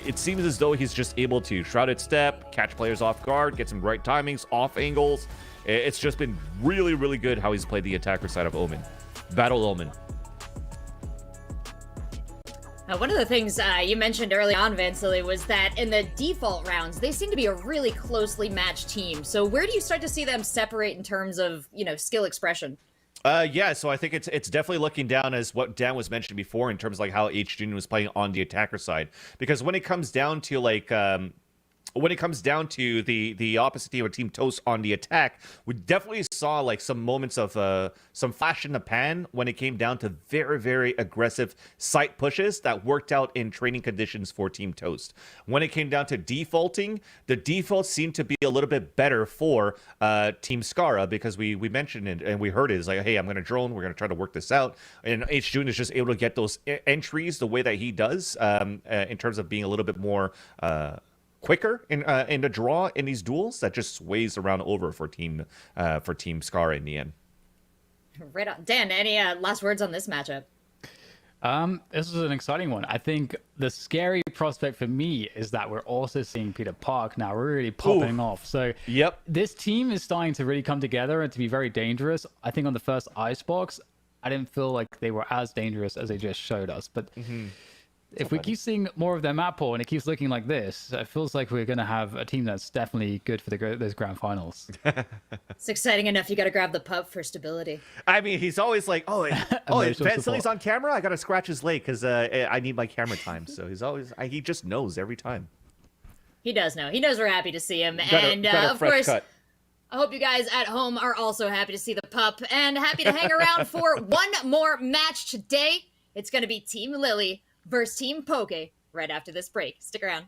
It seems as though he's just able to shrouded step, catch players off guard, get some right timings, off angles. It's just been really, really good how he's played the attacker side of Omen. Battle Omen. One of the things you mentioned early on, Vansily, was that in the default rounds, they seem to be a really closely matched team. So where do you start to see them separate in terms of, you know, skill expression? Yeah, so I think it's definitely looking down as what Dan was mentioning before in terms of like how H-June was playing on the attacker side. Because when it comes down to like the opposite team or Team Toast on the attack, we definitely saw like some moments of some flash in the pan when it came down to very, very aggressive site pushes that worked out in training conditions for Team Toast. When it came down to defaulting, the defaults seemed to be a little bit better for Team Scarra, because we mentioned it and we heard it. It's like, hey, I'm going to drone, we're going to try to work this out. And H-June is just able to get those entries the way that he does in terms of being a little bit more quicker in the draw in these duels. That just sways around over for Team Scarra in the end. Right on. Dan, any last words on this matchup? This is an exciting one. I think the scary prospect for me is that we're also seeing Peter Park now really popping off. So yep, this team is starting to really come together and to be very dangerous. I think on the first Icebox, I didn't feel like they were as dangerous as they just showed us. But if we keep seeing more of their map pool and it keeps looking like this, it feels like we're going to have a team that's definitely good for those grand finals. It's exciting enough. You got to grab the pup for stability. I mean, he's always like, oh, if Van Silly's on camera, I got to scratch his leg because I need my camera time. So he's always, he just knows every time. He does know. He knows we're happy to see him. Got a of fresh course, cut. I hope you guys at home are also happy to see the pup and happy to hang around for one more match today. It's going to be Team Lily versus Team Poki right after this break. Stick around.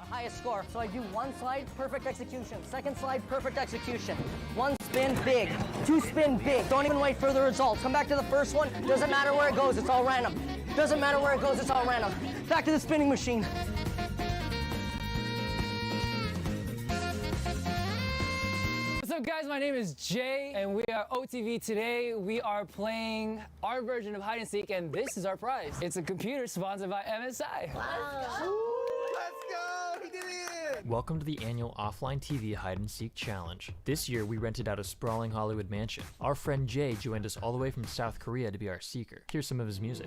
Highest score. So I do one slide, perfect execution. Second slide, perfect execution. One spin, big. Two spin, big. Don't even wait for the results. Come back to the first one. Doesn't matter where it goes, it's all random. Doesn't matter where it goes, it's all random. Back to the spinning machine. What's up, guys? My name is Jay, and we are OTV today. We are playing our version of hide and seek, and this is our prize. It's a computer sponsored by MSI. Welcome to the annual OfflineTV Hide and Seek Challenge. This year, we rented out a sprawling Hollywood mansion. Our friend Jay joined us all the way from South Korea to be our seeker. Here's some of his music.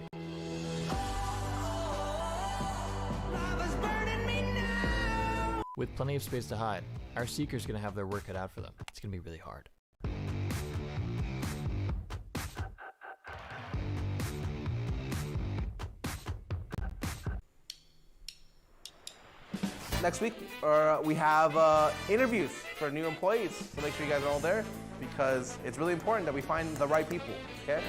With plenty of space to hide, our seeker's gonna have their work cut out for them. It's gonna be really hard. Next week, we have interviews for new employees, so make sure you guys are all there because it's really important that we find the right people, okay?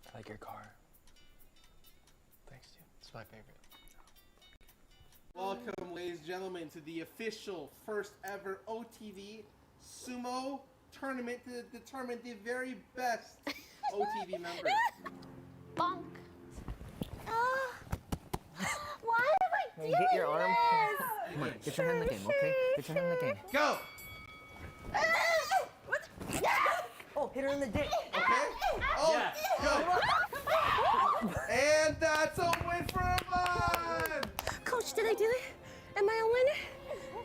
I like your car. Thanks, dude. It's my favorite. Welcome, ladies and gentlemen, to the official first ever OTV Sumo tournament to determine the very best OTV member. Bonk. Why am I doing Get your arm. this? Come on, get your hand in the game, okay? Get your hand in the game. Go! Oh, hit her in the dick. Okay? Oh, go! And that's a win for Ivan! Coach, did I do it? Am I a winner?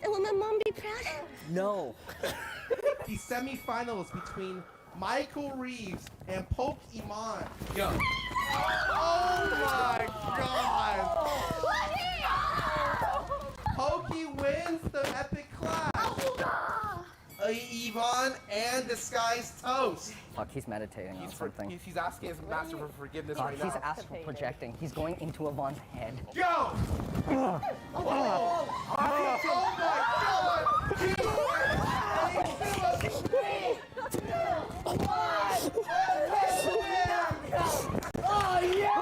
And will my mom be proud? No. The semifinals between Michael Reeves and Poke Iman. Go. Oh my god! Pokey wins the epic clash. Yvonne and Disguised Toast. Fuck, he's meditating on something. He's asking his master for forgiveness Fuck, right now. he's asked for projecting. He's going into Yvonne's head. Go! Oh my god! 3, 2, 1, oh yeah!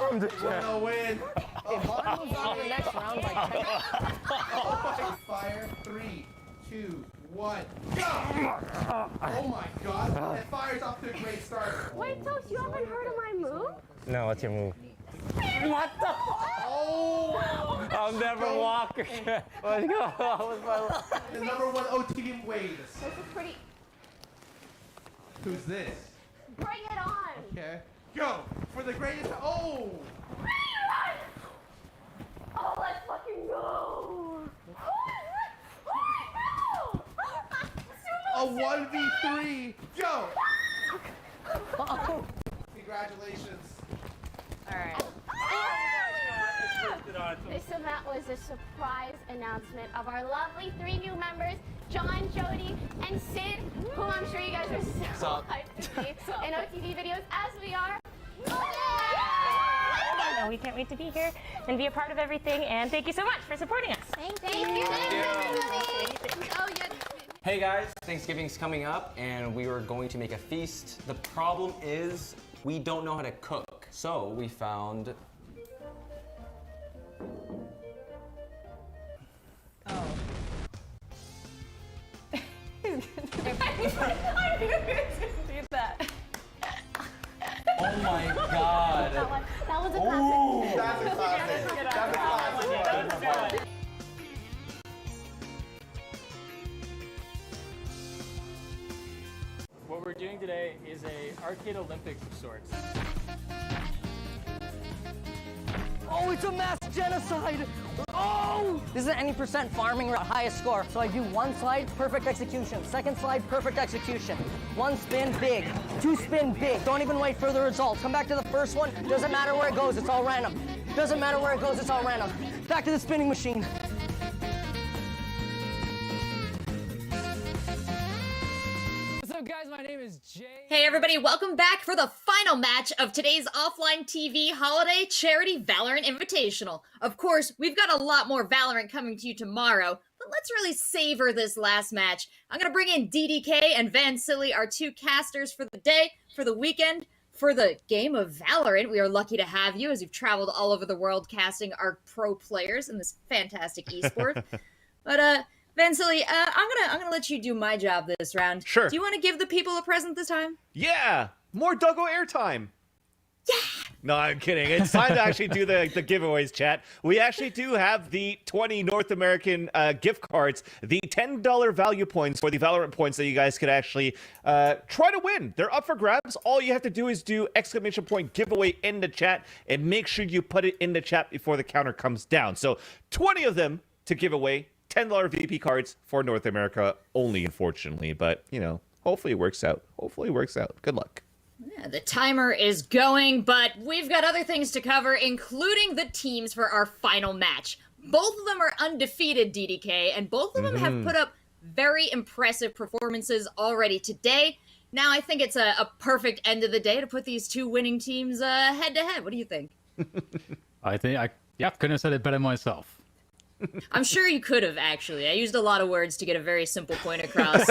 I'm the What a win! Yvonne moves on to the next round by 10. Fire, 3, 2, 1, go! Oh my god, that fire's off to a great start. Wait, Toast, you haven't heard of my move? No, what's your move? What the? Oh! I'll never walk again. Let's go. The #1 OTV waves. This is pretty. Who's this? Bring it on! Okay. Go! For the greatest. Oh! Bring it on! Oh, let's fucking go! A 1v3. Go! Congratulations. Alright. So that was a surprise announcement of our lovely 3 new members, John, Jodi, and Sid, who I'm sure you guys are so hyped to see in OTV videos as we are. And we can't wait to be here and be a part of everything, and thank you so much for supporting us. Thank you. Oh, yeah. Hey guys, Thanksgiving's coming up and we were going to make a feast. The problem is we don't know how to cook. So we found I knew you did that. Oh my god. That was a classic. That's a classic. That's a classic. What we're doing today is a arcade Olympics of sorts. Oh, it's a mass genocide! Oh! This isn't any percent farming route, highest score. So I do one slide, perfect execution. Second slide, perfect execution. One spin, big. Two spin, big. Don't even wait for the results. Come back to the first one. Doesn't matter where it goes, it's all random. Doesn't matter where it goes, it's all random. Back to the spinning machine. What's up, guys? My name is Jay. Hey everybody, welcome back for the final match of today's Offline TV Holiday Charity Valorant Invitational. Of course, we've got a lot more Valorant coming to you tomorrow, but let's really savor this last match. I'm gonna bring in DDK and Van Silly, our two casters for the day, for the weekend, for the game of Valorant. We are lucky to have you as you've traveled all over the world casting our pro players in this fantastic esport. But Van Silly, I'm gonna let you do my job this round. Sure. Do you want to give the people a present this time? Yeah, more Duggo airtime. Yeah. No, I'm kidding. It's time to actually do the giveaways, chat. We actually do have the 20 North American gift cards, the $10 value points for the Valorant points that you guys could actually try to win. They're up for grabs. All you have to do is do exclamation point giveaway in the chat, and make sure you put it in the chat before the counter comes down. So 20 of them to give away. $10 VP cards for North America only, unfortunately. But, you know, hopefully it works out. Hopefully it works out. Good luck. Yeah, the timer is going, but we've got other things to cover, including the teams for our final match. Both of them are undefeated, DDK, and both of them have put up very impressive performances already today. Now I think it's a perfect end of the day to put these two winning teams head-to-head. What do you think? I couldn't have said it better myself. I'm sure you could have, actually. I used a lot of words to get a very simple point across.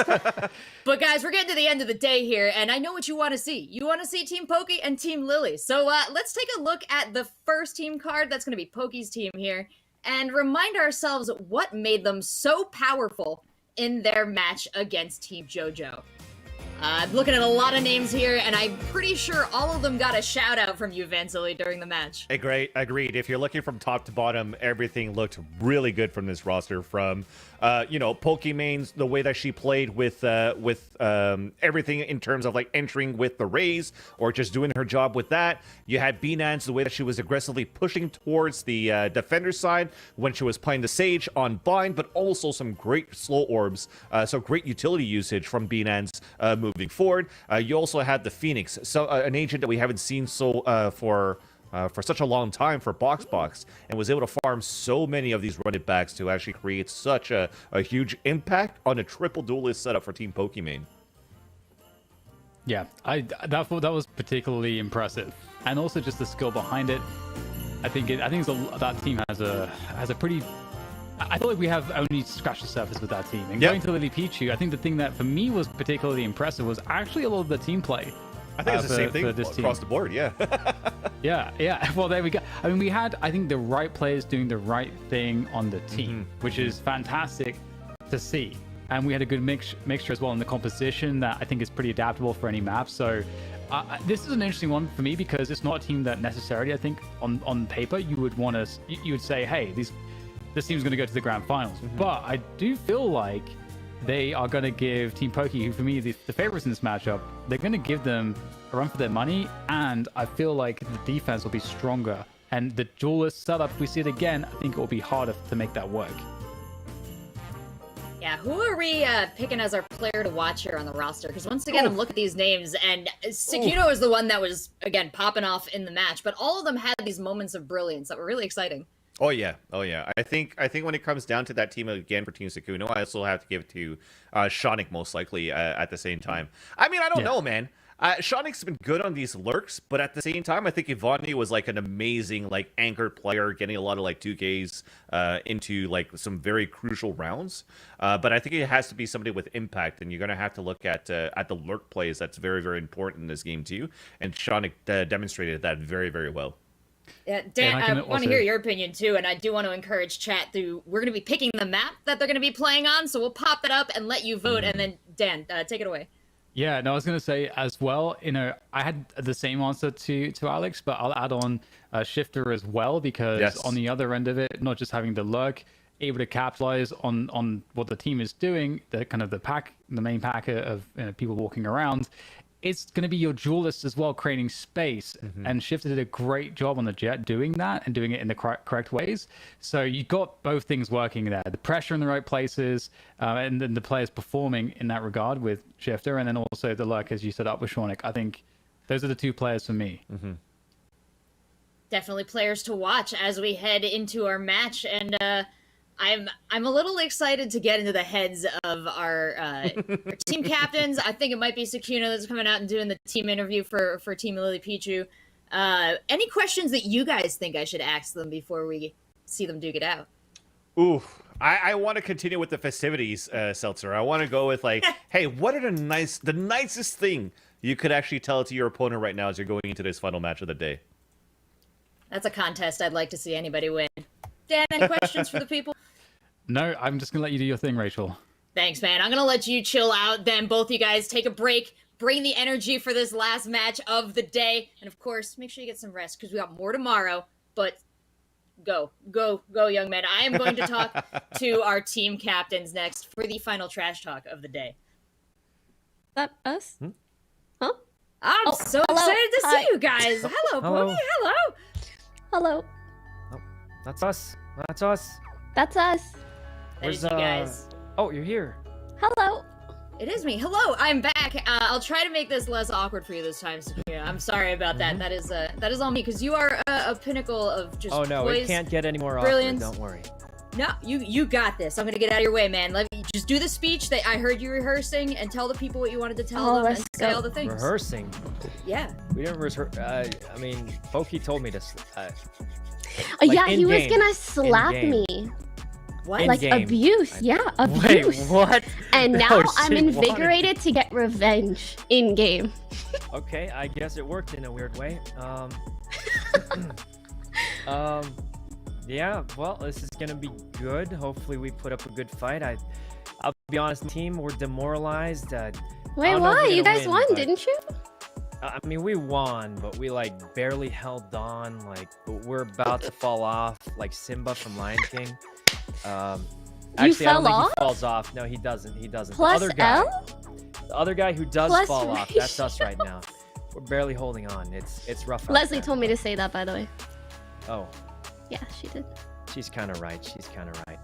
But guys, we're getting to the end of the day here, and I know what you want to see. You want to see Team Poki and Team Lily. So let's take a look at the first team card. That's going to be Poki's team here, and remind ourselves what made them so powerful in their match against Team JoJo. I'm looking at a lot of names here, and I'm pretty sure all of them got a shout-out from you, Van Silly, during the match. Agreed. If you're looking from top to bottom, everything looked really good from this roster. From, Poki mains, the way that she played with everything in terms of, like, entering with the Raze, or just doing her job with that. You had B-Nance, the way that she was aggressively pushing towards the defender side when she was playing the Sage on Bind, but also some great slow orbs, so great utility usage from B-Nance moving forward. You also had the Phoenix, so an agent that we haven't seen for such a long time for Box, and was able to farm so many of these run-it backs to actually create such a huge impact on a triple duelist setup for Team Pokimane. Yeah, that was particularly impressive, and also just the skill behind it. I think that team has a pretty. I feel like we have only scratched the surface with that team. And going to Lily Pichu, I think the thing that for me was particularly impressive was actually a lot of the team play. I think it's the same thing across the board, yeah. yeah. Well, there we go. I mean, we had, I think, the right players doing the right thing on the team, which is fantastic to see. And we had a good mixture as well in the composition that I think is pretty adaptable for any map. So this is an interesting one for me because it's not a team that necessarily, I think, on paper, you would say, hey, this team's going to go to the grand finals. But I do feel like they are going to give Team Poki, who for me the favorites in this matchup, they're going to give them a run for their money, and I feel like the defense will be stronger. And the duelist setup, if we see it again, I think it will be harder to make that work. Yeah, who are we picking as our player to watch here on the roster? Because once again, I'm looking at these names, and Sekino is the one that was, again, popping off in the match, but all of them had these moments of brilliance that were really exciting. Oh yeah. I think when it comes down to that team again for Team Sekuno, I also have to give it to Shonik most likely at the same time. I mean, I don't know, man. Shonik's been good on these lurks, but at the same time, I think Ivani was like an amazing like anchor player, getting a lot of like 2Ks into like some very crucial rounds. But I think it has to be somebody with impact, and you're gonna have to look at the lurk plays. That's very, very important in this game too. And Shonik demonstrated that very, very well. Yeah, Dan, And I I can want to also- hear your opinion too, and I do want to encourage chat through. We're going to be picking the map that they're going to be playing on, so we'll pop that up and let you vote. And then Dan, take it away. Yeah, no, I was going to say as well, I had the same answer to Alex, but I'll add on Shifter as well, because on the other end of it, not just having the lurk, able to capitalize on what the team is doing, the kind of the main pack of people walking around, it's going to be your duelist as well, creating space. And Shifter did a great job on the Jet doing that and doing it in the correct ways. So you got both things working there, the pressure in the right places, and then the players performing in that regard with Shifter, and then also the lurk, as you set up with Shawnick. I think those are the two players for me. Definitely players to watch as we head into our match, and I'm a little excited to get into the heads of our team captains. I think it might be Sakuna that's coming out and doing the team interview for Team Lily Pichu. Any questions that you guys think I should ask them before we see them duke it out? Ooh, I want to continue with the festivities, Seltzer. I want to go with like, hey, what are the nicest thing you could actually tell to your opponent right now as you're going into this final match of the day? That's a contest I'd like to see anybody win. Dan, any questions for the people? No, I'm just going to let you do your thing, Rachel. Thanks, man. I'm going to let you chill out. Then both you guys take a break, bring the energy for this last match of the day. And of course, make sure you get some rest because we got more tomorrow. But go, young men. I am going to talk to our team captains next for the final trash talk of the day. That us? Huh? I'm so hello. excited to Hi. see you guys. Hello, Hello. Poki. Hello. Hello. That's us. That's us. That's us. That is you guys. Oh, you're here. Hello. It is me. Hello, I'm back. I'll try to make this less awkward for you this time, Sakuna. I'm sorry about that. That is all me, because you are a pinnacle of just Oh no, poise, it can't get any more brilliance. awkward. Don't worry. No, you got this. I'm gonna get out of your way, man. Let me just do the speech that I heard you rehearsing and tell the people what you wanted to tell them and say all the things. Rehearsing. Yeah. We didn't rehearse. I mean, Poki told me to. Oh yeah, he was in-game. gonna slap In-game. me. What? Like In-game. abuse, yeah, abuse. Wait, what? And No, now I'm she invigorated to get revenge in game. Okay, I guess it worked in a weird way. Yeah. Well, this is gonna be good. Hopefully, we put up a good fight. I'll be honest, team, we're demoralized. Wait, I don't know if why? we're You gonna guys win, won, but- didn't you? I mean, we won, but we like barely held on. Like, we're about to fall off, like Simba from Lion King. Actually, I fell don't think off? he falls off. No, he doesn't. He doesn't. Plus the other guy, L? the other guy who does Plus fall off, that's us right Rachel. now. We're barely holding on. It's rough. out Leslie there. told me to say that, by the way. Oh, Yeah, she did. she's kind of right. She's kind of right.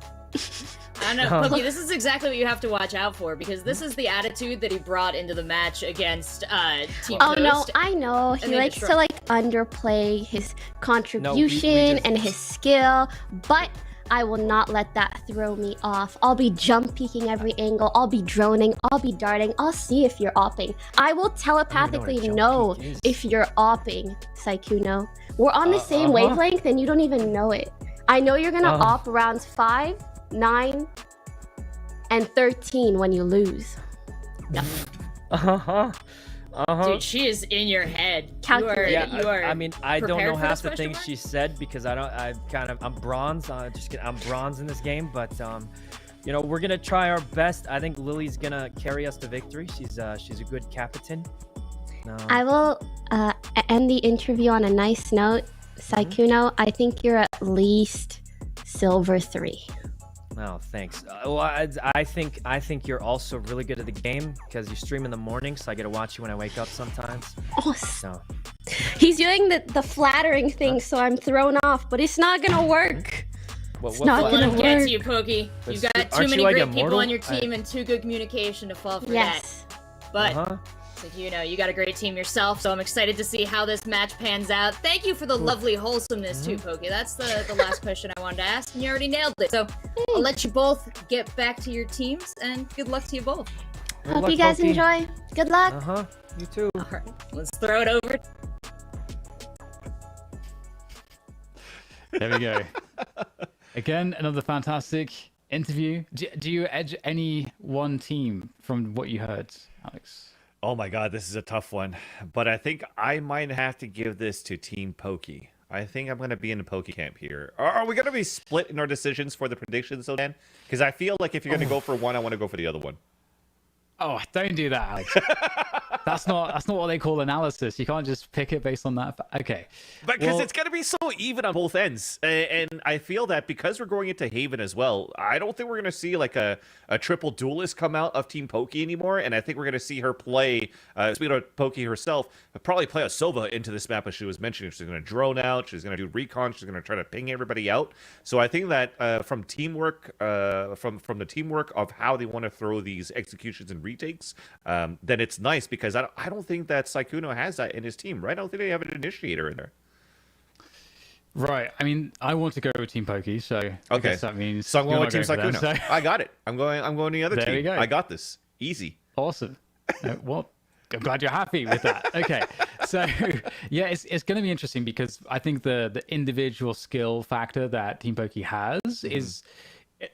I don't know, Poki, this is exactly what you have to watch out for, because this is the attitude that he brought into the match against Team Oh no, Toast. I know. and He they likes to destroyed- like underplay his contribution just- and his skill, but I will not let that throw me off. I'll be jump peeking every angle. I'll be droning. I'll be darting. I'll see if you're opping. I will telepathically jump know peek is. if you're opping, Saikuno. We're on the same wavelength and you don't even know it. I know you're gonna op rounds 5, 9, and 13 when you lose. Dude, she is in your head. Calculate. You are I mean, I don't prepared know for half this the question things mark? she said because I'm bronze. I'm bronze in this game, but you know, we're gonna try our best. I think Lily's gonna carry us to victory. She's a good captain. I will end the interview on a nice note. Saikuno, I think you're at least silver 3. Oh, thanks. Well, I think you're also really good at the game because you stream in the morning, so I get to watch you when I wake up sometimes. Oh, So he's doing the flattering thing, so I'm thrown off, but it's not gonna work. what not what- gonna One gets work. you, Poki. But You've got aren't too you many like great immortal? people on your team and too good communication to fall for Yes. that. But Uh-huh. so you know, you got a great team yourself, so I'm excited to see how this match pans out. Thank you for the lovely wholesomeness too, Poki. That's the last question I wanted to ask, and you already nailed it. So I'll let you both get back to your teams, and good luck to you both. Good Hope luck, you guys Poki. enjoy. Good luck. You too. All right, let's throw it over. There we go. Again, another fantastic interview. Do you edge any one team from what you heard, Alex? Oh my god, this is a tough one. But I think I might have to give this to Team Poki. I think I'm going to be in the Poki camp here. Are we going to be split in our decisions for the predictions, though, Dan? Because I feel like if you're going to go for one, I want to go for the other one. Oh, don't do that, Alex. That's not what they call analysis. You can't just pick it based on that. Okay. But because it's going to be so even on both ends. And I feel that because we're going into Haven as well, I don't think we're going to see like a triple duelist come out of Team Poki anymore. And I think we're going to see her play, speaking of Poki herself, probably play a Sova into this map as she was mentioning. She's going to drone out. She's going to do recon. She's going to try to ping everybody out. So I think that from teamwork, from the teamwork of how they want to throw these executions and retakes, then it's nice because I don't think that Sykkuno has that in his team, right? I don't think they have an initiator in there. Right. I mean, I want to go with Team Poki, so I guess that means so I'm going with Team Sykkuno. So... I got it. I'm going the other there team. We go. I got this. Easy. Awesome. Well, I'm glad you're happy with that. Okay. So yeah, it's going to be interesting because I think the individual skill factor that Team Poki has is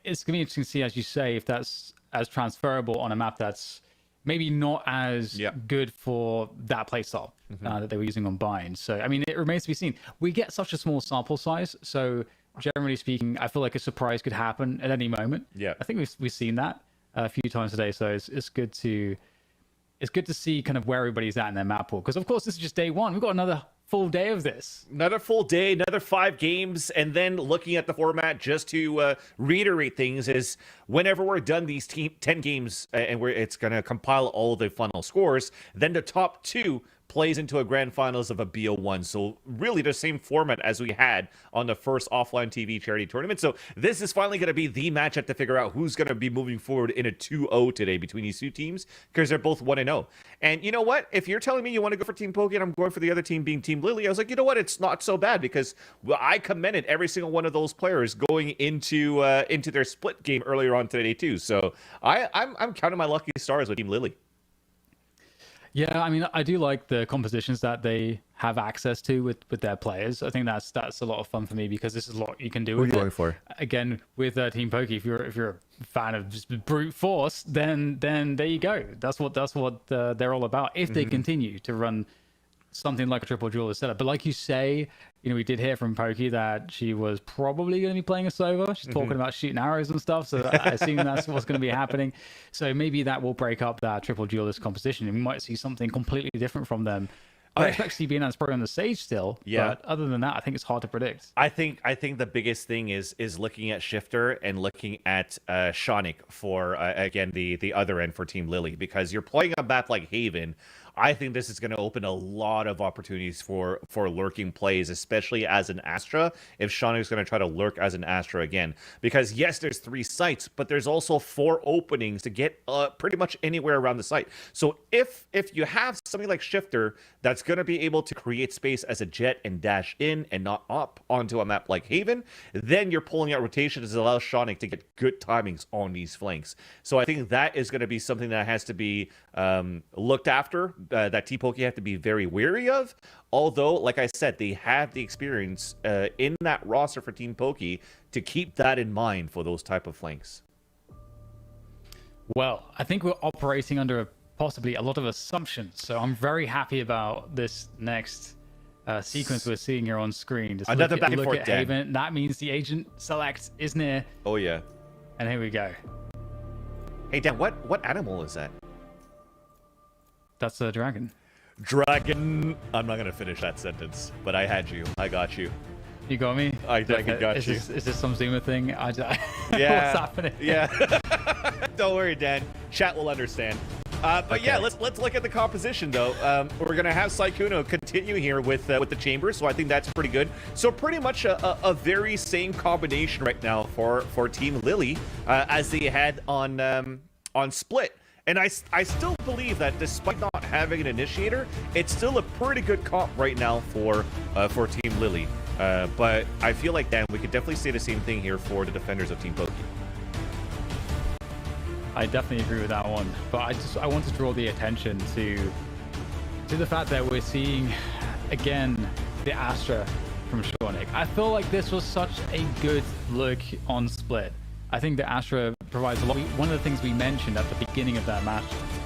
it's going to be interesting to see, as you say, if that's as transferable on a map that's maybe not as good for that playstyle that they were using on Bind. So, I mean, it remains to be seen. We get such a small sample size, so generally speaking, I feel like a surprise could happen at any moment. Yeah, I think we've seen that a few times today, so it's good to see kind of where everybody's at in their map pool. Because of course, this is just day one. We've got another full day of this. Another full day, another 5 games, and then looking at the format, just to reiterate things, is whenever we're done these 10 games and it's going to compile all the final scores, then the top 2 plays into a grand finals of a BO1. So really the same format as we had on the first OfflineTV charity tournament. So this is finally going to be the matchup to figure out who's going to be moving forward in a 2-0 today between these two teams, because they're both 1-0. And you know what? If you're telling me you want to go for Team Poki and I'm going for the other team being Team Lily, I was like, you know what? It's not so bad, because I commended every single one of those players going into their split game earlier on today too. So I'm counting my lucky stars with Team Lily. Yeah, I mean, I do like the compositions that they have access to with their players. I think that's a lot of fun for me, because this is a lot you can do with it. Who are you going for? Again, with Team Poki, if you're a fan of just brute force, then there you go. That's what they're all about. If they continue to run something like a triple duelist setup. But like you say, you know, we did hear from Poki that she was probably going to be playing a Sova. She's talking about shooting arrows and stuff, so I assume that's what's going to be happening. So maybe that will break up that triple duelist composition, and we might see something completely different from them. I expect CBN is probably on the stage still, but other than that, I think it's hard to predict. I think the biggest thing is looking at Shifter and looking at Shonik for again the other end for Team Lily, because you're playing a map like Haven. I think this is going to open a lot of opportunities for lurking plays, especially as an Astra, if Shonik's going to try to lurk as an Astra again. Because yes, there's 3 sites, but there's also 4 openings to get pretty much anywhere around the site. So if you have something like Shifter that's going to be able to create space as a jet and dash in and not up onto a map like Haven, then you're pulling out rotations that allow Shonik to get good timings on these flanks. So I think that is going to be something that has to be looked after, that Team Poki have to be very wary of. Although, like I said, they have the experience in that roster for Team Poki to keep that in mind for those type of flanks. Well, I think we're operating under possibly a lot of assumptions, so I'm very happy about this next sequence we're seeing here on screen. Just another back and look forth, at Dan. Haven. That means the agent select is near. Oh yeah. And here we go. Hey Dan, what animal is that? That's a dragon. Dragon. I'm not gonna finish that sentence, but I had you. I got you. You got me? I definitely got you. Is this some Zuma thing? Yeah. What's happening? Yeah. Don't worry, Dan. Chat will understand. But yeah, let's look at the composition though. We're gonna have Sykkuno continue here with the chamber, so I think that's pretty good. So pretty much a very same combination right now for Team Lily as they had on Split. And I still believe that despite not having an initiator, it's still a pretty good comp right now for Team Lily. But I feel like, Dan, we could definitely say the same thing here for the defenders of Team Poki. I definitely agree with that one, but I want to draw the attention to the fact that we're seeing again the Astra from Shonik. I feel like this was such a good look on Split. I think the Astra provides a lot. One of the things we mentioned at the beginning of that match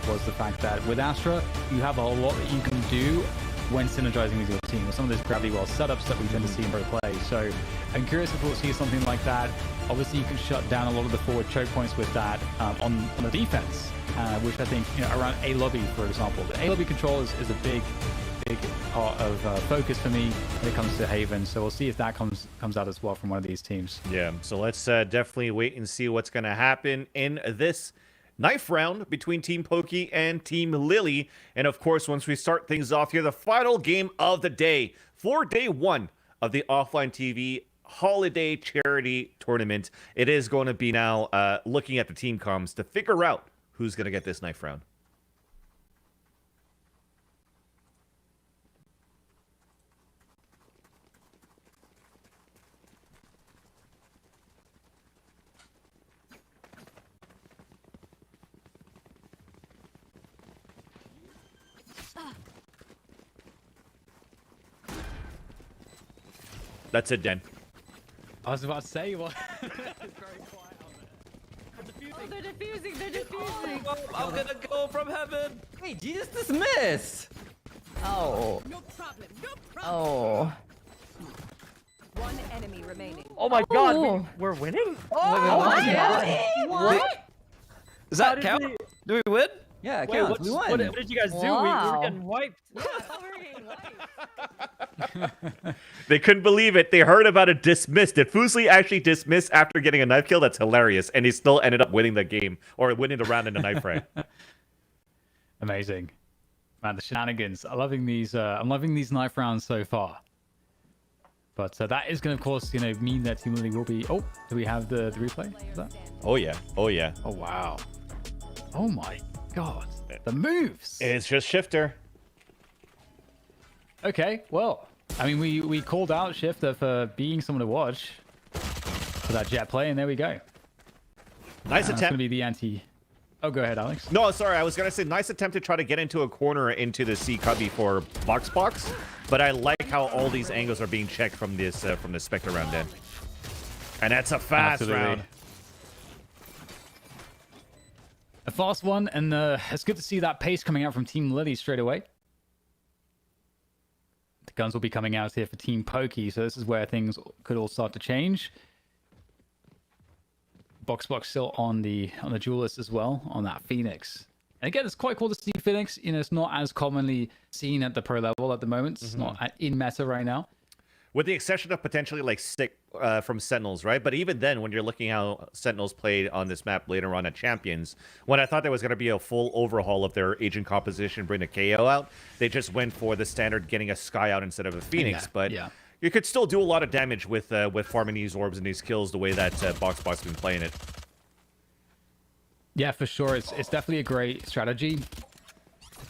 was the fact that with Astra, you have a lot that you can do when synergizing with your team, or some of those gravity well setups that we tend to see in pro play. So I'm curious if we'll see something like that. Obviously, you can shut down a lot of the forward choke points with that on the defense, which I think, around A lobby, for example. The A lobby control is a big part of focus for me when it comes to Haven. So we'll see if that comes out as well from one of these teams. Yeah, so let's definitely wait and see what's going to happen in this knife round between Team Poki and Team Lily. And of course, once we start things off here, the final game of the day for day one of the Offline TV Holiday Charity Tournament. It is going to be now looking at the team comms to figure out who's going to get this knife round. That's it, Dan. I was about to say, what? Oh, they're defusing. They're defusing. I'm gonna go from heaven. Wait, Jesus dismiss. Oh. No problem. No problem. Oh. One enemy remaining. Oh my God, we're winning? What? Does that count? Do we win? Yeah, it Wait, counts. We won. what did you guys do? We were getting wiped. They couldn't believe it. They heard about it dismissed. Did Fusli actually dismiss after getting a knife kill? That's hilarious. And he still ended up winning the game, or winning the round in the knife round. Amazing. Man, the shenanigans. I'm loving these knife rounds so far. But that is going to, of course, mean that Team Lily will be... Oh, do we have the replay? Is that? Oh, yeah. Oh, yeah. Oh, wow. Oh, my God. The moves. It's just Shifter. Okay, well, I mean, we called out Shifter for being someone to watch for that jet play, and there we go. Nice attempt. It's going to be the anti... Oh, go ahead, Alex. No, sorry. I was going to say nice attempt to try to get into a corner into the C cubby for box, but I like how all these angles are being checked from this Spectre round in. And that's a fast round. A fast one, and it's good to see that pace coming out from Team Lily straight away. The guns will be coming out here for Team Poki, so this is where things could all start to change. Box still on the duelist as well, on that Phoenix. And again, it's quite cool to see Phoenix. It's not as commonly seen at the pro level at the moment. It's not in meta right now. With the exception of potentially like Stick from Sentinels, right? But even then, when you're looking how Sentinels played on this map later on at Champions, when I thought there was going to be a full overhaul of their agent composition, bring a KO out, they just went for the standard getting a Sky out instead of a Phoenix. You could still do a lot of damage with farming these orbs and these kills the way that Box has been playing it. Yeah, for sure. It's definitely a great strategy. You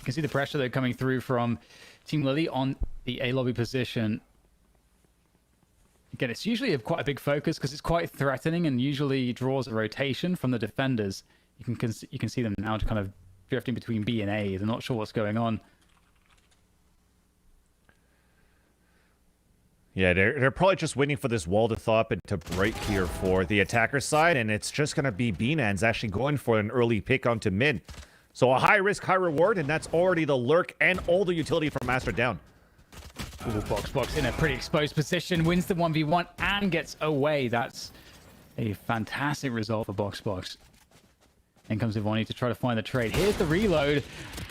can see the pressure that coming through from Team Lily on the A lobby position. Again, it's usually quite a big focus because it's quite threatening and usually draws a rotation from the defenders. You can see them now kind of drifting between B and A. They're not sure what's going on. Yeah, they're probably just waiting for this wall to thaw up and to break here for the attacker side, and it's just going to be Bnans actually going for an early pick onto mid. So a high risk, high reward, and that's already the lurk and all the utility from Master down. Ooh, Box in a pretty exposed position, wins the 1v1 and gets away. That's a fantastic result for Box. In comes Ivani to try to find the trade. Here's the reload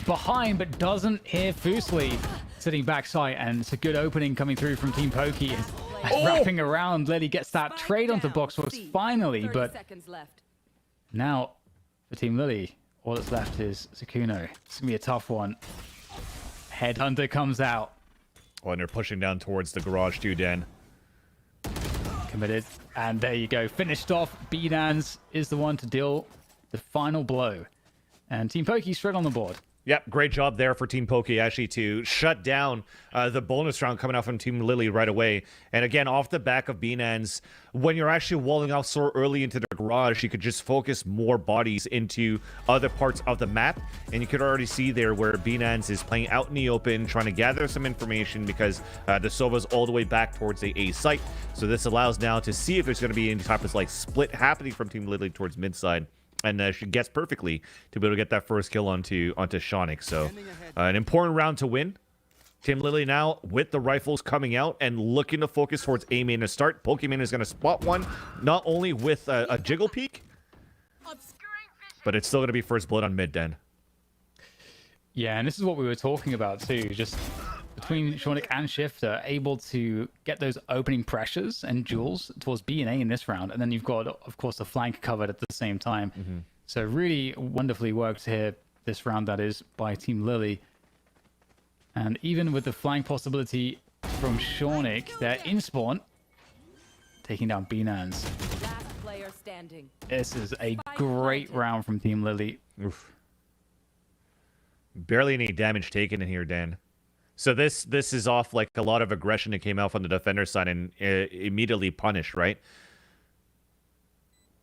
behind, but doesn't hear Fusli sitting backside, and it's a good opening coming through from Team Poki. Wrapping around, Lily gets that trade onto Box finally, but now for Team Lily, all that's left is Sakuno. It's gonna be a tough one. Headhunter comes out. Oh, and they're pushing down towards the garage too, Dan. Committed, and there you go. Finished off. Bnans is the one to deal the final blow. And Team Poki straight on the board. Yep, great job there for Team Poki actually to shut down the bonus round coming out from Team Lily right away. And again, off the back of Bnans, when you're actually walling out so early into the garage, you could just focus more bodies into other parts of the map. And you could already see there where Bnans is playing out in the open, trying to gather some information because the Sova's all the way back towards the A site. So this allows now to see if there's going to be any type of like split happening from Team Lily towards mid side. And she gets perfectly to be able to get that first kill onto Shonic. So an important round to win Team Lily now with the rifles coming out and looking to focus towards A main to start. Pokemon is going to spot one, not only with a jiggle peek, but it's still going to be first blood on mid, Dan. Yeah, and this is what we were talking about too. Just between Shornik and Shifter, able to get those opening pressures and duels towards B and A in this round. And then you've got, of course, the flank covered at the same time. Mm-hmm. So really wonderfully worked here this round, that is, by Team Lily. And even with the flank possibility from Shornik, they're in spawn, taking down B-Nans. Last player standing. This is a great round from Team Lily. Oof. Barely any damage taken in here, Dan. So this is off like a lot of aggression that came out from the defender side and immediately punished, right?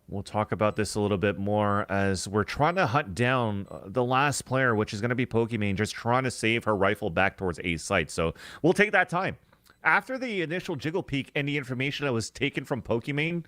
We'll talk about this a little bit more as we're trying to hunt down the last player, which is going to be Pokimane, just trying to save her rifle back towards A site. So we'll take that time. After the initial jiggle peek and the information that was taken from Pokimane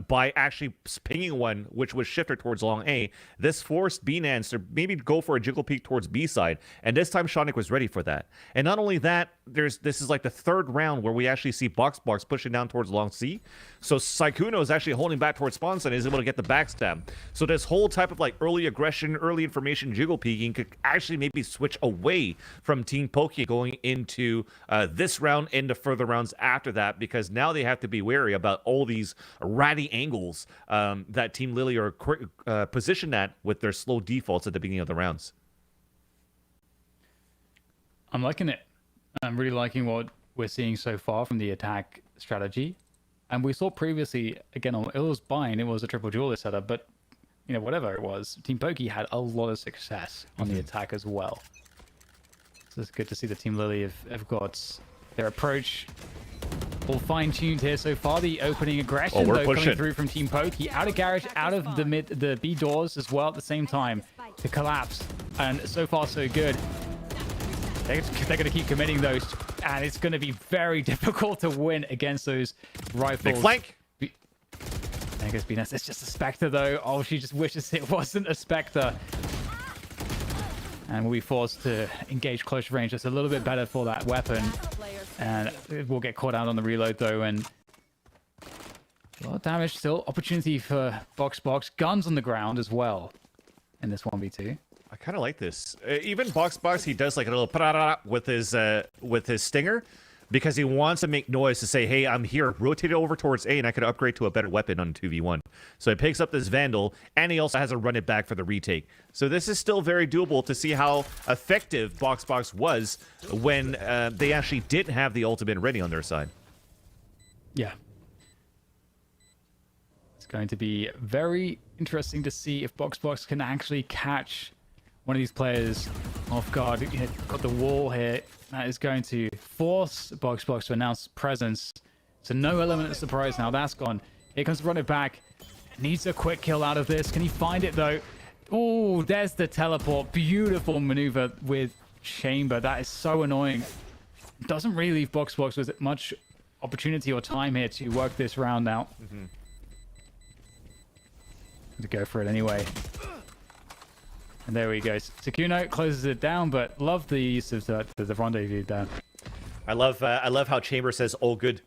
by actually pinging one, which was shifter towards long A, this forced B-Nans to maybe go for a jiggle peek towards B side. And this time Shonic was ready for that. And not only that, this is like the third round where we actually see Box pushing down towards long C. So Saikuno is actually holding back towards spawn and is able to get the backstab. So this whole type of like early aggression, early information jiggle peeking could actually maybe switch away from Team Poki going into this round into further rounds after that, because now they have to be wary about all these ratty angles that Team Lily are positioned at with their slow defaults at the beginning of the rounds. I'm liking it. I'm really liking what we're seeing so far from the attack strategy. And we saw previously, again, it was Bind, it was a triple duelist setup, but, you know, whatever it was, Team Poki had a lot of success on the attack as well. So it's good to see the Team Lily have got their approach all fine-tuned here so far. The opening aggression, though, coming through from Team Poki. Out of garage, out of the B doors as well at the same time to collapse. And so far, so good. They're going to keep committing those, and it's going to be very difficult to win against those rifles. Big flank. I guess B-Nans. It's just a Spectre, though. Oh, she just wishes it wasn't a Spectre. And we'll be forced to engage close range. That's a little bit better for that weapon. And we'll get caught out on the reload, though. And a lot of damage still. Opportunity for Box. Guns on the ground as well in this 1v2. I kind of like this. Even Box, he does like a little with his stinger, because he wants to make noise to say, hey, I'm here. Rotate it over towards A, and I could upgrade to a better weapon on 2v1. So he picks up this Vandal, and he also has to run it back for the retake. So this is still very doable to see how effective Box was when they actually didn't have the ultimate ready on their side. Yeah. It's going to be very interesting to see if Box can actually catch one of these players off guard. Got the wall here. That is going to force Box to announce presence. So no element of surprise now. That's gone. Here comes Run It Back. Needs a quick kill out of this. Can he find it, though? Oh, there's the teleport. Beautiful maneuver with Chamber. That is so annoying. Doesn't really leave Box with much opportunity or time here to work this round out. To go for it anyway. And there we go. Sakuno closes it down, but love the use of the rendezvous down. I love how Chamber says "all good."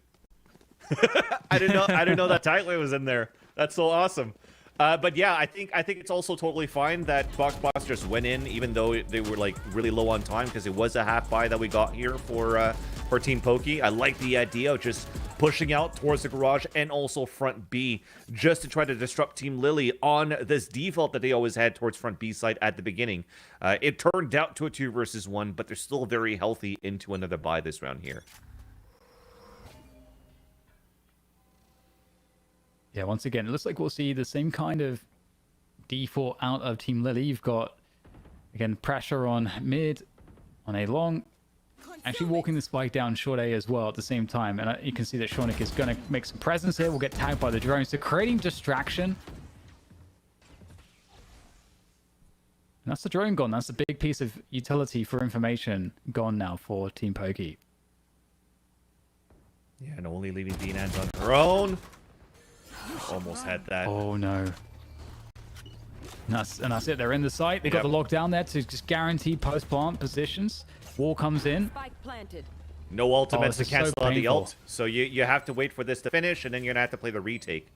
I didn't know that title was in there. That's so awesome. But yeah, I think it's also totally fine that Box just went in, even though they were like really low on time, because it was a half buy that we got here for Team Poki. I like the idea of just pushing out towards the garage and also front B, just to try to disrupt Team Lily on this default that they always had towards front B side at the beginning. It turned out to a 2 versus 1, but they're still very healthy into another buy this round here. Yeah, once again, it looks like we'll see the same kind of default out of Team Lily. You've got, again, pressure on mid, on A long, actually walking the spike down short A as well at the same time. And you can see that Shornik is going to make some presence here. We'll get tagged by the drones. So creating distraction. And that's the drone gone. That's a big piece of utility for information gone now for Team Poki. Yeah, and only leaving B-Nans on her own. Almost had that. Oh no. And that's it. They're in the site. They got the lockdown there to just guarantee post-plant positions. Wall comes in. Spike planted. No ultimate this to is so cancel out the painful. ult. So you have to wait for this to finish, and then you're going to have to play the retake.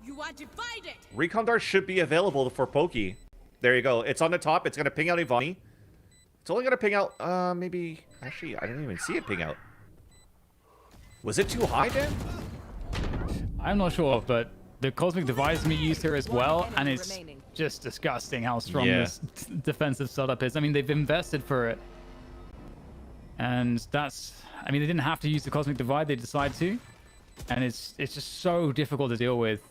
You are divided. Recon Dart should be available for Poki. There you go. It's on the top. It's going to ping out Ivani. It's only going to ping out, maybe... Actually, I didn't even see it ping out. Was it too high, Dan? I'm not sure, but the Cosmic Divide is going to be used here as well, and it's just disgusting how strong this defensive setup is. I mean, they've invested for it. And that's... I mean, they didn't have to use the Cosmic Divide. They decided to. And it's just so difficult to deal with.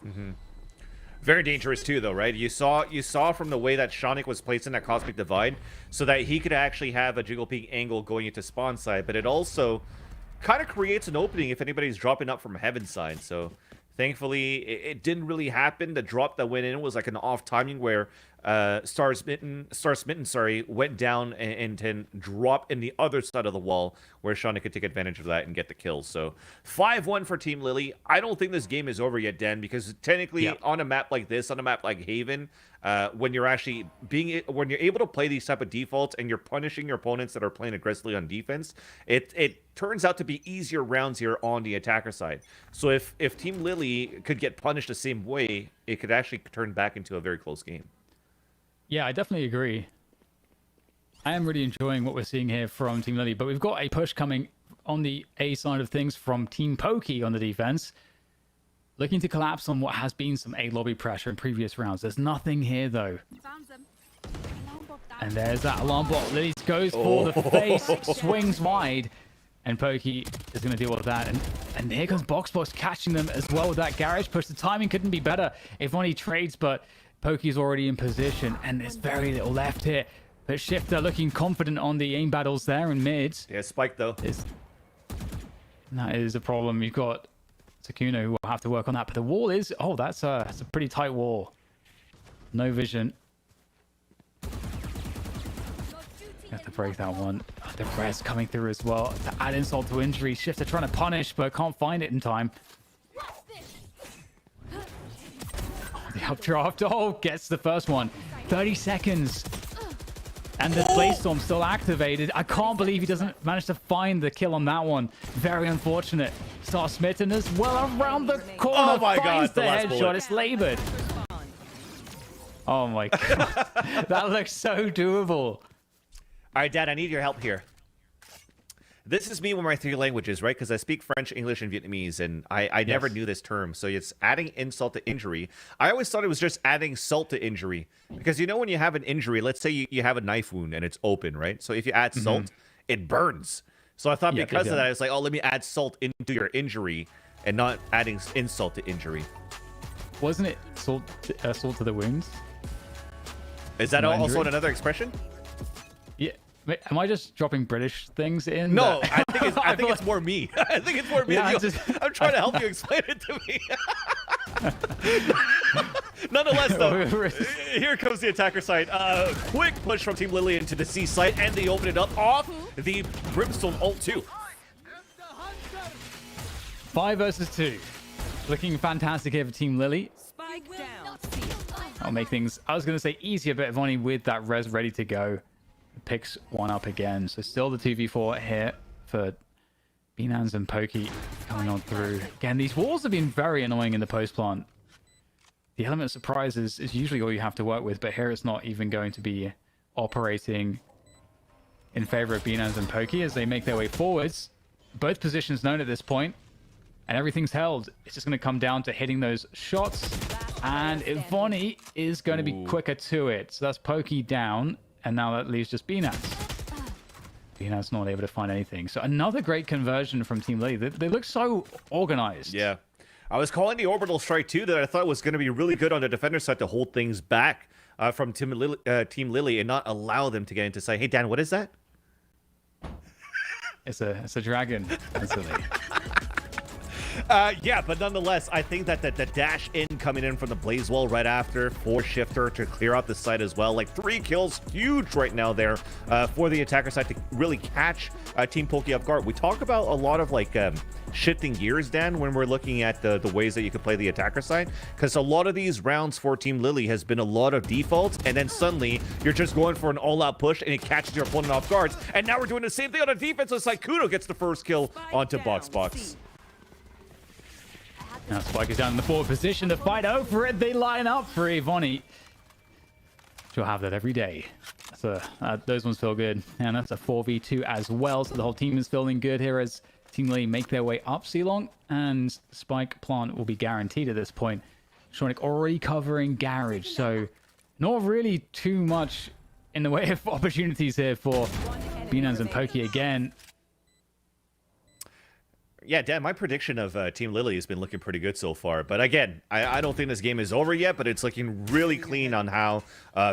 Very dangerous too, though, right? You saw from the way that Shonik was placed in that Cosmic Divide, so that he could actually have a Jiggle Peak angle going into spawn side, but it also kind of creates an opening if anybody's dropping up from heaven side. So thankfully, it didn't really happen. The drop that went in was like an off timing where Star Smitten, went down and drop in the other side of the wall where Shauna could take advantage of that and get the kill. So 5-1 for Team Lily. I don't think this game is over yet, Dan, because technically on a map like this, on a map like Haven, when you're actually when you're able to play these type of defaults and you're punishing your opponents that are playing aggressively on defense, it turns out to be easier rounds here on the attacker side. So if Team Lily could get punished the same way, it could actually turn back into a very close game. Yeah, I definitely agree. I am really enjoying what we're seeing here from Team Lily, but we've got a push coming on the A side of things from Team Poki on the defense. Looking to collapse on what has been some A lobby pressure in previous rounds. There's nothing here, though. And there's that alarm bot. Lily goes for the face, swings wide, and Poki is going to deal with that. And here comes Box catching them as well with that garage push. The timing couldn't be better if only trades, but Poki's already in position, and there's very little left here. But Shifter looking confident on the aim battles there in mid. Yeah, Spike, though. That is a problem. You've got Takuno who will have to work on that. But the wall is... Oh, that's a pretty tight wall. No vision. You have to break that one. The res coming through as well. To add insult to injury. Shifter trying to punish, but can't find it in time. The updraft. Oh, gets the first one. 30 seconds. And the Blaze-Storm still activated. I can't believe he doesn't manage to find the kill on that one. Very unfortunate. Star Smitten as well around the corner. Oh my finds God, the the last headshot. bullet. It's labored. Oh my God. That looks so doable. All right, Dad, I need your help here. This is me with my 3 languages, right? Because I speak French, English, and Vietnamese, and I never knew this term. So it's adding insult to injury. I always thought it was just adding salt to injury. Because you know when you have an injury, let's say you have a knife wound and it's open, right? So if you add salt, it burns. So I thought because of that, it's like, oh, let me add salt into your injury and not adding insult to injury. Wasn't it salt to the wounds? Is that also another expression? Yeah. Wait, am I just dropping British things in? No, I think it's more me. I think it's more me. Yeah, I'm trying to help you explain it to me. Nonetheless, though, here comes the attacker side. Quick push from Team Lily into the C site, and they open it up off the Brimstone ult too. 5 versus 2. Looking fantastic here for Team Lily. Spike down. I'll make things, I was going to say easier, but Ivani with that res ready to go. Picks one up again. So still the 2v4 here for Binans and Poki coming on through. Again, these walls have been very annoying in the post plant. The element of surprise is usually all you have to work with, but here it's not even going to be operating in favor of Binans and Poki as they make their way forwards. Both positions known at this point, and everything's held. It's just going to come down to hitting those shots, and Ivani is going to be quicker to it. So that's Poki down. And now that leaves just Binaz. Binaz not able to find anything. So another great conversion from Team Lily. They look so organized. Yeah. I was calling the orbital strike too that I thought was going to be really good on the defender side to hold things back from Team Lily and not allow them to get into sight. Hey, Dan, what is that? It's a dragon. That's Lily. Yeah, but nonetheless, I think that the dash in coming in from the blaze wall right after for Shifter to clear out the site as well. Like 3 kills, huge right now there for the attacker side to really catch Team Poki off guard. We talk about a lot of like shifting gears, Dan, when we're looking at the ways that you could play the attacker side, because a lot of these rounds for Team Lily has been a lot of defaults, and then suddenly you're just going for an all-out push and it catches your opponent off guards, and now we're doing the same thing on the defense. So it's like Kudo gets the first kill onto Box. Now Spike is down in the forward position to fight over it. They line up for Ivoni. She'll have that every day. So those ones feel good. And that's a 4v2 as well. So the whole team is feeling good here as Team Lily make their way up C-Long. And Spike plant will be guaranteed at this point. Shonik already covering Garage. So not really too much in the way of opportunities here for Binans and Poki again. Yeah, Dan, my prediction of Team Lily has been looking pretty good so far. But again, I don't think this game is over yet, but it's looking really clean on how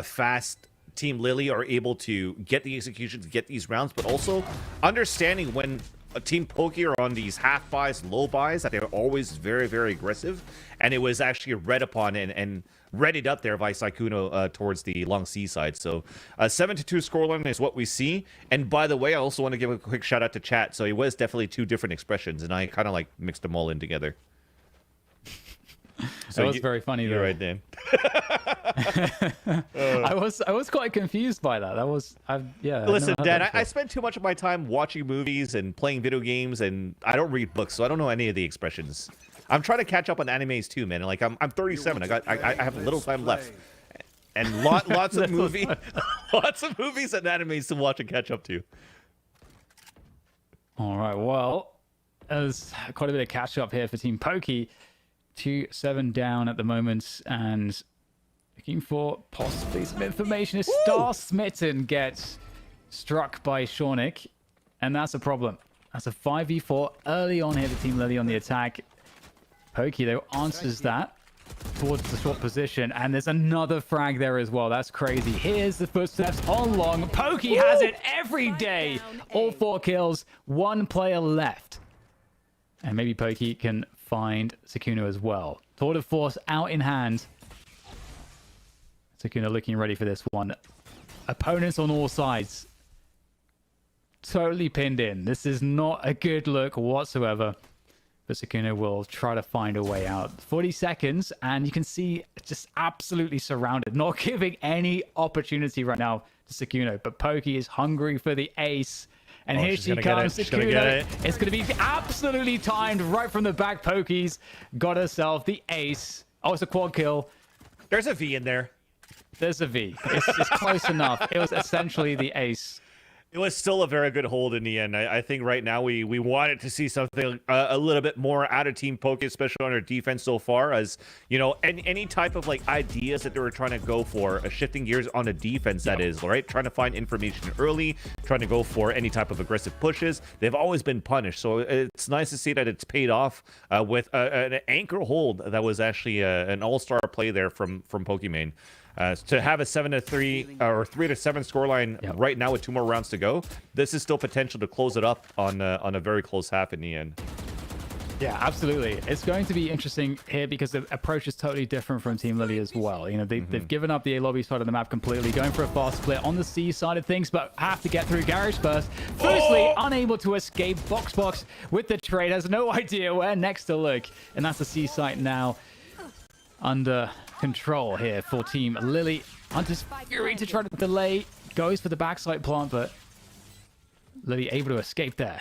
fast Team Lily are able to get the executions, get these rounds, but also understanding when Team Poki are on these half buys, low buys, that they're always very, very aggressive. And it was actually read upon and readied up there by Sykkuno towards the long C side. So 7-2 scoreline is what we see. And by the way, I also want to give a quick shout out to chat. So it was definitely 2 different expressions, and I kind of like mixed them all in together. So that was very funny. You're right, Dan. I was quite confused by that. That was yeah. Listen, Dan, I spend too much of my time watching movies and playing video games, and I don't read books, so I don't know any of the expressions. I'm trying to catch up on animes too, man. Like I'm 37. I have a little time left, and lots of movies and animes to watch and catch up to. All right. Well, there's quite a bit of catch up here for Team Poki. 2-7 down at the moment, and looking for possibly some information. As Star Smitten gets struck by Shonik, and that's a problem. That's a 5v4 early on here. The Team Lily on the attack. Poki though answers that towards the short position, and there's another frag there as well. That's crazy. Here's the footsteps on long. Poki has it every day. All 4 kills, 1 player left, and maybe Poki can find Sykkuno as well. Tour de Force out in hand. Sykkuno looking ready for this one. Opponents on all sides. Totally pinned in. This is not a good look whatsoever. But Sykkuno will try to find a way out. 40 seconds, and you can see just absolutely surrounded. Not giving any opportunity right now to Sykkuno. But Poki is hungry for the ace. And here she comes, Sykkuno. It's going to be absolutely timed right from the back. Poki's got herself the ace. Oh, it's a quad kill. There's a V in there. There's a V. It's close enough. It was essentially the ace. It was still a very good hold in the end. I think right now we wanted to see something a little bit more out of Team Poki, especially on our defense so far, as you know, any type of like ideas that they were trying to go for, shifting gears on the defense, that is, right? Trying to find information early, trying to go for any type of aggressive pushes. They've always been punished, so it's nice to see that it's paid off with an anchor hold that was actually an all-star play there from Pokimane. To have a 7-3 or 3-7 scoreline right now with 2 more rounds to go, this is still potential to close it up on a very close half in the end. Yeah, absolutely. It's going to be interesting here because the approach is totally different from Team Lily as well. You know, they've given up the A lobby side of the map completely, going for a fast split on the C side of things, but have to get through Garage first. Firstly, unable to escape. Box with the trade, has no idea where next to look, and that's the C site now under control here for Team Lily. Hunter's Fury to try to delay, goes for the backside plant, but Lily able to escape there.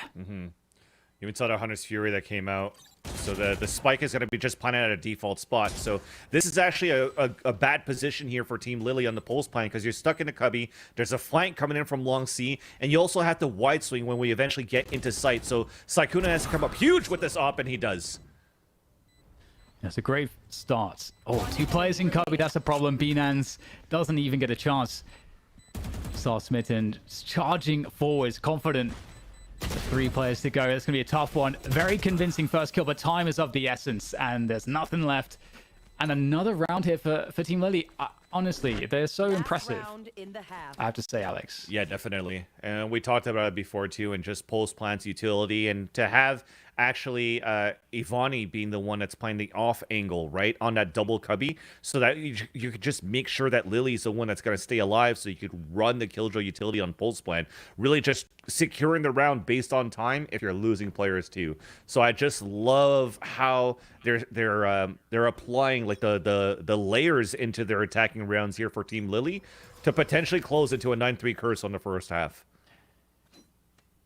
Even saw the Hunter's Fury that came out. So the spike is going to be just planted at a default spot. So this is actually a bad position here for Team Lily on the pulse plan, because you're stuck in a cubby. There's a flank coming in from long C, and you also have to wide swing when we eventually get into sight. So Sykkuno has to come up huge with this op, and he does. That's a great start. Oh, 2 players in cubby, that's a problem. Binans doesn't even get a chance. Star Smitten charging forwards, confident. 3 players to go. It's going to be a tough one. Very convincing first kill, but time is of the essence, and there's nothing left. And another round here for Team Lily. Honestly, they're so impressive, I have to say, Alex. Yeah, definitely. And we talked about it before, too, and just post plants utility. And to have actually Ivani being the one that's playing the off angle, right, on that double cubby, so that you could just make sure that Lily's the one that's going to stay alive, so you could run the Killjoy utility on Pulse Plan, really just securing the round based on time if you're losing players too. So I just love how they're applying like the layers into their attacking rounds here for Team Lily to potentially close into a 9-3 curse on the first half.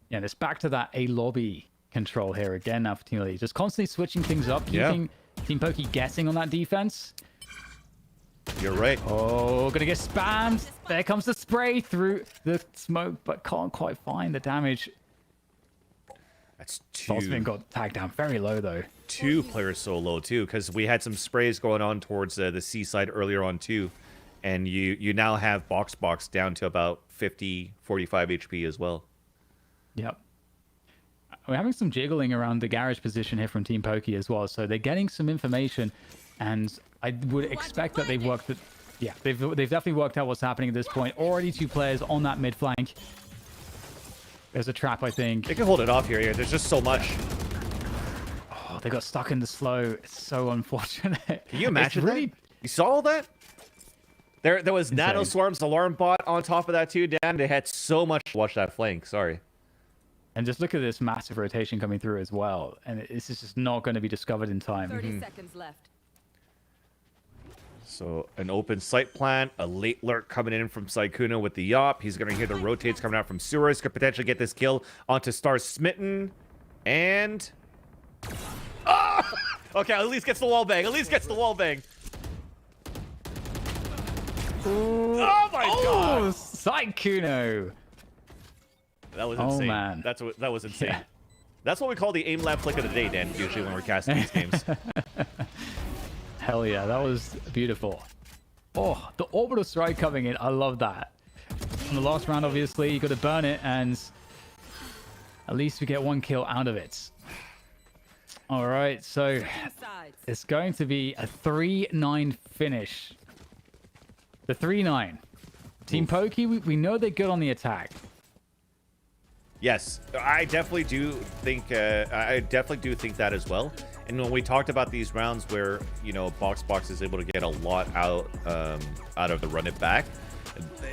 Yeah, it's back to that A lobby control here again now for Team Lily. Just constantly switching things up, keeping Team Poki guessing on that defense. You're right. Oh, gonna get spammed. There comes the spray through the smoke, but can't quite find the damage. That's two. Saltzman got tagged down very low though. 2 players so low too, because we had some sprays going on towards the C side earlier on too, and you now have Box down to about 45 HP as well. Yep. We're having some jiggling around the garage position here from Team Poki as well, so they're getting some information, and I would expect that they've worked. Yeah, they've definitely worked out what's happening at this point. Already 2 players on that mid flank. There's a trap, I think. They can hold it off here. There's just so much. Oh, they got stuck in the slow. It's so unfortunate. Can you imagine really... that? You saw all that? There was Insane. Nano Swarm's alarm bot on top of that too, Dan. They had so much to watch that flank. Sorry. And just look at this massive rotation coming through as well. And this is just not going to be discovered in time. 30 seconds left. So an open sight plan, a late lurk coming in from Sykkuno with the Yop. He's going to hear the rotates coming out from Sewers. Could potentially get this kill onto Star Smitten. And... Oh! Okay, at least gets the wall bang. At least gets the wall bang. Oh my god! Sykkuno! That was insane. Oh, man. That was insane. Yeah. That's what we call the aim lab flick of the day, Dan, usually when we're casting these games. Hell yeah, that was beautiful. Oh, the orbital strike coming in. I love that. In the last round, obviously, you got to burn it, and at least we get 1 kill out of it. All right, so it's going to be a 3-9 finish. The 3-9. Team Poki, we know they're good on the attack. Yes, I definitely do think that as well. And when we talked about these rounds where, you know, Box is able to get a lot out of the run it back,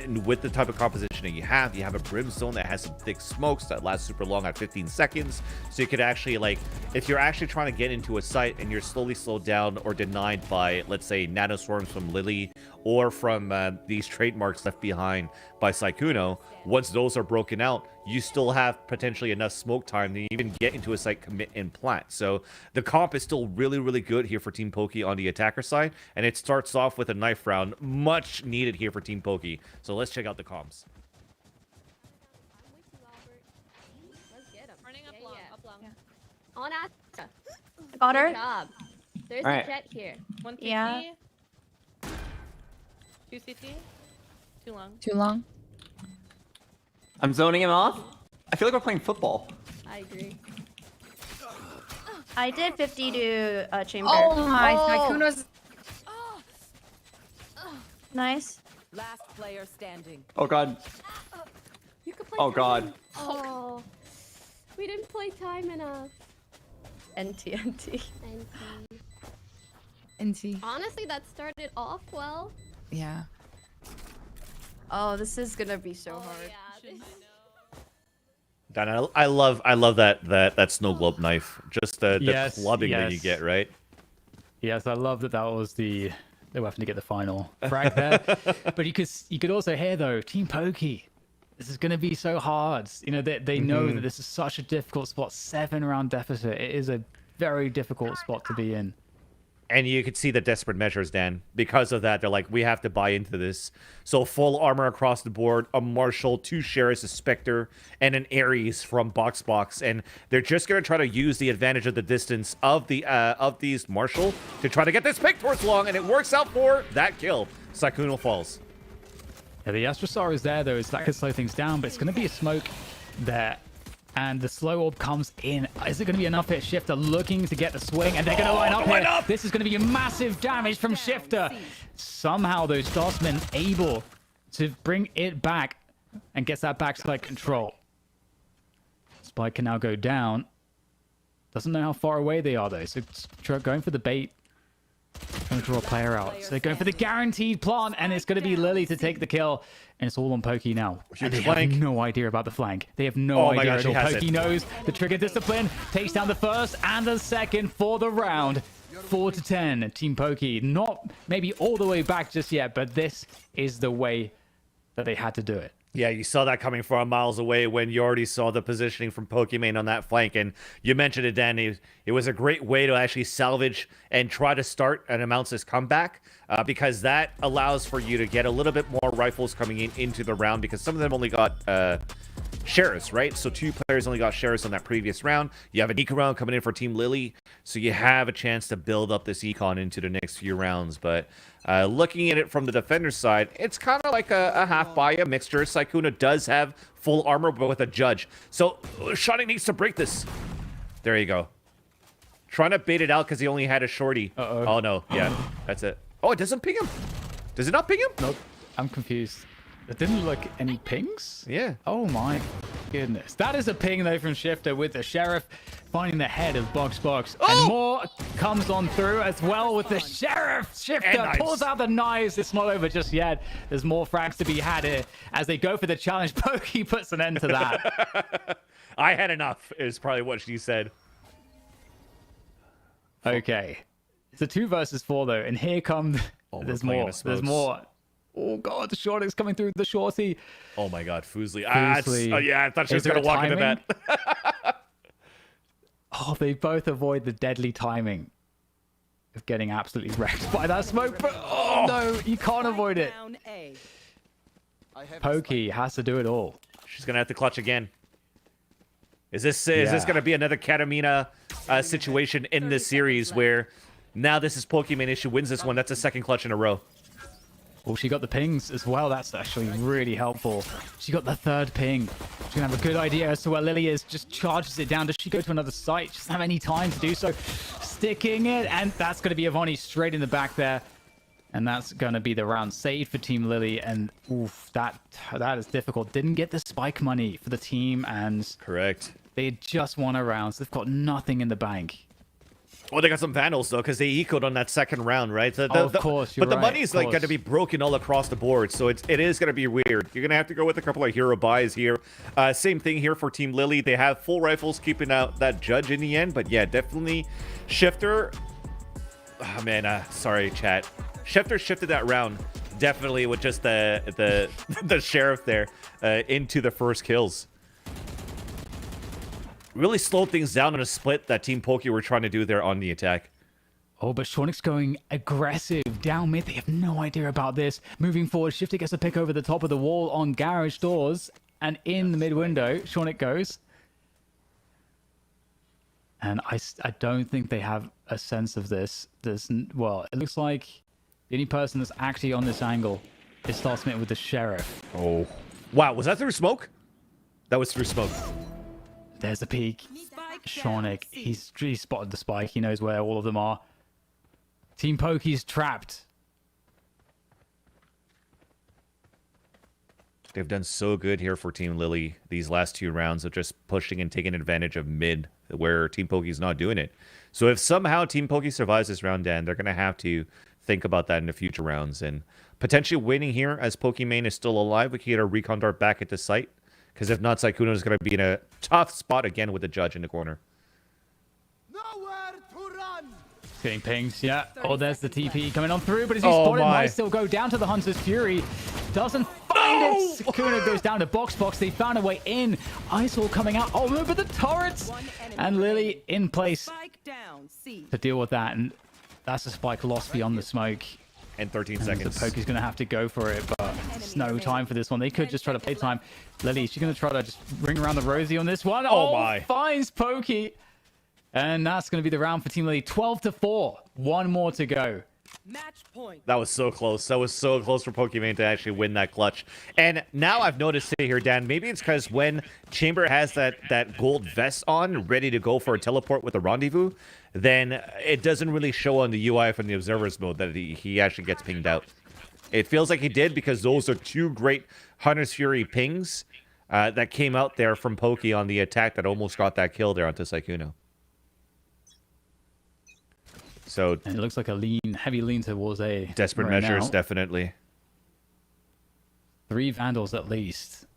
and with the type of composition that you have a Brimstone that has some thick smokes that last super long at 15 seconds. So you could actually, like, if you're actually trying to get into a site and you're slowly slowed down or denied by, let's say, Nano Swarms from Lily or from these trademarks left behind by Sykkuno, once those are broken out, you still have potentially enough smoke time to even get into a site, commit, and plant. So the comp is still really, really good here for Team Poki on the attacker side, and it starts off with a knife round, much needed here for Team Poki. So let's check out the comps. Let's get him. Running up long. On Asta. Got her. Good job. There's All a right. jet here. 1 CT. Yeah. 2 CT. Too long. Too long. I'm zoning him off. I feel like we're playing football. I agree. I did 50 to chamber. Oh my, Sykkuno's nice. Last player standing. Oh god. You could play Oh god. time. Oh. We didn't play time enough. NT. NT. Honestly, that started off well. Yeah. Oh, this is gonna be so hard. Yeah, Dan, I love that snow globe knife. Just the clubbing that you get, right? Yes, I love that was the weapon to get the final frag there. But you could also hear though, Team Poki, this is going to be so hard. You know, they know that this is such a difficult spot. 7-round deficit. It is a very difficult spot to be in. And you could see the desperate measures, Dan. Because of that, they're like, we have to buy into this. So full armor across the board, a Marshall, 2 Sheriffs, a Spectre, and an Ares from Box. And they're just going to try to use the advantage of the distance of these Marshall to try to get this pick towards long, and it works out for that kill. Sykkuno falls. Yeah, the Astrosar is there, though, so that could slow things down, but it's going to be a smoke there. And the slow orb comes in. Is it going to be enough hit? Shifter looking to get the swing, and they're going to line up here. This is going to be massive damage from Shifter. Somehow, though, Starsman able to bring it back and gets that backside control. Spike can now go down. Doesn't know how far away they are, though. So going for the bait. Trying to draw a player out. So they're going for the guaranteed plant, and it's going to be Lily to take the kill. And it's all on Poki now. And they have no idea about the flank. They have no idea at all. Poki knows the trigger discipline. Takes down the first and the second for the round. 4-10. Team Poki. Not maybe all the way back just yet, but this is the way that they had to do it. Yeah, you saw that coming from miles away when you already saw the positioning from Pokimane on that flank. And you mentioned it, Dan. It was a great way to actually salvage and try to start and announce this comeback because that allows for you to get a little bit more rifles coming into the round because some of them only got Sheriffs, right? So 2 players only got Sheriffs on that previous round. You have an eco round coming in for Team Lily. So you have a chance to build up this econ into the next few rounds. But looking at it from the defender's side, it's kind of like a half buy, a mixture. Sykkuno does have full armor, but with a judge. So Shotty needs to break this. There you go. Trying to bait it out because he only had a shorty. Oh, no. Yeah, that's it. Oh, it doesn't ping him. Does it not ping him? Nope. I'm confused. It didn't look any pings? Yeah. Oh, my goodness. That is a ping, though, from Shifter with the Sheriff finding the head of Box. And more comes on through as well with the Sheriff. Shifter pulls out the knives. It's not over just yet. There's more frags to be had here as they go for the challenge. Poki puts an end to that. I had enough is probably what she said. Okay. It's a 2 versus 4, though. And here comes... there's more. There's more. Oh, God. The Shorty's coming through the Shorty. Oh, my God. Fuslie. Yeah, I thought she was going to walk into that. Oh, they both avoid the deadly timing of getting absolutely wrecked by that smoke. But, oh, no. You can't avoid it. Poki has to do it all. She's going to have to clutch again. Is this going to be another Katamina situation in this series where now this is Pokimane? If she wins this one, that's a second clutch in a row. Oh, she got the pings as well. That's actually really helpful. She got the 3rd ping. She's going to have a good idea as to where Lily is. Just charges it down. Does she go to another site? She doesn't have any time to do so. Sticking it. And that's going to be Avani straight in the back there. And that's going to be the round saved for Team Lily. And oof, that is difficult. Didn't get the spike money for the team. And correct. They just won a round. So they've got nothing in the bank. Well, they got some vandals, though, because they ecoed on that second round, right? Of course, but the money's like going to be broken all across the board, so it is going to be weird. You're going to have to go with a couple of hero buys here. Same thing here for Team Lily. They have full rifles keeping out that judge in the end, but yeah, definitely Shifter. Oh, man, sorry, chat. Shifter shifted that round, definitely with just the Sheriff there into the first kills. Really slowed things down in a split that Team Poki were trying to do there on the attack. Oh, but Shornik's going aggressive down mid. They have no idea about this. Moving forward, Shifter gets a pick over the top of the wall on garage doors. And in the mid window, Shornik goes. And I don't think they have a sense of this. Well, it looks like the only person that's actually on this angle is Starsmith with the Sheriff. Oh. Wow, was that through smoke? That was through smoke. There's the peak. Shornik, he's spotted the spike. He knows where all of them are. Team Poki's trapped. They've done so good here for Team Lily these last 2 rounds of just pushing and taking advantage of mid where Team Poki's not doing it. So if somehow Team Poki survives this round, Dan, they're going to have to think about that in the future rounds. And potentially winning here as Pokimane is still alive. We can get a recon dart back at the site. Because if not, Sykkuno is going to be in a tough spot again with the judge in the corner. Getting pings, yeah. Oh, there's the TP coming on through, but as he spotted, might still go down to the Hunter's Fury. Doesn't find it. Sykkuno goes down to Box. They found a way in. Ice coming out. Oh, look at the turrets. And Lily in place to deal with that. And that's a spike lost beyond the smoke. And 13 seconds. The Poki's going to have to go for it, but there's no time for this one. They could just try to play time. Lily, she's going to try to just ring around the Rosie on this one. Oh my. Finds Poki. And that's going to be the round for Team Lily. 12-4. 1 more to go. Match point. That was so close. That was so close for Pokimane to actually win that clutch. And now I've noticed it here, Dan. Maybe it's because when Chamber has that gold vest on, ready to go for a teleport with a rendezvous, then it doesn't really show on the UI from the observer's mode that he actually gets pinged out. It feels like he did because those are 2 great Hunter's Fury pings that came out there from Poki on the attack that almost got that kill there onto Sykkuno. So And it looks like a heavy lean towards A. desperate right measures, now. definitely. 3 Vandals at least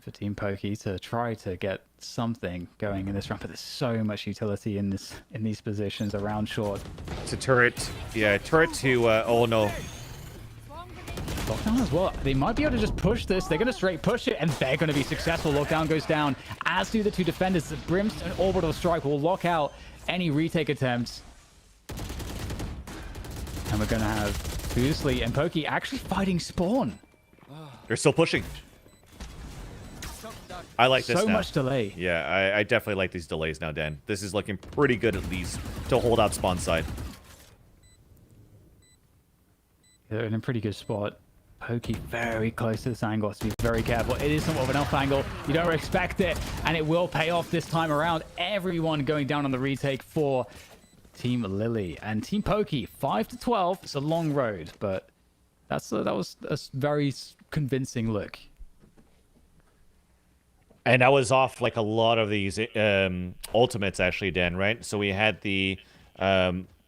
for Team Poki to try to get something going in this round. But there's so much utility in these positions around short. It's a turret. Yeah, turret to, oh no. Lockdown as well. They might be able to just push this. They're going to straight push it, and they're going to be successful. Lockdown goes down, as do the 2 defenders. The Brimstone Orbital Strike will lock out any retake attempts. And we're going to have Fusely and Poki actually fighting Spawn. They're still pushing. I like this So now. much delay. Yeah, I definitely like these delays now, Dan. This is looking pretty good, at least, to hold out spawn side. They're in a pretty good spot. Poki very close to this angle, so be very careful. It is somewhat of an off angle. You don't expect it, and it will pay off this time around. Everyone going down on the retake for Team Lily. And Team Poki, 5-12. It's a long road, but that was a very convincing look. And that was off like a lot of these ultimates, actually, Dan, right? So we had the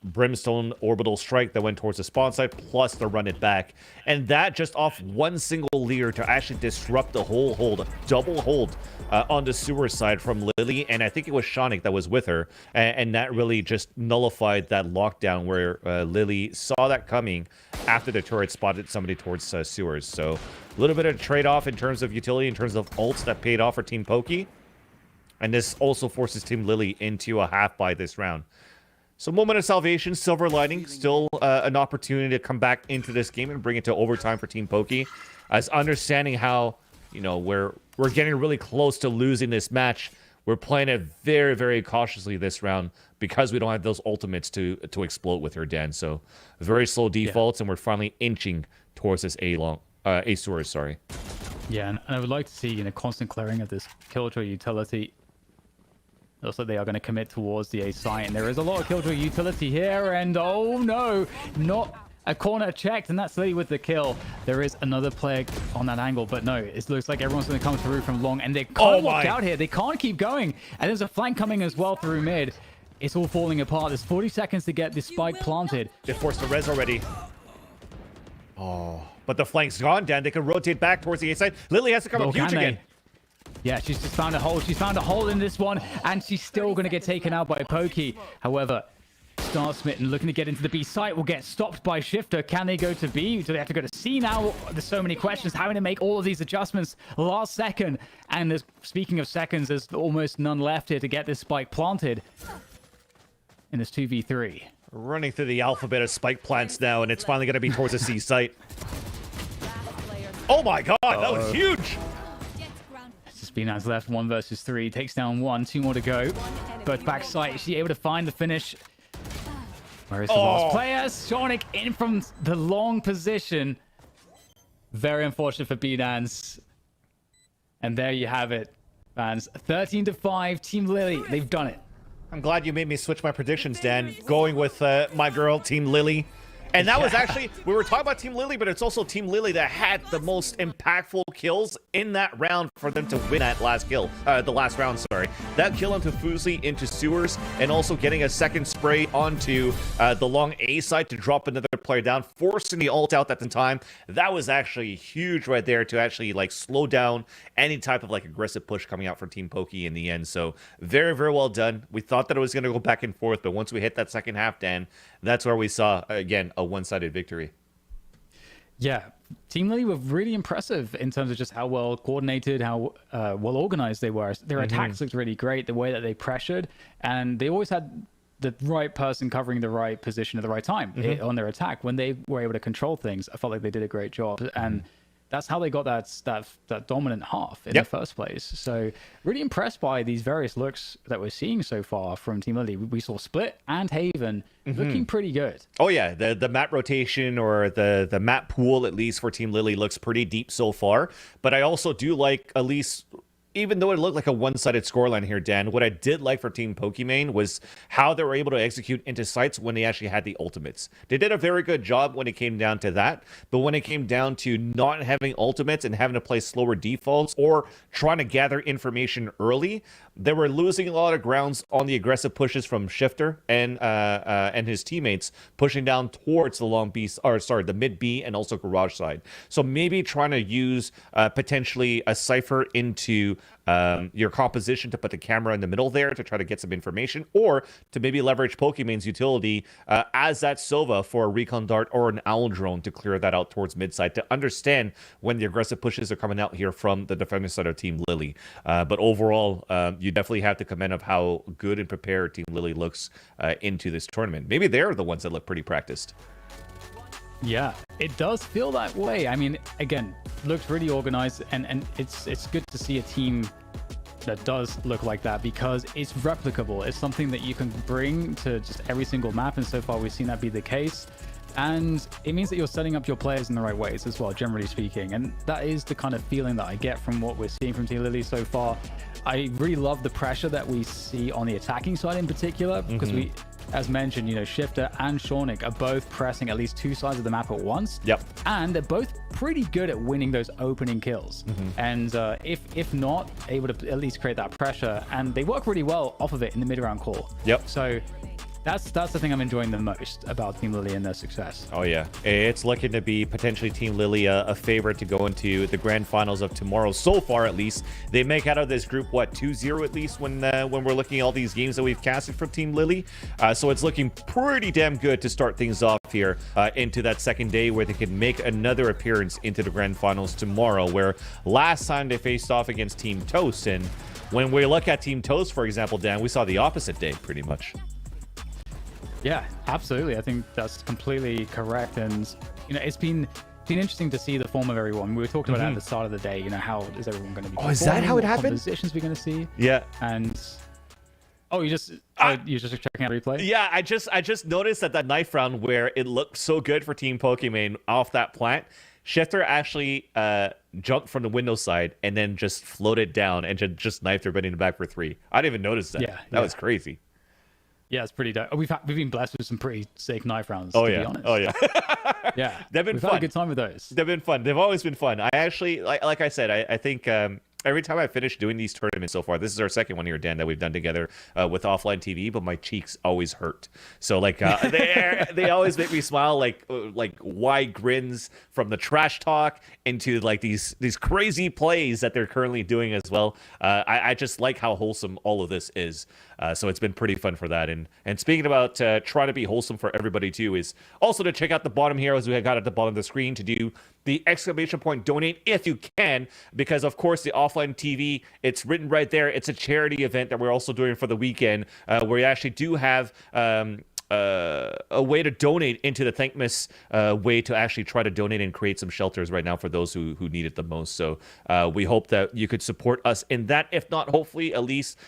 Brimstone Orbital Strike that went towards the spawn side, plus the run it back. And that just off one single leer to actually disrupt the whole hold, double hold on the sewer side from Lily. And I think it was Shonik that was with her. And that really just nullified that lockdown where Lily saw that coming after the turret spotted somebody towards sewers. So a little bit of trade-off in terms of utility, in terms of ults that paid off for Team Poki. And this also forces Team Lily into a half by this round. So moment of salvation, silver lining, still an opportunity to come back into this game and bring it to overtime for Team Poki. As understanding how, you know, we're getting really close to losing this match, we're playing it very, very cautiously this round because we don't have those ultimates to explode with her, Dan. So very slow defaults, and we're finally inching towards this A sewers, sorry. Yeah, and I would like to see, you know, constant clearing of this Killjoy utility. Looks like they are going to commit towards the A site, and there is a lot of Killjoy utility here, and oh no, not a corner checked, and that's Lily with the kill. There is another player on that angle, but no, it looks like everyone's going to come through from long, and they can't walk out here. They can't keep going, and there's a flank coming as well through mid. It's all falling apart. There's 40 seconds to get this spike planted. They forced the res already. Oh, but the flank's gone, Dan. They can rotate back towards the A side. Lily has to come up huge again. Yeah, she's just found a hole. She's found a hole in this one, and she's still going to get taken out by Poki. However, Star Smitten looking to get into the B site will get stopped by Shifter. Can they go to B? Do they have to go to C now? There's so many questions. Having to make all of these adjustments last second. And speaking of seconds, there's almost none left here to get this spike planted in this 2v3. Running through the alphabet of spike plants now, and it's finally going to be towards the C site. Oh my god, that was huge! Spinaz left 1 versus 3, takes down 1, 2 more to go. Both back site, is she able to find the finish? Where is the last player? Sonic in from the long position. Very unfortunate for Binance. And there you have it, fans. 13-5, Team Lily, they've done it. I'm glad you made me switch my predictions, Dan. Going with my girl, Team Lily. And that was actually, we were talking about Team Lily, but it's also Team Lily that had the most impactful kills in that round for them to win that last kill. The last round, sorry. That kill into Fusely, into sewers, and also getting a second spray onto the long A side to drop another player down, forcing the ult out at the time. That was actually huge right there to actually like slow down any type of like aggressive push coming out from Team Poki in the end. So very, very well done. We thought that it was going to go back and forth, but once we hit that second half, Dan, that's where we saw, again, a one-sided victory. Yeah, Team Lily were really impressive in terms of just how well coordinated, how well organized they were. Their attacks looked really great, the way that they pressured, and they always had the right person covering the right position at the right time on their attack. When they were able to control things, I felt like they did a great job, and that's how they got that dominant half in the first place. So really impressed by these various looks that we're seeing so far from Team Lily. We saw Split and Haven looking pretty good. Oh yeah, the map rotation or the map pool, at least for Team Lily, looks pretty deep so far. But I also do like at least even though it looked like a one-sided scoreline here, Dan, what I did like for Team Pokimane was how they were able to execute into sites when they actually had the ultimates. They did a very good job when it came down to that, but when it came down to not having ultimates and having to play slower defaults or trying to gather information early, they were losing a lot of grounds on the aggressive pushes from Shifter and his teammates pushing down towards the long B, or sorry, the mid B and also garage side. So maybe trying to use potentially a cipher into your composition to put the camera in the middle there to try to get some information, or to maybe leverage Pokimane's utility as that Sova for a recon dart or an owl drone to clear that out towards mid side to understand when the aggressive pushes are coming out here from the defender side of Team Lily. But overall, you definitely have to commend of how good and prepared Team Lily looks into this tournament. Maybe they're the ones that look pretty practiced. Yeah, it does feel that way. I mean, again, looks really organized, and it's good to see a team that does look like that because it's replicable. It's something that you can bring to just every single map, and so far we've seen that be the case. And it means that you're setting up your players in the right ways as well, generally speaking. And that is the kind of feeling that I get from what we're seeing from Team Lily so far. I really love the pressure that we see on the attacking side in particular, because we, as mentioned, you know, Shifter and Shawnick are both pressing at least two sides of the map at once. Yep. And they're both pretty good at winning those opening kills. And if not, able to at least create that pressure. And they work really well off of it in the mid-round core. Yep. So that's the thing I'm enjoying the most about Team Lily and their success. Oh yeah, it's looking to be potentially Team Lily a favorite to go into the grand finals of tomorrow. So far, at least, they make out of this group what 2-0 at least when we're looking at all these games that we've casted from Team Lily. So it's looking pretty damn good to start things off here into that second day where they can make another appearance into the grand finals tomorrow. Where last time they faced off against Team Toast, and when we look at Team Toast, for example, Dan, we saw the opposite day pretty much. Yeah, absolutely. I think that's completely correct. And, you know, it's been interesting to see the form of everyone. We were talking about it at the start of the day, you know, how is everyone going to be is that how it happened? Compositions we're going to see. Yeah. And, you're just checking out replay? Yeah, I just noticed that knife round where it looked so good for Team Pokimane off that plant, Shifter actually jumped from the window side and then just floated down and just knifed everybody in the back for 3. I didn't even notice that. Yeah, that was crazy. Yeah, it's pretty dope. We've been blessed with some pretty sick knife rounds, to be honest. Oh, yeah. Yeah. They've been We've fun. had a good time with those. They've been fun. They've always been fun. I actually, like I said, I think every time I finish doing these tournaments so far, this is our second one here, Dan, that we've done together with OfflineTV, but my cheeks always hurt. So like they always make me smile, like wide grins from the trash talk into like these crazy plays that they're currently doing as well. I just like how wholesome all of this is. So it's been pretty fun for that. And speaking about trying to be wholesome for everybody too, is also to check out the bottom here, as we got at the bottom of the screen, to do the exclamation point donate if you can, because of course the OfflineTV, it's written right there. It's a charity event that we're also doing for the weekend, where we actually do have a way to donate into the Thankmas way to actually try to donate and create some shelters right now for those who need it the most. So we hope that you could support us in that. If not, hopefully at least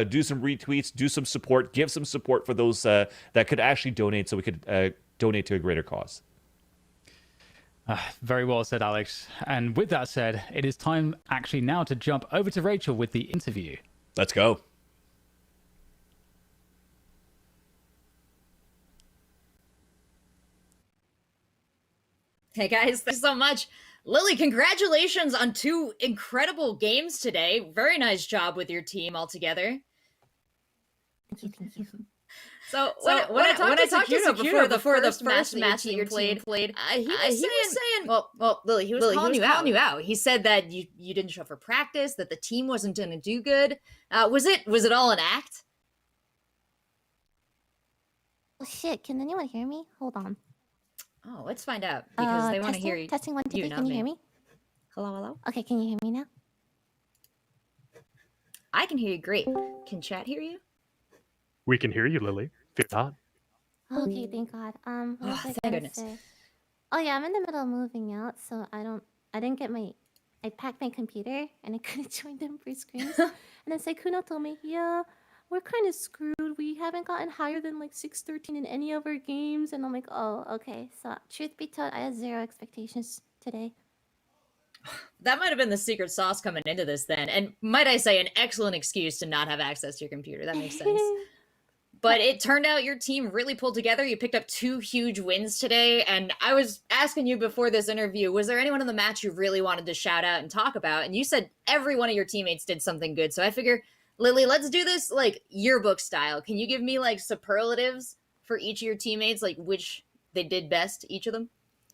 do some retweets, do some support, give some support for those that could actually donate, so we could donate to a greater cause. Very well said, Alex. And with that said, it is time actually now to jump over to Rachel with the interview. Let's go. Hey guys, thanks so much. Lily, congratulations on 2 incredible games today. Very nice job with your team altogether. Thank you. So when I talked to Kuno before the first match that your team played, he was saying, well, Lily, he was calling you out. He said that you didn't show up for practice, that the team wasn't going to do good. Was it all an act? Oh shit! Can anyone hear me? Hold on. Oh, let's find out, because they want to hear you. Testing 1, 2, 3. Can you hear me? Hello. Okay, can you hear me now? I can hear you great. Can chat hear you? We can hear you, Lily. Fear not. Okay, thank God. What was I thank gonna goodness. say? Oh yeah, I'm in the middle of moving out, so I didn't get I packed my computer and I couldn't join them for screens. And then Kuno told me, yeah, we're kind of screwed. We haven't gotten higher than like 613 in any of our games. And I'm like, oh, okay. So truth be told, I had 0 expectations today. That might have been the secret sauce coming into this then. And might I say, an excellent excuse to not have access to your computer. That makes sense. But it turned out your team really pulled together. You picked up 2 huge wins today. And I was asking you before this interview, was there anyone in the match you really wanted to shout out and talk about? And you said every one of your teammates did something good. So I figure, Lily, let's do this like yearbook style. Can you give me like superlatives for each of your teammates, like which they did best, each of them?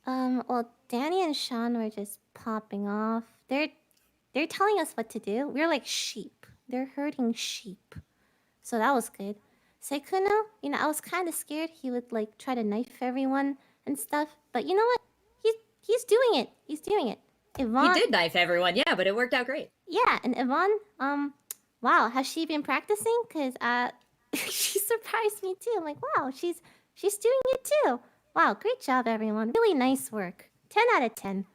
Well, Danny and Sean were just popping off. They're telling us what to do. We're like sheep. They're herding sheep. So that was good. Sekuno, I was kind of scared he would like try to knife everyone and stuff. But you know what? He's doing it. He's doing it. Yvonne, He did knife everyone, yeah, but it worked out great. yeah, and Yvonne, wow, has she been practicing? Cause she surprised me too. I'm like, wow, she's doing it too. Wow, great job, everyone. Really nice work. 10 out of 10.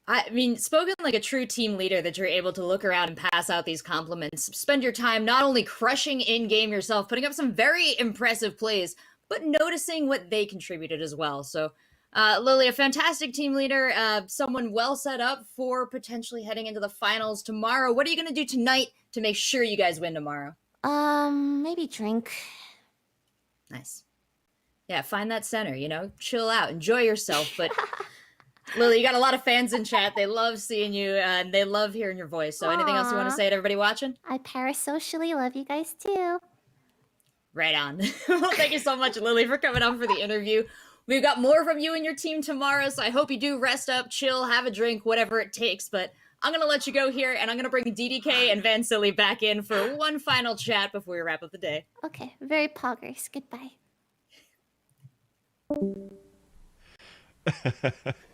I mean, spoken like a true team leader that you're able to look around and pass out these compliments. Spend your time not only crushing in-game yourself, putting up some very impressive plays, but noticing what they contributed as well. So, Lily, a fantastic team leader, someone well set up for potentially heading into the finals tomorrow. What are you going to do tonight to make sure you guys win tomorrow? Maybe drink. Nice. Yeah, find that center, chill out, enjoy yourself. But Lily, you got a lot of fans in chat. They love seeing you and they love hearing your voice. So anything else you want to say to everybody watching? I parasocially love you guys too. Right on. Well, thank you so much, Lily, for coming on for the interview. We've got more from you and your team tomorrow, so I hope you do rest up, chill, have a drink, whatever it takes. But I'm going to let you go here, and I'm going to bring DDK and Van Silly back in for one final chat before we wrap up the day. Okay, very poggers. Goodbye.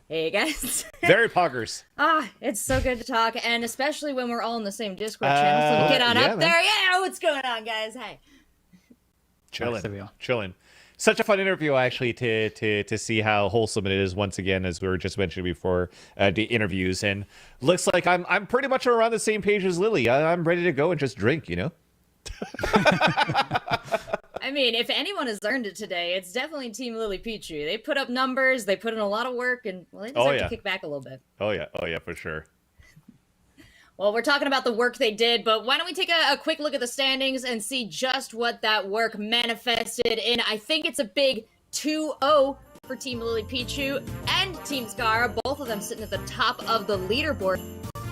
Hey, guys. Very poggers. It's so good to talk, and especially when we're all in the same Discord channel. So get on up there. Yeah, what's going on, guys? Hey. Chilling. Such a fun interview, actually, to see how wholesome it is once again, as we were just mentioning before the interviews. And looks like I'm pretty much around the same page as Lily. I'm ready to go and just drink, I mean, if anyone has earned it today, it's definitely Team Lily Pichu. They put up numbers, they put in a lot of work, and well, they just have to kick back a little bit. Oh yeah, for sure. Well, we're talking about the work they did, but why don't we take a quick look at the standings and see just what that work manifested in. I think it's a big 2-0 for Team Lily Pichu and Team Scarra, both of them sitting at the top of the leaderboard.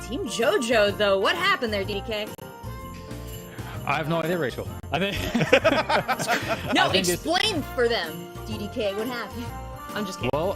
Team JoJo, though, what happened there, DDK? I have no idea, Rachel. I think. No, explain for them, DDK. What happened? I'm just kidding. Well,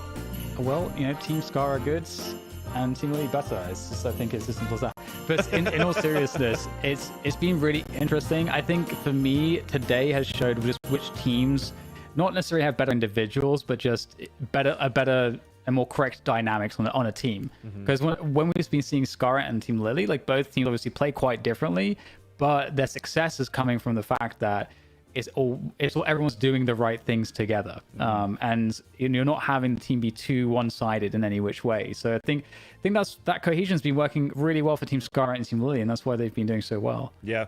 Team Scarra goods and Team Lily better. I think it's as simple as that. But in all seriousness, it's been really interesting. I think for me, today has showed just which teams not necessarily have better individuals, but just better and more correct dynamics on a team. Because when we've been seeing Scarra and Team Lily, like both teams obviously play quite differently. But their success is coming from the fact that everyone's doing the right things together, and you're not having the team be too one-sided in any which way. So I think that cohesion's been working really well for Team Scarra and Team Lily, and that's why they've been doing so well. Yeah.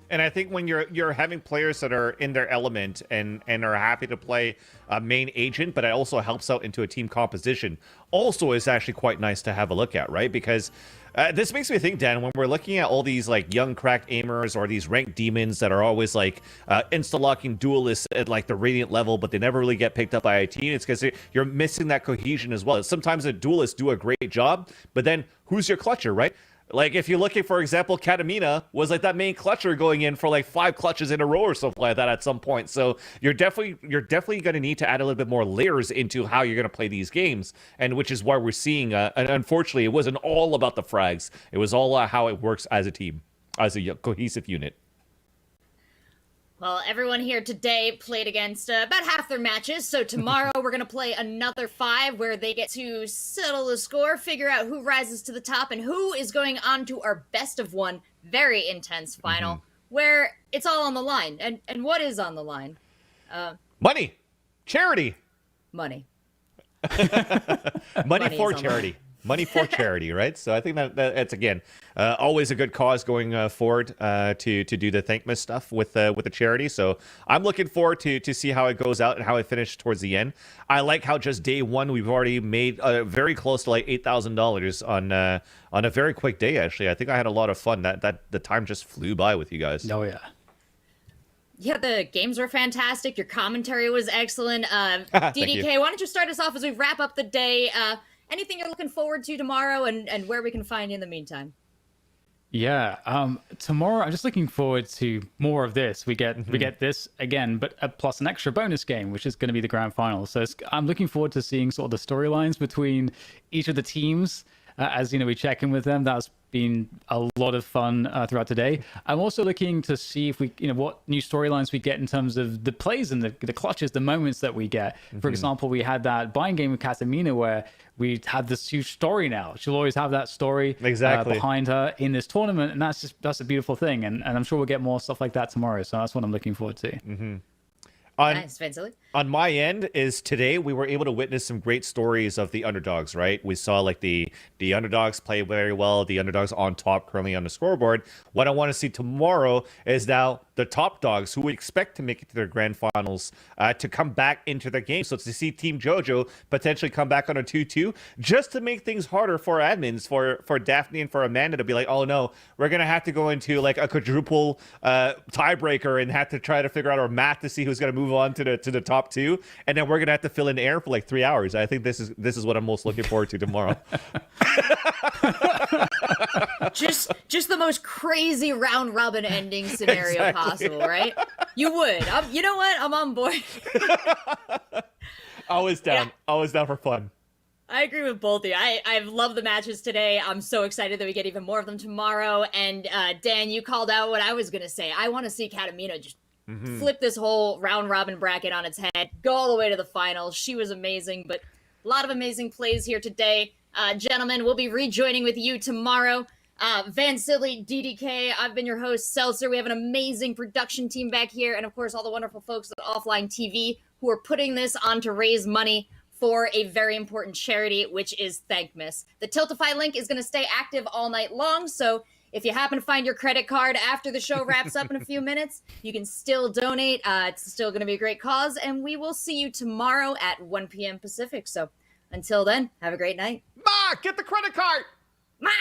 And I think when you're having players that are in their element and are happy to play a main agent, but it also helps out into a team composition, also is actually quite nice to have a look at, right? Because this makes me think, Dan, when we're looking at all these like young cracked aimers or these ranked demons that are always like insta-locking duelists at like the Radiant level, but they never really get picked up by a team, it's because you're missing that cohesion as well. Sometimes the duelists do a great job, but then who's your clutcher, right? Like, if you're looking, for example, Katamina was like that main clutcher going in for like 5 clutches in a row or something like that at some point. So you're definitely going to need to add a little bit more layers into how you're going to play these games, and which is why we're seeing. And unfortunately, it wasn't all about the frags. It was all how it works as a team, as a cohesive unit. Well, everyone here today played against about half their matches, so tomorrow we're going to play another 5 where they get to settle the score, figure out who rises to the top, and who is going on to our best of 1 very intense final, where it's all on the line. And what is on the line? Money! Charity! Money. Money for charity. money for charity, right? So I think that's again always a good cause going forward to do the Thankmas stuff with the charity. So I'm looking forward to see how it goes out and how it finished towards the end. I like how just day one we've already made very close to like $8,000 on a very quick day. Actually, I think I had a lot of fun. That the time just flew by with you guys. Oh yeah. Yeah, the games were fantastic. Your commentary was excellent. DDK, why don't you start us off as we wrap up the day? Anything you're looking forward to tomorrow and where we can find you in the meantime? Yeah, tomorrow I'm just looking forward to more of this. We get this again, but plus an extra bonus game, which is going to be the grand final. So I'm looking forward to seeing sort of the storylines between each of the teams. As we check in with them. That's been a lot of fun throughout today. I'm also looking to see if we, what new storylines we get in terms of the plays and the clutches, the moments that we get. For example, we had that buying game with Katamina where we had this huge story now. She'll always have that story behind her in this tournament, and that's a beautiful thing. And I'm sure we'll get more stuff like that tomorrow. So that's what I'm looking forward to. Nice, Vincent. On my end is today we were able to witness some great stories of the underdogs, right? We saw like the underdogs play very well, the underdogs on top currently on the scoreboard. What I want to see tomorrow is now the top dogs who we expect to make it to their grand finals to come back into the game. So to see Team JoJo potentially come back on a 2-2 just to make things harder for admins, for Daphne and for Amanda to be like, oh no, we're going to have to go into like a quadruple tiebreaker and have to try to figure out our math to see who's going to move on to the top two, and then we're gonna have to fill in air for like 3 hours. I think this is what I'm most looking forward to tomorrow. just the most crazy round robin ending scenario possible, right? You would. You know what? I'm on board. Always down for fun. I agree with both of you. I've loved the matches today. I'm so excited that we get even more of them tomorrow. And Dan, you called out what I was gonna say. I want to see Katamina just flip this whole round robin bracket on its head, go all the way to the finals. She was amazing, but a lot of amazing plays here today. Gentlemen, we'll be rejoining with you tomorrow. Van Sidley, DDK, I've been your host, Seltzer. We have an amazing production team back here, and of course, all the wonderful folks at OfflineTV who are putting this on to raise money for a very important charity, which is Thankmas. The Tiltify link is going to stay active all night long, so if you happen to find your credit card after the show wraps up in a few minutes, you can still donate. It's still going to be a great cause, and we will see you tomorrow at 1 p.m. Pacific. So until then, have a great night. Ma, get the credit card! Ma!